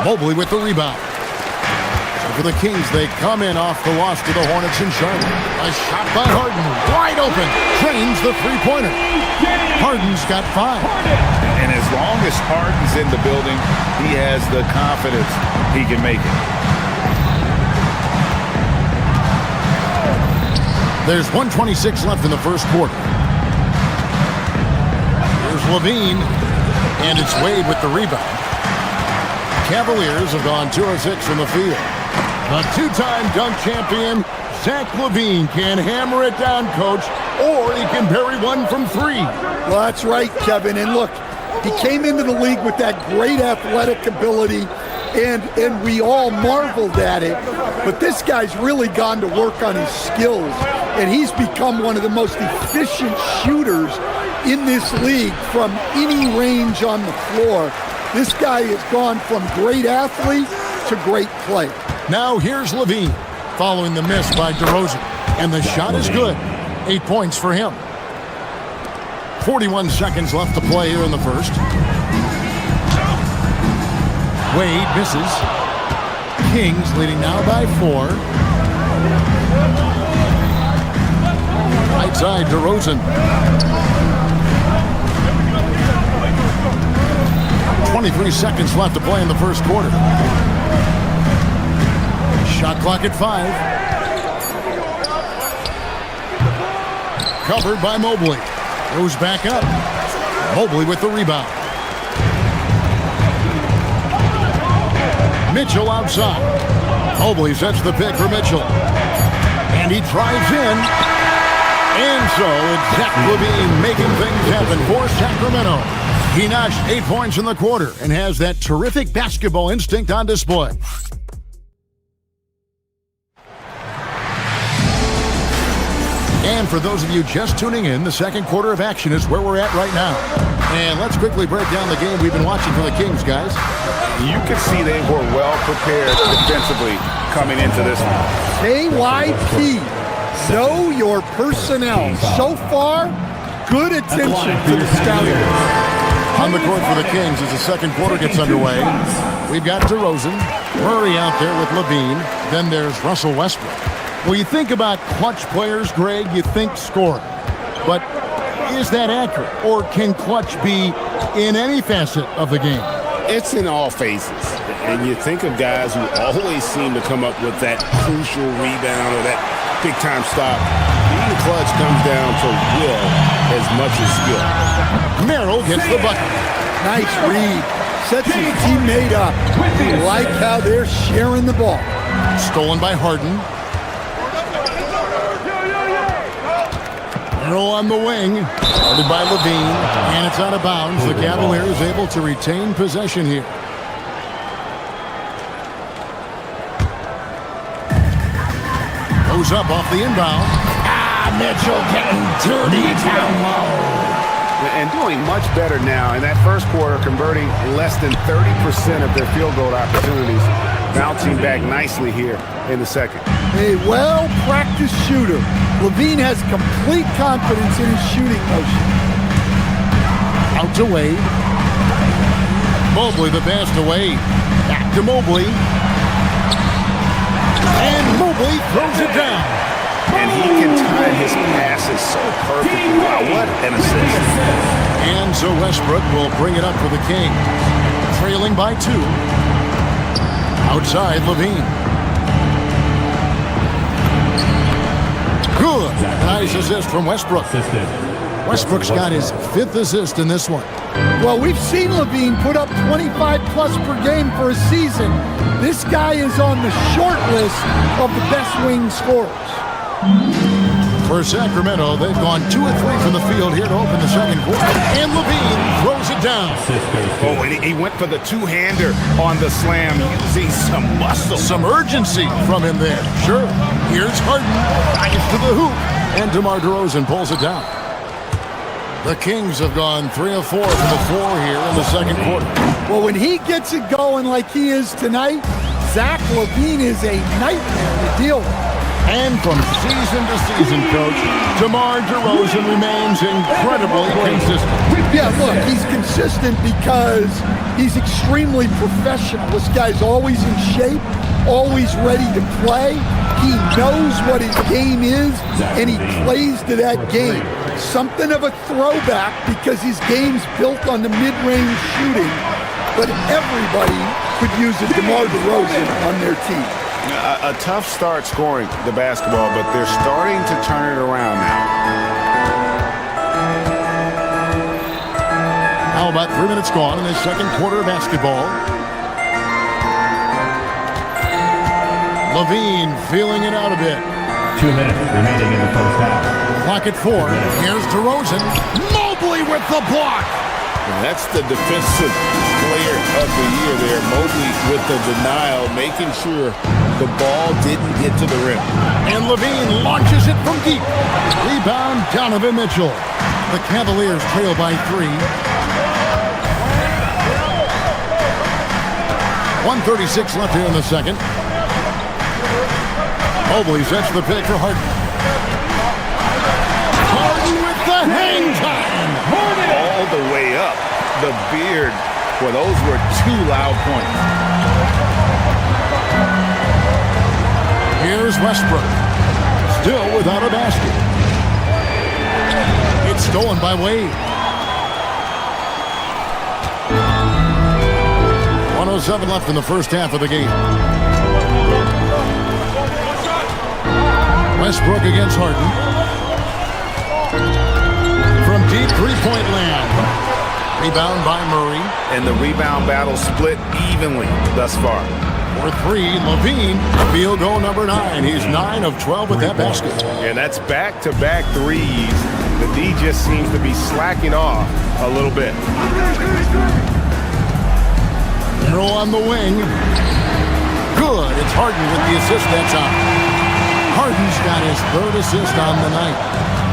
Mobley with the rebound. For the Kings, they come in off the loss to the Hornets in Charlotte. A shot by Harden, wide open, trains the three-pointer. Harden's got 5. And as long as Harden's in the building, he has the confidence he can make it. There's 1:26 left in the first quarter. Here's Levine, and it's Wade with the rebound. Cavaliers have gone 2 of 6 from the field. The 2-time dunk champion, Zach LaVine, can hammer it down, Coach, or he can bury one from 3. Well, that's right, Kevin. And look, he came into the league with that great athletic ability, and we all marveled at it. But this guy's really gone to work on his skills, and he's become one of the most efficient shooters in this league from any range on the floor. This guy has gone from great athlete to great player. Now here's Levine following the miss by DeRozan. And the shot is good. 8 points for him. 41 seconds left to play here in the first. Wade misses. Kings leading now by 4. Right side, DeRozan. 23 seconds left to play in the first quarter. Shot clock at 5. Covered by Mobley. Goes back up. Mobley with the rebound. Mitchell outside. Mobley sets the pick for Mitchell. And he drives in. And so it's Zach LaVine making things happen for Sacramento. He notched 8 points in the quarter and has that terrific basketball instinct on display. And for those of you just tuning in, the second quarter of action is where we're at right now. And let's quickly break down the game we've been watching for the Kings, guys. You can see they were well prepared defensively coming into this one. KYP, know your personnel. So far, good attention to the scouting. On the court for the Kings as the second quarter gets underway. We've got DeRozan, Murray out there with Levine. Then there's Russell Westbrook. Well, you think about clutch players, Greg, you think scoring. But is that accurate? Or can clutch be in any facet of the game? It's in all phases. And you think of guys who always seem to come up with that crucial rebound or that big-time stop. Being clutch comes down to will as much as skill. Merrill gets the bucket. Nice read. Sets his teammate up. Like how they're sharing the ball. Stolen by Harden. Merrill on the wing. Guarded by Levine. And it's out of bounds. The Cavaliers able to retain possession here. Goes up off the inbound. Mitchell getting dirty down low. And doing much better now in that first quarter, converting less than 30% of their field goal opportunities. Bouncing back nicely here in the second. A well-practiced shooter. Levine has complete confidence in his shooting motion. Out to Wade. Mobley the pass to Wade. Back to Mobley. And Mobley throws it down. And he can time his passes so perfectly. Wow, what an assist. And so Westbrook will bring it up for the Kings. Trailing by 2. Outside Levine. Good. Nice assist from Westbrook. Westbrook's got his 5th assist in this one. Well, we've seen Levine put up 25-plus per game for a season. This guy is on the short list of the best wing scorers. For Sacramento, they've gone 2 of 3 from the field here to open the second quarter. And Levine throws it down. Oh, and he went for the two-hander on the slam, using some muscle. Some urgency from him there. Sure. Here's Harden. Back to the hoop. And DeMar DeRozan pulls it down. The Kings have gone 3 of 4 from the floor here in the second quarter. Well, when he gets it going like he is tonight, Zach LaVine is a nightmare to deal with. And from season to season, Coach, DeMar DeRozan remains incredibly consistent. Yeah, look, he's consistent because he's extremely professional. This guy's always in shape, always ready to play. He knows what his game is, and he plays to that game. Something of a throwback because his game's built on the mid-range shooting, but everybody could use a DeMar DeRozan on their team. A tough start scoring the basketball, but they're starting to turn it around now. How about 3 minutes gone in the second quarter of basketball? Levine feeling it out a bit. 2 minutes remaining in the first half. Clock at 4. Here's DeRozan. Mobley with the block. And that's the defensive player of the year there. Mobley with the denial, making sure the ball didn't get to the rim. And Levine launches it from deep. Rebound, Donovan Mitchell. The Cavaliers trail by 3. 1:36 left here in the second. Mobley sets the pick for Harden. Harden with the hang time. All the way up. The beard. Well, those were 2 loud points. Here's Westbrook. Still without a basket. It's stolen by Wade. 1:07 left in the first half of the game. Westbrook against Harden. From deep three-point land. Rebound by Murray. And the rebound battle split evenly thus far. For 3, Levine, field goal number 9. He's 9 of 12 with that basket. And that's back-to-back threes. The D just seems to be slacking off a little bit. Throw on the wing. Good. It's Harden with the assist that time. Harden's got his 3rd assist on the night.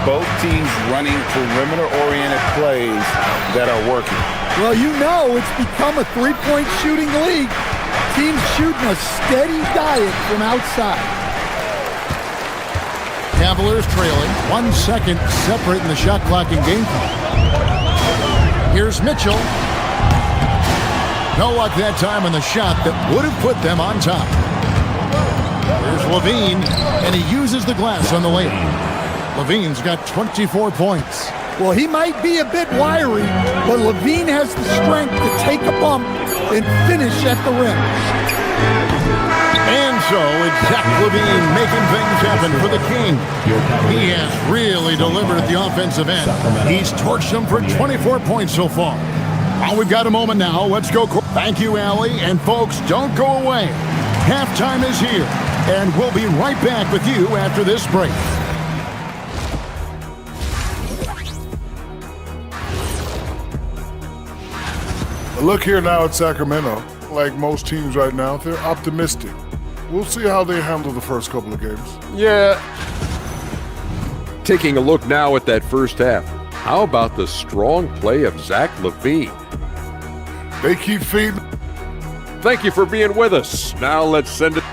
Both teams running perimeter-oriented plays that are working. Well, you know it's become a three-point shooting league. Teams shooting a steady diet from outside. Cavaliers trailing. 1 second separating the shot clock and game clock. Here's Mitchell. No luck that time on the shot that would have put them on top. Here's Levine, and he uses the glass on the lane. Levine's got 24 points. Well, he might be a bit wiry, but Levine has the strength to take a bump and finish at the rim. And so it's Zach Levine making things happen for the King. He has really delivered at the offensive end. He's torched them for 24 points so far. Well, we've got a moment now. Let's go. Thank you, Allie. And folks, don't go away. Halftime is here, and we'll be right back with you after this break. Look here now at Sacramento. Like most teams right now, they're optimistic. We'll see how they handle the first couple of games. Yeah. Taking a look now at that first half. How about the strong play of Zach LaVine? They keep feeding. Thank you for being with us. Now let's send it.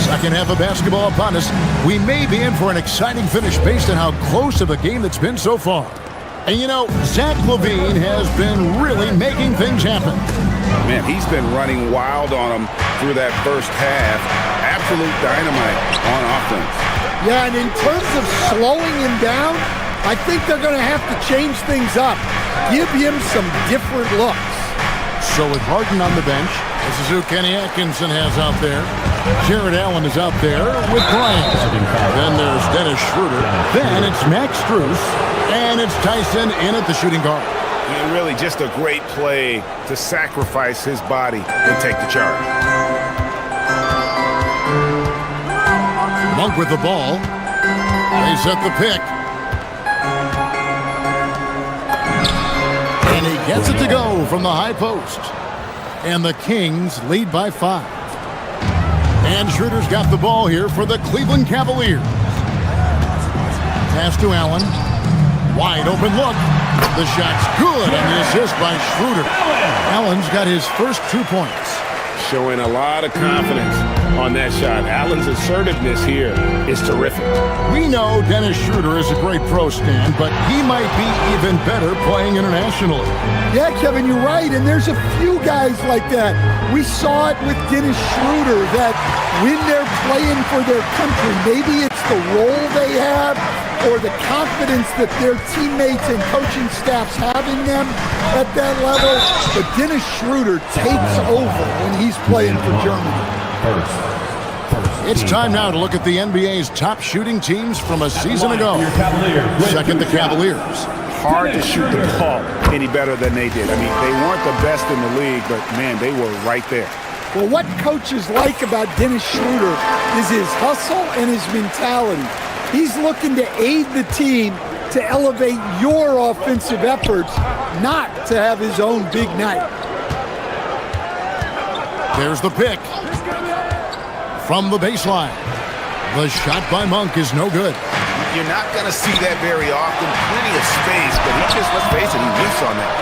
Second half of basketball upon us. We may be in for an exciting finish based on how close of a game that's been so far. And you know, Zach LaVine has been really making things happen. Man, he's been running wild on them through that first half. Absolute dynamite on offense. Yeah, and in terms of slowing him down, I think they're going to have to change things up. Give him some different looks. So with Harden on the bench, this is who Kenny Atkinson has out there. Jared Allen is out there with Bryant. Then there's Dennis Schroeder. Then it's Max Strus. And it's Tyson in at the shooting guard. And really just a great play to sacrifice his body and take the charge. Monk with the ball. They set the pick. And he gets it to go from the high post. And the Kings lead by 5. And Schroeder's got the ball here for the Cleveland Cavaliers. Pass to Allen. Wide open look. The shot's good, and the assist by Schroeder. Allen's got his first 2 points. Showing a lot of confidence on that shot. Allen's assertiveness here is terrific. We know Dennis Schroeder is a great pro, Stan, but he might be even better playing internationally. Yeah, Kevin, you're right, and there's a few guys like that. We saw it with Dennis Schroeder, that when they're playing for their country, maybe it's the role they have or the confidence that their teammates and coaching staffs have in them at that level. But Dennis Schroeder takes over when he's playing for Germany. It's time now to look at the NBA's top shooting teams from a season ago. Second, the Cavaliers. Hard to shoot the ball any better than they did. I mean, they weren't the best in the league, but, man, they were right there. Well, what coaches like about Dennis Schroeder is his hustle and his mentality. He's looking to aid the team to elevate your offensive efforts, not to have his own big night. There's the pick. From the baseline. The shot by Monk is no good. You're not going to see that very often. Plenty of space, but he just, let's face it, he miss on that.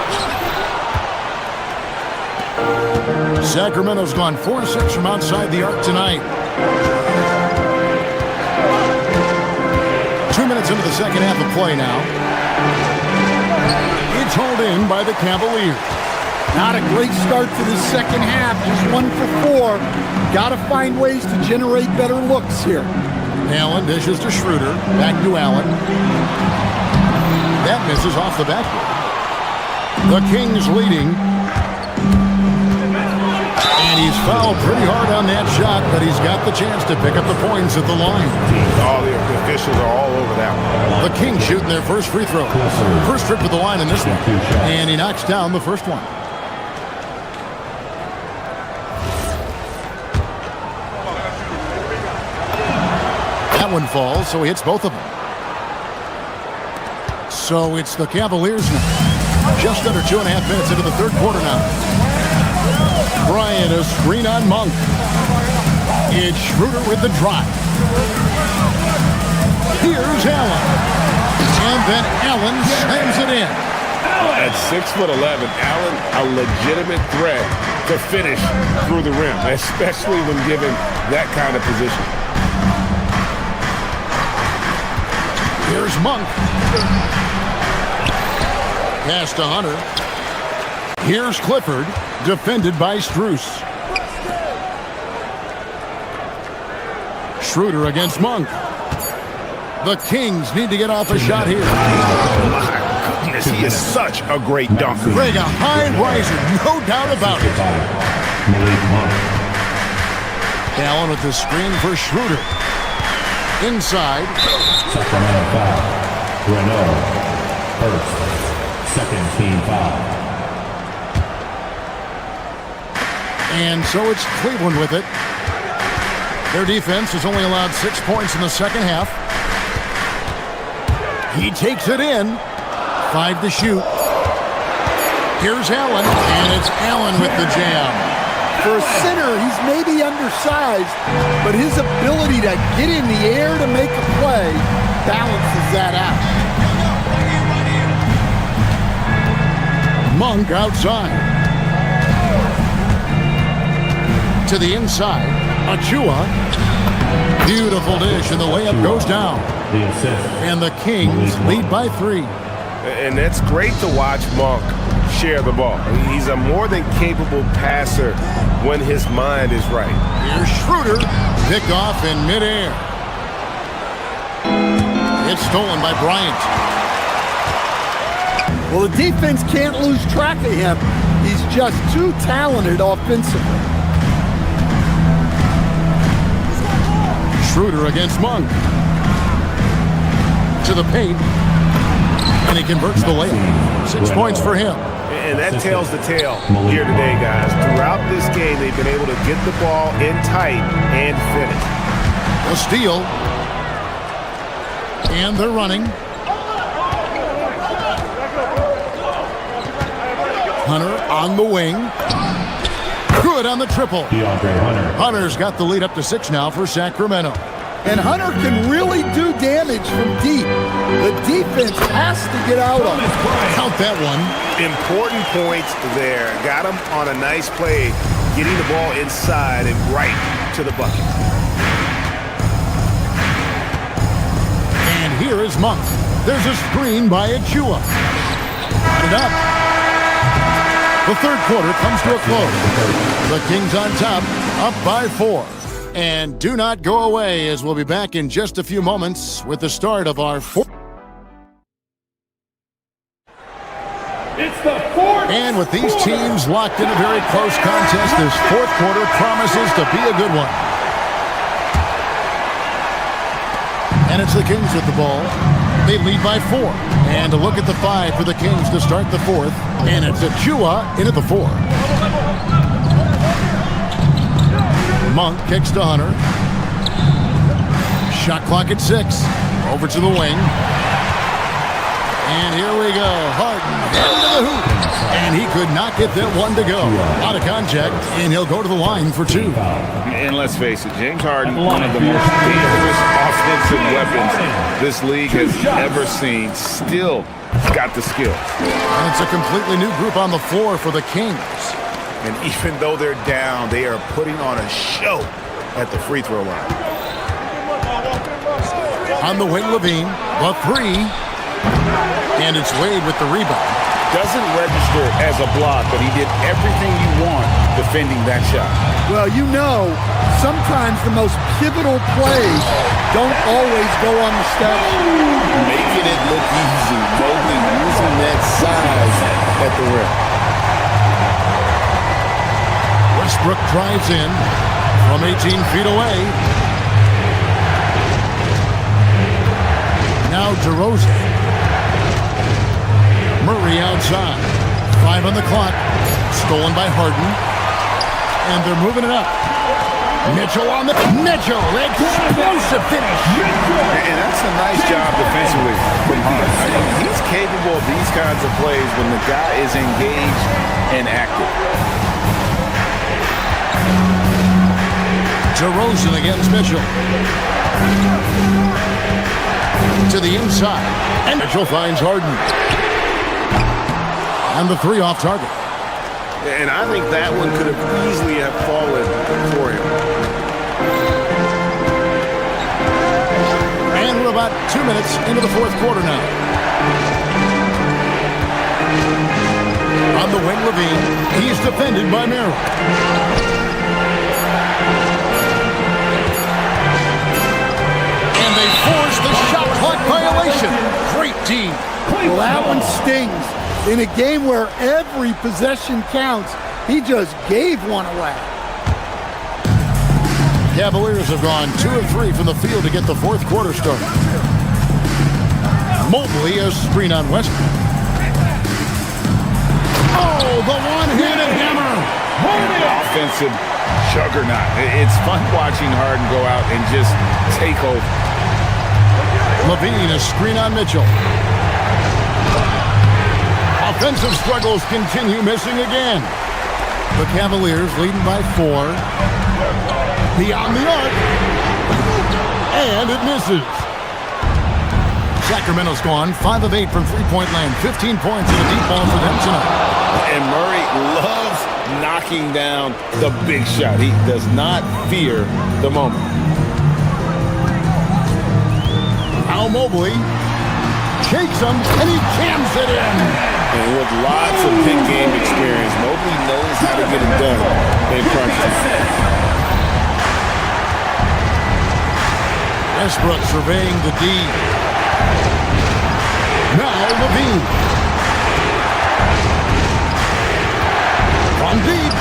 Sacramento's gone 4-6 from outside the arc tonight. 2 minutes into the second half of play now. It's hauled in by the Cavaliers. Not a great start to the second half. Just 1 for 4. Got to find ways to generate better looks here. Allen dishes to Schroeder. Back to Allen. That misses off the backboard. The Kings leading. And he's fouled pretty hard on that shot, but he's got the chance to pick up the points at the line. All the officials are all over that one. The Kings shooting their first free throw. First trip to the line in this one. And he knocks down the first one. That one falls, so he hits both of them. So it's the Cavaliers now. Just under 2.5 minutes into the third quarter now. Bryant, a screen on Monk. It's Schroeder with the drive. Here's Allen. And then Allen slams it in. At 6'11", Allen, a legitimate threat to finish through the rim, especially when given that kind of position. Here's Monk. Pass to Hunter. Here's Clifford, defended by Strus. Schroeder against Monk. The Kings need to get off a shot here. Oh my goodness, he is such a great dunker. Greg, a high riser, no doubt about it. Allen with the screen for Schroeder. Inside. Sacramento foul. Renault. First. Second team foul. And so it's Cleveland with it. Their defense has only allowed 6 points in the second half. He takes it in. 5 to shoot. Here's Allen, and it's Allen with the jam. For a center, he's maybe undersized, but his ability to get in the air to make a play balances that out. Monk outside. To the inside. Achua. Beautiful dish, and the layup goes down. And the Kings lead by 3. And that's great to watch Monk share the ball. He's a more than capable passer when his mind is right. Here's Schroeder. Picked off in midair. It's stolen by Bryant. Well, the defense can't lose track of him. He's just too talented offensively. Schroeder against Monk. To the paint. And he converts the layup. 6 points for him. And that tells the tale here today, guys. Throughout this game, they've been able to get the ball in tight and finish. A steal. And they're running. Hunter on the wing. Good on the triple. Hunter's got the lead up to 6 now for Sacramento. And Hunter can really do damage from deep. The defense has to get out of it. Count that one. Important points there. Got him on a nice play, getting the ball inside and right to the bucket. And here is Monk. There's a screen by Achua. Got it up. The third quarter comes to a close. The Kings on top, up by 4. And do not go away, as we'll be back in just a few moments with the start of our fourth. It's the fourth. And with these teams locked in a very close contest, this fourth quarter promises to be a good one. And it's the Kings with the ball. They lead by 4. And a look at the 5 for the Kings to start the fourth. And it's Achua in at the 4. Monk kicks to Hunter. Shot clock at 6. Over to the wing. And here we go. Harden into the hoop. And he could not get that one to go. Out of contact, and he'll go to the line for 2. And let's face it, James Harden, one of the most dangerous offensive weapons this league has ever seen, still got the skills. And it's a completely new group on the floor for the Kings. And even though they're down, they are putting on a show at the free throw line. On the wing, Levine, the three. And it's Wade with the rebound. Doesn't register as a block, but he did everything you want defending that shot. Well, you know, sometimes the most pivotal plays don't always go on the stat sheet. Making it look easy. Mobley using that size at the rim. Westbrook drives in from 18 feet away. Now DeRozan. Murray outside. 5 on the clock. Stolen by Harden. And they're moving it up. Mitchell on the... Mitchell! Explosive finish! And that's a nice job defensively from Harden. I mean, he's capable of these kinds of plays when the guy is engaged and active. DeRozan against Mitchell. To the inside. And Mitchell finds Harden. And the three off target. And I think that one could have easily have fallen for him. And we're about 2 minutes into the fourth quarter now. On the wing, Levine. He's defended by Merrill. And they force the shot clock violation. Great team. Well, that one stings. In a game where every possession counts, he just gave one away. Cavaliers have gone 2 of 3 from the field to get the fourth quarter started. Mobley a screen on Westbrook. Oh, the one-handed hammer. Offensive juggernaut. It's fun watching Harden go out and just take over. Levine a screen on Mitchell. Offensive struggles continue, missing again. The Cavaliers leading by 4. Beyond the arc. And it misses. Sacramento's gone 5 of 8 from three-point land. 15 points in a deep ball for them tonight. And Murray loves knocking down the big shot. He does not fear the moment. Now Mobley shakes him, and he jams it in. And with lots of big game experience, Mobley knows how to get it done in crunch time. Westbrook surveying the D. Now Levine. From deep.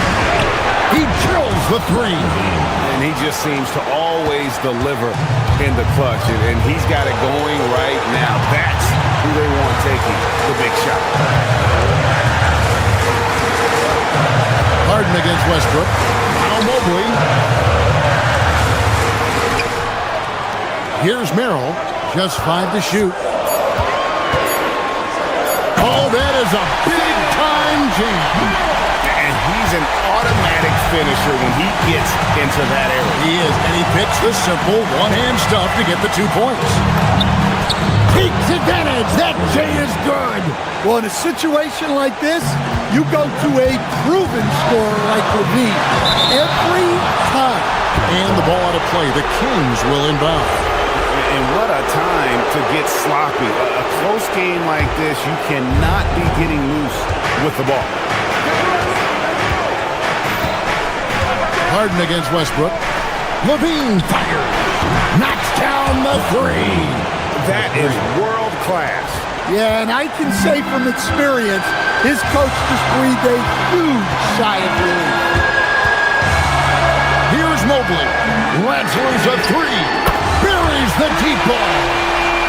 He drills the three. And he just seems to always deliver in the clutch. And he's got it going right now. That's who they want taking the big shot. Harden against Westbrook. Now Mobley. Here's Merrill. Just 5 to shoot. Oh, that is a big-time jam. And he's an automatic finisher when he gets into that area. He is, and he picks the simple one-hand stuff to get the 2 points. Takes advantage. That J is good. Well, in a situation like this, you go to a proven scorer like Levine every time. And the ball out of play. The Kings will inbound. And what a time to get sloppy. A close game like this, you cannot be getting loose with the ball. Harden against Westbrook. Levine fires. Knocks down the three. That is world class. Yeah, and I can say from experience, his coach just breathed a huge sigh of relief. Here's Mobley. Rattles a three. Buries the deep ball.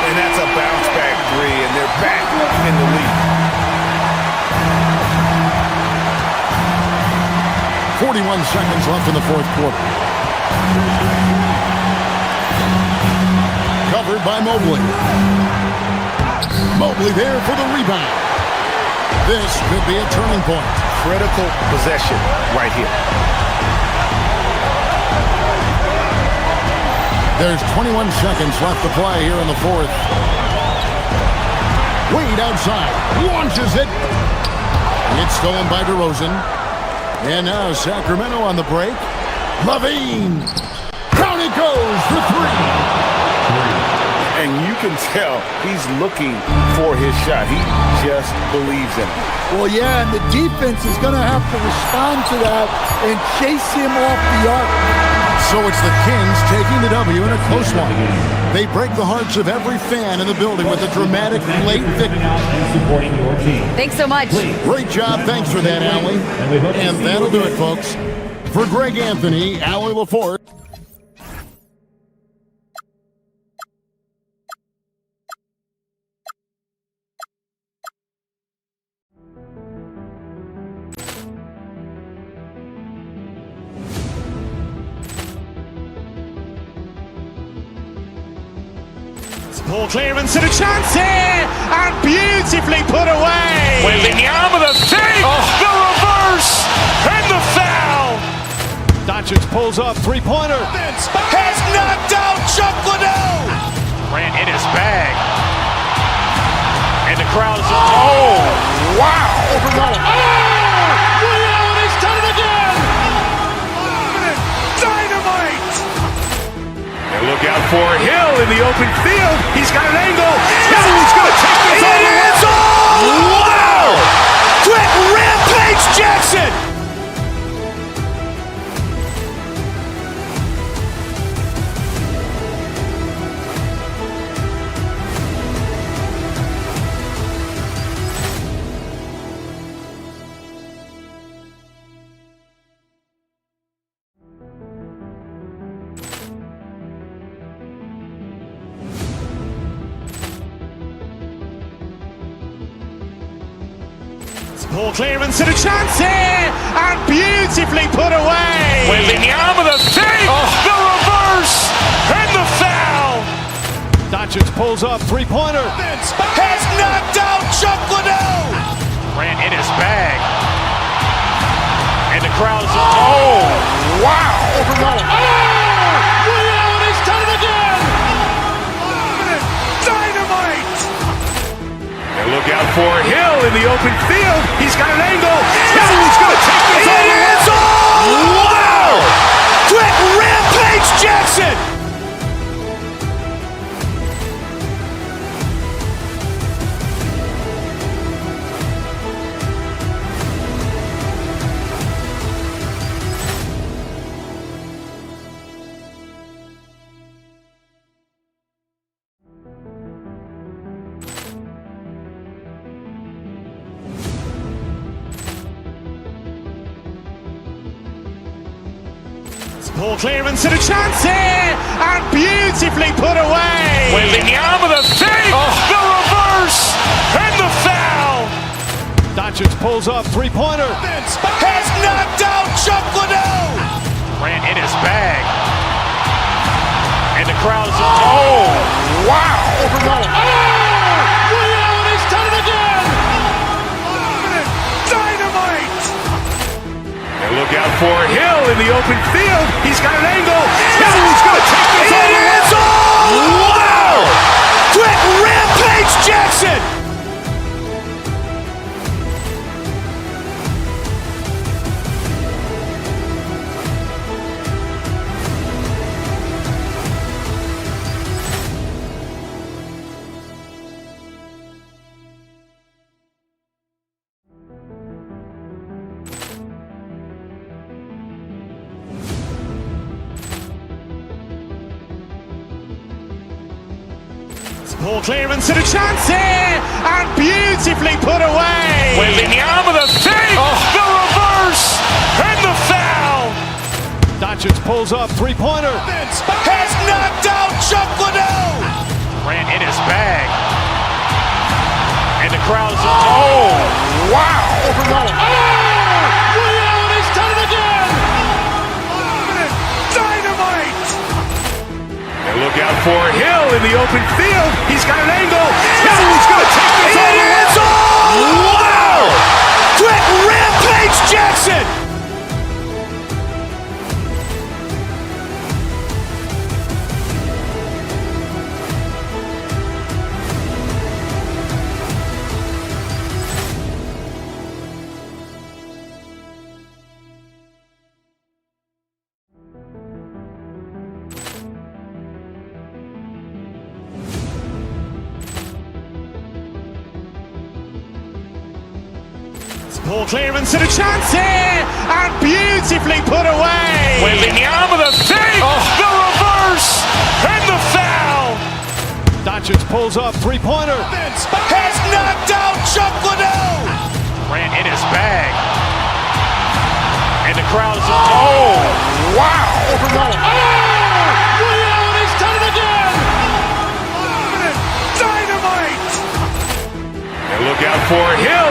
And that's a bounce back three, and they're back in the lead. 41 seconds left in the fourth quarter. Covered by Mobley. Mobley there for the rebound. This could be a turning point. Critical possession right here. There's 21 seconds left to play here in the fourth. Wade outside. Launches it. It's stolen by DeRozan. And now Sacramento on the break. Levine. Down it goes for three. And you can tell he's looking for his shot. He just believes in it. Well, yeah, and the defense is going to have to respond to that and chase him off the arc. So it's the Kings taking the W in a close one. They break the hearts of every fan in the building with a dramatic late victory. Thanks so much. Great job. Thanks for that, Allie. And that'll do it, folks. For Greg Anthony, Allie LaForce. Ball clearance and a chance here, and beautifully put away. Wembanyama the save, the reverse, and the foul. Doncic pulls up, three-pointer. Has knocked out Chuck Liddell. Ran in his bag, and the crowd is wow! He's done it again. Dynamite! And look out for Hill in the open field. He's got an angle. He's going to take this all the way. Wow! Quick rampage Jackson. Ball clearance and a chance here, and beautifully put away. Wembanyama the save, the reverse, and the foul. Doncic pulls up, three-pointer. Has knocked out Chuck Liddell. Ran in his bag, and the crowd is wow! He's done it again. Dynamite! And look out for Hill in the open field. He's got an angle. He's going to take this all the way. Wow! Quick rampage Jackson. Ball clearance and a chance here, and beautifully put away. Wembanyama the save, the reverse, and the foul. Doncic pulls up, three-pointer. Has knocked out Chuck Liddell. Ran in his bag, and the crowd is wow! He's done it again. Dynamite! And look out for Hill in the open field. He's got an angle. He's going to take this all the way. Wow! Quick rampage Jackson. Ball clearance and a chance here, and beautifully put away. Wembanyama the save, the reverse, and the foul. Doncic pulls up, three-pointer. Has knocked out Chuck Liddell. Ran in his bag, and the crowd is wow! He's done it again. Dynamite! And look out for Hill in the open field. He's got an angle. He's going to take this all the way. Wow! Quick rampage Jackson. Ball clearance and a chance here, and beautifully put away. Wembanyama the fake, the reverse, and the foul. Doncic pulls up, three-pointer. Has knocked out Chuck Liddell. Ran in his bag. And the crowd is... Oh, wow. Ray Allen has done it again. Dynamite. And look out for Hill.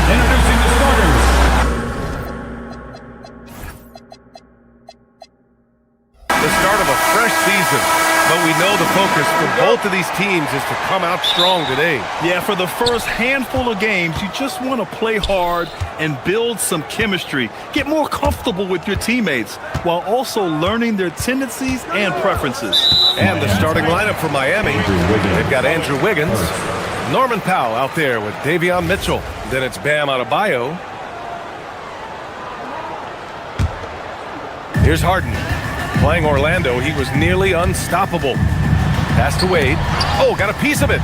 Introducing the starters. The start of a fresh season, but we know the focus for both of these teams is to come out strong today. Yeah, for the first handful of games, you just want to play hard and build some chemistry. Get more comfortable with your teammates while also learning their tendencies and preferences. And the starting lineup for Miami, they've got Andrew Wiggins, Norman Powell out there with Davion Mitchell. Then it's Bam Adebayo. Here's Harden. Playing Orlando, he was nearly unstoppable. Pass to Wade. Oh, got a piece of it.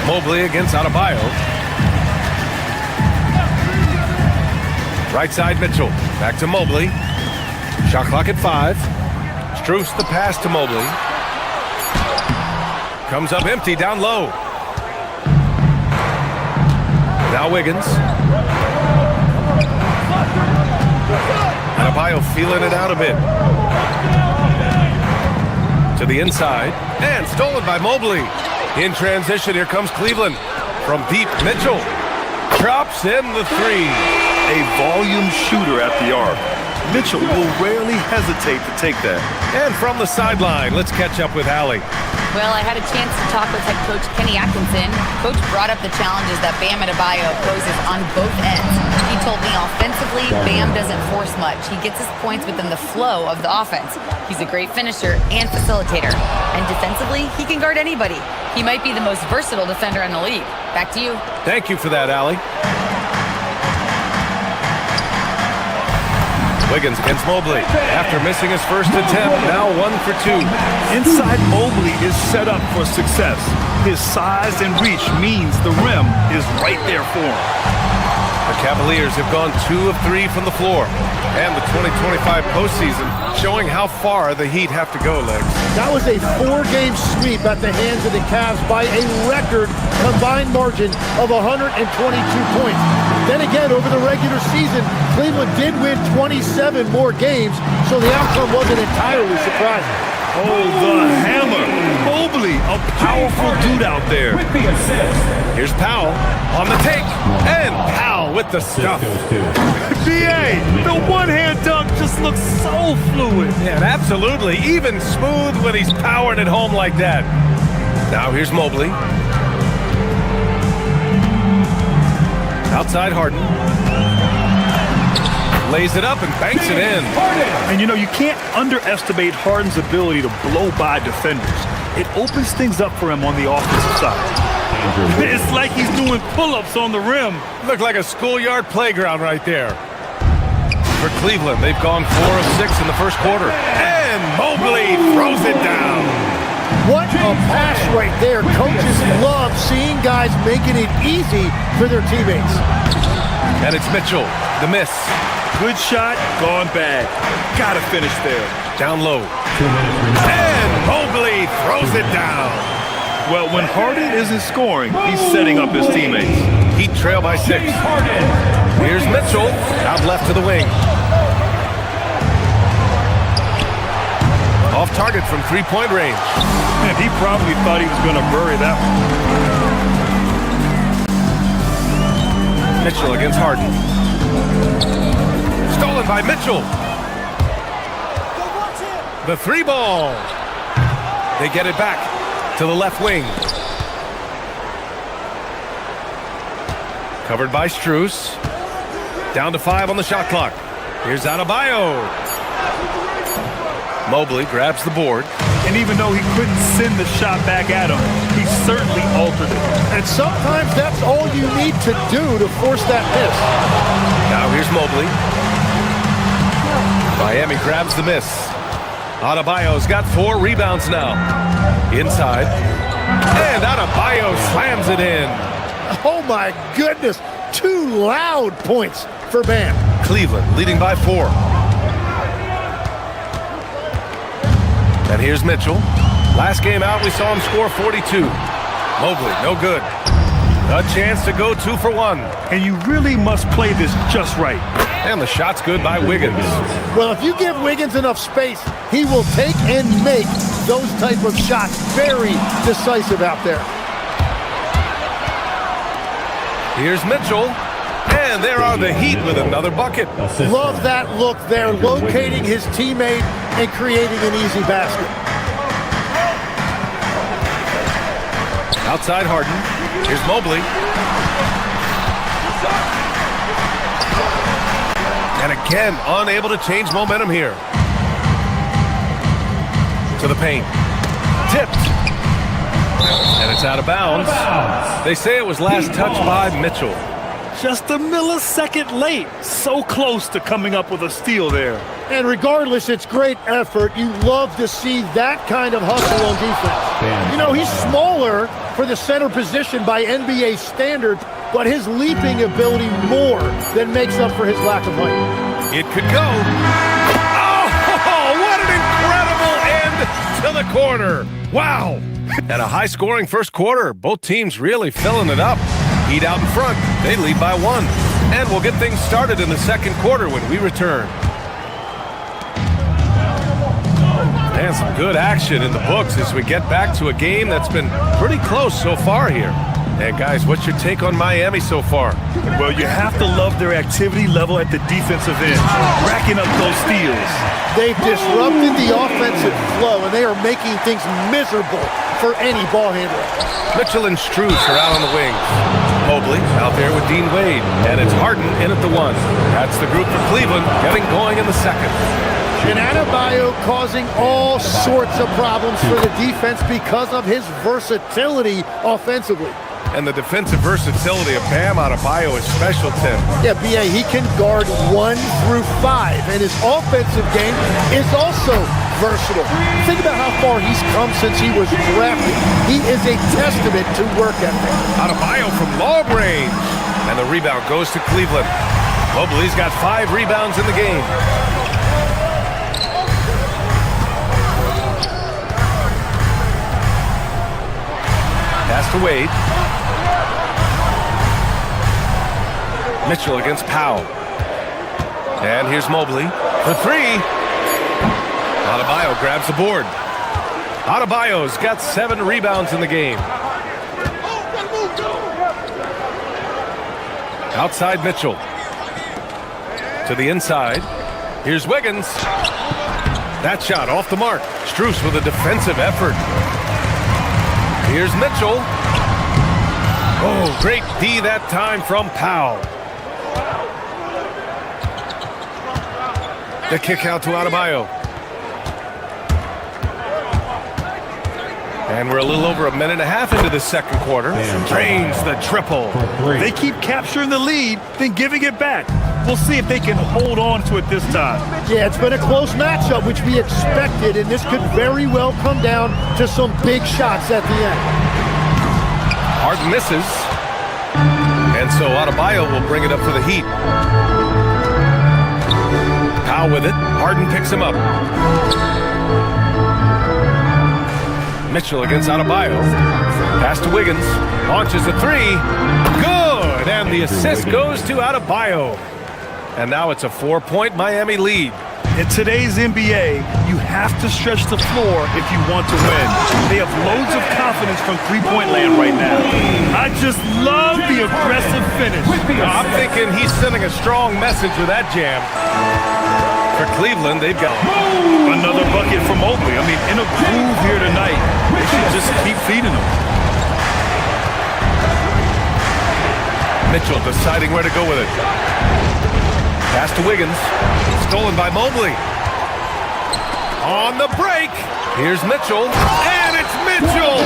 Mobley against Adebayo. Right side Mitchell. Back to Mobley. Shot clock at 5. Strus the pass to Mobley. Comes up empty down low. Now Wiggins. Adebayo feeling it out a bit. To the inside. And stolen by Mobley. In transition, here comes Cleveland. From deep, Mitchell. Drops in the 3. A volume shooter at the arc. Mitchell will rarely hesitate to take that. And from the sideline, let's catch up with Allie. Well, I had a chance to talk with head coach Kenny Atkinson. Coach brought up the challenges that Bam Adebayo poses on both ends. He told me offensively, Bam doesn't force much. He gets his points within the flow of the offense. He's a great finisher and facilitator. And defensively, he can guard anybody. He might be the most versatile defender in the league. Back to you. Thank you for that, Allie. Wiggins against Mobley. After missing his first attempt, now 1 for 2. Inside Mobley is set up for success. His size and reach means the rim is right there for him. The Cavaliers have gone 2 of 3 from the floor. And the 2025 postseason showing how far the Heat have to go, Legs. That was a 4-game sweep at the hands of the Cavs by a record combined margin of 122 points. Then again, over the regular season, Cleveland did win 27 more games, so the outcome wasn't entirely surprising. Oh, the hammer. Mobley, a powerful dude out there. Here's Powell on the take. And Powell with the stuff. B.A., the one-hand dunk just looks so fluid. Yeah, absolutely. Even smooth when he's powering it home like that. Now here's Mobley. Outside Harden. Lays it up and banks it in. And you know, you can't underestimate Harden's ability to blow by defenders. It opens things up for him on the offensive side. It's like he's doing pull-ups on the rim. Looked like a schoolyard playground right there. For Cleveland, they've gone 4 of 6 in the first quarter. And Mobley throws it down. What a pass right there. Coaches love seeing guys making it easy for their teammates. And it's Mitchell, the miss. Good shot, gone bad. Gotta finish there. Down low. And Mobley throws it down. Well, when Harden isn't scoring, he's setting up his teammates. Heat trail by 6. Here's Mitchell, out left to the wing. Off target from 3-point range. And he probably thought he was going to bury that one. Mitchell against Harden. Stolen by Mitchell. The 3 ball. They get it back to the left wing. Covered by Strus. Down to 5 on the shot clock. Here's Adebayo. Mobley grabs the board. And even though he couldn't send the shot back at him, he certainly altered it. And sometimes that's all you need to do to force that miss. Now here's Mobley. Miami grabs the miss. Adebayo's got 4 rebounds now. Inside. And Adebayo slams it in. Oh my goodness. 2 loud points for Bam. Cleveland leading by 4. And here's Mitchell. Last game out, we saw him score 42. Mobley, no good. A chance to go 2 for 1. And you really must play this just right. And the shot's good by Wiggins. Well, if you give Wiggins enough space, he will take and make those type of shots. Very decisive out there. Here's Mitchell. And there are the Heat with another bucket. Love that look there, locating his teammate and creating an easy basket. Outside Harden. Here's Mobley. And again, unable to change momentum here. To the paint. Tipped. And it's out of bounds. They say it was last touched by Mitchell. Just a millisecond late. So close to coming up with a steal there. And regardless, it's great effort. You love to see that kind of hustle on defense. You know, he's smaller for the center position by NBA standards, but his leaping ability more than makes up for his lack of height. It could go. Oh, what an incredible end to the quarter. Wow. And a high-scoring first quarter. Both teams really filling it up. Heat out in front. They lead by 1. And we'll get things started in the second quarter when we return. And some good action in the books as we get back to a game that's been pretty close so far here. And guys, what's your take on Miami so far? Well, you have to love their activity level at the defensive end, racking up those steals. They've disrupted the offensive flow, and they are making things miserable for any ball handler. Mitchell and Strus are out on the wings. Mobley out there with Dean Wade. And it's Harden in at the 1. That's the group for Cleveland getting going in the second. And Adebayo causing all sorts of problems for the defense because of his versatility offensively. And the defensive versatility of Bam Adebayo is special, Tim. Yeah, B.A., he can guard 1 through 5, and his offensive game is also versatile. Think about how far he's come since he was drafted. He is a testament to work ethic. Adebayo from long range. And the rebound goes to Cleveland. Mobley's got 5 rebounds in the game. Pass to Wade. Mitchell against Powell. And here's Mobley for 3. Adebayo grabs the board. Adebayo's got 7 rebounds in the game. Outside Mitchell. To the inside. Here's Wiggins. That shot off the mark. Strus with a defensive effort. Here's Mitchell. Oh, great D that time from Powell. The kick out to Adebayo. And we're a little over a minute and a half into the second quarter. Drains the triple. They keep capturing the lead, then giving it back. We'll see if they can hold on to it this time. Yeah, it's been a close matchup, which we expected, and this could very well come down to some big shots at the end. Harden misses. And so Adebayo will bring it up for the Heat. Powell with it. Harden picks him up. Mitchell against Adebayo. Pass to Wiggins. Launches a 3. Good! And the assist goes to Adebayo. And now it's a 4-point Miami lead. In today's NBA, you have to stretch the floor if you want to win. They have loads of confidence from three-point land right now. I just love the aggressive finish. I'm thinking he's sending a strong message with that jam. For Cleveland, they've got another bucket from Mobley. I mean, in a groove here tonight. They should just keep feeding them. Mitchell deciding where to go with it. Pass to Wiggins. Stolen by Mobley. On the break, here's Mitchell, and it's Mitchell!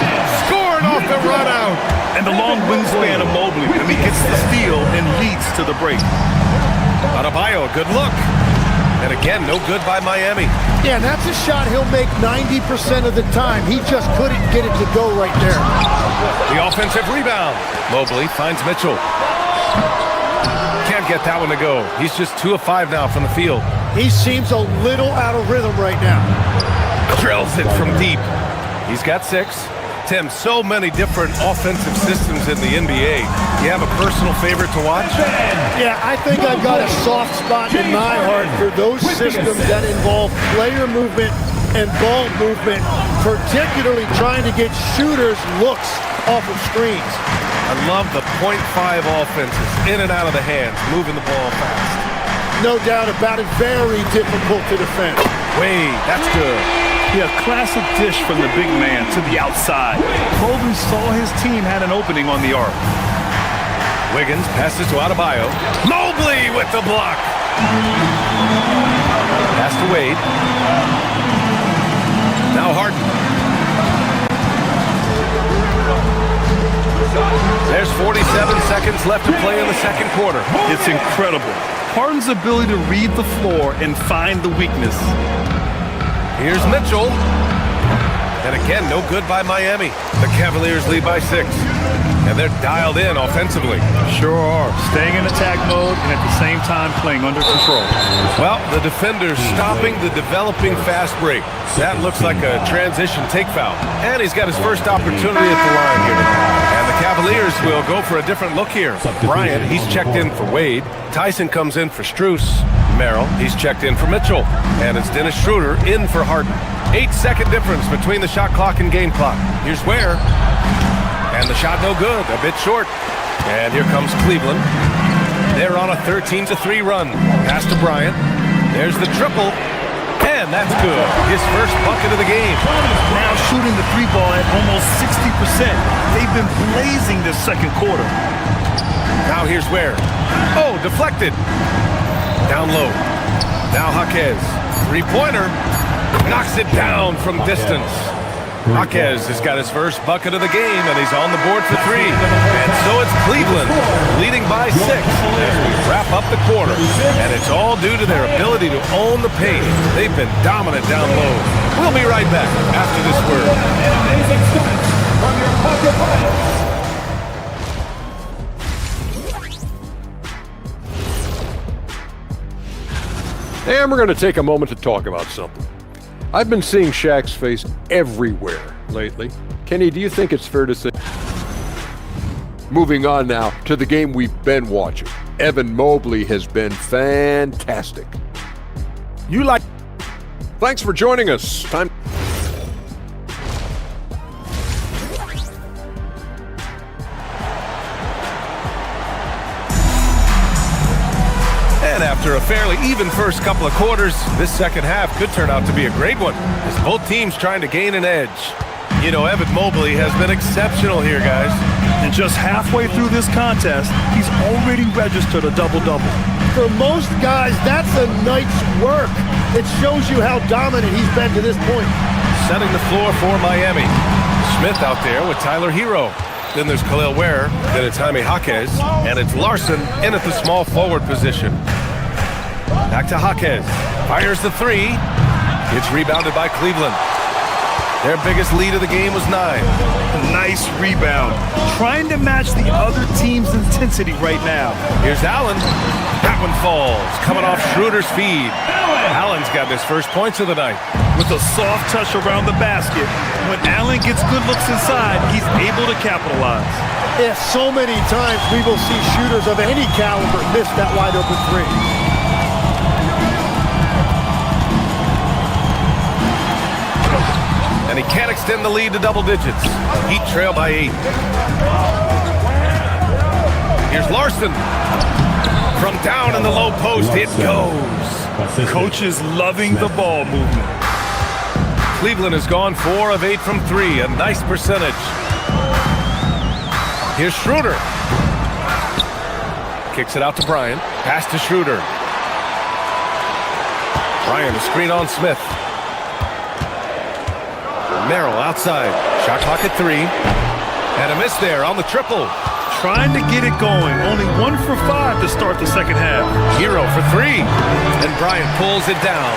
Scored off the run out! And the long wingspan of Mobley. He gets the steal and leads to the break. Adebayo, a good look. And again, no good by Miami. Yeah, and that's a shot he'll make 90% of the time. He just couldn't get it to go right there. The offensive rebound. Mobley finds Mitchell. Can't get that one to go. He's just 2 of 5 now from the field. He seems a little out of rhythm right now. Drills it from deep. He's got 6. Tim, so many different offensive systems in the NBA. You have a personal favorite to watch? Yeah, I think I've got a soft spot in my heart for those systems that involve player movement and ball movement, particularly trying to get shooters looks off of screens. I love the .5 offenses, in and out of the hands, moving the ball fast. No doubt about it, very difficult to defend. Wade, that's good. Yeah, classic dish from the big man to the outside. Mobley saw his team had an opening on the arc. Wiggins passes to Adebayo. Mobley with the block. Pass to Wade. Now Harden. There's 47 seconds left to play in the second quarter. It's incredible. Harden's ability to read the floor and find the weakness. Here's Mitchell. And again, no good by Miami. The Cavaliers lead by 6. And they're dialed in offensively. Sure are. Staying in attack mode and at the same time playing under control. Well, the defender's stopping the developing fast break. That looks like a transition take foul. And he's got his first opportunity at the line here. And the Cavaliers will go for a different look here. Bryant, he's checked in for Wade. Tyson comes in for Strus. Merrill, he's checked in for Mitchell. And it's Dennis Schroeder in for Harden. 8-second difference between the shot clock and game clock. Here's Ware. And the shot no good, a bit short. And here comes Cleveland. They're on a 13-3 run. Pass to Bryant. There's the triple. And that's good. His first bucket of the game. Now shooting the 3-ball at almost 60%. They've been blazing this second quarter. Now here's Ware. Oh, deflected. Down low. Now Jaquez. Three-pointer. Knocks it down from distance. Jaquez has got his first bucket of the game, and he's on the board for 3. And so it's Cleveland, leading by 6 as we wrap up the quarter. And it's all due to their ability to own the paint. They've been dominant down low. We'll be right back after this word. And we're going to take a moment to talk about something. I've been seeing Shaq's face everywhere lately. Kenny, do you think it's fair to say? Moving on now to the game we've been watching. Evan Mobley has been fantastic. Thanks for joining us. Time. And after a fairly even first couple of quarters, this second half could turn out to be a great one, as both teams trying to gain an edge. You know, Evan Mobley has been exceptional here, guys. And just halfway through this contest, he's already registered a double-double. For most guys, that's a night's work. It shows you how dominant he's been to this point. Setting the floor for Miami. Smith out there with Tyler Hero. Then there's Khalil Ware, then it's Jaime Jaquez, and it's Larson in at the small forward position. Back to Jaquez. Fires the 3. It's rebounded by Cleveland. Their biggest lead of the game was 9. Nice rebound. Trying to match the other team's intensity right now. Here's Allen. That one falls. Coming off Schroeder's feed. Allen's got his first points of the night. With a soft touch around the basket, when Allen gets good looks inside, he's able to capitalize. Yeah, so many times we will see shooters of any caliber miss that wide open 3. And he can't extend the lead to double digits. Heat trail by 8. Here's Larson. From down in the low post, it goes. Coach is loving the ball movement. Cleveland has gone 4 of 8 from 3, a nice percentage. Here's Schroeder. Kicks it out to Bryant. Pass to Schroeder. Bryant, a screen on Smith. Merrill outside. Shot clock at 3. And a miss there on the triple. Trying to get it going. Only 1 for 5 to start the second half. Hero for 3. And Bryant pulls it down.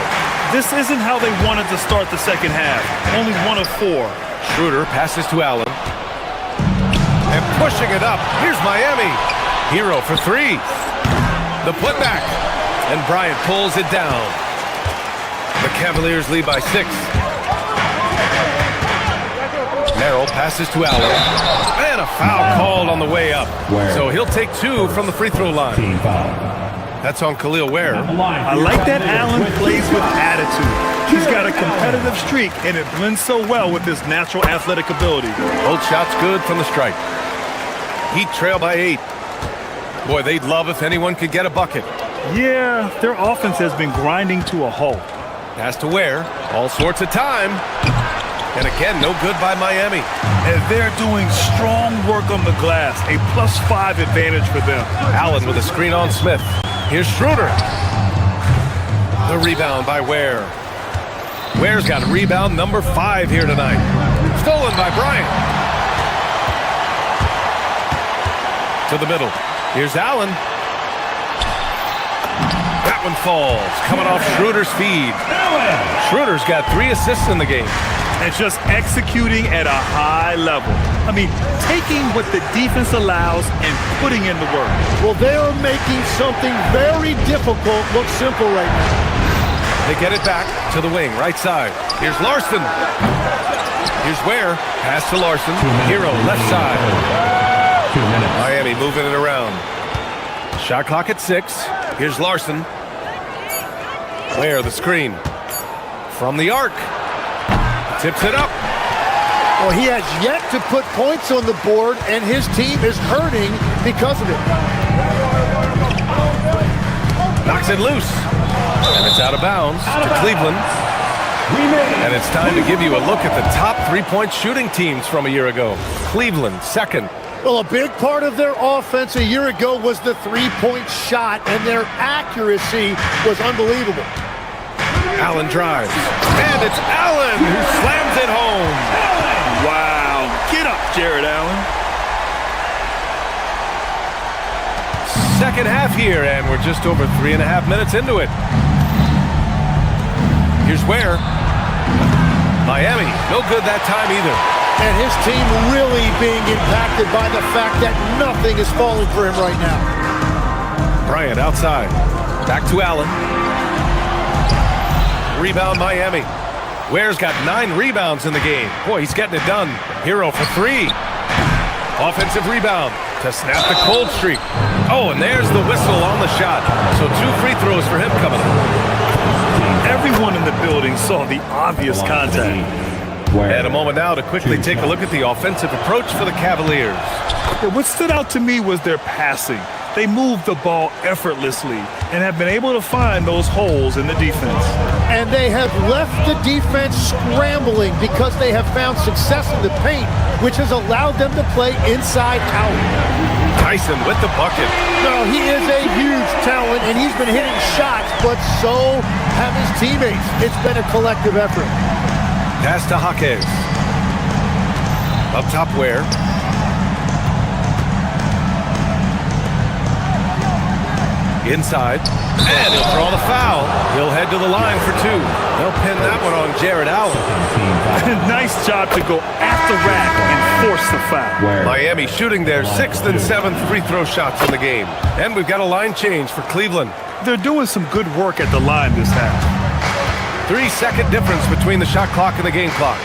This isn't how they wanted to start the second half. Only 1 of 4. Schroeder passes to Allen. And pushing it up. Here's Miami. Hero for 3. The putback. And Bryant pulls it down. The Cavaliers lead by 6. Merrill passes to Allen. And a foul called on the way up. So he'll take 2 from the free throw line. That's on Khalil Ware. I like that Allen plays with attitude. He's got a competitive streak, and it blends so well with his natural athletic ability. Both shots good from the stripe. Heat trail by 8. Boy, they'd love if anyone could get a bucket. Yeah, their offense has been grinding to a halt. Pass to Ware. All sorts of time. And again, no good by Miami. And they're doing strong work on the glass. A +5 advantage for them. Allen with a screen on Smith. Here's Schroeder. The rebound by Ware. Ware's got rebound number 5 here tonight. Stolen by Bryant. To the middle. Here's Allen. That one falls. Coming off Schroeder's feed. Schroeder's got 3 assists in the game. And just executing at a high level. I mean, taking what the defense allows and putting in the work. Well, they are making something very difficult look simple right now. They get it back to the wing, right side. Here's Larson. Here's Ware. Pass to Larson. Hero, left side. 2 minutes. Miami moving it around. Shot clock at 6. Here's Larson. Ware, the screen. From the arc. Tips it up. Well, he has yet to put points on the board, and his team is hurting because of it. Knocks it loose. And it's out of bounds to Cleveland. And it's time to give you a look at the top 3-point shooting teams from a year ago. Cleveland, second. Well, a big part of their offense a year ago was the 3-point shot, and their accuracy was unbelievable. Allen drives. And it's Allen who slams it home. Wow. Get up, Jared Allen. Second half here, and we're just over 3.5 minutes into it. Here's Ware. Miami, no good that time either. And his team really being impacted by the fact that nothing is falling for him right now. Bryant outside. Back to Allen. Rebound Miami. Ware's got 9 rebounds in the game. Boy, he's getting it done. Hero for 3. Offensive rebound to snap the cold streak. Oh, and there's the whistle on the shot. So 2 free throws for him coming up. Everyone in the building saw the obvious contact. And a moment now to quickly take a look at the offensive approach for the Cavaliers. Yeah, what stood out to me was their passing. They moved the ball effortlessly and have been able to find those holes in the defense. And they have left the defense scrambling because they have found success in the paint, which has allowed them to play inside out. Tyson with the bucket. No, he is a huge talent, and he's been hitting shots, but so have his teammates. It's been a collective effort. Pass to Jaquez. Up top Ware. Inside. And he'll draw the foul. He'll head to the line for 2. They'll pin that one on Jared Allen. Nice job to go at the rack and force the foul. Miami shooting their 6th and 7th free throw shots in the game. And we've got a line change for Cleveland. They're doing some good work at the line this half. 3-second difference between the shot clock and the game clock.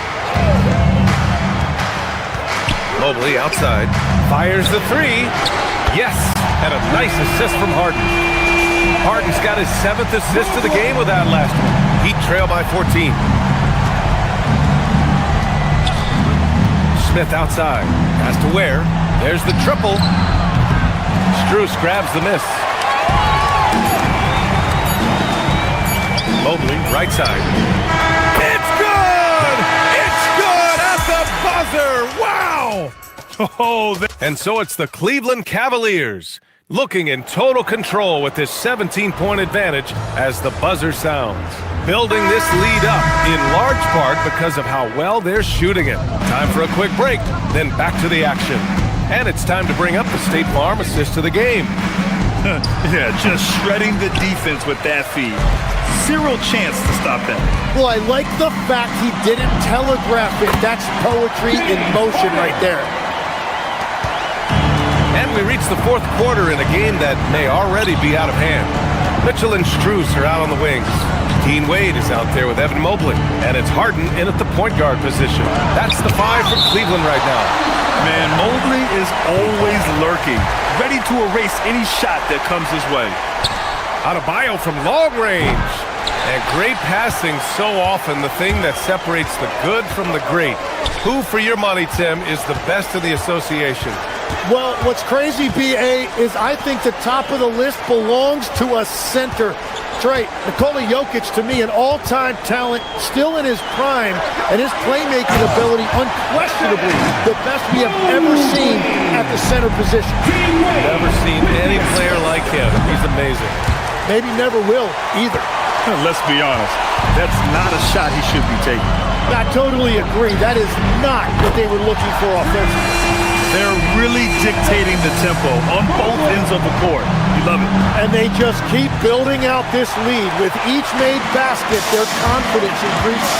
Mobley outside. Fires the 3. Yes. And a nice assist from Harden. Harden's got his 7th assist of the game with that last one. Heat trail by 14. Smith outside. Pass to Ware. There's the triple. Strus grabs the miss. Mobley, right side. It's good! It's good at the buzzer! Wow! Oh, and so it's the Cleveland Cavaliers looking in total control with this 17-point advantage as the buzzer sounds. Building this lead up in large part because of how well they're shooting it. Time for a quick break, then back to the action. And it's time to bring up the State Farm assist to the game. Yeah, just shredding the defense with that feed. Zero chance to stop that. Well, I like the fact he didn't telegraph it. That's poetry in motion right there. And we reach the fourth quarter in a game that may already be out of hand. Mitchell and Strus are out on the wings. Dean Wade is out there with Evan Mobley. And it's Harden in at the point guard position. That's the 5 from Cleveland right now. Man, Mobley is always lurking, ready to erase any shot that comes his way. Adebayo from long range. And great passing, so often the thing that separates the good from the great. Who, for your money, Tim, is the best in the association? Well, what's crazy, B.A., is I think the top of the list belongs to a center. That's right. Nikola Jokic, to me, an all-time talent, still in his prime, and his playmaking ability, unquestionably, the best we have ever seen at the center position. Never seen any player like him. He's amazing. Maybe never will, either. Let's be honest. That's not a shot he should be taking. I totally agree. That is not what they were looking for offensively. They're really dictating the tempo on both ends of the court. You love it. And they just keep building out this lead. With each made basket, their confidence increases.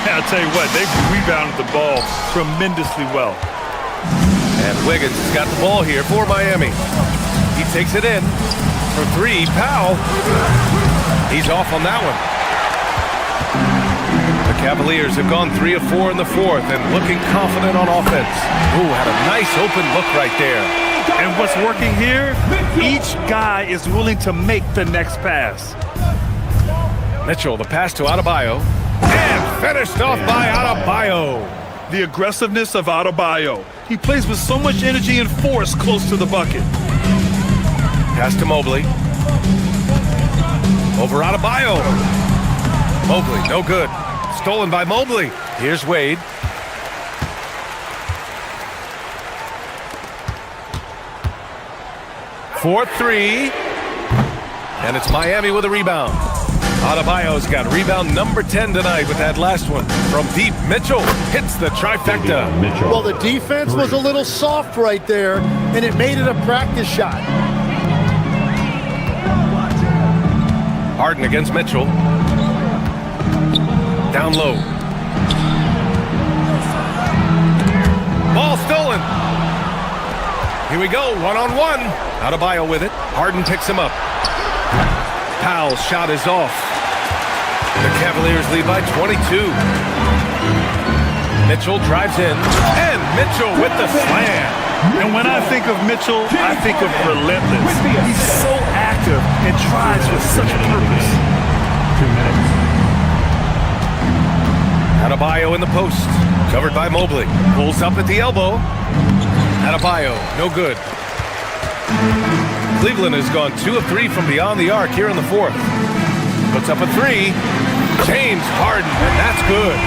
I'll tell you what, they've rebounded the ball tremendously well. And Wiggins has got the ball here for Miami. He takes it in for 3. Powell. He's off on that one. The Cavaliers have gone 3 of 4 in the fourth and looking confident on offense. Ooh, had a nice open look right there. And what's working here, each guy is willing to make the next pass. Mitchell, the pass to Adebayo. And finished off by Adebayo. The aggressiveness of Adebayo. He plays with so much energy and force close to the bucket. Pass to Mobley. Over Adebayo. Mobley, no good. Stolen by Mobley. Here's Wade. For 3. And it's Miami with a rebound. Adebayo's got rebound number 10 tonight with that last one. From deep, Mitchell hits the trifecta. Well, the defense was a little soft right there, and it made it a practice shot. Harden against Mitchell. Down low. Ball stolen. Here we go, one-on-one. Adebayo with it. Harden picks him up. Powell's shot is off. The Cavaliers lead by 22. Mitchell drives in. And Mitchell with the slam. And when I think of Mitchell, I think of relentless. He's so active and drives with such purpose. 2 minutes. Adebayo in the post. Covered by Mobley. Pulls up at the elbow. Adebayo, no good. Cleveland has gone 2 of 3 from beyond the arc here in the fourth. Puts up a 3. James Harden, and that's good.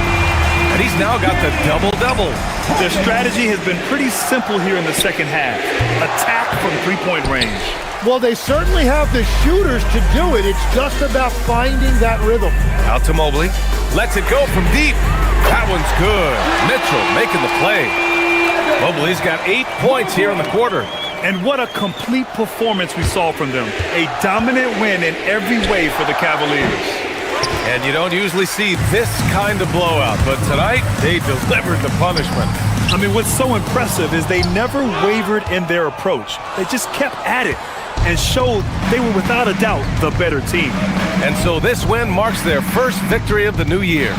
And he's now got the double-double. Their strategy has been pretty simple here in the second half. Attack from three-point range. Well, they certainly have the shooters to do it. It's just about finding that rhythm. Out to Mobley. Lets it go from deep. That one's good. Mitchell making the play. Mobley's got 8 points here in the quarter. And what a complete performance we saw from them. A dominant win in every way for the Cavaliers. And you don't usually see this kind of blowout, but tonight they delivered the punishment. I mean, what's so impressive is they never wavered in their approach. They just kept at it and showed they were without a doubt the better team. And so this win marks their first victory of the new year.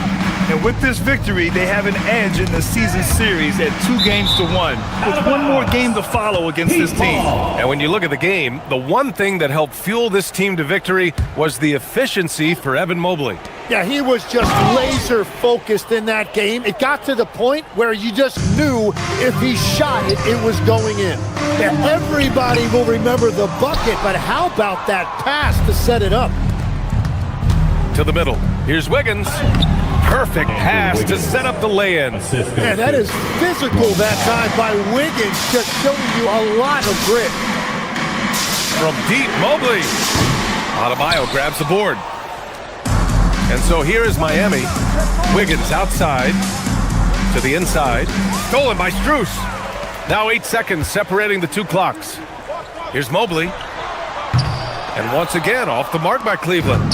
And with this victory, they have an edge in the season series at 2-1, with one more game to follow against this team. And when you look at the game, the one thing that helped fuel this team to victory was the efficiency for Evan Mobley. Yeah, he was just laser focused in that game. It got to the point where you just knew if he shot it, it was going in. Yeah, everybody will remember the bucket, but how about that pass to set it up? To the middle. Here's Wiggins. Perfect pass to set up the lay-in. Man, that is physical that time by Wiggins, just showing you a lot of grit. from deep. Mobley. Adebayo grabs the board. And so here is Miami. Wiggins outside to the inside. Stolen by Strus. Now 8 seconds separating the two clocks. Here's Mobley. And once again, off the mark by Cleveland.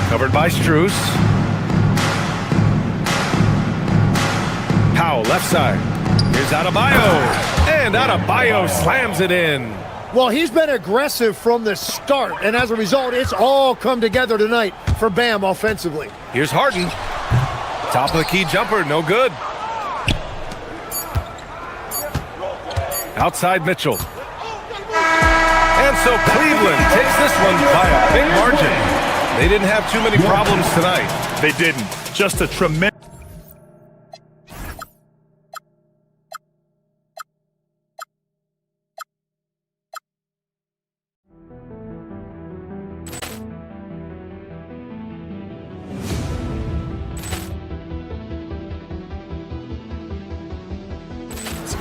Covered by Strus. Powell, left side. Here's Adebayo. And Adebayo slams it in. Well, he's been aggressive from the start, and as a result, it's all come together tonight for Bam offensively. Here's Harden. Top of the key jumper, no good. Outside Mitchell. And so Cleveland takes this one by a big margin. They didn't have too many problems tonight. They didn't. Just a tremendous...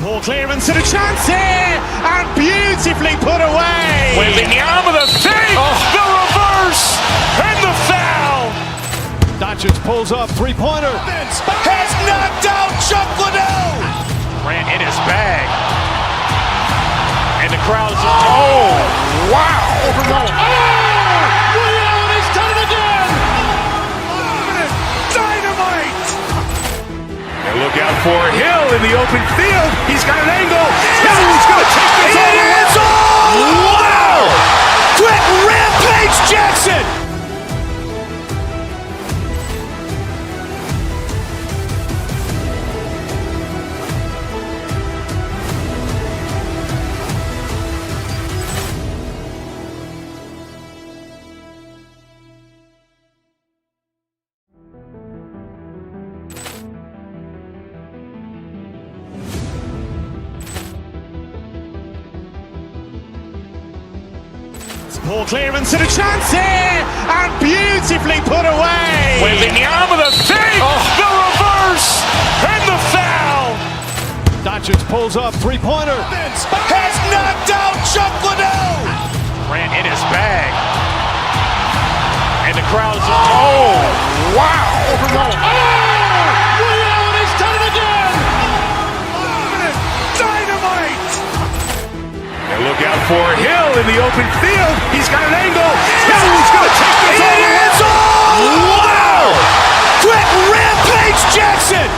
Ball clearance and a chance here, and beautifully put away. Wembanyama the save, the reverse, and the foul. Doncic pulls up, three-pointer. Has knocked out Chuck Liddell. Grant in his bag, and the crowd is wow! He's done it again. Dynamite! And look out for Hill in the open field. He's got an angle. He's going to take this all the way. Wow! Quick Rampage Jackson! Ball clearance and a chance here, and beautifully put away. Wembanyama the save, the reverse, and the foul. Doncic pulls up, three-pointer. Has knocked out Chuck Liddell. Grant in his bag, and the crowd is wow! He's done it again. Dynamite! And look out for Hill in the open field. He's got an angle. He's going to take this all the way. Wow! Quick Rampage Jackson!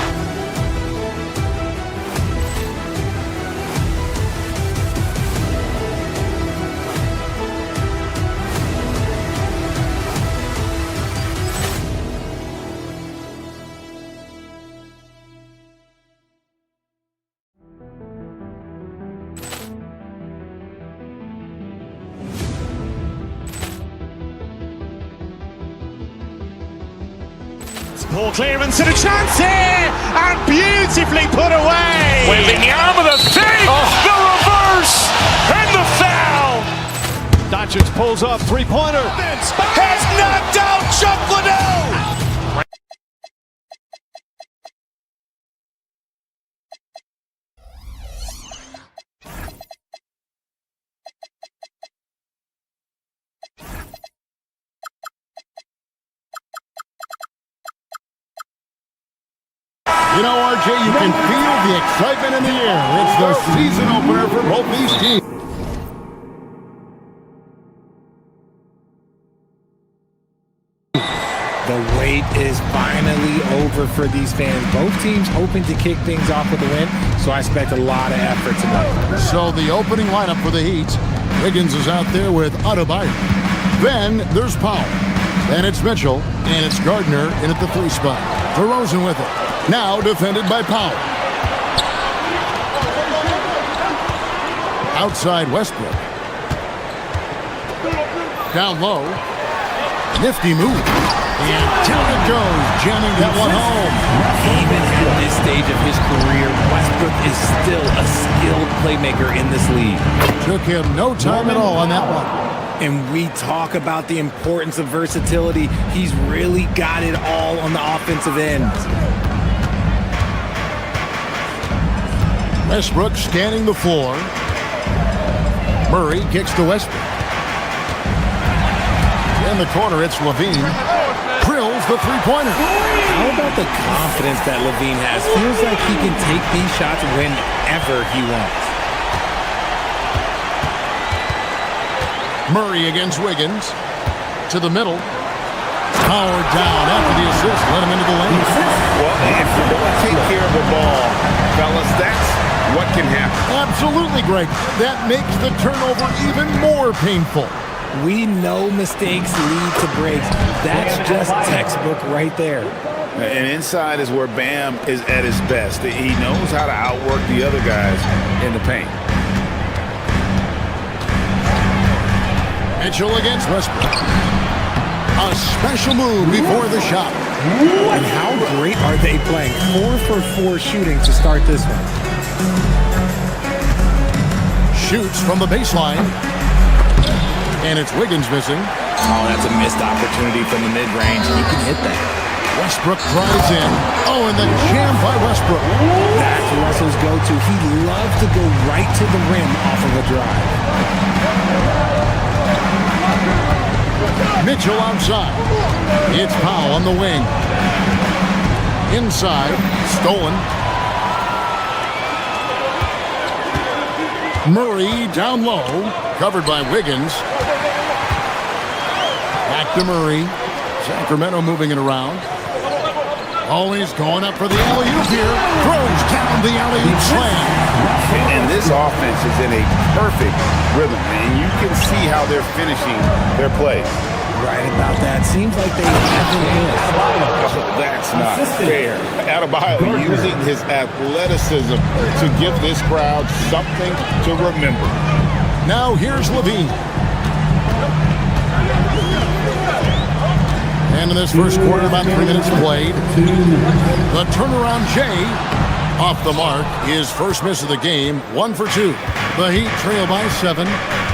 Ball clearance and a chance here, and beautifully put away. Wembanyama the save, the reverse, and the foul. Doncic pulls up, three-pointer. Has knocked out Chuck Liddell. You know, RJ, you can feel the excitement in the air. It's the season opener for both these teams. The wait is finally over for these fans. Both teams hoping to kick things off with a win, so I expect a lot of effort tonight. So the opening lineup for the Heat. Wiggins is out there with Adebayo. Then there's Powell. Then it's Mitchell, and it's Gardner in at the 3 spot. DeRozan with it. Now defended by Powell. Outside Westbrook. Down low. Nifty move. And down it goes, jamming that one home. Even at this stage of his career, Westbrook is still a skilled playmaker in this league. Took him no time at all on that one. And we talk about the importance of versatility. He's really got it all on the offensive end. Westbrook scanning the floor. Murray kicks to Westbrook. In the corner, it's Levine. Drills the three-pointer. How about the confidence that Levine has? Feels like he can take these shots whenever he wants. Murray against Wiggins. To the middle. Powered down after the assist. Let him into the lane. Well, if you don't take care of the ball, fellas, that's what can happen. Absolutely, Greg. That makes the turnover even more painful. We know mistakes lead to breaks. That's just textbook right there. And inside is where Bam is at his best. He knows how to outwork the other guys in the paint. Mitchell against Westbrook. A special move before the shot. And how great are they playing? 4 for 4 shooting to start this one. Shoots from the baseline. And it's Wiggins missing. Oh, that's a missed opportunity from the mid-range. He can hit that. Westbrook drives in. Oh, and the jam by Westbrook. That's Russell's go-to. He loves to go right to the rim off of a drive. Mitchell outside. It's Powell on the wing. Inside. Stolen. Murray down low. Covered by Wiggins. Back to Murray. Sacramento moving it around. Always going up for the alley-oop here. Throws down the alley-oop slam. And this offense is in a perfect rhythm, and you can see how they're finishing their play. Right about that. Seems like they haven't missed. That's not fair. Adebayo using his athleticism to give this crowd something to remember. Now here's Levine. And in this first quarter, about 3 minutes played. The turnaround Jay off the mark. His first miss of the game, 1 for 2. The Heat trail by 7.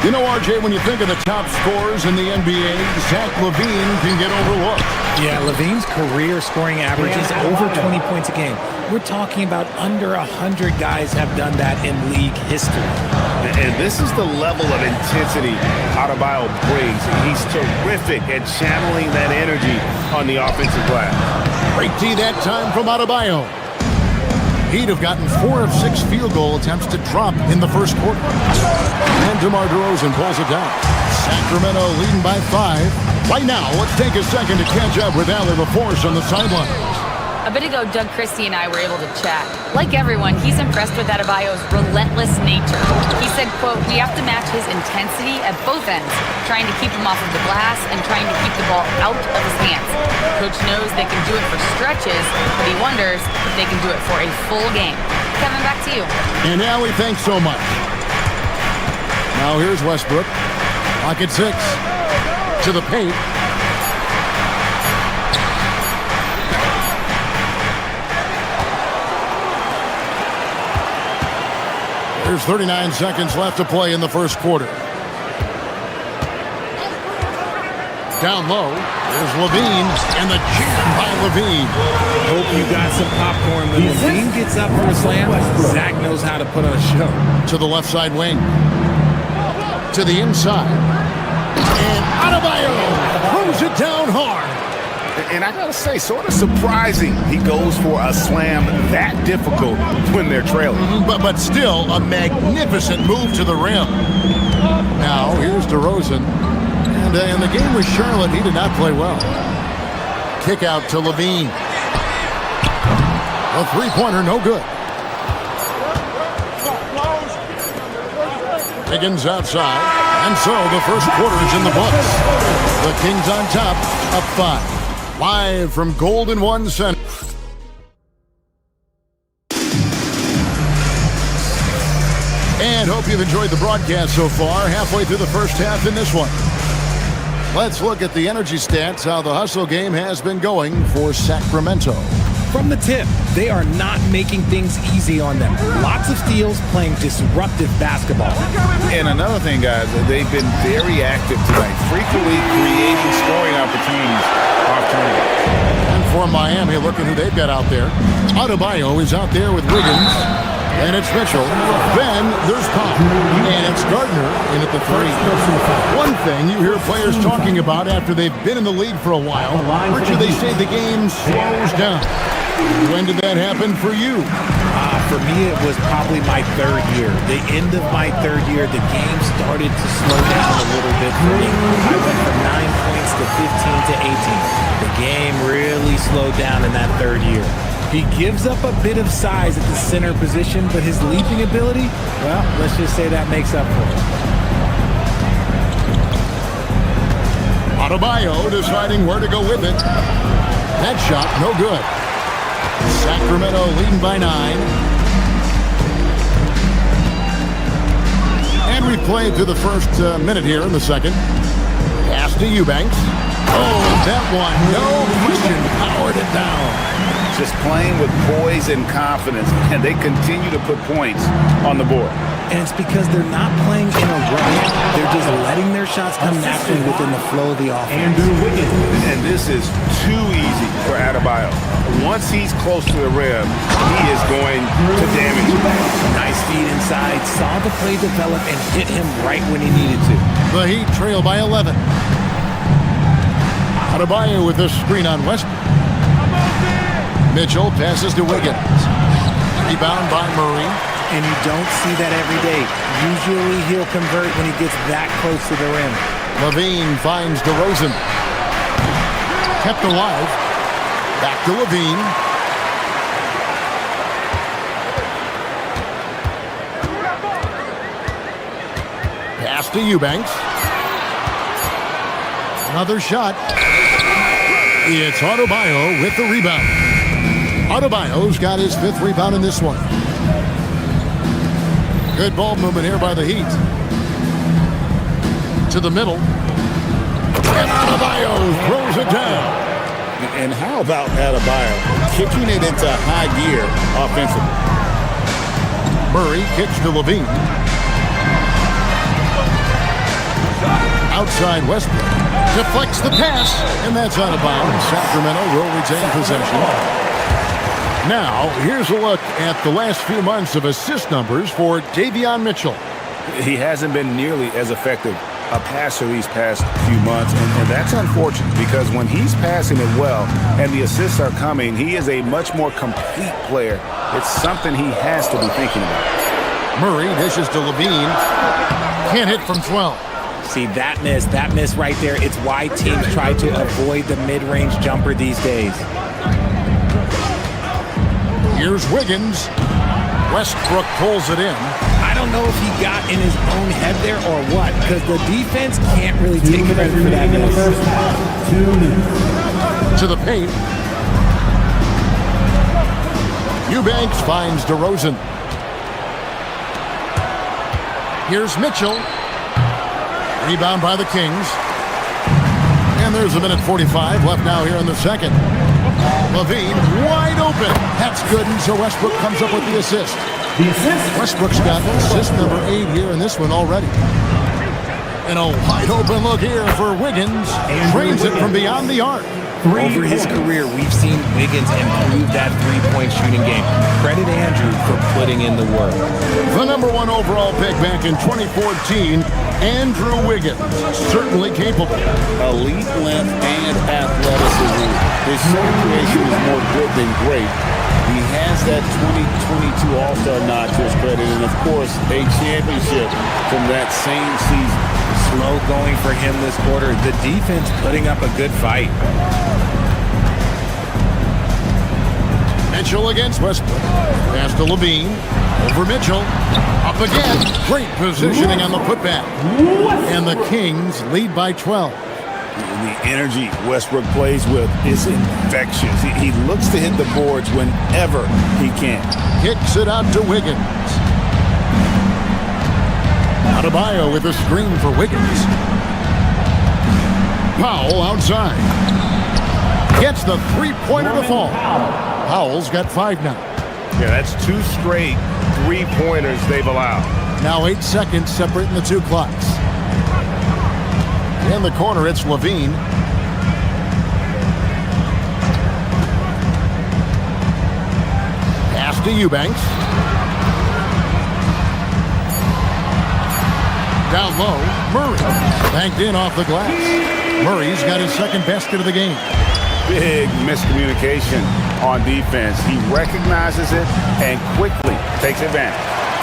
You know, RJ, when you think of the top scorers in the NBA, Zach LaVine can get overlooked. Yeah, LaVine's career scoring average is over 20 points a game. We're talking about under 100 guys have done that in league history. And this is the level of intensity Adebayo brings. He's terrific at channeling that energy on the offensive glass. Great D that time from Adebayo. He'd have gotten 4 of 6 field goal attempts to drop in the first quarter. And DeMar DeRozan pulls it down. Sacramento leading by 5. Right now, let's take a second to catch up with Allie LaForce on the sideline. A bit ago, Doug Christie and I were able to chat. Like everyone, he's impressed with Adebayo's relentless nature. He said, quote, "We have to match his intensity at both ends, trying to keep him off of the glass and trying to keep the ball out of his hands. Coach knows they can do it for stretches, but he wonders if they can do it for a full game." Kevin, back to you. And Allie, thanks so much. Now here's Westbrook. Pocket 6. To the paint. There's 39 seconds left to play in the first quarter. Down low, there's Levine, and the jam by Levine. Hope you got some popcorn. When Levine gets up for a slam, Zach knows how to put on a show. To the left side wing. To the inside. And Adebayo throws it down hard. And I gotta say, sort of surprising he goes for a slam that difficult when they're trailing. But still, a magnificent move to the rim. Now, here's DeRozan. And in the game with Charlotte, he did not play well. Kick out to Levine. A three-pointer, no good. Higgins outside. And so the first quarter is in the books. The Kings on top, up 5. Live from Golden One Center. And hope you've enjoyed the broadcast so far. Halfway through the first half in this one. Let's look at the energy stats, how the hustle game has been going for Sacramento. From the tip, they are not making things easy on them. Lots of steals, playing disruptive basketball. And another thing, guys, they've been very active tonight, frequently creating scoring opportunities off turnovers. And for Miami, look at who they've got out there. Adebayo is out there with Wiggins. And it's Mitchell. Then there's Pop. And it's Gardner in at the 3. One thing you hear players talking about after they've been in the league for a while, Richard, they say the game slows down. When did that happen for you? For me, it was probably my third year. The end of my third year, the game started to slow down a little bit for me. I went from 9 points to 15 to 18. The game really slowed down in that third year. He gives up a bit of size at the center position, but his leaping ability, well, let's just say that makes up for it. Adebayo deciding where to go with it. That shot, no good. Sacramento leading by 9. And we played through the first minute here in the second. Pass to Eubanks. Oh, that one, no question, powered it down. Just playing with poise and confidence, and they continue to put points on the board. And it's because they're not playing in a rush. They're just letting their shots come naturally within the flow of the offense. And this is too easy for Adebayo. Once he's close to the rim, he is going to damage it. Nice feed inside, saw the play develop, and hit him right when he needed to. The Heat trail by 11. Adebayo with the screen on Westbrook. Mitchell passes to Wiggins. Rebound by Murray. And you don't see that every day. Usually he'll convert when he gets that close to the rim. Levine finds DeRozan. Kept alive. Back to Levine. Pass to Eubanks. Another shot. It's Adebayo with the rebound. Adebayo's got his 5th rebound in this one. Good ball movement here by the Heat. To the middle. And Adebayo throws it down. And how about Adebayo kicking it into high gear offensively? Murray kicks to Levine. Outside Westbrook. Deflects the pass. And that's out of bounds. Sacramento will retain possession. Now, here's a look at the last few months of assist numbers for Davion Mitchell. He hasn't been nearly as effective a passer these past few months, and that's unfortunate because when he's passing it well and the assists are coming, he is a much more complete player. It's something he has to be thinking about. Murray dishes to Levine. Can't hit from 12. See, that miss right there, it's why teams try to avoid the mid-range jumper these days. Here's Wiggins. Westbrook pulls it in. I don't know if he got in his own head there or what, because the defense can't really take credit for that miss. To the paint. Eubanks finds DeRozan. Here's Mitchell. Rebound by the Kings. And there's a minute 45 left now here in the second. Levine wide open. That's good, and so Westbrook comes up with the assist. Westbrook's got assist number 8 here in this one already. And a wide open look here for Wiggins. Drains it from beyond the arc. Over his career, we've seen Wiggins improve that three-point shooting game. Credit Andrew for putting in the work. The number 1 overall pick back in 2014, Andrew Wiggins. Certainly capable. Elite length and athleticism. His shot creation is more good than great. He has that 2022 All-Star nod to his credit, and of course, a championship from that same season. Slow going for him this quarter. The defense putting up a good fight. Mitchell against Westbrook. Pass to Levine. Over Mitchell. Up again. Great positioning on the putback. And the Kings lead by 12. The energy Westbrook plays with is infectious. He looks to hit the boards whenever he can. Kicks it out to Wiggins. Adebayo with a screen for Wiggins. Powell outside. Gets the three-pointer to fall. Powell's got 5 now. Yeah, that's 2 straight three-pointers they've allowed. Now 8 seconds separating the 2 clocks. In the corner, it's Levine. Pass to Eubanks. Down low, Murray. Banked in off the glass. Murray's got his second basket of the game. Big miscommunication on defense. He recognizes it and quickly takes advantage.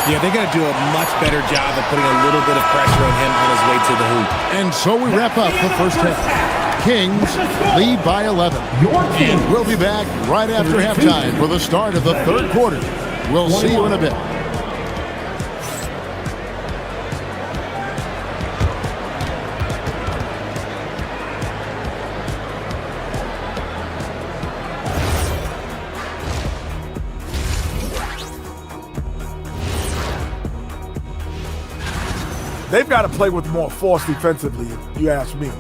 Yeah, they're going to do a much better job of putting a little bit of pressure on him on his way to the hoop. And so we wrap up the first half. Kings lead by 11. And we'll be back right after halftime for the start of the third quarter. We'll see you in a bit. They've got to play with more force defensively, if you ask me.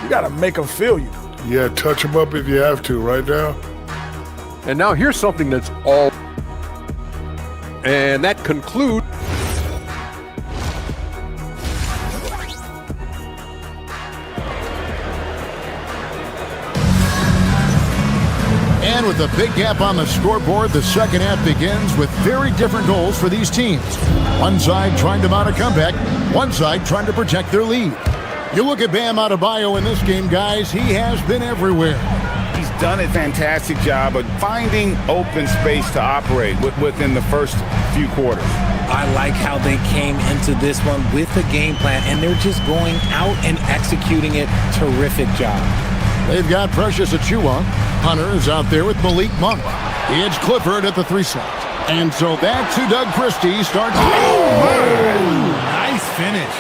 You got to make them feel you. Yeah, touch them up if you have to right now. And now here's something that's all. And that concludes. And with a big gap on the scoreboard, the second half begins with very different goals for these teams. One side trying to mount a comeback, one side trying to protect their lead. You look at Bam Adebayo in this game, guys, he has been everywhere. He's done a fantastic job of finding open space to operate within the first few quarters. I like how they came into this one with a game plan, and they're just going out and executing it. Terrific job. They've got Precious Achiuwa. Hunter is out there with Malik Monk. It's Clifford at the 3 slot. And so back to Doug Christie starts. Nice finish.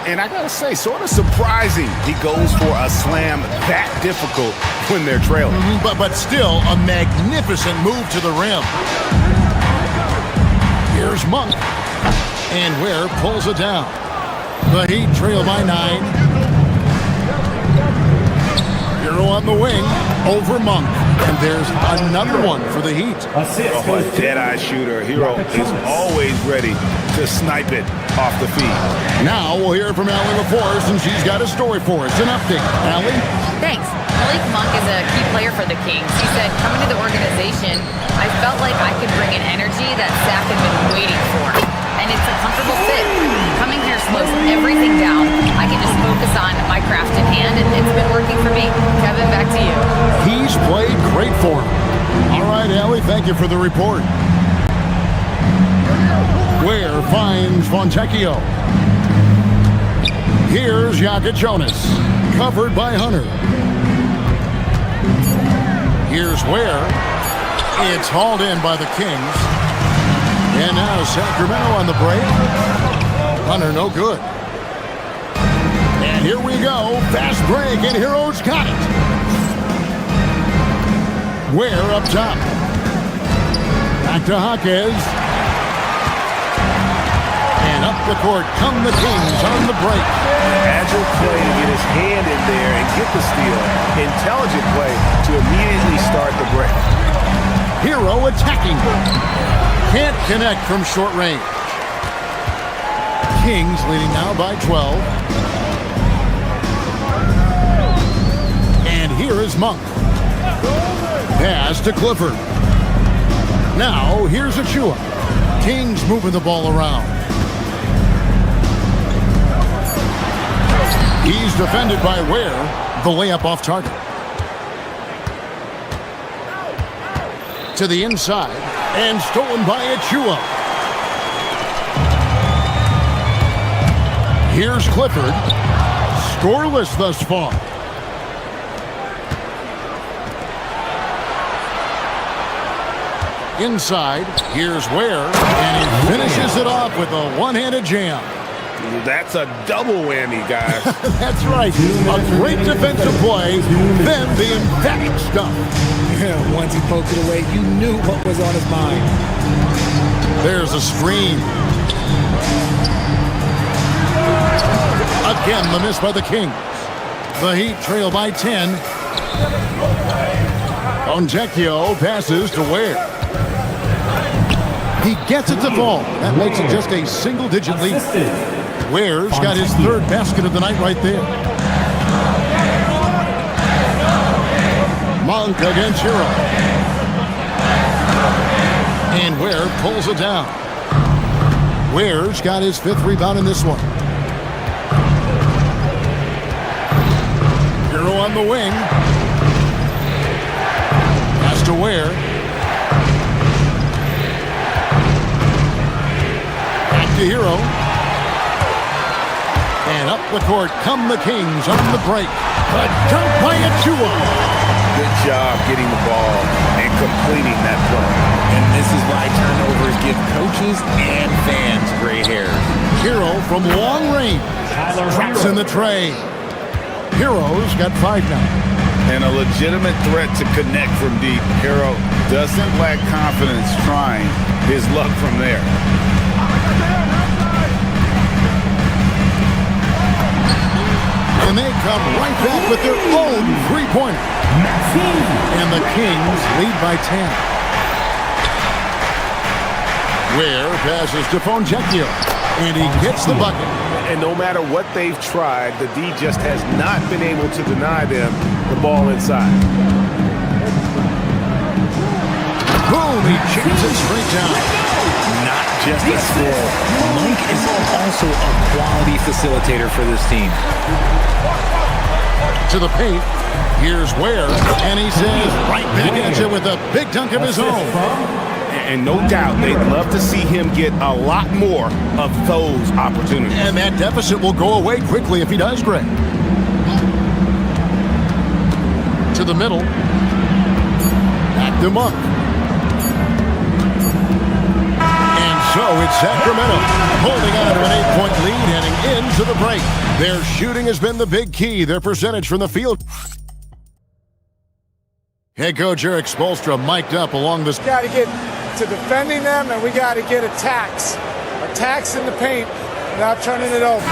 And I gotta say, sort of surprising he goes for a slam that difficult when they're trailing. But still a magnificent move to the rim. Here's Monk. And Ware pulls it down. The Heat trail by 9. Hero on the wing over Monk. And there's another one for the Heat. A dead-eye shooter. Hero is always ready to snipe it off the feed. Now we'll hear from Allie LaForce, and she's got a story for us. An update. Allie? Thanks. Malik Monk is a key player for the Kings. He said, coming to the organization, I felt like I could bring an energy that Zach had been waiting for. And it's a comfortable fit. Coming here slows everything down. I can just focus on my craft in hand, and it's been working for me. Kevin, back to you. He's played great for him. All right, Allie, thank you for the report. Ware finds Fontecchio. Here's Jakob Jonas, covered by Hunter. Here's Ware. It's hauled in by the Kings. And now Sacramento on the break. Hunter, no good. And here we go. Fast break, and Heroes got it. Ware up top. Back to Jaquez. And up the court come the Kings on the break. Agile play to get his hand in there and get the steal. Intelligent play to immediately start the break. Hero attacking. Can't connect from short range. Kings leading now by 12. And here is Monk. Pass to Clifford. Now here's Achiuwa. Kings moving the ball around. He's defended by Ware. The layup off target. To the inside. And stolen by Achiuwa. Here's Clifford. Scoreless thus far. Inside, here's Ware, and he finishes it off with a one-handed jam. That's a double whammy, guys. That's right. A great defensive play, then the emphatic stuff. Yeah, once he poked it away, you knew what was on his mind. There's a screen. Again, the miss by the Kings. The Heat trail by 10. Fontecchio passes to Ware. He gets it to fall. That makes it just a single-digit lead. Ware's got his third basket of the night right there. Monk against Hero. And Ware pulls it down. Ware's got his fifth rebound in this one. on the wing. Pass to Ware. Back to Hero. And up the court come the Kings on the break. A dunk by Achua. Good job getting the ball and completing that play. And this is why turnovers give coaches and fans gray hairs. Hero from long range. Traps in the tray. Hero's got 5 now. And a legitimate threat to connect from deep. Hero doesn't lack confidence trying his luck from there. And they come right back with their own three-pointer. And the Kings lead by 10. Ware passes to Fonjecchio. And he gets the bucket. And no matter what they've tried, the D just has not been able to deny them the ball inside. Boom, he chips it straight down. Not just a scorer. Mike is also a quality facilitator for this team. To the paint. Here's Ware. And he says right back at you with a big dunk of his own. And no doubt they'd love to see him get a lot more of those opportunities. And that deficit will go away quickly if he does, Greg. To the middle. Back to Monk. And so it's Sacramento holding on to an 8-point lead heading into the break. Their shooting has been the big key. Their percentage from the field. Head coach Eric Spoelstra mic'd up along this. Got to get to defending them, and we got to get attacks in the paint without turning it over.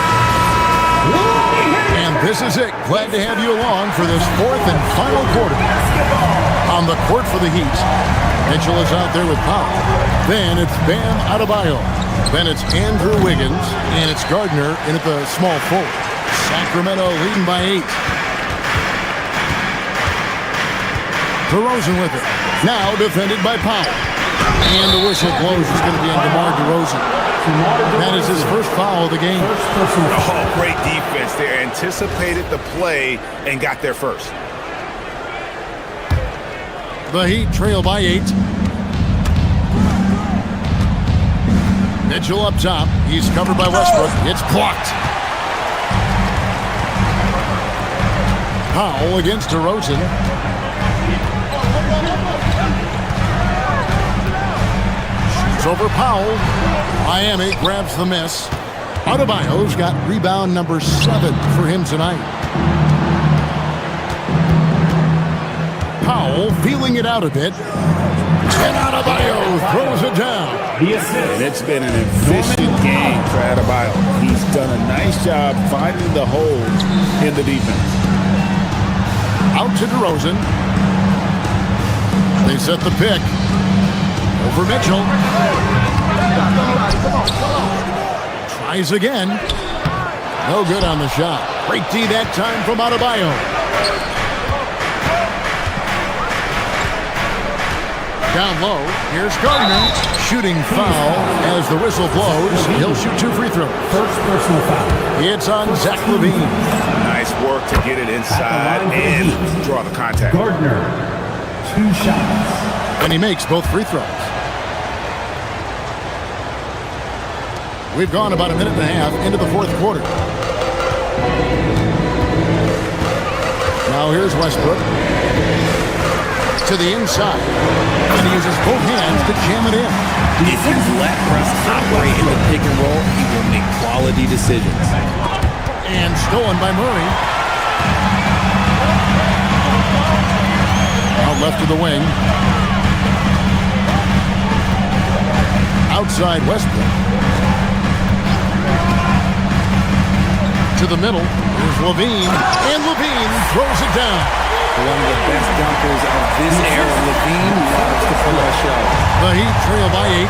And this is it. Glad to have you along for this 4th and final quarter. On the court for the Heat, Mitchell is out there with Powell. Then it's Bam Adebayo. Then it's Andrew Wiggins, and it's Gardner in at the small forward. Sacramento leading by 8. DeRozan with it. Now defended by Powell. And the whistle blows. It's going to be on DeMar DeRozan. That is his first foul of the game. Oh, great defense there. Anticipated the play and got there first. The Heat trail by 8. Mitchell up top. He's covered by Westbrook. It's blocked. Powell against DeRozan. Over Powell. Miami grabs the miss. Adebayo's got rebound number 7 for him tonight. Powell feeling it out a bit. And Adebayo throws it down. And it's been an efficient game for Adebayo. He's done a nice job finding the holes in the defense. Out to DeRozan. They set the pick. Over Mitchell. Tries again. No good on the shot. Great D that time from Adebayo. Down low. Here's Gardner. Shooting foul as the whistle blows. He'll shoot 2 free throws. First personal foul. It's on Zach LaVine. Nice work to get it inside and draw the contact. Gardner, 2 shots. And he makes both free throws. We've gone about a minute and a half into the 4th quarter. Now here's Westbrook. To the inside. And he uses both hands to jam it in. If you let Russ operate in the pick and roll, he will make quality decisions. And stolen by Murray. Out left to the wing. Outside Westbrook. To the middle. Here's LaVine. And LaVine throws it down. One of the best dunkers of this era. LaVine loves to pull a show. The Heat trail by 8.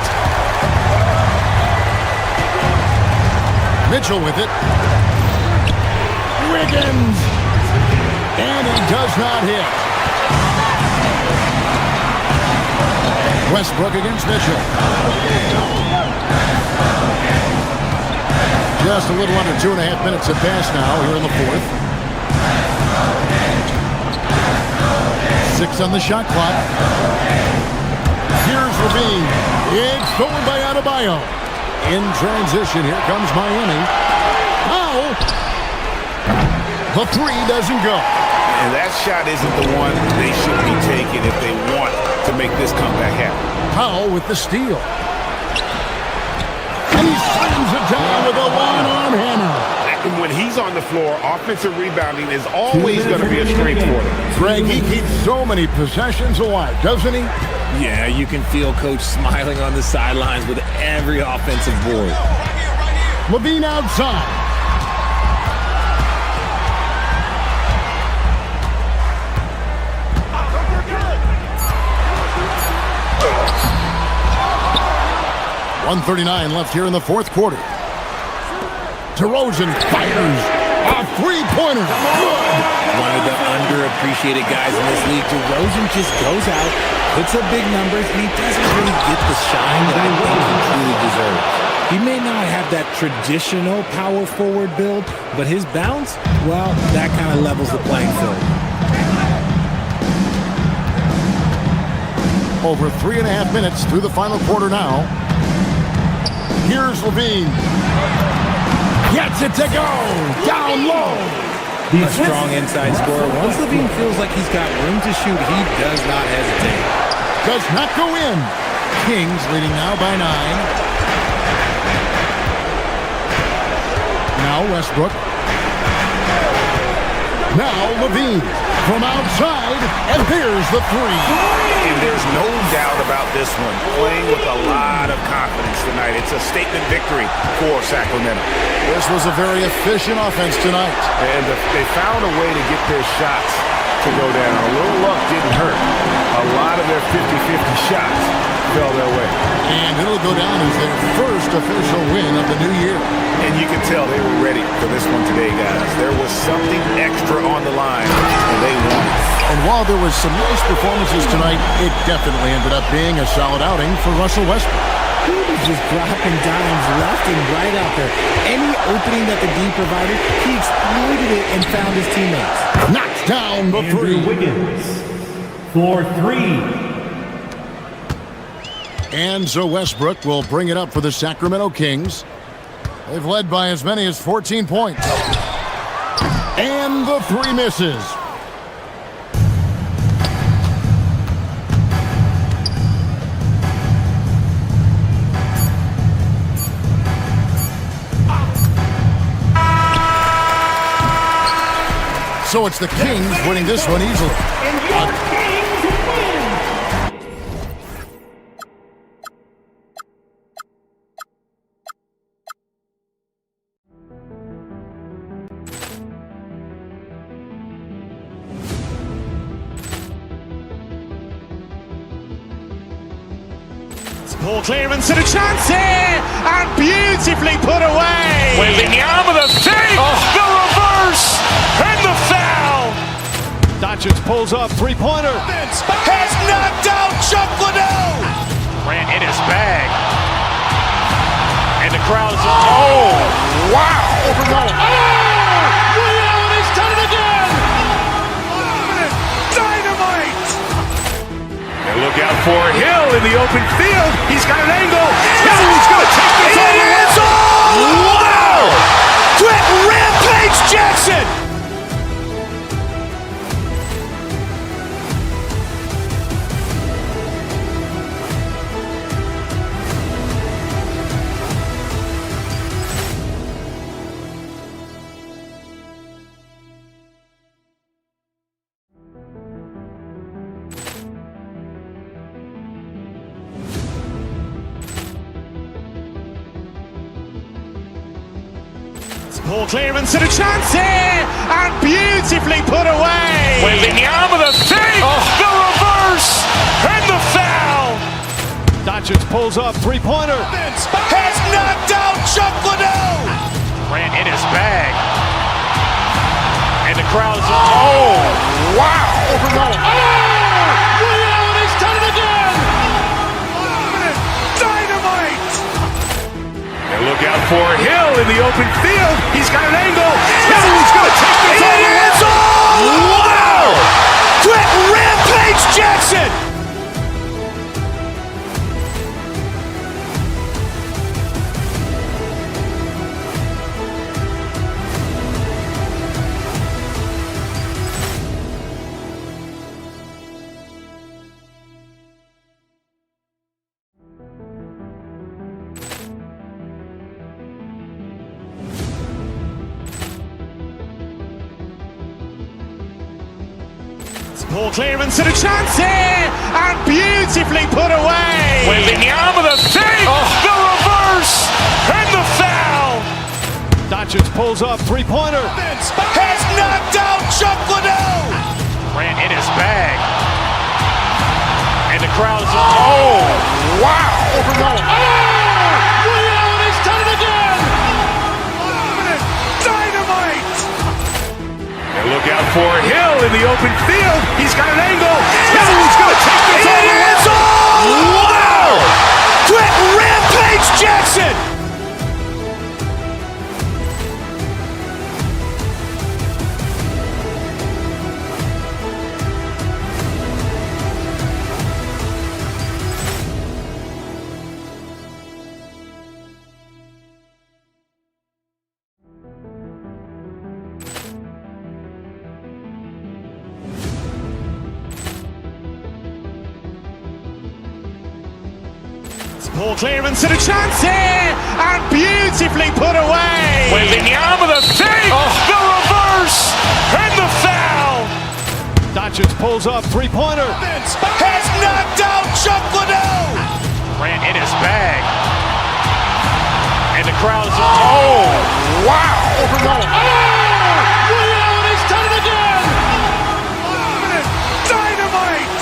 Mitchell with it. Wiggins. And he does not hit. Westbrook against Mitchell. Just a little under 2.5 minutes have passed now here in the 4th. 6 on the shot clock. Here's Levine. It's stolen by Adebayo. In transition, here comes Miami. Foul. The three doesn't go. And that shot isn't the one they should be taking if they want to make this comeback happen. Powell with the steal. And he slams it down with a one-arm hammer. And when he's on the floor, offensive rebounding is always going to be a strength for them. Greg, he keeps so many possessions alive, doesn't he? Yeah, you can feel Coach smiling on the sidelines with every offensive board. Levine outside. .139 left here in the fourth quarter. DeRozan fires a three-pointer. One of the underappreciated guys in this league. DeRozan just goes out, puts up big numbers, and he doesn't really get the shine that I think he truly deserves. He may not have that traditional power forward build, but his bounce, well, that kind of levels the playing field. Over 3.5 minutes through the final quarter now. Here's Levine. Gets it to go. Down low. A strong inside scorer. Once Levine feels like he's got room to shoot, he does not hesitate. Does not go in. Kings leading now by 9. Now Westbrook. Now Levine. From outside, and here's the three. And there's no doubt about this one. Playing with a lot of confidence tonight. It's a statement victory for Sacramento. This was a very efficient offense tonight. And they found a way to get their shots to go down. A little luck didn't hurt. A lot of their 50-50 shots fell their way. And it'll go down as their first official win of the new year. And you can tell they were ready for this one today, guys. There was something extra on the line, and they won it. And while there was some nice performances tonight, it definitely ended up being a solid outing for Russell Westbrook. He was just dropping dimes left and right out there. Any opening that the D provided, he exploited it and found his teammates. Knocks down the three. Wiggins for 3. And so Westbrook will bring it up for the Sacramento Kings. They've led by as many as 14 points. And the three misses. So it's the Kings winning this one easily. Poor clearance and a chance here, and beautifully put away. Wembanyama the save, the reverse, and the foul. Doncic pulls up, three-pointer. Has knocked out Chuck Liddell. Ran in his bag. And the crowd is, oh, wow. Liddell, and he's done it again. Dynamite. And look out for Hill in the open field. He's got an angle. Hill's going to take this all the way. Wow! Quick Rampage Jackson. Poor clearance and a chance here, and beautifully put away. Wembanyama the save, the reverse, and the foul. Doncic pulls up, three-pointer. Has knocked out Chuck Liddell. Ran in his bag. And the crowd is, oh, wow. Liddell, and he's done it again. Dynamite. And look out for Hill in the open field. He's got an angle. Hill's going to take this all the way. Wow! Quick Rampage Ball clearance and a chance here, and beautifully put away. Wembanyama the save, the reverse, and the foul. Doncic pulls up, three-pointer. Has knocked out Chuck Liddell. Ran in his bag. And the crowd is, oh, wow. Ray Allen has done it again. Dynamite. And look out for Hill in the open field. He's got an angle. Hill's going to take this all the way. Wow. Quick Rampage Jackson. Ball clearance and a chance here, and beautifully put away. Wembanyama the save, the reverse, and the foul. Doncic pulls up, three-pointer. Has knocked out Chuck Liddell. Ran in his bag. And the crowd is, oh, wow. Ray Allen has done it again. Dynamite.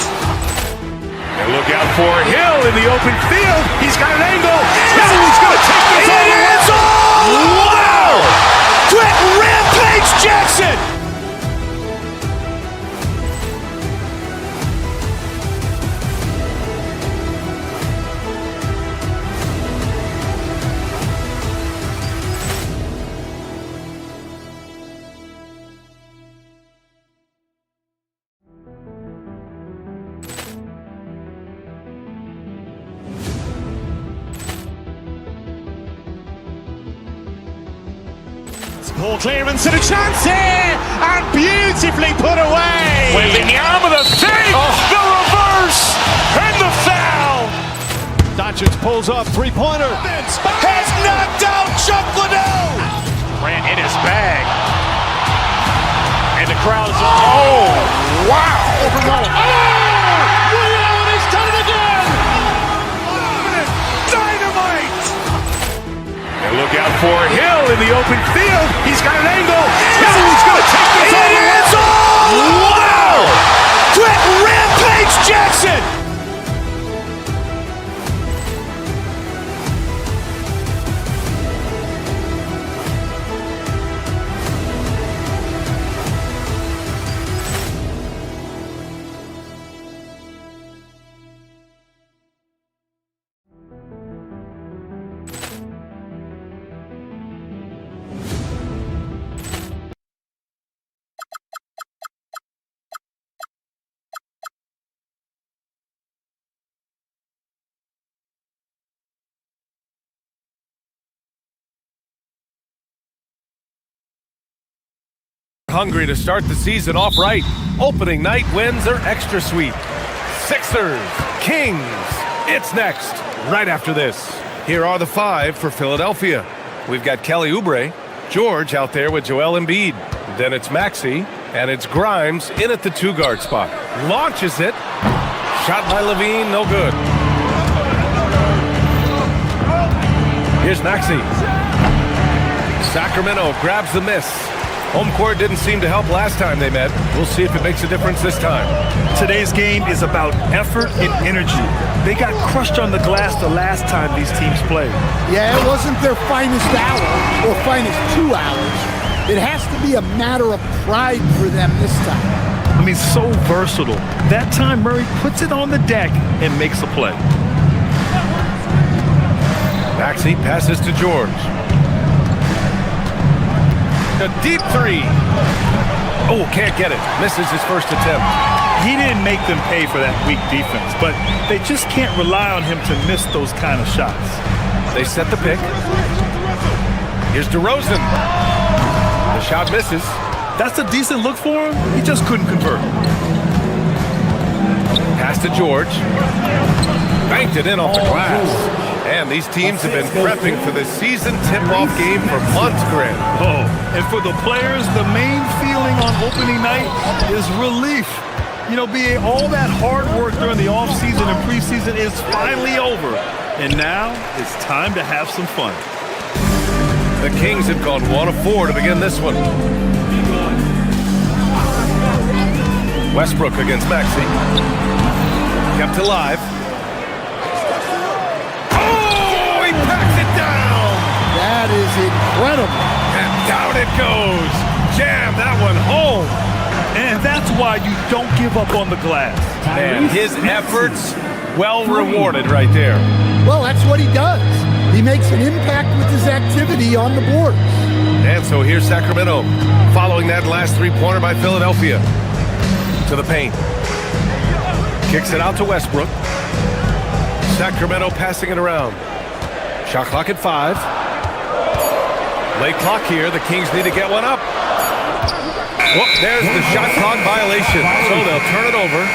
And look out for Hill in the open field. He's got an angle. Hill's going to take this all the way. Wow. Quick Rampage Jackson. Ball clearance and a chance here, and beautifully put away. Wembanyama the save, the reverse, and the foul. Doncic pulls up, three-pointer. Has knocked out Chuck Liddell. Ran in his bag. And the crowd is, oh, wow. Ray Allen has done it again. Dynamite. And look out for Hill in the open field. He's got an angle. Hill's going to take this all the way. Wow. Quick Rampage Jackson. Hungry to start the season off right. Opening night wins are extra sweet. Sixers, Kings. It's next, right after this. Here are the five for Philadelphia. We've got Kelly Oubre, George out there with Joel Embiid. Then it's Maxey, and it's Grimes in at the two-guard spot. Launches it. Shot by Levine, no good. Here's Maxey. Sacramento grabs the miss. Home court didn't seem to help last time they met. We'll see if it makes a difference this time. Today's game is about effort and energy. They got crushed on the glass the last time these teams played. Yeah, it wasn't their finest hour or finest 2 hours. It has to be a matter of pride for them this time. I mean, so versatile. That time Murray puts it on the deck and makes a play. Maxey passes to George. A deep three. Oh, can't get it. Misses his first attempt. He didn't make them pay for that weak defense, but they just can't rely on him to miss those kind of shots. They set the pick. Here's DeRozan. The shot misses. That's a decent look for him. He just couldn't convert. Pass to George. Banked it in off the glass. And these teams have been prepping for the season tip-off game for months, Grant. Oh, and for the players, the main feeling on opening night is relief. You know, BA, all that hard work during the offseason and preseason is finally over. And now it's time to have some fun. The Kings have gone 1 of 4 to begin this one. Westbrook against Maxey. Kept alive. Oh, he packs it down! That is incredible. And down it goes. Jam that one home. And that's why you don't give up on the glass. And his efforts well rewarded right there. Well, that's what he does. He makes an impact with his activity on the board. And so here's Sacramento following that last three-pointer by Philadelphia. To the paint. Kicks it out to Westbrook. Sacramento passing it around. Shot clock at 5. Late clock here. The Kings need to get one up. Whoop, there's the shot clock violation. So they'll turn it over.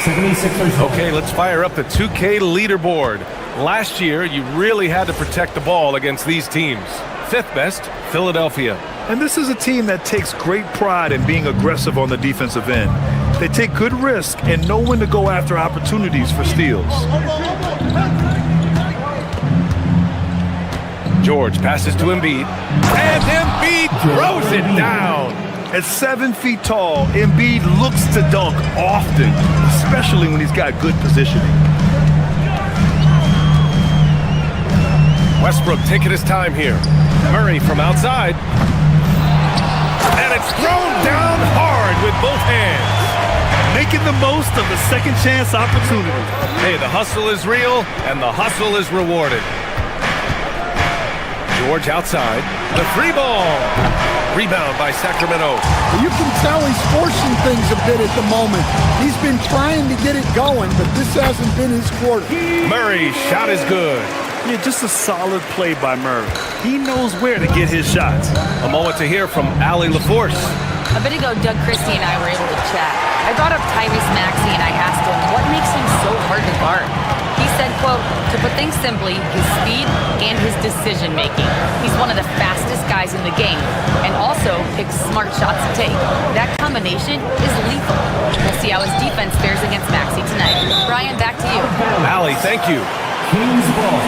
76ers. Okay, let's fire up the 2K leaderboard. Last year, you really had to protect the ball against these teams. 5th best, Philadelphia. And this is a team that takes great pride in being aggressive on the defensive end. They take good risk and know when to go after opportunities for steals. George passes to Embiid. And Embiid throws it down. At 7 feet tall, Embiid looks to dunk often, especially when he's got good positioning. Westbrook taking his time here. Murray from outside. And it's thrown down hard with both hands. Making the most of the second chance opportunity. Hey, the hustle is real, and the hustle is rewarded. George outside. The free ball. Rebound by Sacramento. You can tell he's forcing things a bit at the moment. He's been trying to get it going, but this hasn't been his quarter. Murray's shot is good. Yeah, just a solid play by Murray. He knows where to get his shots. A moment to hear from Allie LaForce. A bit ago, Doug Christie and I were able to chat. I brought up Tyrese Maxey and I asked him what makes him so hard to guard. He said, quote, to put things simply, his speed and his decision-making. He's one of the fastest guys in the game and also picks smart shots to take. That combination is lethal. We'll see how his defense fares against Maxey tonight. Brian, back to you. Allie, thank you. Kings ball.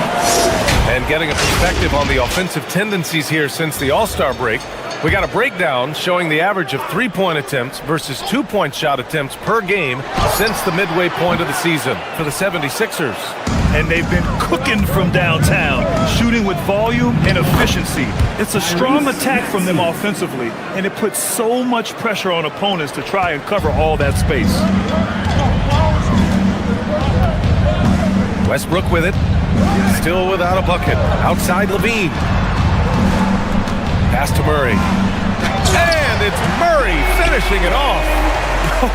And getting a perspective on the offensive tendencies here since the All-Star break, we got a breakdown showing the average of 3-point attempts versus 2-point shot attempts per game since the midway point of the season for the 76ers. And they've been cooking from downtown, shooting with volume and efficiency. It's a strong attack from them offensively, and it puts so much pressure on opponents to try and cover all that space. Westbrook with it. Still without a bucket. Outside Levine. Pass to Murray. And it's Murray finishing it off.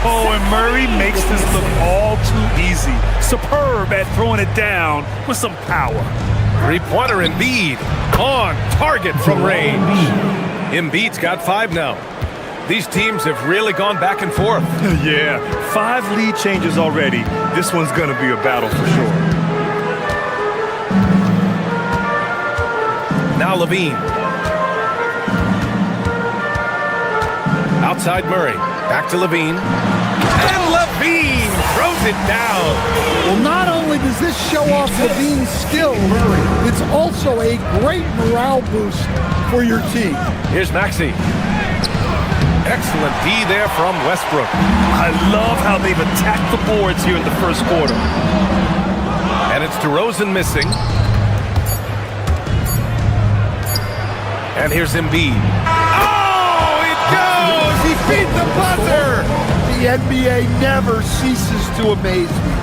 Oh, and Murray makes this look all too easy. Superb at throwing it down with some power. Three-pointer Embiid on target from range. Embiid's got 5 now. These teams have really gone back and forth. Yeah, 5 lead changes already. This one's going to be a battle for sure. Now Levine. Outside Murray. Back to Levine. And Levine throws it down. Well, not only does this show off Levine's skill, it's also a great morale boost for your team. Here's Maxey. Excellent D there from Westbrook. I love how they've attacked the boards here in the first quarter. And it's DeRozan missing. And here's Embiid. Oh, it goes! He beat the buzzer! The NBA never ceases to amaze me.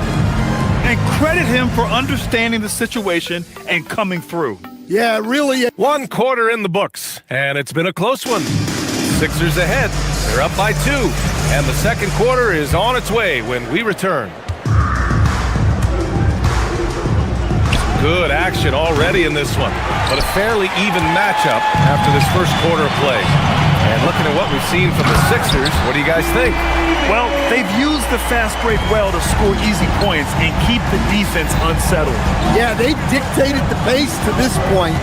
And credit him for understanding the situation and coming through. Yeah, really. 1 quarter in the books, and it's been a close one. Sixers ahead. They're up by 2, and the second quarter is on its way when we return. Good action already in this one, but a fairly even matchup after this first quarter of play. And looking at what we've seen from the Sixers, what do you guys think? Well, they've used the fast break well to score easy points and keep the defense unsettled. Yeah, they dictated the pace to this point,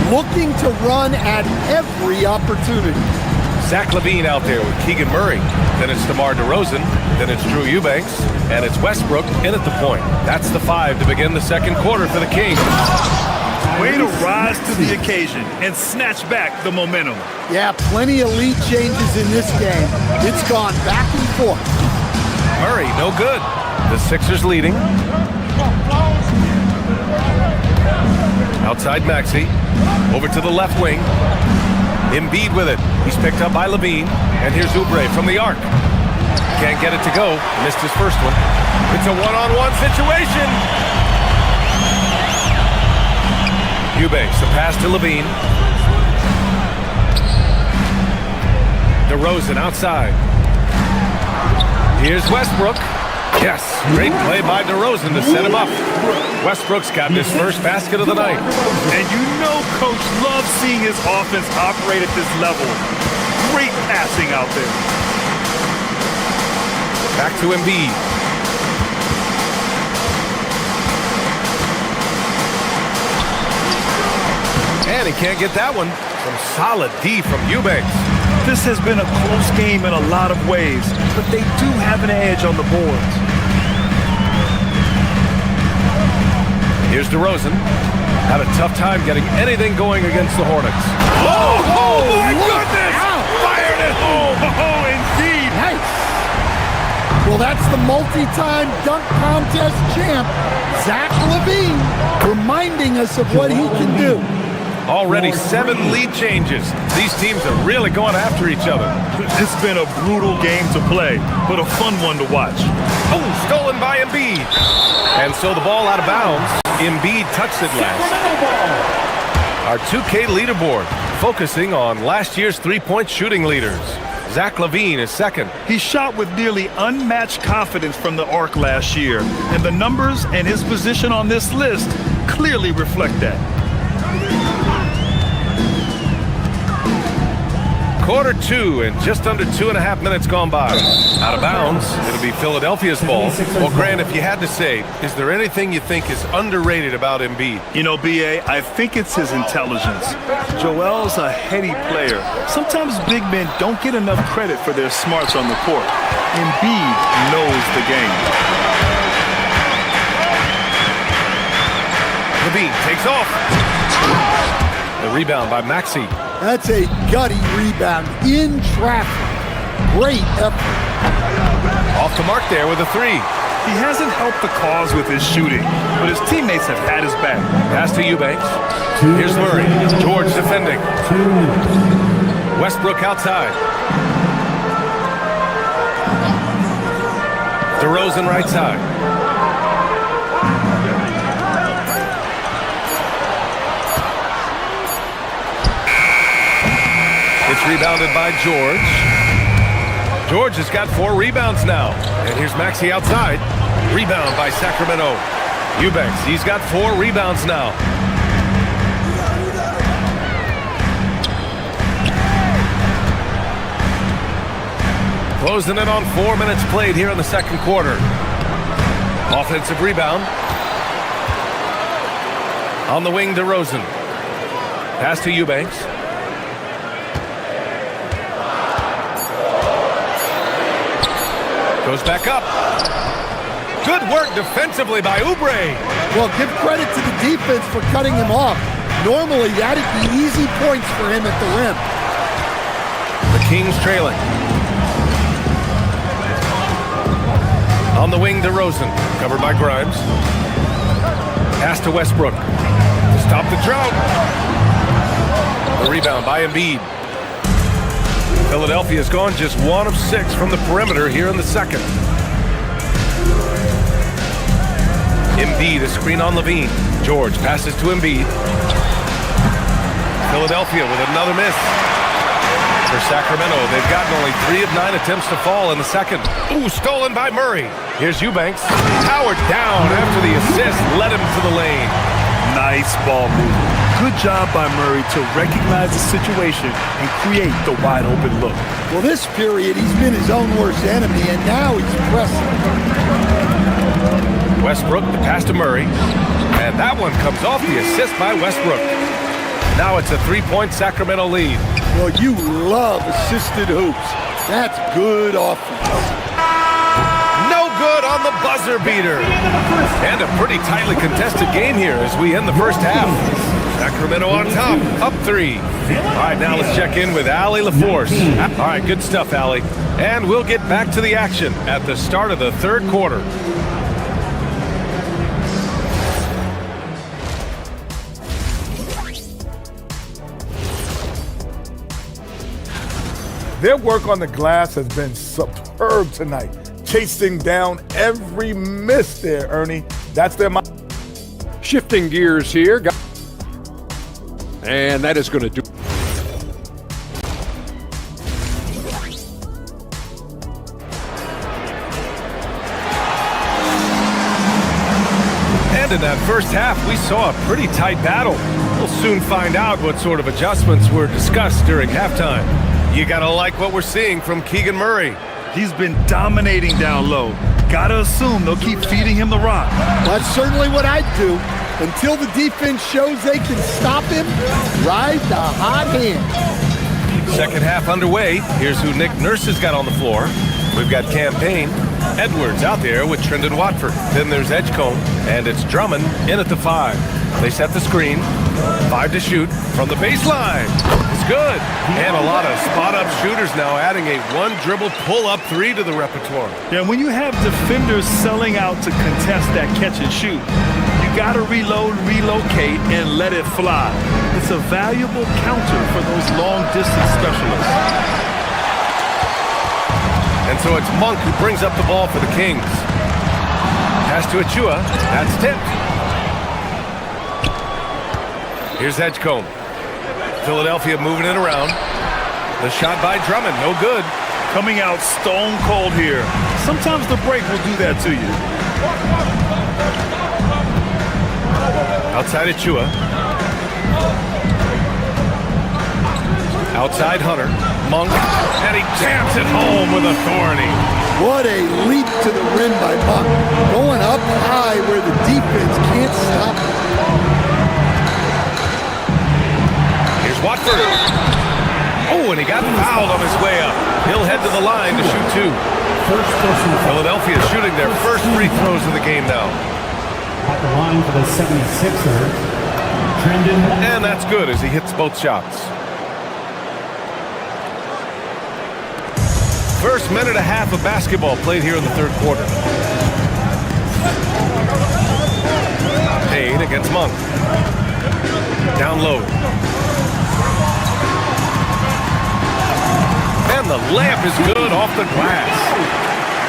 looking to run at every opportunity. Zach LaVine out there with Keegan Murray. Then it's DeMar DeRozan. Then it's Drew Eubanks. And it's Westbrook in at the point. That's the 5 to begin the second quarter for the Kings. Way to rise to the occasion and snatch back the momentum. Yeah, plenty of lead changes in this game. It's gone back and forth. Murray, no good. The Sixers leading. Outside Maxey. Over to the left wing. Embiid with it. He's picked up by LaVine. And here's Oubre from the arc. Can't get it to go. Missed his first one. It's a one-on-one situation. Eubanks, the pass to LaVine. DeRozan outside. Here's Westbrook. Yes, great play by DeRozan to set him up. Westbrook's got his first basket of the night. And you know Coach loves seeing his offense operate at this level. Great passing out there. Back to Embiid. And he can't get that one. Some solid D from Eubanks. This has been a close game in a lot of ways, but they do have an edge on the boards. Here's DeRozan. Had a tough time getting anything going against the Hornets. Oh my goodness! Fired it home! Oh, indeed! Nice! Well, that's the multi-time dunk contest champ, Zach LaVine, reminding us of what he can do. Already 7 lead changes. These teams are really going after each other. It's been a brutal game to play, but a fun one to watch. Oh, stolen by Embiid. And so the ball out of bounds. Embiid touched it last. Our 2K leaderboard, focusing on last year's three-point shooting leaders. Zach LaVine is second. He shot with nearly unmatched confidence from the arc last year, and the numbers and his position on this list clearly reflect that. Quarter 2 and just under 2.5 minutes gone by. Out of bounds. It'll be Philadelphia's ball. Well, Grant, if you had to say, is there anything you think is underrated about Embiid? You know, B.A., I think it's his intelligence. Joel's a heady player. Sometimes big men don't get enough credit for their smarts on the court. Embiid knows the game. LaVine takes off. The rebound by Maxey. That's a gutty rebound in traffic. Great effort. Off to Mark there with a 3. He hasn't helped the cause with his shooting, but his teammates have had his back. Pass to Eubanks. Here's Murray. George defending. Westbrook outside. DeRozan right side. It's rebounded by George. George has got 4 rebounds now. And here's Maxey outside. Rebound by Sacramento. Eubanks, he's got 4 rebounds now. Closing in on 4 minutes played here in the second quarter. Offensive rebound. On the wing, DeRozan. Pass to Eubanks. Goes back up. Good work defensively by Oubre. Well, give credit to the defense for cutting him off. Normally, that'd be easy points for him at the rim. The Kings trailing. On the wing, DeRozan. Covered by Grimes. Pass to Westbrook. To stop the drought. The rebound by Embiid. Philadelphia's gone just 1 of 6 from the perimeter here in the second. Embiid, a screen on LaVine. George passes to Embiid. Philadelphia with another miss. For Sacramento, they've gotten only 3 of 9 attempts to fall in the second. Ooh, stolen by Murray. Here's Eubanks. Powered down after the assist led him to the lane. Nice ball movement. Good job by Murray to recognize the situation and create the wide open look. Well, this period, he's been his own worst enemy, and now he's pressing. Westbrook, the pass to Murray. And that one comes off the assist by Westbrook. Now it's a 3-point Sacramento lead. Well, you love assisted hoops. That's good offense. No good on the buzzer beater. And a pretty tightly contested game here as we end the first half. Sacramento on top, up 3. All right, now let's check in with Allie LaForce. All right, good stuff, Allie. And we'll get back to the action at the start of the third quarter. Their work on the glass has been superb tonight. Chasing down every miss there, Ernie. That's their mind. Shifting gears here. And that is going to do. And in that first half, we saw a pretty tight battle. We'll soon find out what sort of adjustments were discussed during halftime. You gotta like what we're seeing from Keegan Murray. He's been dominating down low. Gotta assume they'll keep feeding him the rock. That's certainly what I'd do. Until the defense shows they can stop him, ride the hot hand. Second half underway. Here's who Nick Nurse has got on the floor. We've got Campaign, Edwards out there with Trendon Watford. Then there's Edgecombe, and it's Drummond in at the 5. They set the screen. 5 to shoot from the baseline. It's good. And a lot of spot-up shooters now, adding a one-dribble pull-up 3 to the repertoire. Yeah, when you have defenders selling out to contest that catch and shoot, you got to reload, relocate, and let it fly. It's a valuable counter for those long-distance specialists. And so it's Monk who brings up the ball for the Kings. Pass to Achua. That's tipped. Here's Edgecombe. Philadelphia moving it around. The shot by Drummond, no good. Coming out stone cold here. Sometimes the break will do that to you. Outside Achua. Outside Hunter. Monk. And he jams it home with authority. What a leap to the rim by Monk. Going up high where the defense can't stop him. Watford. Oh, and he got fouled on his way up. He'll head to the line to shoot 2. Philadelphia shooting their first free throws of the game now. At the line for the 76ers, Trendon. And that's good as he hits both shots. First minute and a half of basketball played here in the third quarter. Payne against Monk. Down low. And the layup is good off the glass.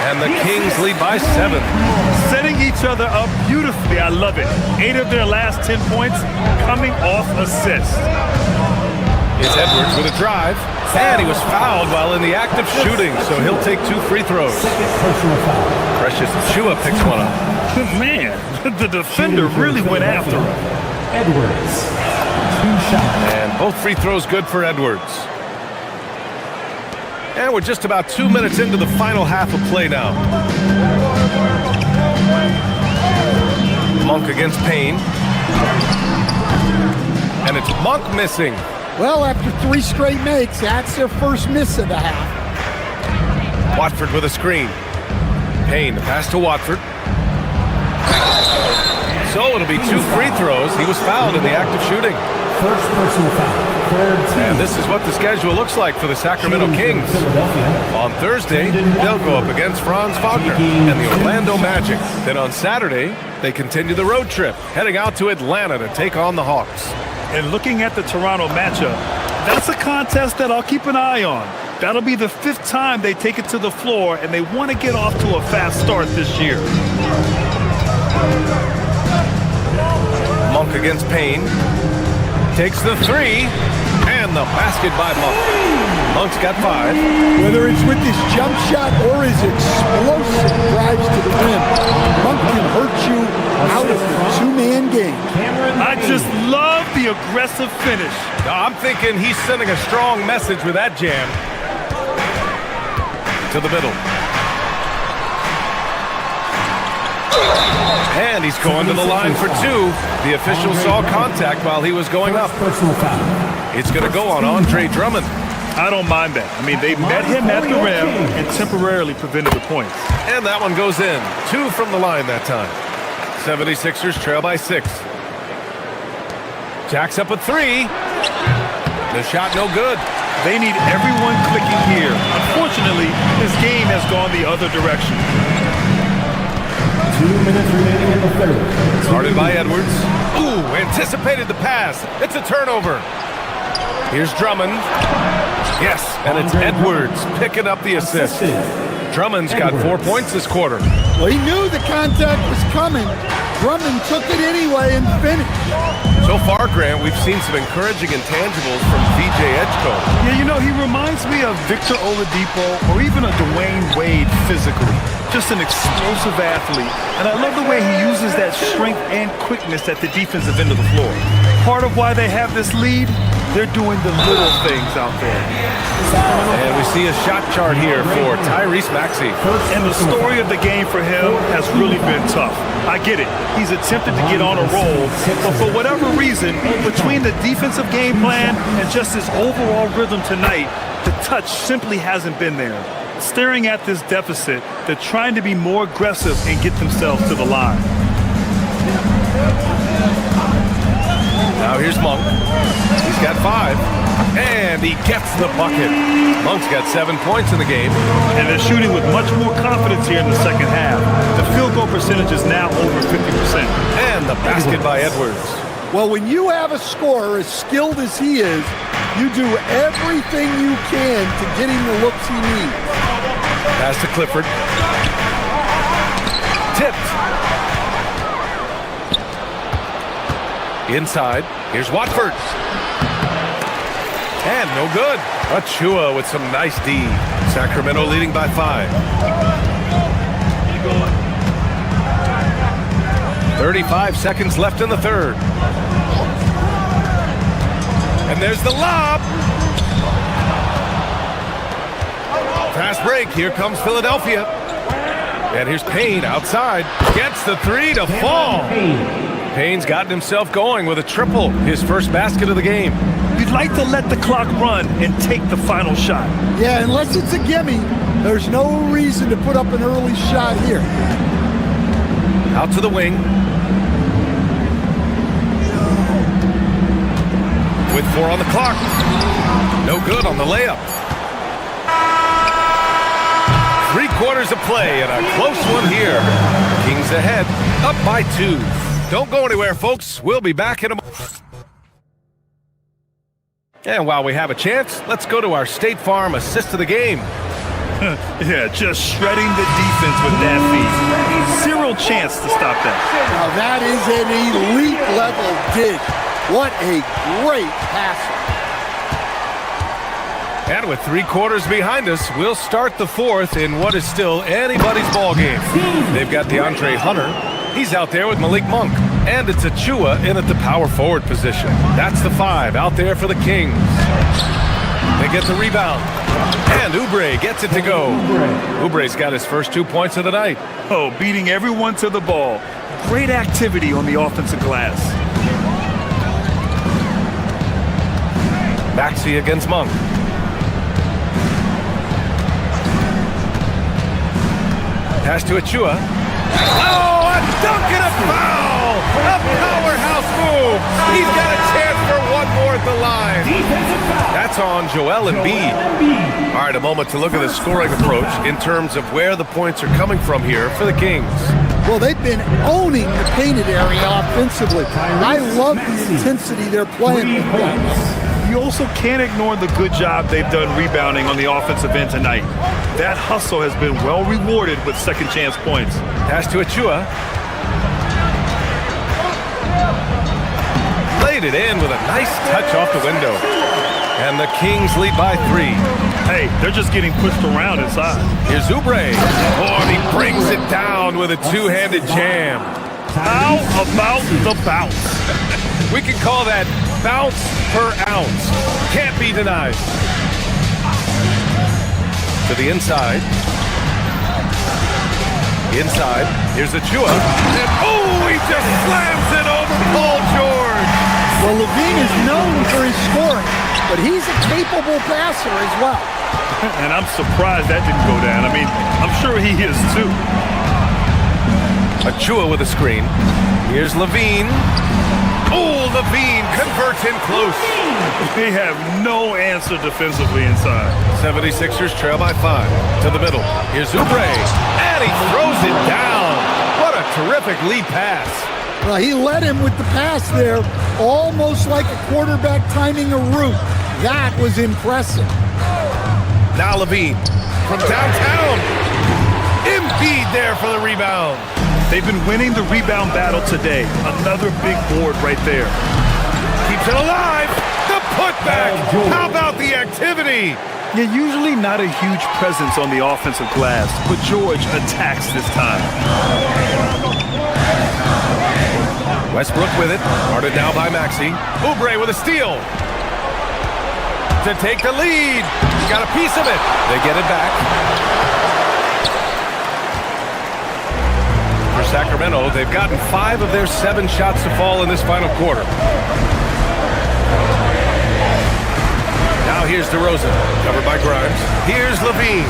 And the Kings lead by 7. Setting each other up beautifully. I love it. 8 of their last 10 points coming off assists. It's Edwards with a drive. And he was fouled while in the act of shooting, so he'll take 2 free throws. Precious Achua picks one up. Man, the defender really went after him. Edwards. 2 shots. And both free throws good for Edwards. And we're just about 2 minutes into the final half of play now. Monk against Payne. And it's Monk missing. Well, after 3 straight makes, that's their first miss of the half. Watford with a screen. Payne, the pass to Watford. So it'll be 2 free throws. He was fouled in the act of shooting. First personal foul. And this is what the schedule looks like for the Sacramento Kings. On Thursday, they'll go up against Franz Wagner and the Orlando Magic. Then on Saturday, they continue the road trip, heading out to Atlanta to take on the Hawks. And looking at the Toronto matchup, that's a contest that I'll keep an eye on. That'll be the 5th time they take it to the floor, and they want to get off to a fast start this year. Monk against Payne. Takes the 3, and the basket by Monk. Monk's got 5. Whether it's with his jump shot or his explosive drives to the rim, Monk can hurt you out of the 2-man game. I just love the aggressive finish. I'm thinking he's sending a strong message with that jam. To the middle. And he's going to the line for two. The official saw contact while he was going up. It's going to go on Andre Drummond. I don't mind that. I mean, they met him at the rim and temporarily prevented the points. And that one goes in. 2 from the line that time. 76ers trail by 6. Jacks up a 3. The shot no good. They need everyone clicking here. Unfortunately, this game has gone the other direction. 2 minutes remaining in the third. Started by Edwards. Ooh, anticipated the pass. It's a turnover. Here's Drummond. Yes, and it's Edwards picking up the assist. Drummond's got 4 points this quarter. Well, he knew the contact was coming. Drummond took it anyway and finished. So far, Grant, we've seen some encouraging intangibles from VJ Edgecombe. Yeah, you know, he reminds me of Victor Oladipo or even a Dwayne Wade physically. Just an explosive athlete. And I love the way he uses that strength and quickness at the defensive end of the floor. Part of why they have this lead, they're doing the little things out there. And we see a shot chart here for Tyrese Maxey. And the story of the game for him has really been tough. I get it. He's attempted to get on a roll, but for whatever reason, between the defensive game plan and just his overall rhythm tonight, the touch simply hasn't been there. Staring at this deficit, they're trying to be more aggressive and get themselves to the line. Now here's Monk. He's got 5. And he gets the bucket. Monk's got 7 points in the game. And they're shooting with much more confidence here in the second half. The field goal percentage is now over 50%. And the basket by Edwards. Well, when you have a scorer as skilled as he is, you do everything you can to get him the looks he needs. Pass to Clifford. Tipped. Inside. Here's Watford. And no good. Achua with some nice D. Sacramento leading by 5. 35 seconds left in the third. And there's the lob. Fast break. Here comes Philadelphia. And here's Payne outside. Gets the 3 to fall. Payne's gotten himself going with a triple. His first basket of the game. You'd like to let the clock run and take the final shot. Yeah, unless it's a gimme, there's no reason to put up an early shot here. Out to the wing. With 4 on the clock. No good on the layup. 3 quarters of play and a close one here. Kings ahead, up by 2. Don't go anywhere, folks. We'll be back in a moment. And while we have a chance, let's go to our State Farm assist of the game. Yeah, just shredding the defense with that feed. Zero chance to stop that. Now that is an elite level dig. What a great passer. And with 3 quarters behind us, we'll start the 4th in what is still anybody's ball game. They've got DeAndre Hunter. He's out there with Malik Monk. And it's Achua in at the power forward position. That's the 5 out there for the Kings. They get the rebound. And Oubre gets it to go. Oubre's got his first 2 points of the night. Oh, beating everyone to the ball. Great activity on the offensive glass. Maxey against Monk. Pass to Achua. Oh, a dunk and a foul! A powerhouse move! He's got a chance for one more at the line. That's on Joel Embiid. All right, a moment to look at the scoring approach in terms of where the points are coming from here for the Kings. Well, they've been owning the painted area offensively. I love the intensity they're playing with. You also can't ignore the good job they've done rebounding on the offensive end tonight. That hustle has been well rewarded with second chance points. Pass to Achua. Laid it in with a nice touch off the window. And the Kings lead by 3. Hey, they're just getting pushed around inside. Here's Oubre. Oh, and he brings it down with a 2-handed jam. How about the bounce? We can call that bounce per ounce. Can't be denied. To the inside. Inside. Here's Achua. And oh! just slams it over Paul George. Well, Levine is known for his scoring, but he's a capable passer as well. And I'm surprised that didn't go down. I mean, I'm sure he is too. Achua with a screen. Here's Levine. Oh, Levine converts in close. They have no answer defensively inside. 76ers trail by 5 to the middle. Here's Oubre, and he throws it down. What a terrific lead pass. Well, he led him with the pass there, almost like a quarterback timing a route. That was impressive. Now Levine from downtown. Embiid there for the rebound. They've been winning the rebound battle today. Another big board right there. Keeps it alive. The putback. How about the activity? Yeah, usually not a huge presence on the offensive glass, but George attacks this time. Westbrook with it. Guarded now by Maxey. Oubre with a steal. To take the lead. Got a piece of it. They get it back. For Sacramento, they've gotten 5 of their 7 shots to fall in this final quarter. Now here's DeRozan, covered by Grimes. Here's Levine.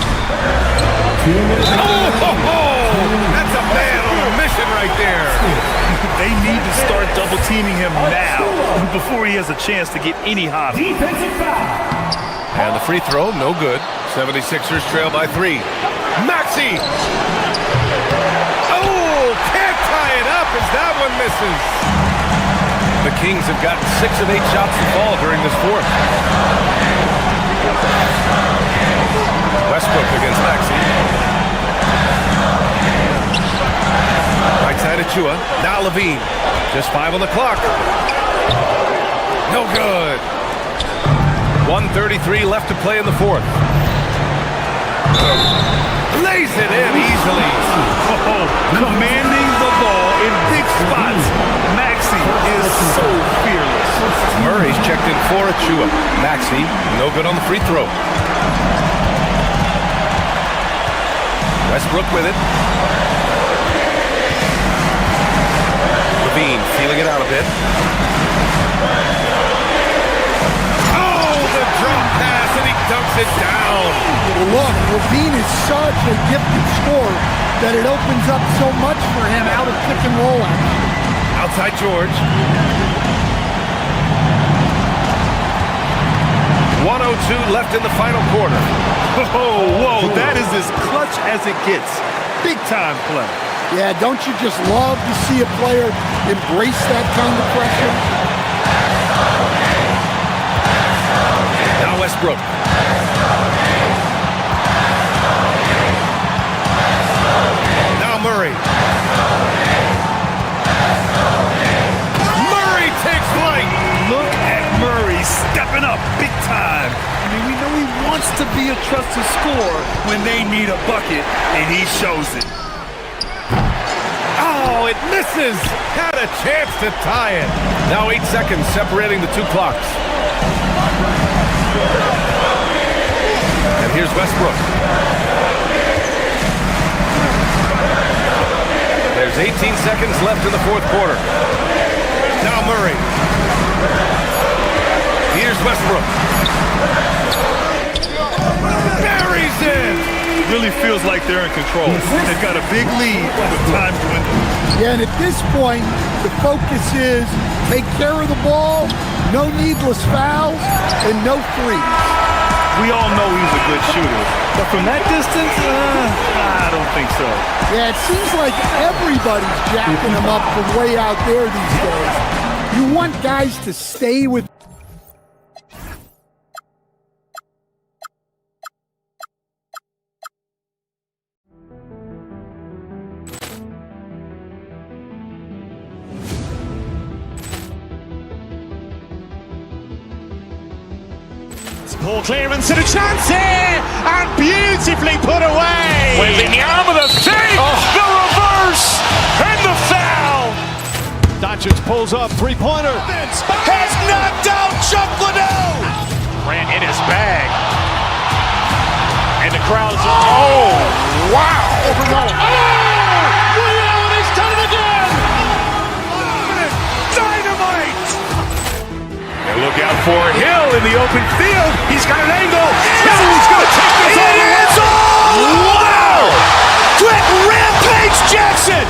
That's a man on a mission right there. They need to start double teaming him now before he has a chance to get any hotter. And the free throw, no good. 76ers trail by 3. Maxey. Oh, can't tie it up as that one misses. The Kings have gotten 6 of 8 shots to fall during this fourth. Westbrook against Maxey. Right side Achua. Now Levine. Just 5 on the clock. No good. 1:33 left to play in the fourth. Lays it in easily. Oh, commanding the ball in big spots. Maxey is so fearless. Murray's checked in for Achua. Maxey, no good on the free throw. Westbrook with it. Levine feeling it out a bit. Oh, the drop pass, and he dunks it down. Well, look, Levine is such a gifted scorer that it opens up so much for him out of pick and roll action. Outside George. 1:02 left in the final quarter. Oh, whoa, that is as clutch as it gets. Big time play. Yeah, don't you just love to see a player embrace that kind of pressure? Now Westbrook. Now Murray. Murray takes flight. Look at Murray stepping up big time. I mean, we know he wants to be a trusted scorer when they need a bucket, and he shows it. Oh, it misses. Had a chance to tie it. Now 8 seconds separating the 2 clocks. And here's Westbrook. There's 18 seconds left in the fourth quarter. Now Murray. Here's Westbrook. Buries it. Really feels like they're in control. They've got a big lead with time dwindling. Yeah, and at this point, the focus is take care of the ball, no needless fouls, and no threes. We all know he's a good shooter, but from that distance, I don't think so. Yeah, it seems like everybody's jacking him up from way out there these days. You want guys to stay with Poor clearance and a chance here, and beautifully put away. Wembanyama the save, the reverse, and the foul. Doncic pulls up, three-pointer. Has knocked out Chuck Liddell. Ran in his bag. And the crowd is, oh, wow. Ray Allen has done it again. for Hill in the open field. He's got an angle. He's going to take this all the way. Wow! Quick rampage Jackson!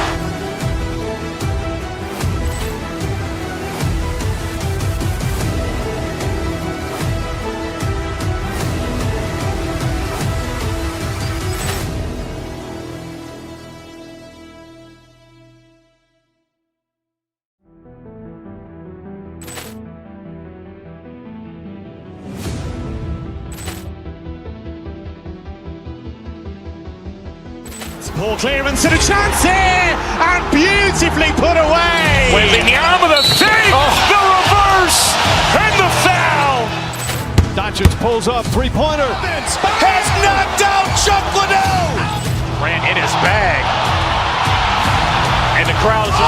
Poor clearance and a chance here, and beautifully put away. Wembanyama the save, the reverse, and the foul. Doncic pulls up, three-pointer. Has knocked out Chuck Liddell. Ran in his bag, and the crowd is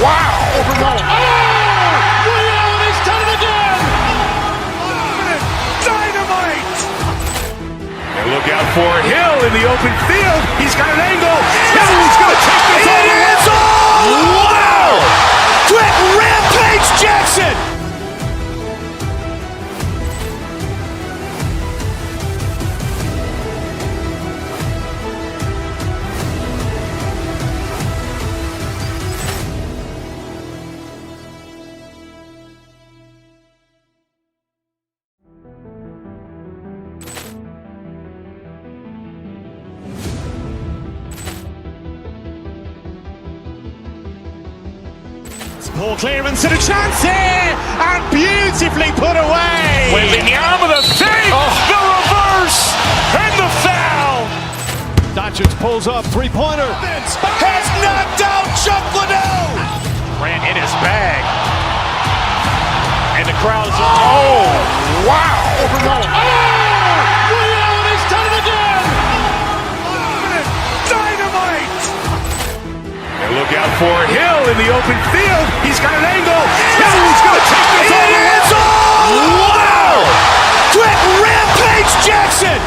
wow! Rio has done it again. Dynamite! And look out for Hill in the open field. He's got an angle. He's going to take this all the way. Wow! Quick rampage Jackson! Poor clearance and a chance here, and beautifully put away. Wembanyama the save, the reverse, and the foul. Doncic pulls up, three-pointer. Has knocked out Chuck Liddell. Ran in his bag, and the crowd is wow! Rio has done it again. Dynamite! And look out for Hill in the open field. He's got an angle. He's going to take this all the way. Wow! Quick rampage Jackson!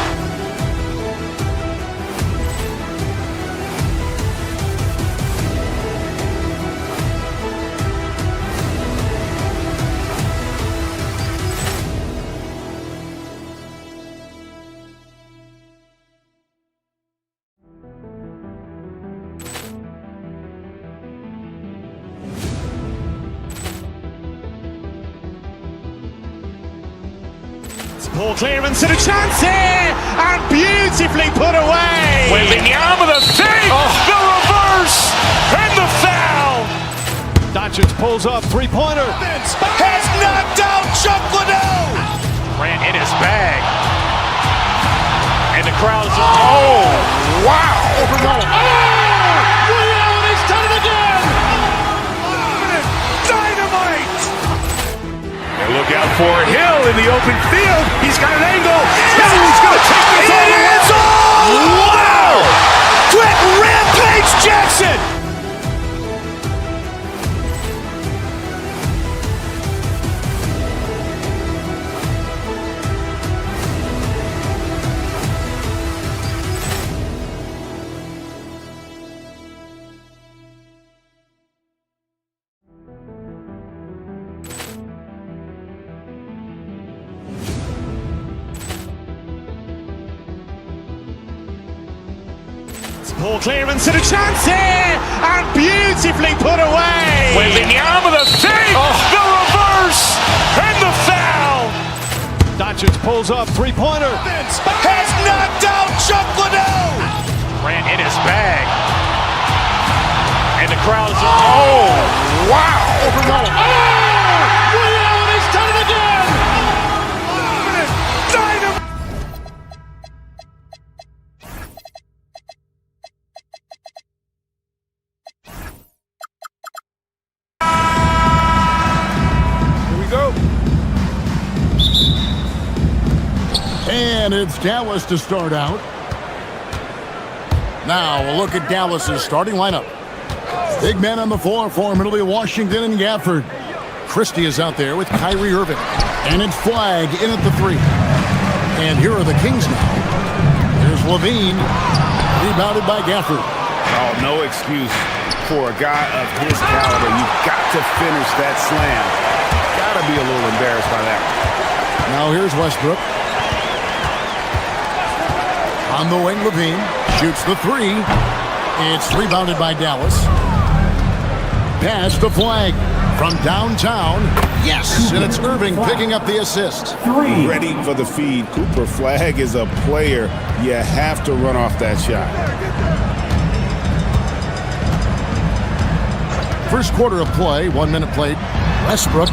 Poor clearance and a chance here, and beautifully put away. Wembanyama the save, the reverse, and the foul. Doncic pulls up, three-pointer. Has knocked out Chuck Liddell. Ran in his bag, and the crowd is wow! Rio has done it again. Dynamite! And look out for Hill in the open field. He's got an angle. He's going to take this all the way. Wow! Quick rampage Jackson! Poor clearance and a chance here, and beautifully put away. Wembanyama the save, the reverse, and the foul. Doncic pulls up, three-pointer. Has knocked out Chuck Liddell. Ran in his bag, and the crowd is wow! Rio has done it again. Dynamite! And it's Dallas to start out. Now a look at Dallas's starting lineup. Big men on the floor for Middle Washington and Gafford. Christie is out there with Kyrie Irving. And it's Flagg in at the three. And here are the Kings now. There's Levine, rebounded by Gafford. Oh, no excuse for a guy of his caliber. You've got to finish that slam. Got to be a little embarrassed by that. Now here's Westbrook. On the wing, Levine shoots the three. It's rebounded by Dallas. Pass the flag from downtown. Yes, and it's Irving picking up the assist. Ready for the feed. Cooper Flag is a player. You have to run off that shot. First quarter of play, 1 minute played. Westbrook,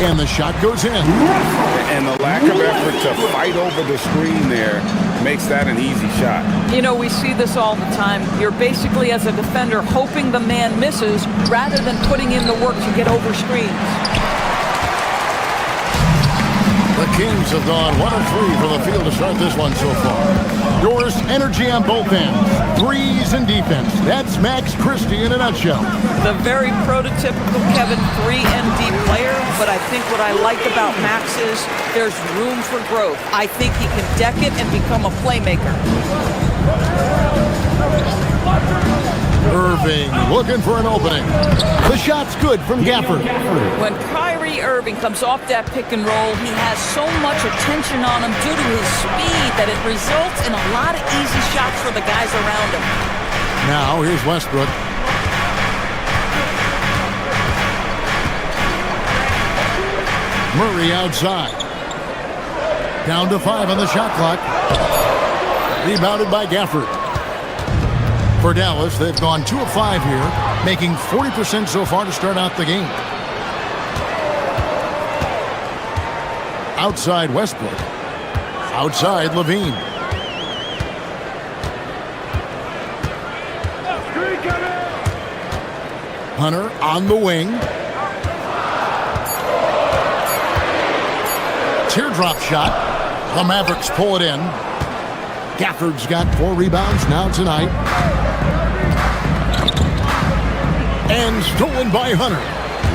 and the shot goes in. And the lack of effort to fight over the screen there makes that an easy shot. You know, we see this all the time. You're basically, as a defender, hoping the man misses rather than putting in the work to get over screens. The Kings have gone 1 of 3 from the field to start this one so far. Yours, energy on both ends. Threes and defense. That's Max Christie in a nutshell. The very prototypical Kevin 3-and-D player, but I think what I like about Max is there's room for growth. I think he can deck it and become a playmaker. Irving looking for an opening. The shot's good from Gafford. When Kyrie Irving comes off that pick and roll, he has so much attention on him due to his speed that it results in a lot of easy shots for the guys around him. Now here's Westbrook. Murray outside. Down to 5 on the shot clock. Rebounded by Gafford. For Dallas, they've gone 2 of 5 here, making 40% so far to start out the game. Outside Westbrook. Outside Levine. Hunter on the wing. Teardrop shot. The Mavericks pull it in. Gafford's got 4 rebounds now tonight. And stolen by Hunter.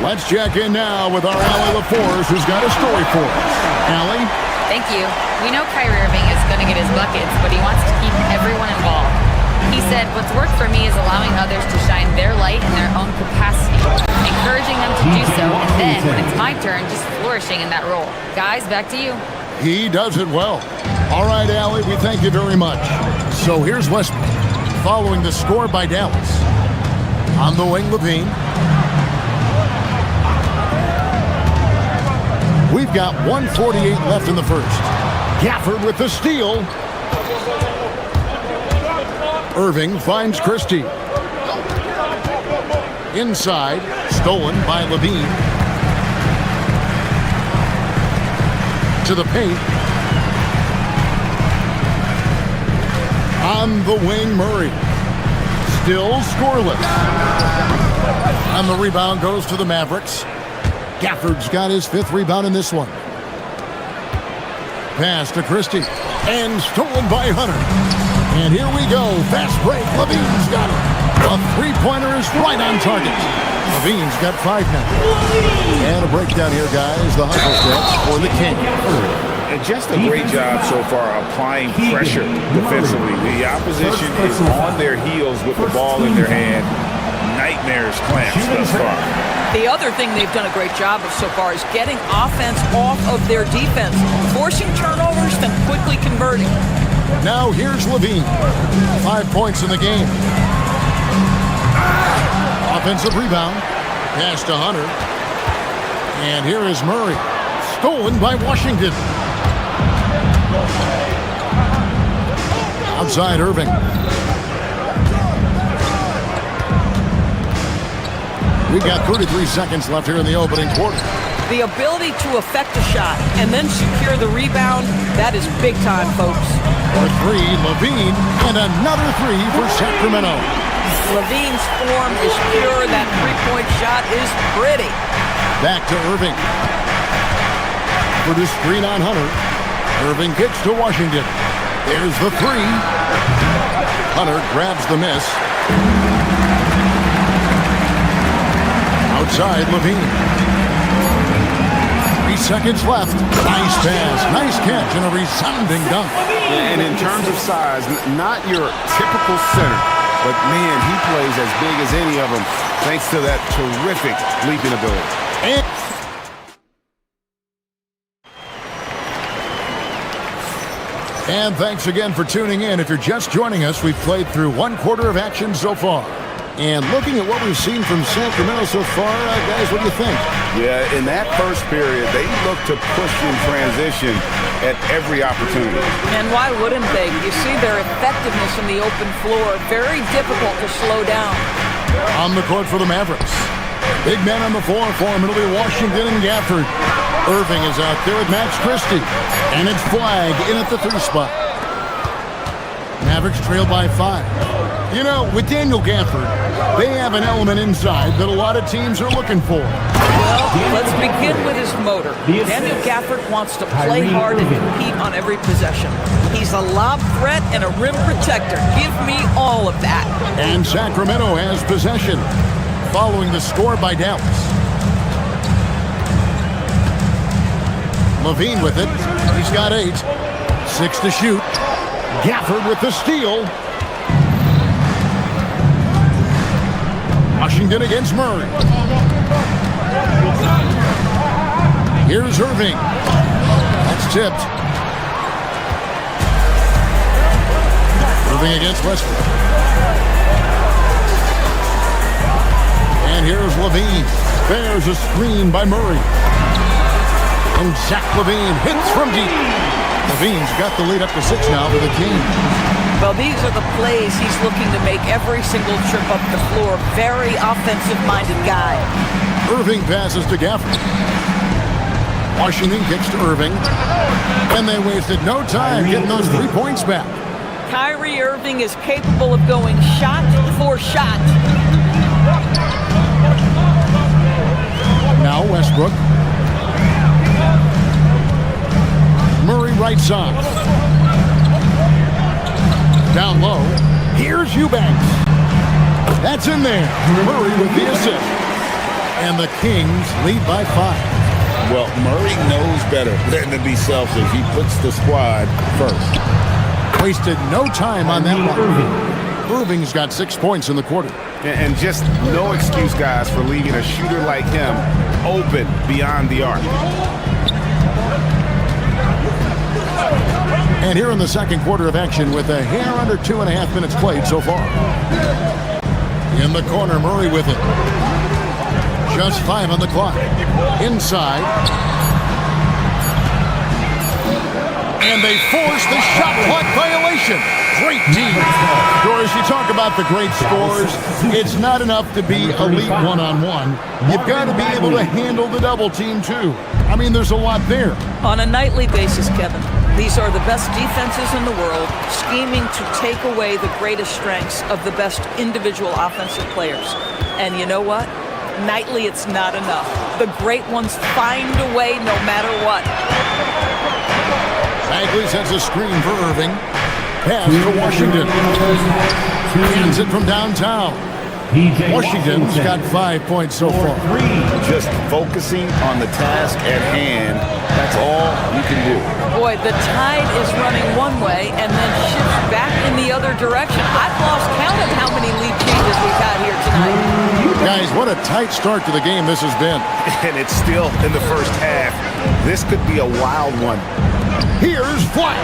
Let's check in now with our Allie LaForce, who's got a story for us. Allie? Thank you. We know Kyrie Irving is going to get his buckets, but he wants to keep everyone involved. He said, what's worked for me is allowing others to shine their light in their own capacity, encouraging them to do so, and then, when it's my turn, just flourishing in that role. Guys, back to you. He does it well. All right, Allie, we thank you very much. So here's Westbrook, following the score by Dallas. On the wing, Levine. We've got 1:48 left in the first. Gafford with the steal. Irving finds Christie. Inside, stolen by Levine. To the paint. On the wing, Murray. Still scoreless. And the rebound goes to the Mavericks. Gafford's got his 5th rebound in this one. Pass to Christie. And stolen by Hunter. And here we go. Fast break. Levine's got it. A three-pointer is right on target. Levine's got 5 now. And a breakdown here, guys. The hustle stats for the King. And just a great job so far applying pressure defensively. The opposition is on their heels with the ball in their hand. Nightmares clamps thus far. The other thing they've done a great job of so far is getting offense off of their defense, forcing turnovers, then quickly converting. Now here's Levine. 5 points in the game. Offensive rebound. Pass to Hunter. And here is Murray. Stolen by Washington. Outside Irving. We've got 33 seconds left here in the opening quarter. The ability to affect a shot and then secure the rebound, that is big time, folks. For 3, Levine, and another 3 for Sacramento. Levine's form is pure. That three-point shot is pretty. Back to Irving. For the screen on Hunter. Irving kicks to Washington. There's the 3. Hunter grabs the miss. Outside Levine. 3 seconds left. Nice pass, nice catch, and a resounding dunk. And in terms of size, not your typical center, but man, he plays as big as any of them thanks to that terrific leaping ability. And And thanks again for tuning in. If you're just joining us, we've played through one quarter of action so far. And looking at what we've seen from Sacramento so far, guys, what do you think? Yeah, in that first period, they looked to push in transition at every opportunity. And why wouldn't they? You see their effectiveness in the open floor. Very difficult to slow down. On the court for the Mavericks. Big men on the floor for them. It'll be Washington and Gafford. Irving is out there with Max Christie. And it's Flag in at the 3 spot. Mavericks trail by 5. You know, with Daniel Gafford, they have an element inside that a lot of teams are looking for. Well, let's begin with his motor. Daniel Gafford wants to play hard and compete on every possession. He's a lob threat and a rim protector. Give me all of that. And Sacramento has possession, following the score by Dallas. Levine with it. He's got 8. 6 to shoot. Gafford with the steal. Washington against Murray. Here's Irving. That's tipped. Irving against Westbrook. And here's Levine. There's a screen by Murray. And Zach Levine hits from deep. Levine's got the lead up to 6 now for the team. Well, these are the plays he's looking to make every single trip up the floor. Very offensive-minded guy. Irving passes to Gafford. Washington kicks to Irving. And they wasted no time getting those 3 points back. Kyrie Irving is capable of going shot for shot. Now Westbrook. Murray right side. Down low. Here's Eubanks. That's in there. Murray with the assist. And the Kings lead by 5. Well, Murray knows better than to be selfish. He puts the squad first. Wasted no time on that one. Irving's got 6 points in the quarter. And just no excuse, guys, for leaving a shooter like him open beyond the arc. And here in the second quarter of action with a hair under 2.5 minutes played so far. In the corner, Murray with it. Just 5 on the clock. Inside. And they force the shot clock violation. Great team. Doris, you talk about the great scores. It's not enough to be elite one-on-one. You've got to be able to handle the double team, too. I mean, there's a lot there. On a nightly basis, Kevin, these are the best defenses in the world, scheming to take away the greatest strengths of the best individual offensive players. And you know what? Nightly, it's not enough. The great ones find a way no matter what. Bagley sends a screen for Irving. Pass to Washington. Hands it from downtown. Washington's got 5 points so far. Just focusing on the task at hand, that's all you can do. Boy, the tide is running one way and then shifts back in the other direction. I've lost count of how many lead changes we've had here tonight. Guys, what a tight start to the game this has been. And it's still in the first half. This could be a wild one. Here's Flag.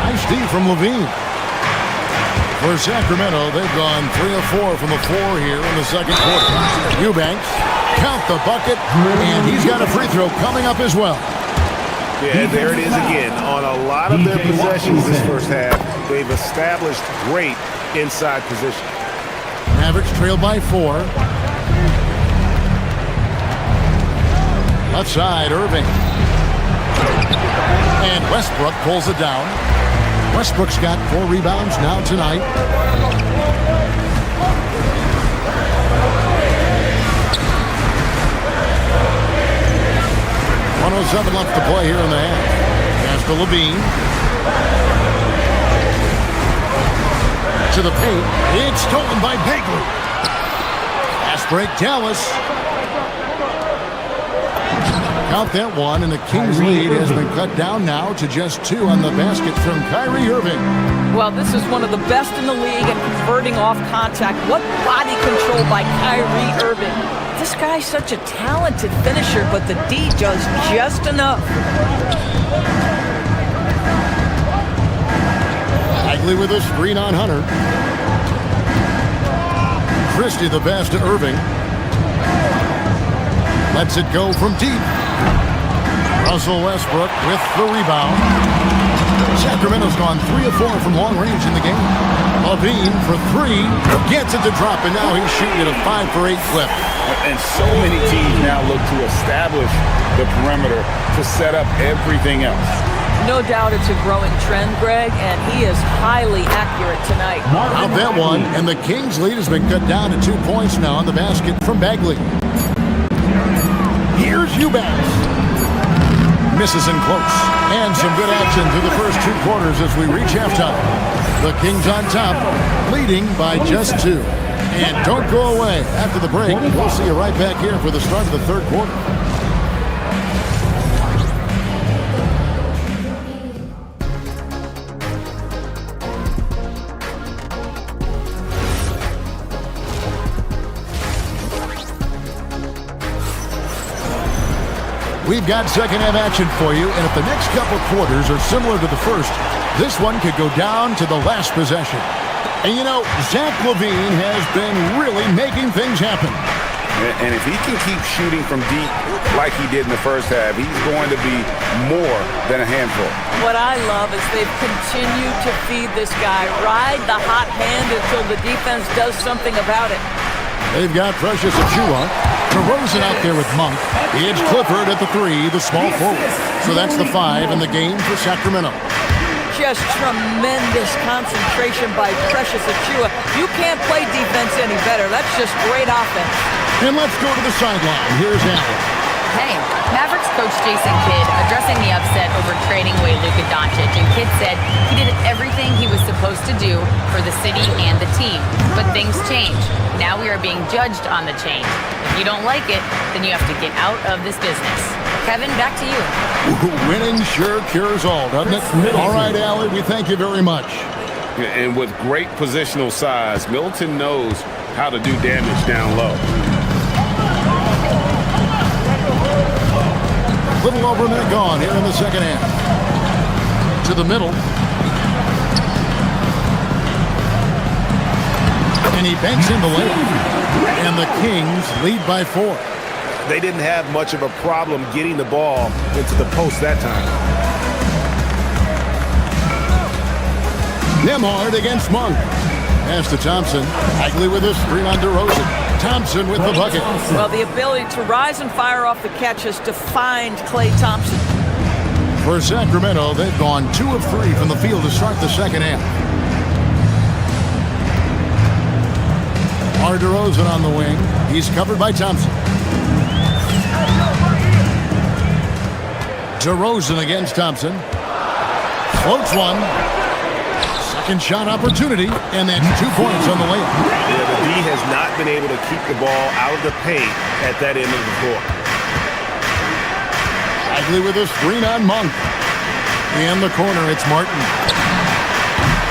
Nice D from Levine. For Sacramento, they've gone 3 of 4 from the floor here in the second quarter. Eubanks, count the bucket, and he's got a free throw coming up as well. Yeah, there it is again. On a lot of their possessions this first half, they've established great inside position. Mavericks trail by 4. Left side, Irving. And Westbrook pulls it down. Westbrook's got 4 rebounds now tonight. .107 left to play here in the half. Pass to Levine. To the paint. It's stolen by Bagley. Fast break, Dallas. Count that one, and the Kings' lead has been cut down now to just 2 on the basket from Kyrie Irving. Well, this is one of the best in the league at converting off contact. What body control by Kyrie Irving. This guy's such a talented finisher, but the D does just enough. Bagley with a screen on Hunter. Christie the pass to Irving. Lets it go from deep. Russell Westbrook with the rebound. Sacramento's gone 3 of 4 from long range in the game. Levine for 3. Gets it to drop, and now he's shooting at a 5 for 8 clip. And so many teams now look to establish the perimeter to set up everything else. No doubt it's a growing trend, Greg, and he is highly accurate tonight. Out that one, and the Kings' lead has been cut down to 2 points now on the basket from Bagley. Here's Eubanks. Misses in close. And some good action through the first 2 quarters as we reach halftime. The Kings on top, leading by just 2. And don't go away. After the break, we'll see you right back here for the start of the third quarter. We've got second-half action for you, and if the next couple quarters are similar to the first, this one could go down to the last possession. And you know, Zach LaVine has been really making things happen. And if he can keep shooting from deep like he did in the first half, he's going to be more than a handful. What I love is they've continued to feed this guy, ride the hot hand until the defense does something about it. They've got Precious Achiuwa. DeRozan out there with Monk. It's Clifford at the 3, the small forward. So that's the 5 in the game for Sacramento. Just tremendous concentration by Precious Achiuwa. You can't play defense any better. That's just great offense. And let's go to the sideline. Here's Allen. Hey, Mavericks coach Jason Kidd addressing the upset over trading away Luka Doncic, and Kidd said he did everything he was supposed to do for the city and the team. But things change. Now we are being judged on the change. If you don't like it, then you have to get out of this business. Kevin, back to you. Winning sure cures all, doesn't it? All right, Allie, we thank you very much. And with great positional size, Middleton knows how to do damage down low. Little over a minute gone here in the second half. To the middle. And he banks in the layup. And the Kings lead by 4. They didn't have much of a problem getting the ball into the post that time. Nembhard against Monk. Pass to Thompson. Bagley with a screen on DeRozan. Thompson with the bucket. Well, the ability to rise and fire off the catch has defined Klay Thompson. For Sacramento, they've gone 2 of 3 from the field to start the second half. DeRozan on the wing. He's covered by Thompson. DeRozan against Thompson. Floats one. Second shot opportunity, and that's 2 points on the layup. Yeah, the D has not been able to keep the ball out of the paint at that end of the floor. Bagley with a screen on Monk. In the corner, it's Martin.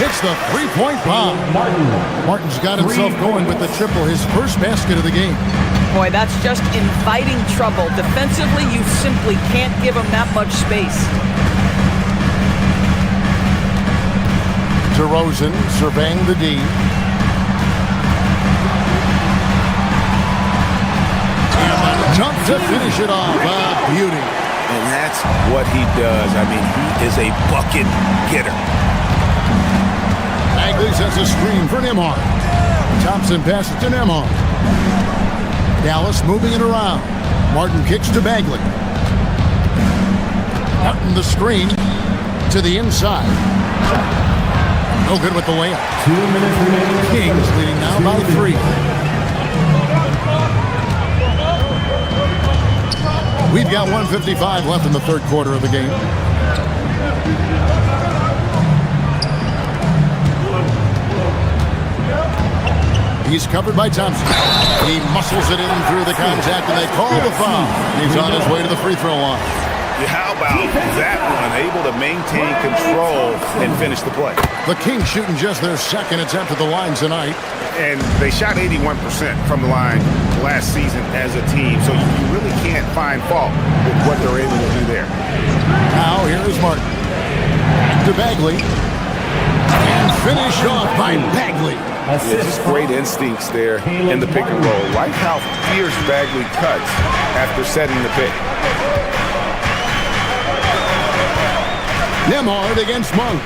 Hits the three-point bomb. Martin's got himself going with the triple, his first basket of the game. Boy, that's just inviting trouble. Defensively, you simply can't give him that much space. DeRozan surveying the D. And a jump to finish it off. Beauty. And that's what he does. I mean, he is a bucket getter. Bagley sets a screen for Nembhard. Thompson passes to Nembhard. Dallas moving it around. Martin kicks to Bagley. Martin the screen to the inside. No good with the layup. 2 minutes remaining. Kings leading now by 3. We've got 1:55 left in the third quarter of the game. He's covered by Thompson. He muscles it in through the contact, and they call the foul. He's on his way to the free throw line. How about that one? Able to maintain control and finish the play. The Kings shooting just their second attempt at the line tonight. And they shot 81% from the line last season as a team, so you really can't find fault with what they're able to do there. Now here is Martin. To Bagley. And finished off by Bagley. Yeah, just great instincts there in the pick and roll. Like how fierce Bagley cuts after setting the pick. Nemhard against Monk.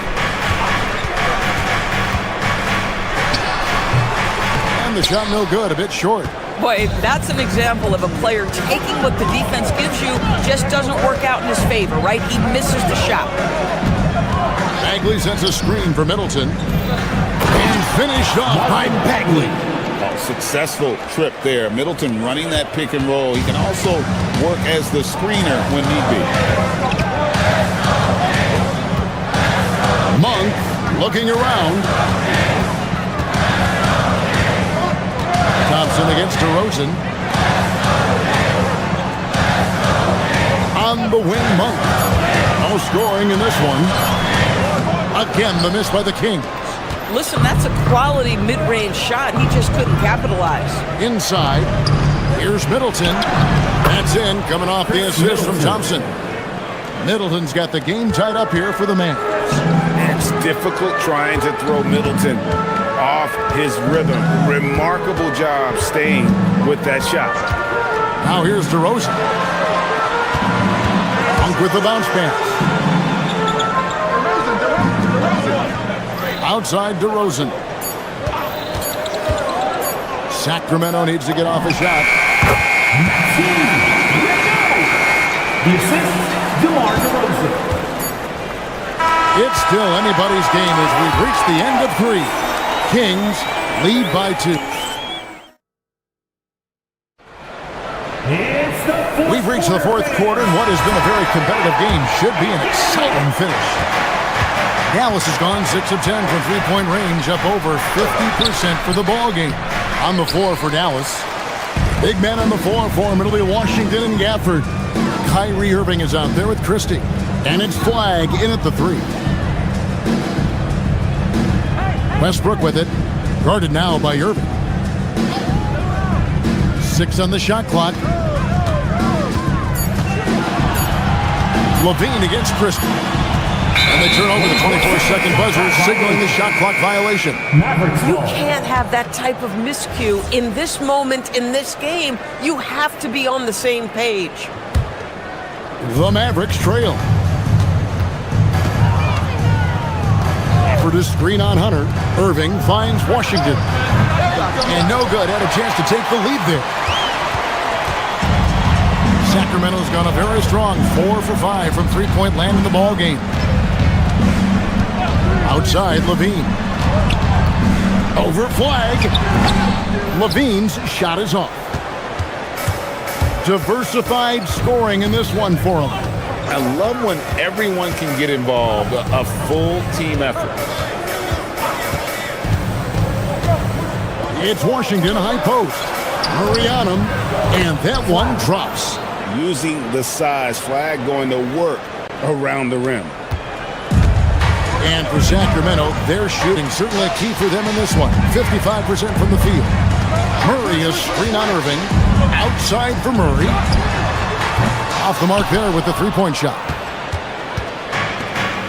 And the shot no good, a bit short. Boy, that's an example of a player taking what the defense gives you, just doesn't work out in his favor, right? He misses the shot. Bagley sets a screen for Middleton. And finished off by Bagley. Oh, successful trip there. Middleton running that pick and roll. He can also work as the screener when need be. Monk looking around. Thompson against DeRozan. On the wing, Monk. No scoring in this one. Again, the miss by the Kings. Listen, that's a quality mid-range shot. He just couldn't capitalize. Inside, here's Middleton. That's in, coming off the assist from Thompson. Middleton's got the game tied up here for the Mavs. It's difficult trying to throw Middleton off his rhythm. Remarkable job staying with that shot. Now here's DeRozan. Monk with the bounce pass. Outside DeRozan. Sacramento needs to get off a shot. The assist, DeMar DeRozan. It's still anybody's game as we've reached the end of 3. Kings lead by 2. We've reached the 4th quarter, and what has been a very competitive game should be an exciting finish. Dallas has gone 6 of 10 from three-point range, up over 50% for the ball game. On the floor for Dallas. Big men on the floor for him. It'll be Washington and Gafford. Kyrie Irving is out there with Christie. And it's Flag in at the 3. Westbrook with it. Guarded now by Irving. 6 on the shot clock. Levine against Christie. And they turn over the 24-second buzzer, signaling the shot clock violation. You can't have that type of miscue in this moment, in this game. You have to be on the same page. The Mavericks trail. For the screen on Hunter. Irving finds Washington. And no good. Had a chance to take the lead there. Sacramento's gone a very strong 4 for 5 from three-point land in the ball game. Outside, Levine. Over Flag. Levine's shot is off. Diversified scoring in this one for him. I love when everyone can get involved, a full team effort. It's Washington high post. Murray on him, and that one drops. Using the size, Flag going to work around the rim. And for Sacramento, their shooting certainly a key for them in this one. 55% from the field. Murray is screen on Irving. Outside for Murray. Off the mark there with the three-point shot.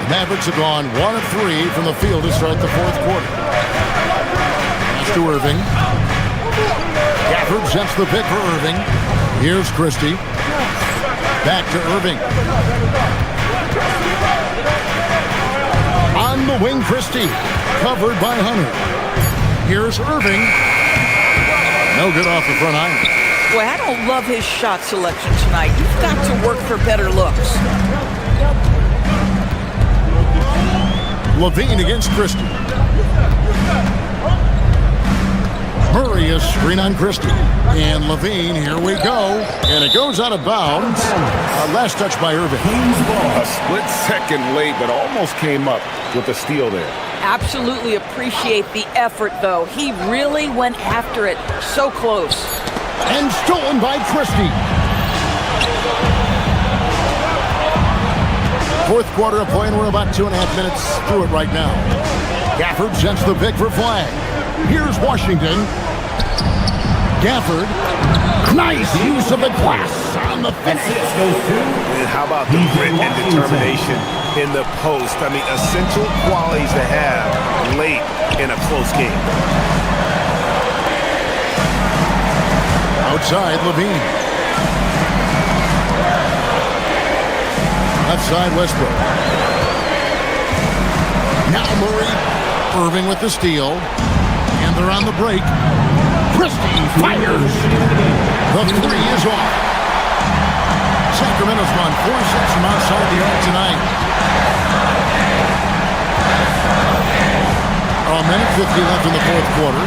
The Mavericks have gone 1 of 3 from the field to start the 4th quarter. Pass to Irving. Gafford sets the pick for Irving. Here's Christie. Back to Irving. On the wing, Christie. Covered by Hunter. Here's Irving. No good off the front iron. Boy, I don't love his shot selection tonight. You've got to work for better looks. Levine against Christie. Murray is screen on Christie. And Levine, here we go. And it goes out of bounds. Last touch by Irving. A split second late, but almost came up with a steal there. Absolutely appreciate the effort, though. He really went after it. So close. And stolen by Christie. 4th quarter of play, and we're about 2.5 minutes through it right now. Gafford sends the pick for Flag. Here's Washington. Gafford Nice use of the glass on the finish. And how about the grit and determination in the post? I mean, essential qualities to have late in a close game. Outside, Levine. Left side, Westbrook. Now Murray. Irving with the steal. And they're on the break. Christie fires. The three is off. Sacramento's gone 4-6 from outside the arc tonight. A minute 50 left in the fourth quarter.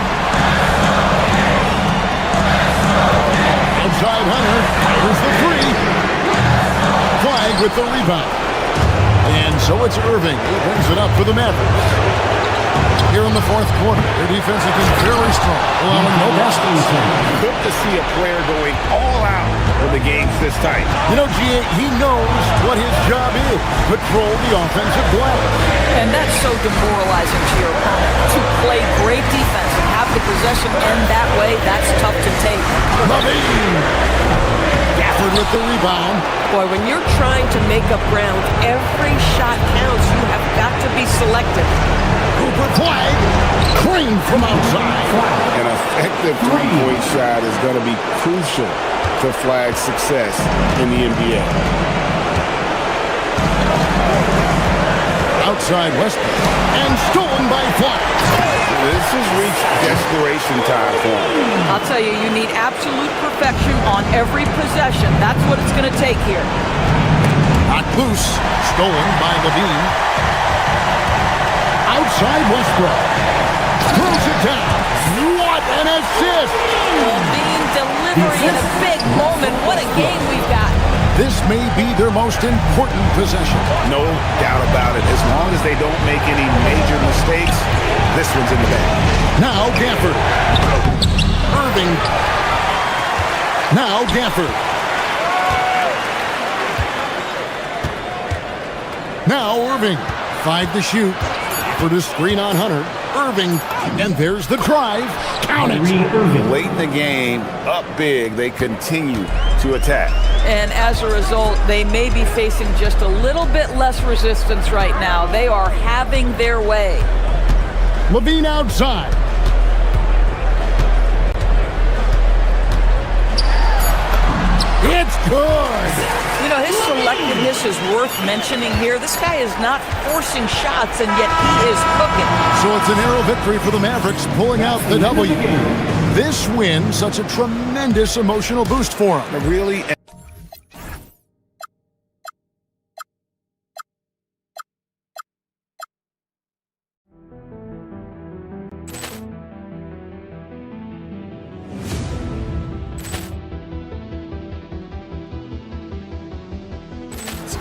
Outside Hunter. Here's the three. Flag with the rebound. And so it's Irving who brings it up for the Mavericks. Here in the fourth quarter, their defense has been very strong, allowing no baskets. Good to see a player going all out when the game's this tight. You know, G.A., he knows what his job is. Control the offensive glass. And that's so demoralizing to your opponent. To play great defense and have the possession end that way, that's tough to take. Levine. Gafford with the rebound. Boy, when you're trying to make up ground, every shot counts. You have got to be selective. Cooper flag. Clean from outside. An effective three-point shot is going to be crucial to Flag's success in the NBA. Outside Westbrook. And stolen by Flag. This has reached desperation time for him. I'll tell you, you need absolute perfection on every possession. That's what it's going to take here. Not loose. Stolen by Levine. Outside Westbrook. Throws it down. What an assist! Levine delivery in a big moment. What a game we've got. This may be their most important possession. No doubt about it. As long as they don't make any major mistakes, this one's in the bag. Now Gafford. Irving. Now Gafford. Now Irving. 5 to shoot. For the screen on Hunter. Irving. And there's the drive. Count it. Late in the game, up big, they continue to attack. And as a result, they may be facing just a little bit less resistance right now. They are having their way. Levine outside. It's good. You know, his selectiveness is worth mentioning here. This guy is not forcing shots, and yet he is cooking. So it's a narrow victory for the Mavericks, pulling out the W. This win, such a tremendous emotional boost for them. Really.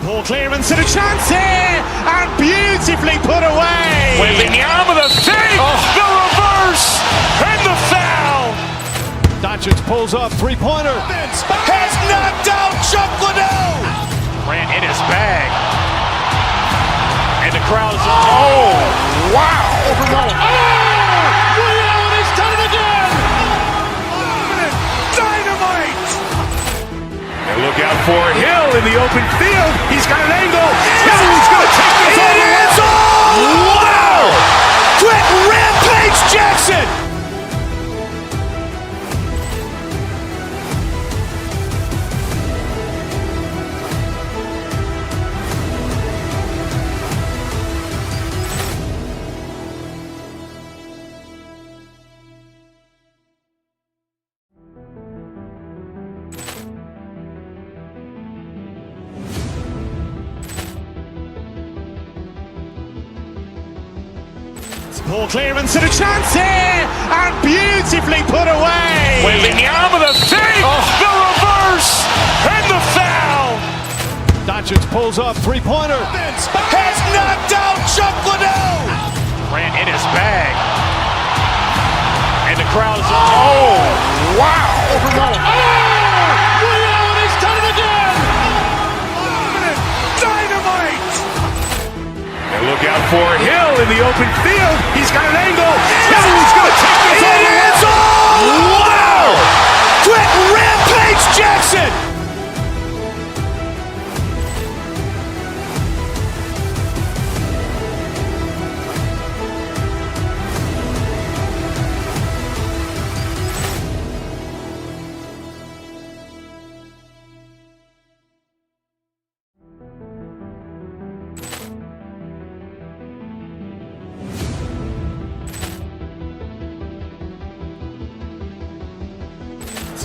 Ball clearance and a chance here, and beautifully put away. Wembanyama the save, the reverse, and the foul. Doncic pulls up, three-pointer. Has knocked out Chuck Liddell. Ran in his bag, and the crowd is wow! Overrun. Allen has done it again. Dynamite. And look out for Hill in the open field. He's got an angle. Hill's going to take this all the way. Wow! Quick rampage Jackson. Ball clearance and a chance here, and beautifully put away. Wembanyama the save, the reverse, and the foul. Doncic pulls up, three-pointer. Has knocked out Chuck Liddell. Ran in his bag, and the crowd is wow! Overrun. Allen has done it again. Dynamite. And look out for Hill in the open field. He's got an angle. Hill's going to take this all the way. Wow! Quick rim Jackson!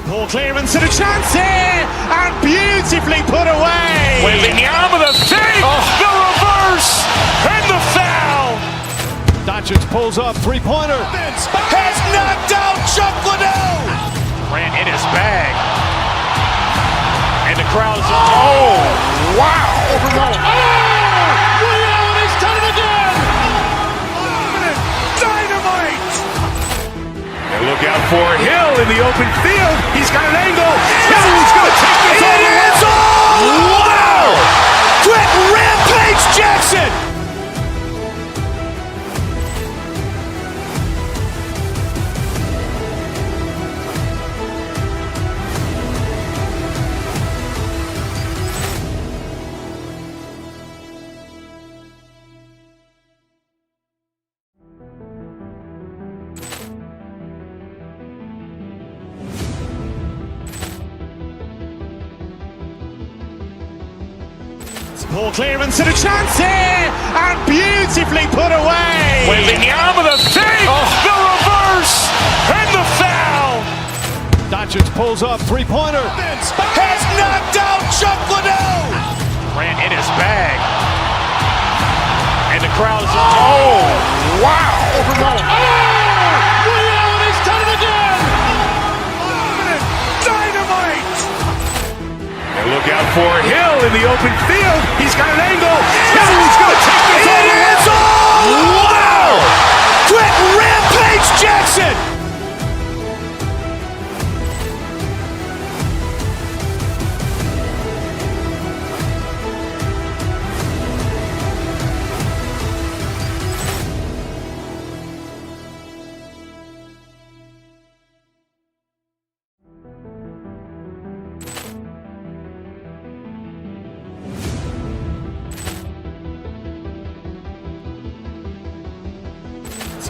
Ball clearance and a chance here, and beautifully put away. Wembanyama the fake, the reverse, and the foul. Doncic pulls up, three-pointer. Has knocked out Chuck Liddell. Grant in his bag, and the crowd is wow! He's done it again. Dynamite! And look out for Hill in the open field. He's got an angle. He's going to take this all the way. Wow! Quick rampage Jackson! Ball clearance and a chance here, and beautifully put away. Wembanyama the fake, the reverse, and the foul. Doncic pulls up, three-pointer. Has knocked out Chuck Liddell. Grant in his bag, and the crowd is wow! He's done it again. Dynamite! And look out for Hill in the open field. He's got an angle. He's going to take this all the way. Wow! Quick rampage Jackson!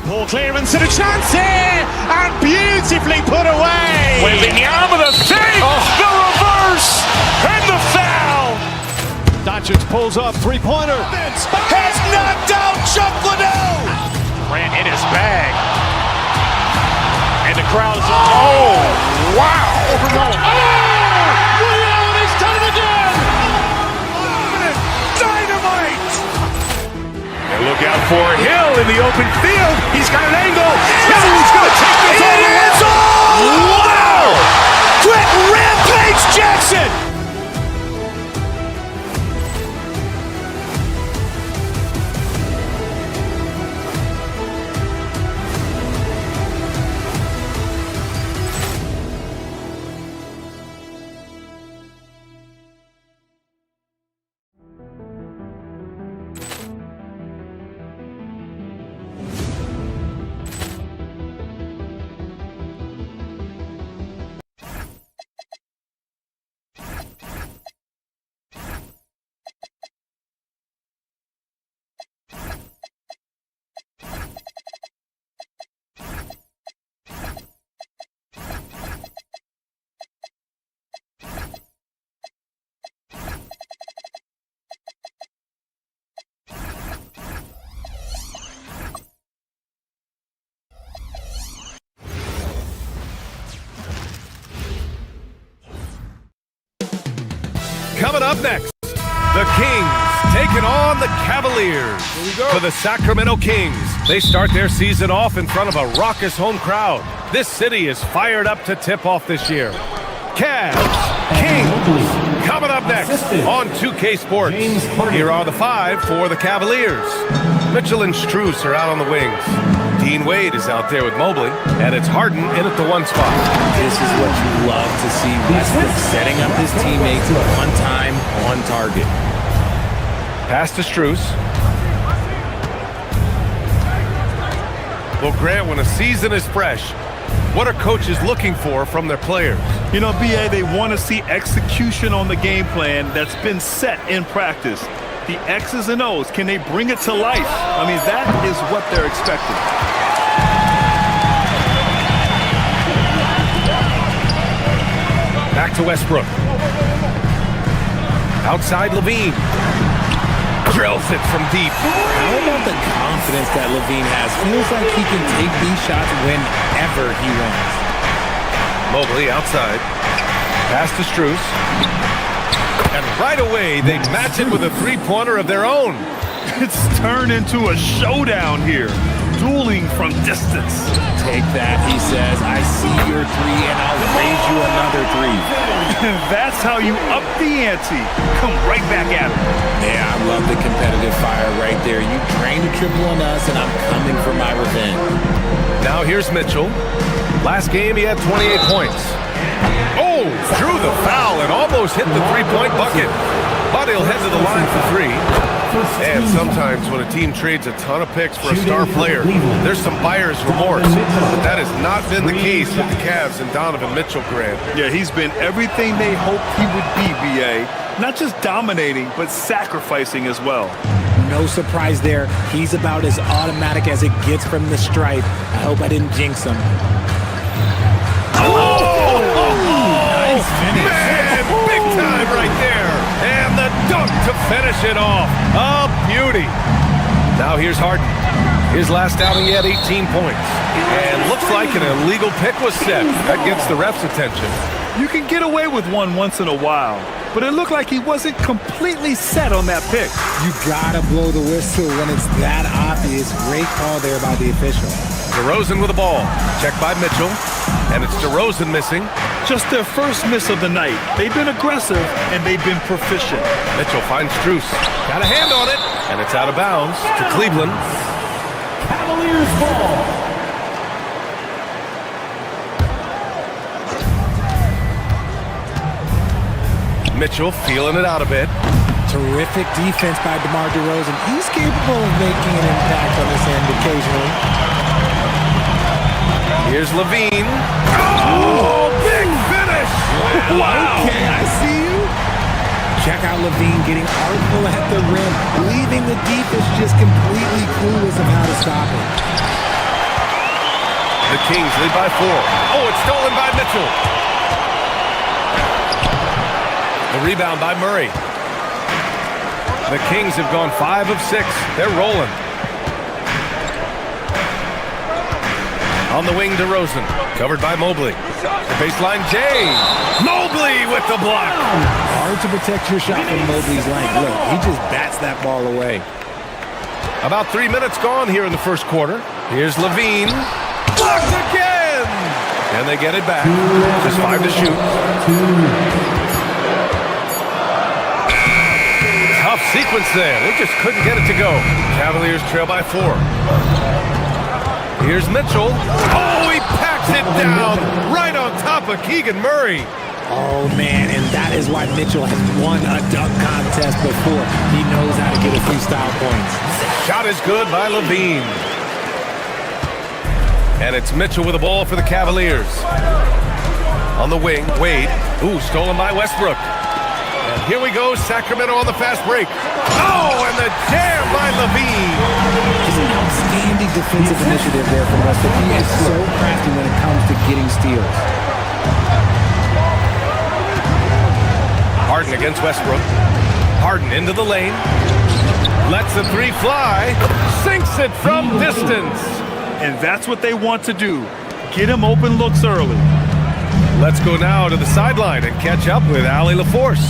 Ball clearance and a chance here, and beautifully put away. Wembanyama the fake, the reverse, and the foul. Doncic pulls up, three-pointer. Has knocked out Chuck Liddell. Grant in his bag, and the crowd is wow! He's done it again. Dynamite! And look out for Hill in the open field. He's got an angle. He's going to take this all the way. Wow! Quick rampage Jackson! Coming up next, the Kings taking on the Cavaliers. For the Sacramento Kings, they start their season off in front of a raucous home crowd. This city is fired up to tip off this year. Cavs, Kings, coming up next on 2K Sports. Here are the five for the Cavaliers. Mitchell and Strus are out on the wings. Dean Wade is out there with Mobley, and it's Harden in at the one spot. This is what you love to see. Westbrook setting up his teammates on time, on target. Pass to Strus. Well, Grant, when a season is fresh, What are coaches looking for from their players? You know, BA, they want to see execution on the game plan that's been set in practice. The X's and O's, can they bring it to life? I mean, that is what they're expecting. Back to Westbrook. Outside Levine. Drills it from deep. How about the confidence that Levine has? Feels like he can take these shots whenever he wants. Mobley outside. Pass to Strus. And right away, they match it with a three-pointer of their own. It's turned into a showdown here. Dueling from distance. Take that, he says. I see your three, and I'll raise you another three. That's how you up the ante. Come right back at him. Yeah, I love the competitive fire right there. You drained a triple on us, and I'm coming for my revenge. Now here's Mitchell. Last game, he had 28 points. Oh, drew the foul and almost hit the three-point bucket. But he'll head to the line for three. And sometimes when a team trades a ton of picks for a star player, there's some buyer's remorse. But that has not been the case with the Cavs and Donovan Mitchell, Grant. Yeah, he's been everything they hoped he would be, BA. Not just dominating, but sacrificing as well. No surprise there. He's about as automatic as it gets from the stripe. I hope I didn't jinx him. Nice finish. Man, big time right there. And the dunk to finish it off. A beauty. Now here's Harden. His last outing, he had 18 points. And looks like an illegal pick was set. That gets the ref's attention. You can get away with one once in a while, but it looked like he wasn't completely set on that pick. You gotta blow the whistle when it's that obvious. Great call there by the official. DeRozan with the ball. Checked by Mitchell. And it's DeRozan missing. Just their first miss of the night. They've been aggressive, and they've been proficient. Mitchell finds Strus. Got a hand on it. And it's out of bounds to Cleveland. Cavaliers ball. Mitchell feeling it out a bit. Terrific defense by DeMar DeRozan. He's capable of making an impact on this end occasionally. Here's Levine. Oh, big finish! Wow. Okay, I see you. Check out Levine getting artful at the rim, leaving the defense just completely clueless of how to stop him. The Kings lead by 4. Oh, it's stolen by Mitchell. The rebound by Murray. The Kings have gone 5 of 6. They're rolling. On the wing, DeRozan. Covered by Mobley. The baseline, Jay. Mobley with the block. Hard to protect your shot from Mobley's length. Look, he just bats that ball away. About 3 minutes gone here in the first quarter. Here's Levine. Blocked again! And they get it back. Just 5 to shoot. Tough sequence there. They just couldn't get it to go. Cavaliers trail by 4. Here's Mitchell. Oh, he packs it down right on top of Keegan Murray. Oh, man, and that is why Mitchell has won a dunk contest before. He knows how to get a few style points. Shot is good by Levine. And it's Mitchell with the ball for the Cavaliers. On the wing, Wade. Ooh, stolen by Westbrook. And here we go, Sacramento on the fast break. Oh, and the jam by Levine. Just an outstanding defensive initiative there from Westbrook. He is so crafty when it comes to getting steals. Harden against Westbrook. Harden into the lane. Lets the three fly. Sinks it from distance. And that's what they want to do. Get him open looks early. Let's go now to the sideline and catch up with Allie LaForce.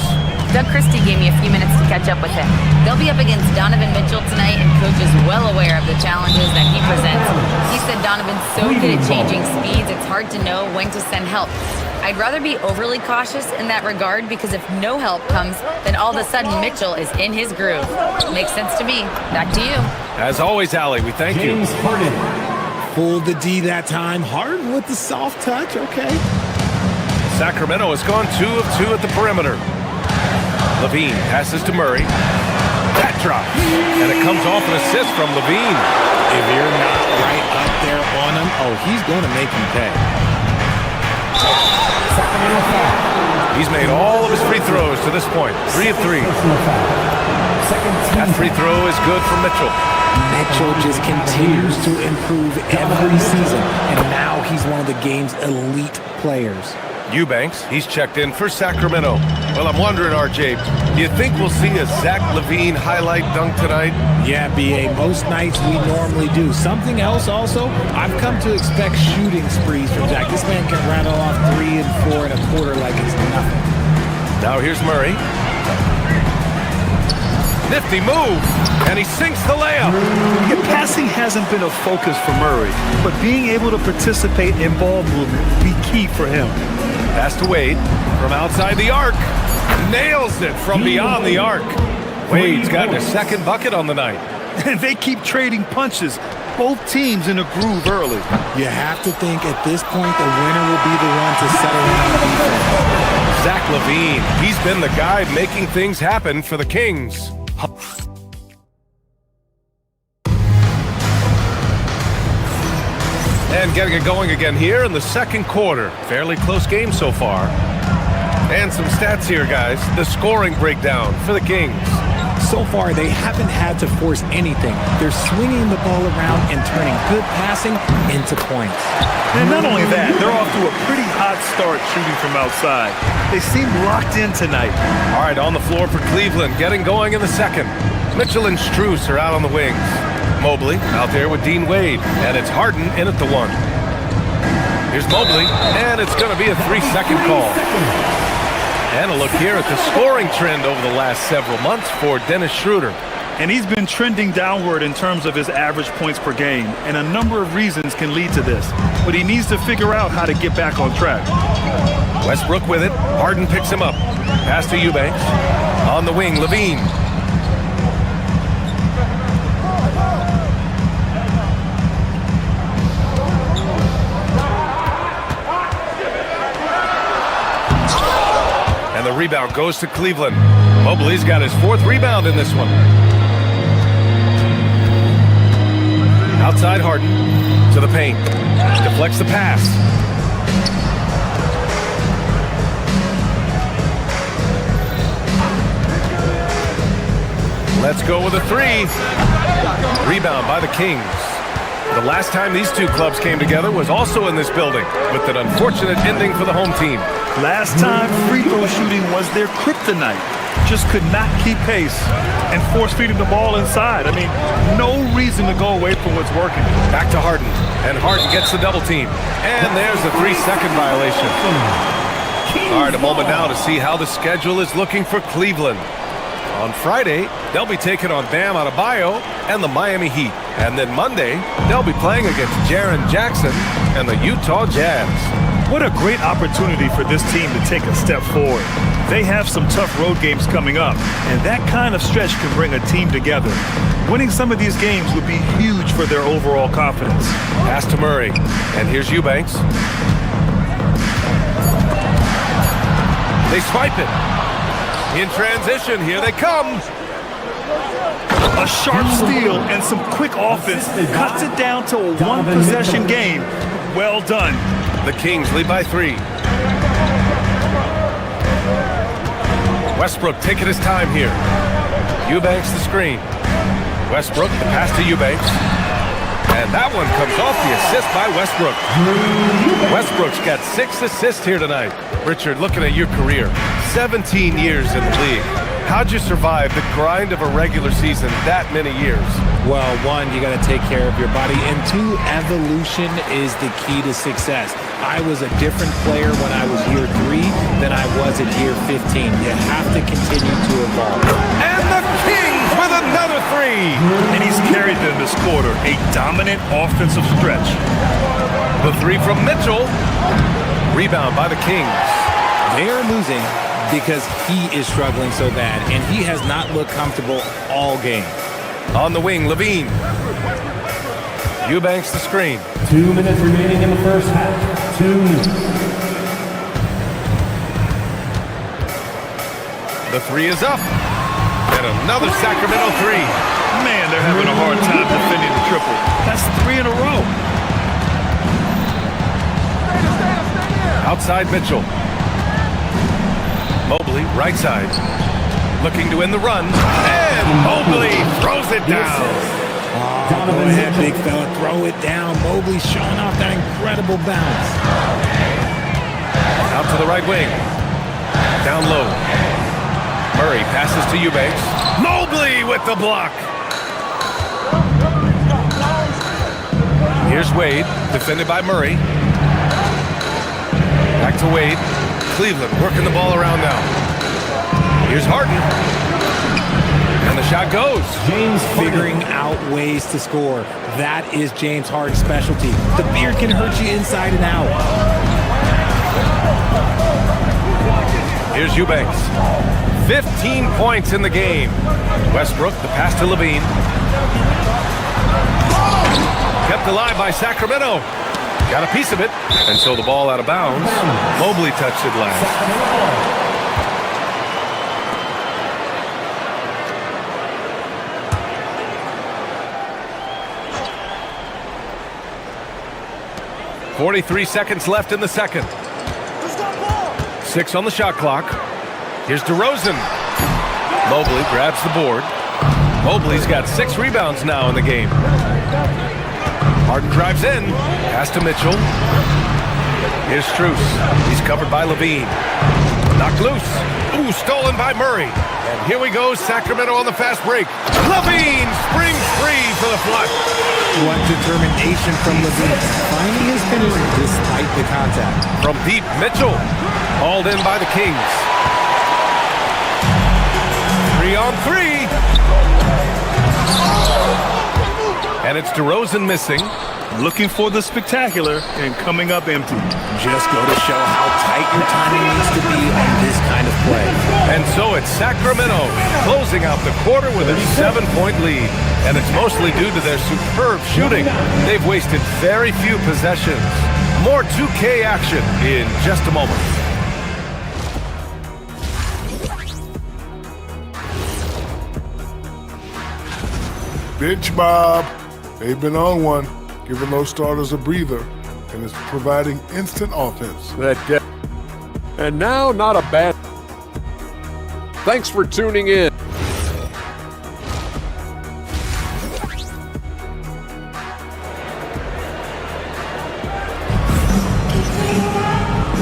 Doug Christie gave me a few minutes to catch up with him. They'll be up against Donovan Mitchell tonight, and Coach is well aware of the challenges that he presents. He said Donovan's so good at changing speeds, it's hard to know when to send help. I'd rather be overly cautious in that regard, because if no help comes, then all of a sudden Mitchell is in his groove. Makes sense to me. Back to you. As always, Allie, we thank you. Fooled the D that time. Harden with the soft touch. Okay. Sacramento has gone 2 of 2 at the perimeter. Levine passes to Murray. That drops. And it comes off an assist from Levine. If you're not right up there on him, oh, he's going to make him pay. He's made all of his free throws to this point. 3 of 3. That free throw is good for Mitchell. Mitchell just continues to improve every season, and now he's one of the game's elite players. Eubanks, he's checked in for Sacramento. Well, I'm wondering, RJ, do you think we'll see a Zach LaVine highlight dunk tonight? Yeah, B.A., most nights we normally do. Something else also, I've come to expect shooting sprees from Zach. This man can rattle off 3 and 4 and a quarter like it's nothing. Now here's Murray. Nifty move, and he sinks the layup. Yeah, passing hasn't been a focus for Murray, but being able to participate in ball movement will be key for him. Pass to Wade from outside the arc. Nails it from beyond the arc. Wade's gotten a second bucket on the night. And they keep trading punches. Both teams in a groove early. You have to think at this point the winner will be the one to settle in on defense. Zach LaVine, he's been the guy making things happen for the Kings. And getting it going again here in the second quarter. Fairly close game so far. And some stats here, guys. The scoring breakdown for the Kings. So far, they haven't had to force anything. They're swinging the ball around and turning good passing into points. And not only that, they're off to a pretty hot start shooting from outside. They seem locked in tonight. All right, on the floor for Cleveland, getting going in the second. Mitchell and Strus are out on the wings. Mobley out there with Dean Wade, and it's Harden in at the 1. Here's Mobley, and it's going to be a 3-second call. And a look here at the scoring trend over the last several months for Dennis Schroeder. And he's been trending downward in terms of his average points per game, and a number of reasons can lead to this. But he needs to figure out how to get back on track. Westbrook with it. Harden picks him up. Pass to Eubanks. On the wing, LaVine. The rebound goes to Cleveland. Mobley's got his 4th rebound in this one. Outside Harden to the paint. Deflects the pass. Let's go with a 3. Rebound by the Kings. The last time these two clubs came together was also in this building, with an unfortunate ending for the home team. Last time, free throw shooting was their kryptonite. Just could not keep pace and force feeding the ball inside. I mean, no reason to go away from what's working. Back to Harden, and Harden gets the double team. And there's a 3-second violation. All right, a moment now to see how the schedule is looking for Cleveland. On Friday, they'll be taking on Bam Adebayo and the Miami Heat. And then Monday, they'll be playing against Jaren Jackson and the Utah Jazz. What a great opportunity for this team to take a step forward. They have some tough road games coming up, and that kind of stretch can bring a team together. Winning some of these games would be huge for their overall confidence. Pass to Murray, and here's Eubanks. They swipe it. In transition, here they come. A sharp steal and some quick offense cuts it down to a 1-possession game. Well done. The Kings lead by 3. Westbrook taking his time here. Eubanks the screen. Westbrook, the pass to Eubanks. And that one comes off the assist by Westbrook. Westbrook's got 6 assists here tonight. Richard, looking at your career, 17 years in the league. How'd you survive the grind of a regular season that many years? Well, 1, you got to take care of your body, and 2, evolution is the key to success. I was a different player when I was year 3 than I was at year 15. You have to continue to evolve. And the Kings with another 3. And he's carried them this quarter, a dominant offensive stretch. The 3 from Mitchell. Rebound by the Kings. They are losing because he is struggling so bad, and he has not looked comfortable all game. On the wing, LaVine. Eubanks the screen. 2 minutes remaining in the first half. 2 minutes. The 3 is up. And another Sacramento 3. Man, they're having a hard time defending the triple. That's 3 in a row. Outside Mitchell. Mobley, right side. Looking to win the run. And Mobley throws it down. Go ahead, big fella. Throw it down. Mobley showing off that incredible bounce. Out to the right wing. Down low. Murray passes to Eubanks. Mobley with the block. Here's Wade, defended by Murray. Back to Wade. Cleveland working the ball around now. Here's Harden. And the shot goes. James figuring out ways to score. That is James Harden's specialty. The beard can hurt you inside and out. Here's Eubanks. 15 points in the game. Westbrook, the pass to Levine. Kept alive by Sacramento. Got a piece of it. And so the ball out of bounds. Mobley touched it last. .43 seconds left in the second. 6 on the shot clock. Here's DeRozan. Mobley grabs the board. Mobley's got 6 rebounds now in the game. Harden drives in. Pass to Mitchell. Here's Strus. He's covered by Levine. Knocked loose. Ooh, stolen by Murray. And here we go, Sacramento on the fast break. Levine springs free for the flush. What determination from Levine. Finding his finish despite the contact. From deep, Mitchell. Hauled in by the Kings. 3-on-3. And it's DeRozan missing. Looking for the spectacular and coming up empty. Just go to show how tight your timing needs to be on this kind of play. And so it's Sacramento closing out the quarter with a 7-point lead. And it's mostly due to their superb shooting. They've wasted very few possessions. More 2K action in just a moment. Bench Bob. They've been on one, giving those starters a breather, and it's providing instant offense. And now, not a bad. Thanks for tuning in.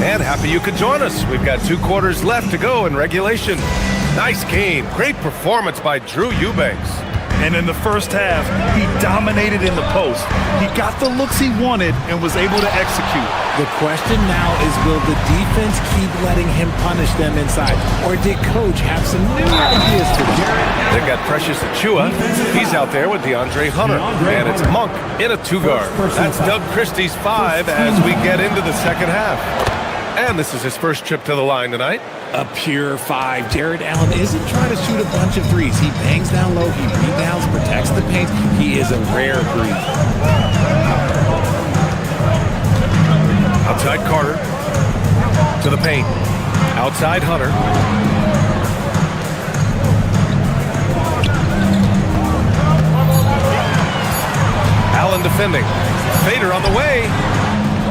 And happy you could join us. We've got 2 quarters left to go in regulation. Nice game. Great performance by Drew Eubanks. And in the first half, he dominated in the post. He got the looks he wanted and was able to execute. The question now is, will the defense keep letting him punish them inside? Or did Coach have some new ideas for them? They've got Precious Achua. He's out there with DeAndre Hunter. And it's Monk in a 2-guard. That's Doug Christie's 5 as we get into the second half. And this is his first trip to the line tonight. A pure 5. Jared Allen isn't trying to shoot a bunch of threes. He bangs down low, he rebounds, protects the paint. He is a rare breed. Outside Carter. To the paint. Outside Hunter. Allen defending. Fader on the way.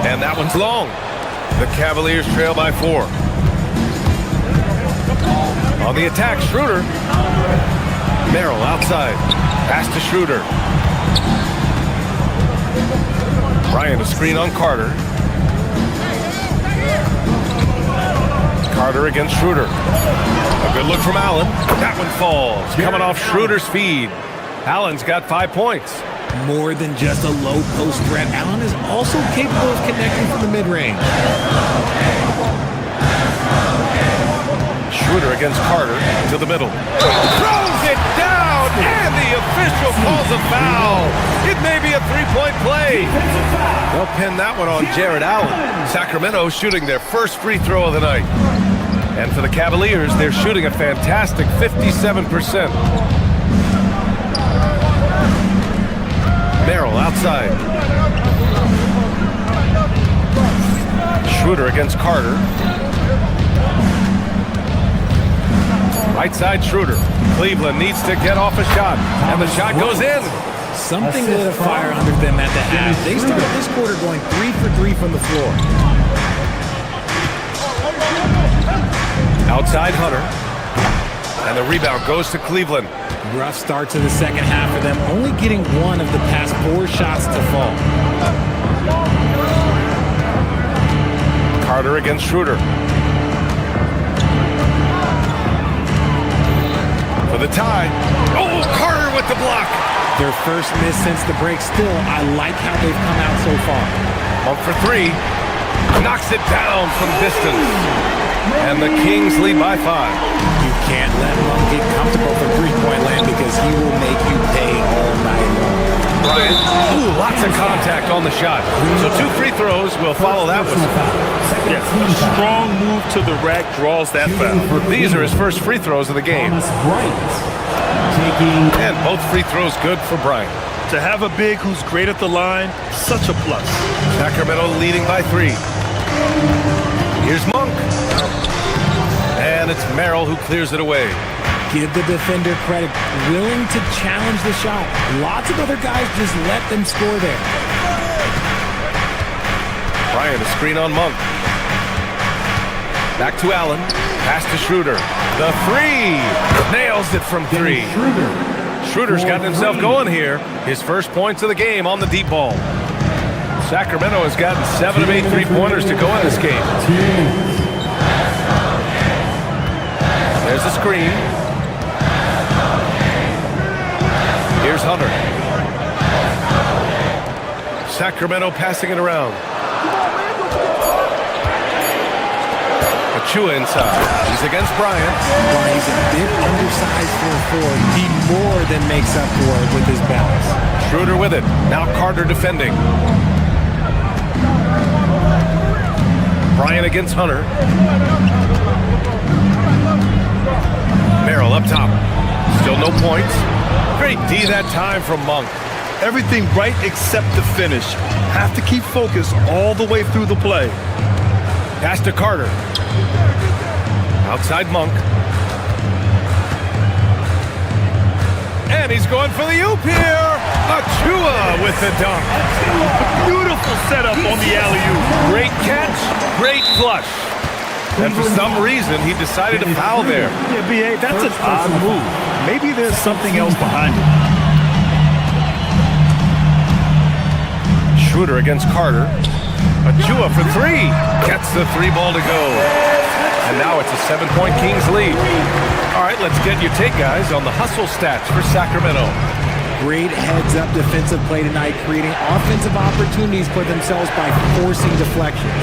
And that one's long. The Cavaliers trail by 4. On the attack, Schroeder. Merrill outside. Pass to Schroeder. Bryant a screen on Carter. Carter against Schroeder. A good look from Allen. That one falls. Coming off Schroeder's feed. Allen's got 5 points. More than just a low post threat, Allen is also capable of connecting from the mid-range. Schroeder against Carter to the middle. Throws it down, and the official calls a foul. It may be a 3-point play. They'll pin that one on Jared Allen. Sacramento shooting their first free throw of the night. And for the Cavaliers, they're shooting a fantastic 57%. Merrill outside. Schroeder against Carter. Right side Schroeder. Cleveland needs to get off a shot, and the shot goes in. Something lit a fire under them at the half. They started this quarter going 3 for 3 from the floor. Outside Hunter. And the rebound goes to Cleveland. Rough start to the second half for them, only getting one of the past 4 shots to fall. Carter against Schroeder. For the tie. Oh, Carter with the block. Their first miss since the break. Still, I like how they've come out so far. Monk for 3. Knocks it down from distance. And the Kings lead by 5. You can't let Monk get comfortable from three-point land because he will make you pay all night long. Bryant. Ooh, lots of contact on the shot. So 2 free throws will follow that one. Yes, a strong move to the rack draws that foul. These are his first free throws of the game. And both free throws good for Bryant. To have a big who's great at the line, such a plus. Sacramento leading by 3. Here's Monk. And it's Merrill who clears it away. Give the defender credit. Willing to challenge the shot. Lots of other guys just let them score there. Bryant, a screen on Monk. Back to Allen. Pass to Schroeder. The 3. Nails it from 3. Schroeder's gotten himself going here. His first points of the game on the deep ball. Sacramento has gotten 7 of 8 3-pointers to go in this game. There's a screen. Here's Hunter. Sacramento passing it around. Achua inside. He's against Bryant. While he's a bit undersized for a 4, he more than makes up for it with his balance. Schroeder with it. Now Carter defending. Bryant against Hunter. Merrill up top. Still no points. Great D that time from Monk. Everything right except the finish. Have to keep focused all the way through the play. Pass to Carter. Outside Monk. And he's going for the oop here. Achua with the dunk. Beautiful setup on the alley-oop. Great catch, great flush. And for some reason, he decided to foul there. Yeah, B.A., that's an odd move. Maybe there's something else behind it. Schroeder against Carter. Achua for 3. Gets the 3-ball to go. And now it's a 7-point Kings lead. All right, let's get your take, guys, on the hustle stats for Sacramento. Great heads-up defensive play tonight, creating offensive opportunities for themselves by forcing deflections.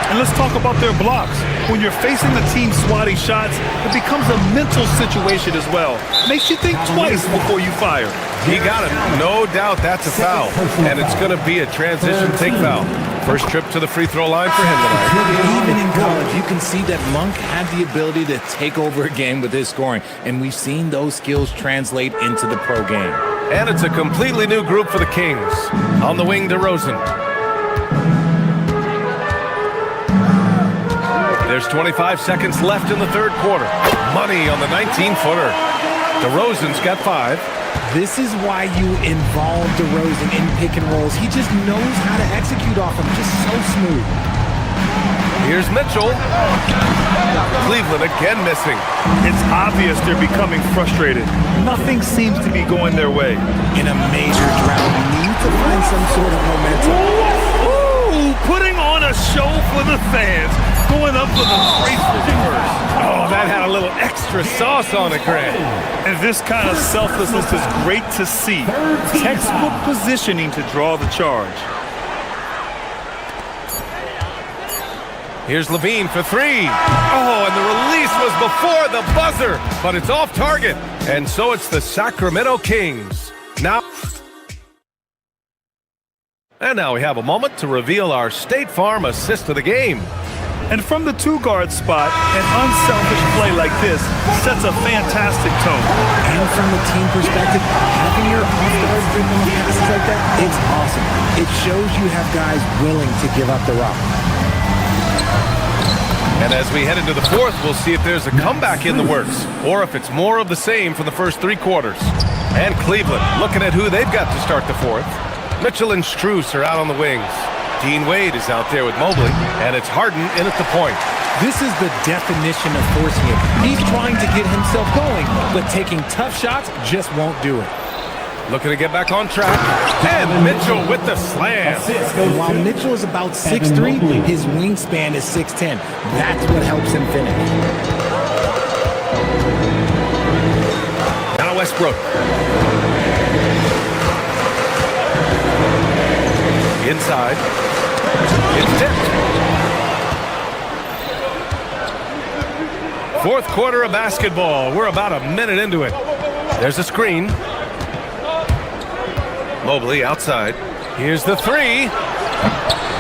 And let's talk about their blocks. When you're facing the team swatting shots, it becomes a mental situation as well. Makes you think twice before you fire. He got it. No doubt that's a foul. And it's going to be a transition take foul. First trip to the free throw line for him tonight. Even in college, you can see that Monk had the ability to take over a game with his scoring. And we've seen those skills translate into the pro game. And it's a completely new group for the Kings. On the wing, DeRozan. There's 25 seconds left in the third quarter. Money on the 19-footer. DeRozan's got 5. This is why you involve DeRozan in pick and rolls. He just knows how to execute off them, just so smooth. Here's Mitchell. Cleveland again missing. It's obvious they're becoming frustrated. Nothing seems to be going their way. In a major drought, you need to find some sort of momentum. Ooh, putting on a show for the fans. Going up for the graceful first. Oh, that had a little extra sauce on it, Grant. And this kind of selflessness is great to see. Textbook positioning to draw the charge. Here's Levine for 3. Oh, and the release was before the buzzer, but it's off target. And so it's the Sacramento Kings. Now we have a moment to reveal our State Farm assist of the game. And from the 2-guard spot, an unselfish play like this sets a fantastic tone. And from the team perspective, having your off-guard bring on passes like that, it's awesome. It shows you have guys willing to give up the rock. And as we head into the fourth, we'll see if there's a comeback in the works, or if it's more of the same from the first 3 quarters. And Cleveland looking at who they've got to start the fourth. Mitchell and Strus are out on the wings. Dean Wade is out there with Mobley, and it's Harden in at the point. This is the definition of forcing it. He's trying to get himself going, but taking tough shots just won't do it. Looking to get back on track. And Mitchell with the slam. And while Mitchell is about 6'3", his wingspan is 6'10". That's what helps him finish. Now Westbrook. Inside. It's tipped. Fourth quarter of basketball. We're about a minute into it. There's a screen. Mobley outside. Here's the three.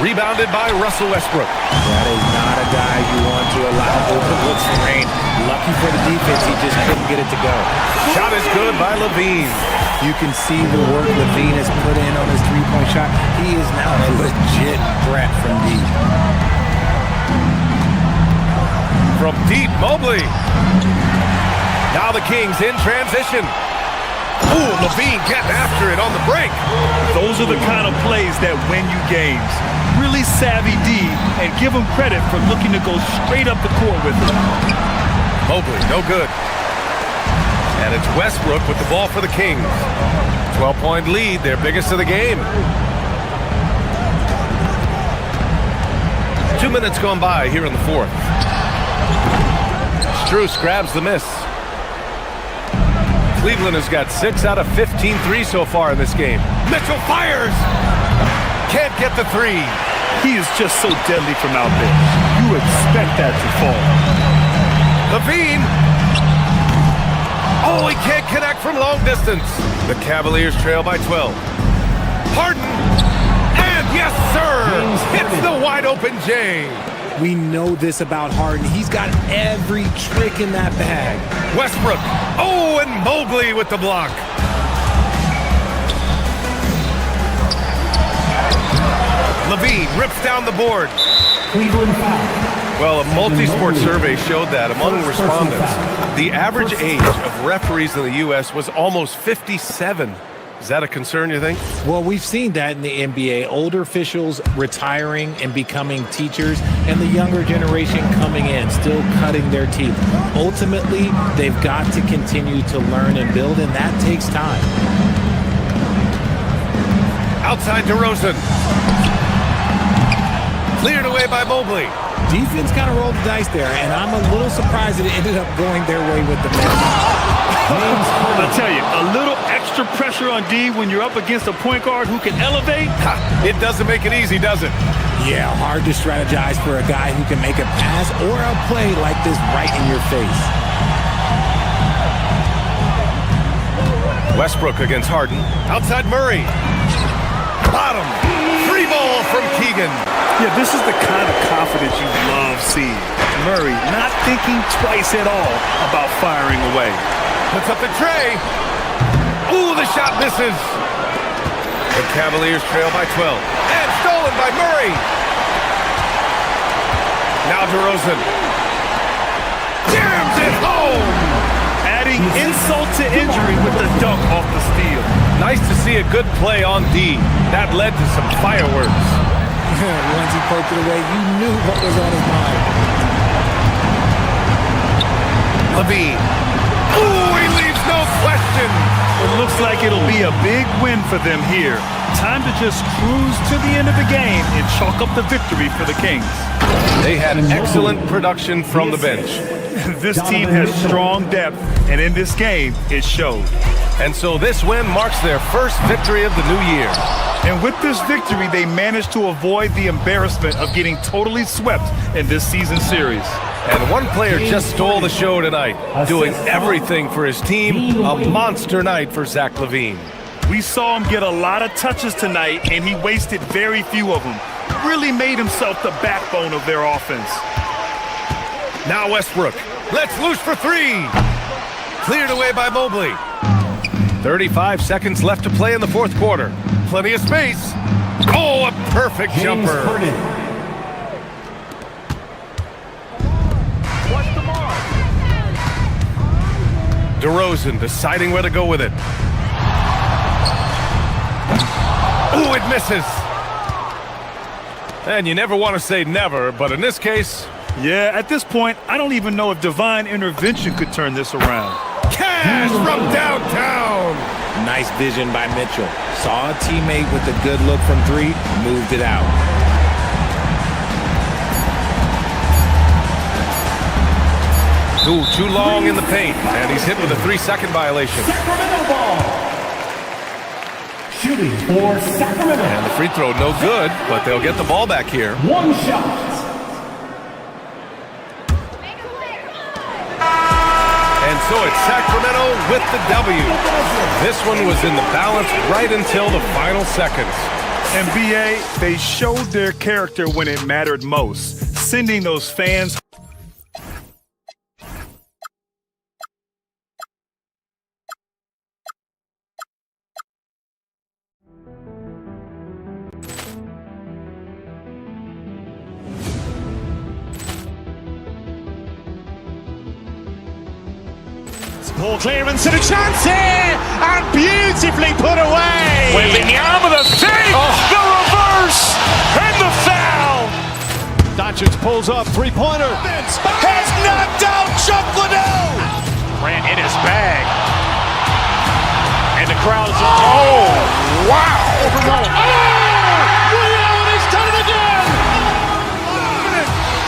Rebounded by Russell Westbrook. That is not a guy you want to allow open looks for rain. Lucky for the defense, he just couldn't get it to go. Shot is good by Levine. You can see the work Levine has put in on his three-point shot. He is now a legit threat from deep. From deep, Mobley. Now the Kings in transition. Ooh, Levine getting after it on the break. Those are the kind of plays that win you games. Really savvy D, and give him credit for looking to go straight up the court with it. Mobley, no good. And it's Westbrook with the ball for the Kings. 12-point lead, their biggest of the game. 2 minutes gone by here in the fourth. Strus grabs the miss. Cleveland has got 6 out of 15 threes so far in this game. Mitchell fires! Can't get the three. He is just so deadly from out there. You expect that to fall. Levine! Oh, he can't connect from long distance. The Cavaliers trail by 12. Harden! And yes, sir! Hits the wide open J. We know this about Harden. He's got every trick in that bag. Westbrook. Oh, and Mobley with the block. Levine rips down the board. Cleveland foul. Well, a multi-sport survey showed that among respondents, the average age of referees in the U.S. was almost 57. Is that a concern, you think? Well, we've seen that in the NBA. Older officials retiring and becoming teachers, and the younger generation coming in, still cutting their teeth. Ultimately, they've got to continue to learn and build, and that takes time. Outside DeRozan. Cleared away by Mobley. Defense kind of rolled the dice there, and I'm a little surprised that it ended up going their way with the miss. I'll tell you, a little extra pressure on D when you're up against a point guard who can elevate. It doesn't make it easy, does it? Yeah, hard to strategize for a guy who can make a pass or a play like this right in your face. Westbrook against Harden. Outside Murray. Bottom. Free ball from Keegan. Yeah, this is the kind of confidence you love seeing. Murray not thinking twice at all about firing away. Puts up the tray. Ooh, the shot misses. The Cavaliers trail by 12. And stolen by Murray. Now DeRozan. Jams it home. Adding insult to injury with the dunk off the steal. Nice to see a good play on D. That led to some fireworks. Once he poked it away, you knew what was on his mind. Levine. Ooh, he leaves no question. It looks like it'll be a big win for them here. Time to just cruise to the end of the game and chalk up the victory for the Kings. They had excellent production from the bench. This team has strong depth, and in this game, it showed. And so this win marks their first victory of the new year. And with this victory, they managed to avoid the embarrassment of getting totally swept in this season series. And one player just stole the show tonight, doing everything for his team. A monster night for Zach LaVine. We saw him get a lot of touches tonight, and he wasted very few of them. Really made himself the backbone of their offense. Now Westbrook. Let's loose for three. Cleared away by Mobley. 35 seconds left to play in the fourth quarter. Plenty of space. Oh, a perfect jumper. DeRozan deciding where to go with it. Ooh, it misses. And you never want to say never, but in this case... Yeah, at this point, I don't even know if divine intervention could turn this around. Cash from downtown! Nice vision by Mitchell. Saw a teammate with a good look from three, moved it out. Ooh, too long in the paint, and he's hit with a 3-second violation. Sacramento ball. Shooting for Sacramento. And the free throw no good, but they'll get the ball back here. One shot. And so it's Sacramento with the W. This one was in the balance right until the final seconds. And BA, they showed their character when it mattered most, sending those fans. Ball clearance and a chance here, and beautifully put away. Wembanyama the save, the reverse, and the foul. Doncic pulls up, three-pointer. Has knocked out Chuck Liddell. Grant in his bag, and the crowd is wow! Reality's done it again.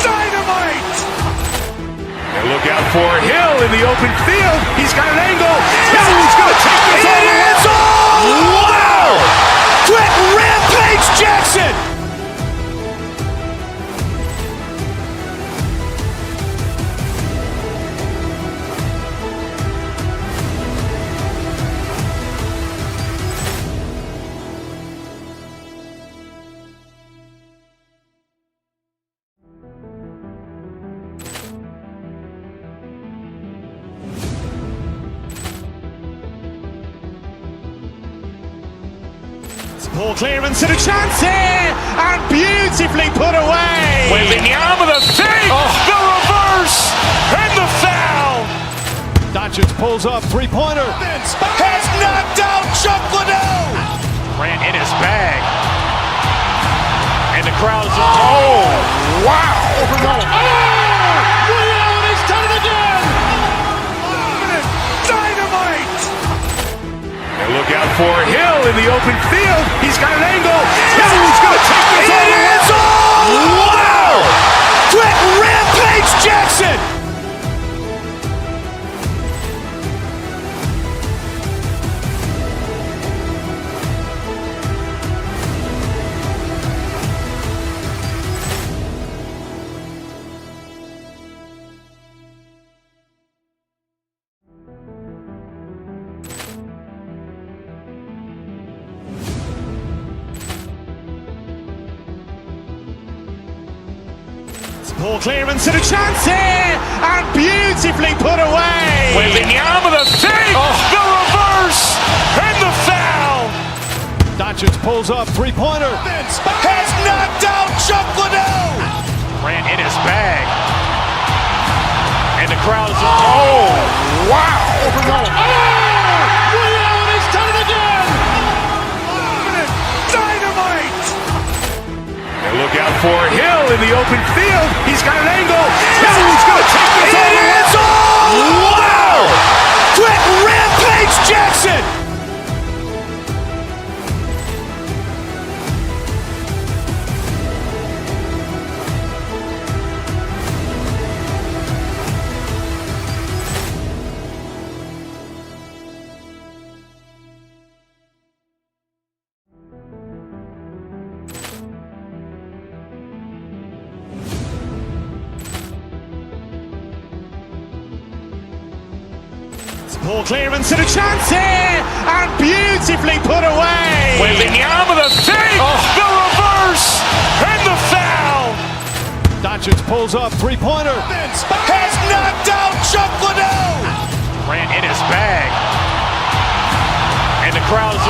Dynamite! And look out for Hill in the open field. He's got an angle. He's going to take this all the way. Wow! Quick rampage Jackson! Ball clearance and a chance here, and beautifully put away. Wembanyama the save, the reverse, and the foul. Doncic pulls up, three-pointer. Has knocked out Chuck Liddell. Grant in his bag, and the crowd is wow! Reality's done it again. Dynamite! And look out for Hill in the open field. He's got an angle. He's going to take this all the way. Wow! Quick rampage Jackson! Ball clearance and a chance here, and beautifully put away. Wembanyama the save, the reverse, and the foul. Doncic pulls up, three-pointer. Has knocked out Chuck Liddell. Grant in his bag, and the crowd is wow! Reality's done it again. Dynamite! And look out for Hill in the open field. He's got an angle. He's going to take this all the way. Wow! Quick rampage Jackson! Ball clearance and a chance here, and beautifully put away. Wembanyama the save, the reverse, and the foul. Doncic pulls up, three-pointer. Has knocked out Chuck Liddell. Grant in his bag, and the crowd is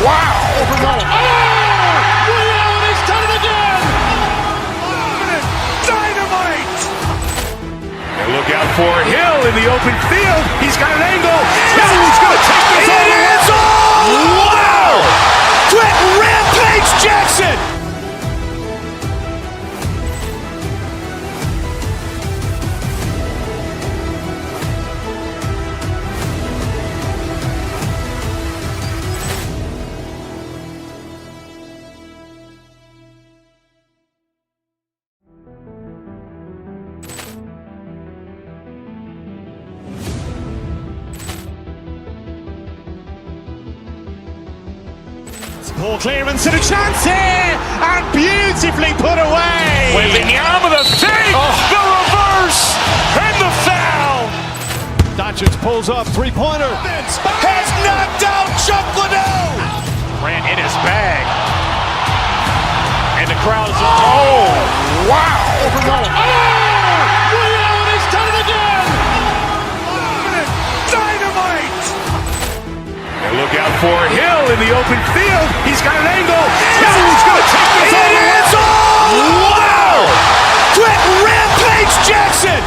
wow! Reality's done it again. Dynamite! And look out for Hill in the open field. He's got an angle. He's going to take this all the way. Wow! Quick rampage Jackson! Ball clearance and a chance here, and beautifully put away. Wembanyama the fake, the reverse, and the foul. Doncic pulls up, three-pointer. Has knocked out Chuck Liddell. Ran in his bag. And the crowd is, oh, wow. Ray Allen has done it again. Dynamite. And look out for Hill in the open field. He's got an angle. He's going to take this all the way. Wow. Quick rampage Jackson.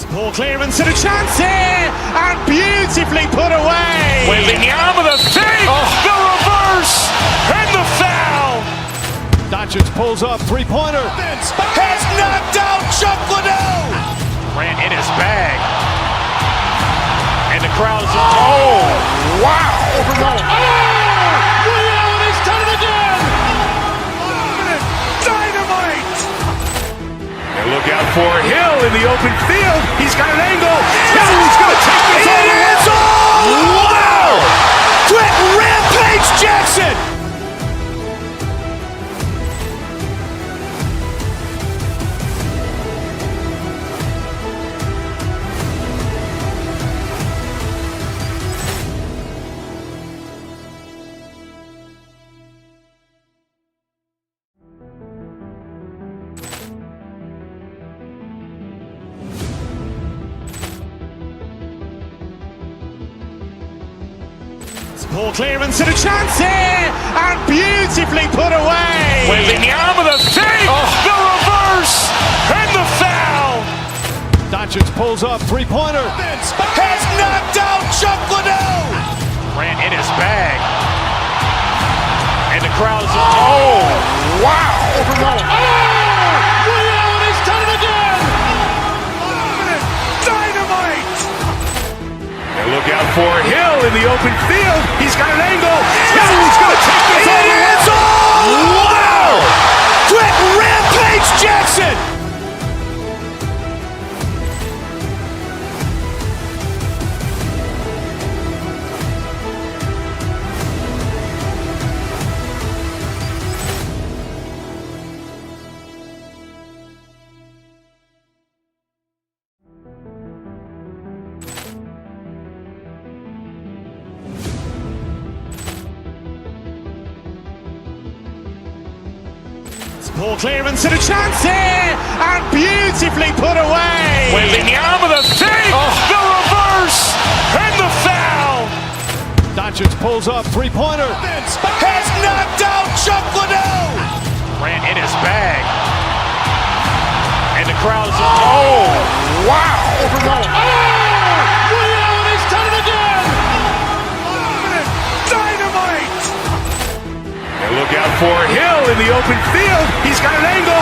Ball clearance and a chance here, and beautifully put away. Wembanyama the fake, the reverse, and the foul. Doncic pulls up, three-pointer. Has knocked out Chuck Liddell. Ran in his bag. And the crowd is, oh, wow. Ray Allen has done it again. Dynamite. And look out for Hill in the open field. He's got an angle. He's going to take this all the way. Wow. Quick rampage Jackson. Ball clearance and a chance here, and beautifully put away. Wembanyama the fake, the reverse, and the foul. Doncic pulls up, three-pointer. Has knocked out Chuck Liddell. Ran in his bag. And the crowd is, oh, wow. Ray Allen has done it again. Dynamite. And look out for Hill in the open field. He's got an angle. He's going to take this all the way. Wow. Quick rampage Jackson. Ball clearance and a chance here, and beautifully put away. Wembanyama the fake, the reverse, and the foul. Doncic pulls up, three-pointer. Has knocked out Chuck Liddell. Ran in his bag. And the crowd is, oh, wow. Ray Allen has done it again. Dynamite. And look out for Hill in the open field. He's got an angle.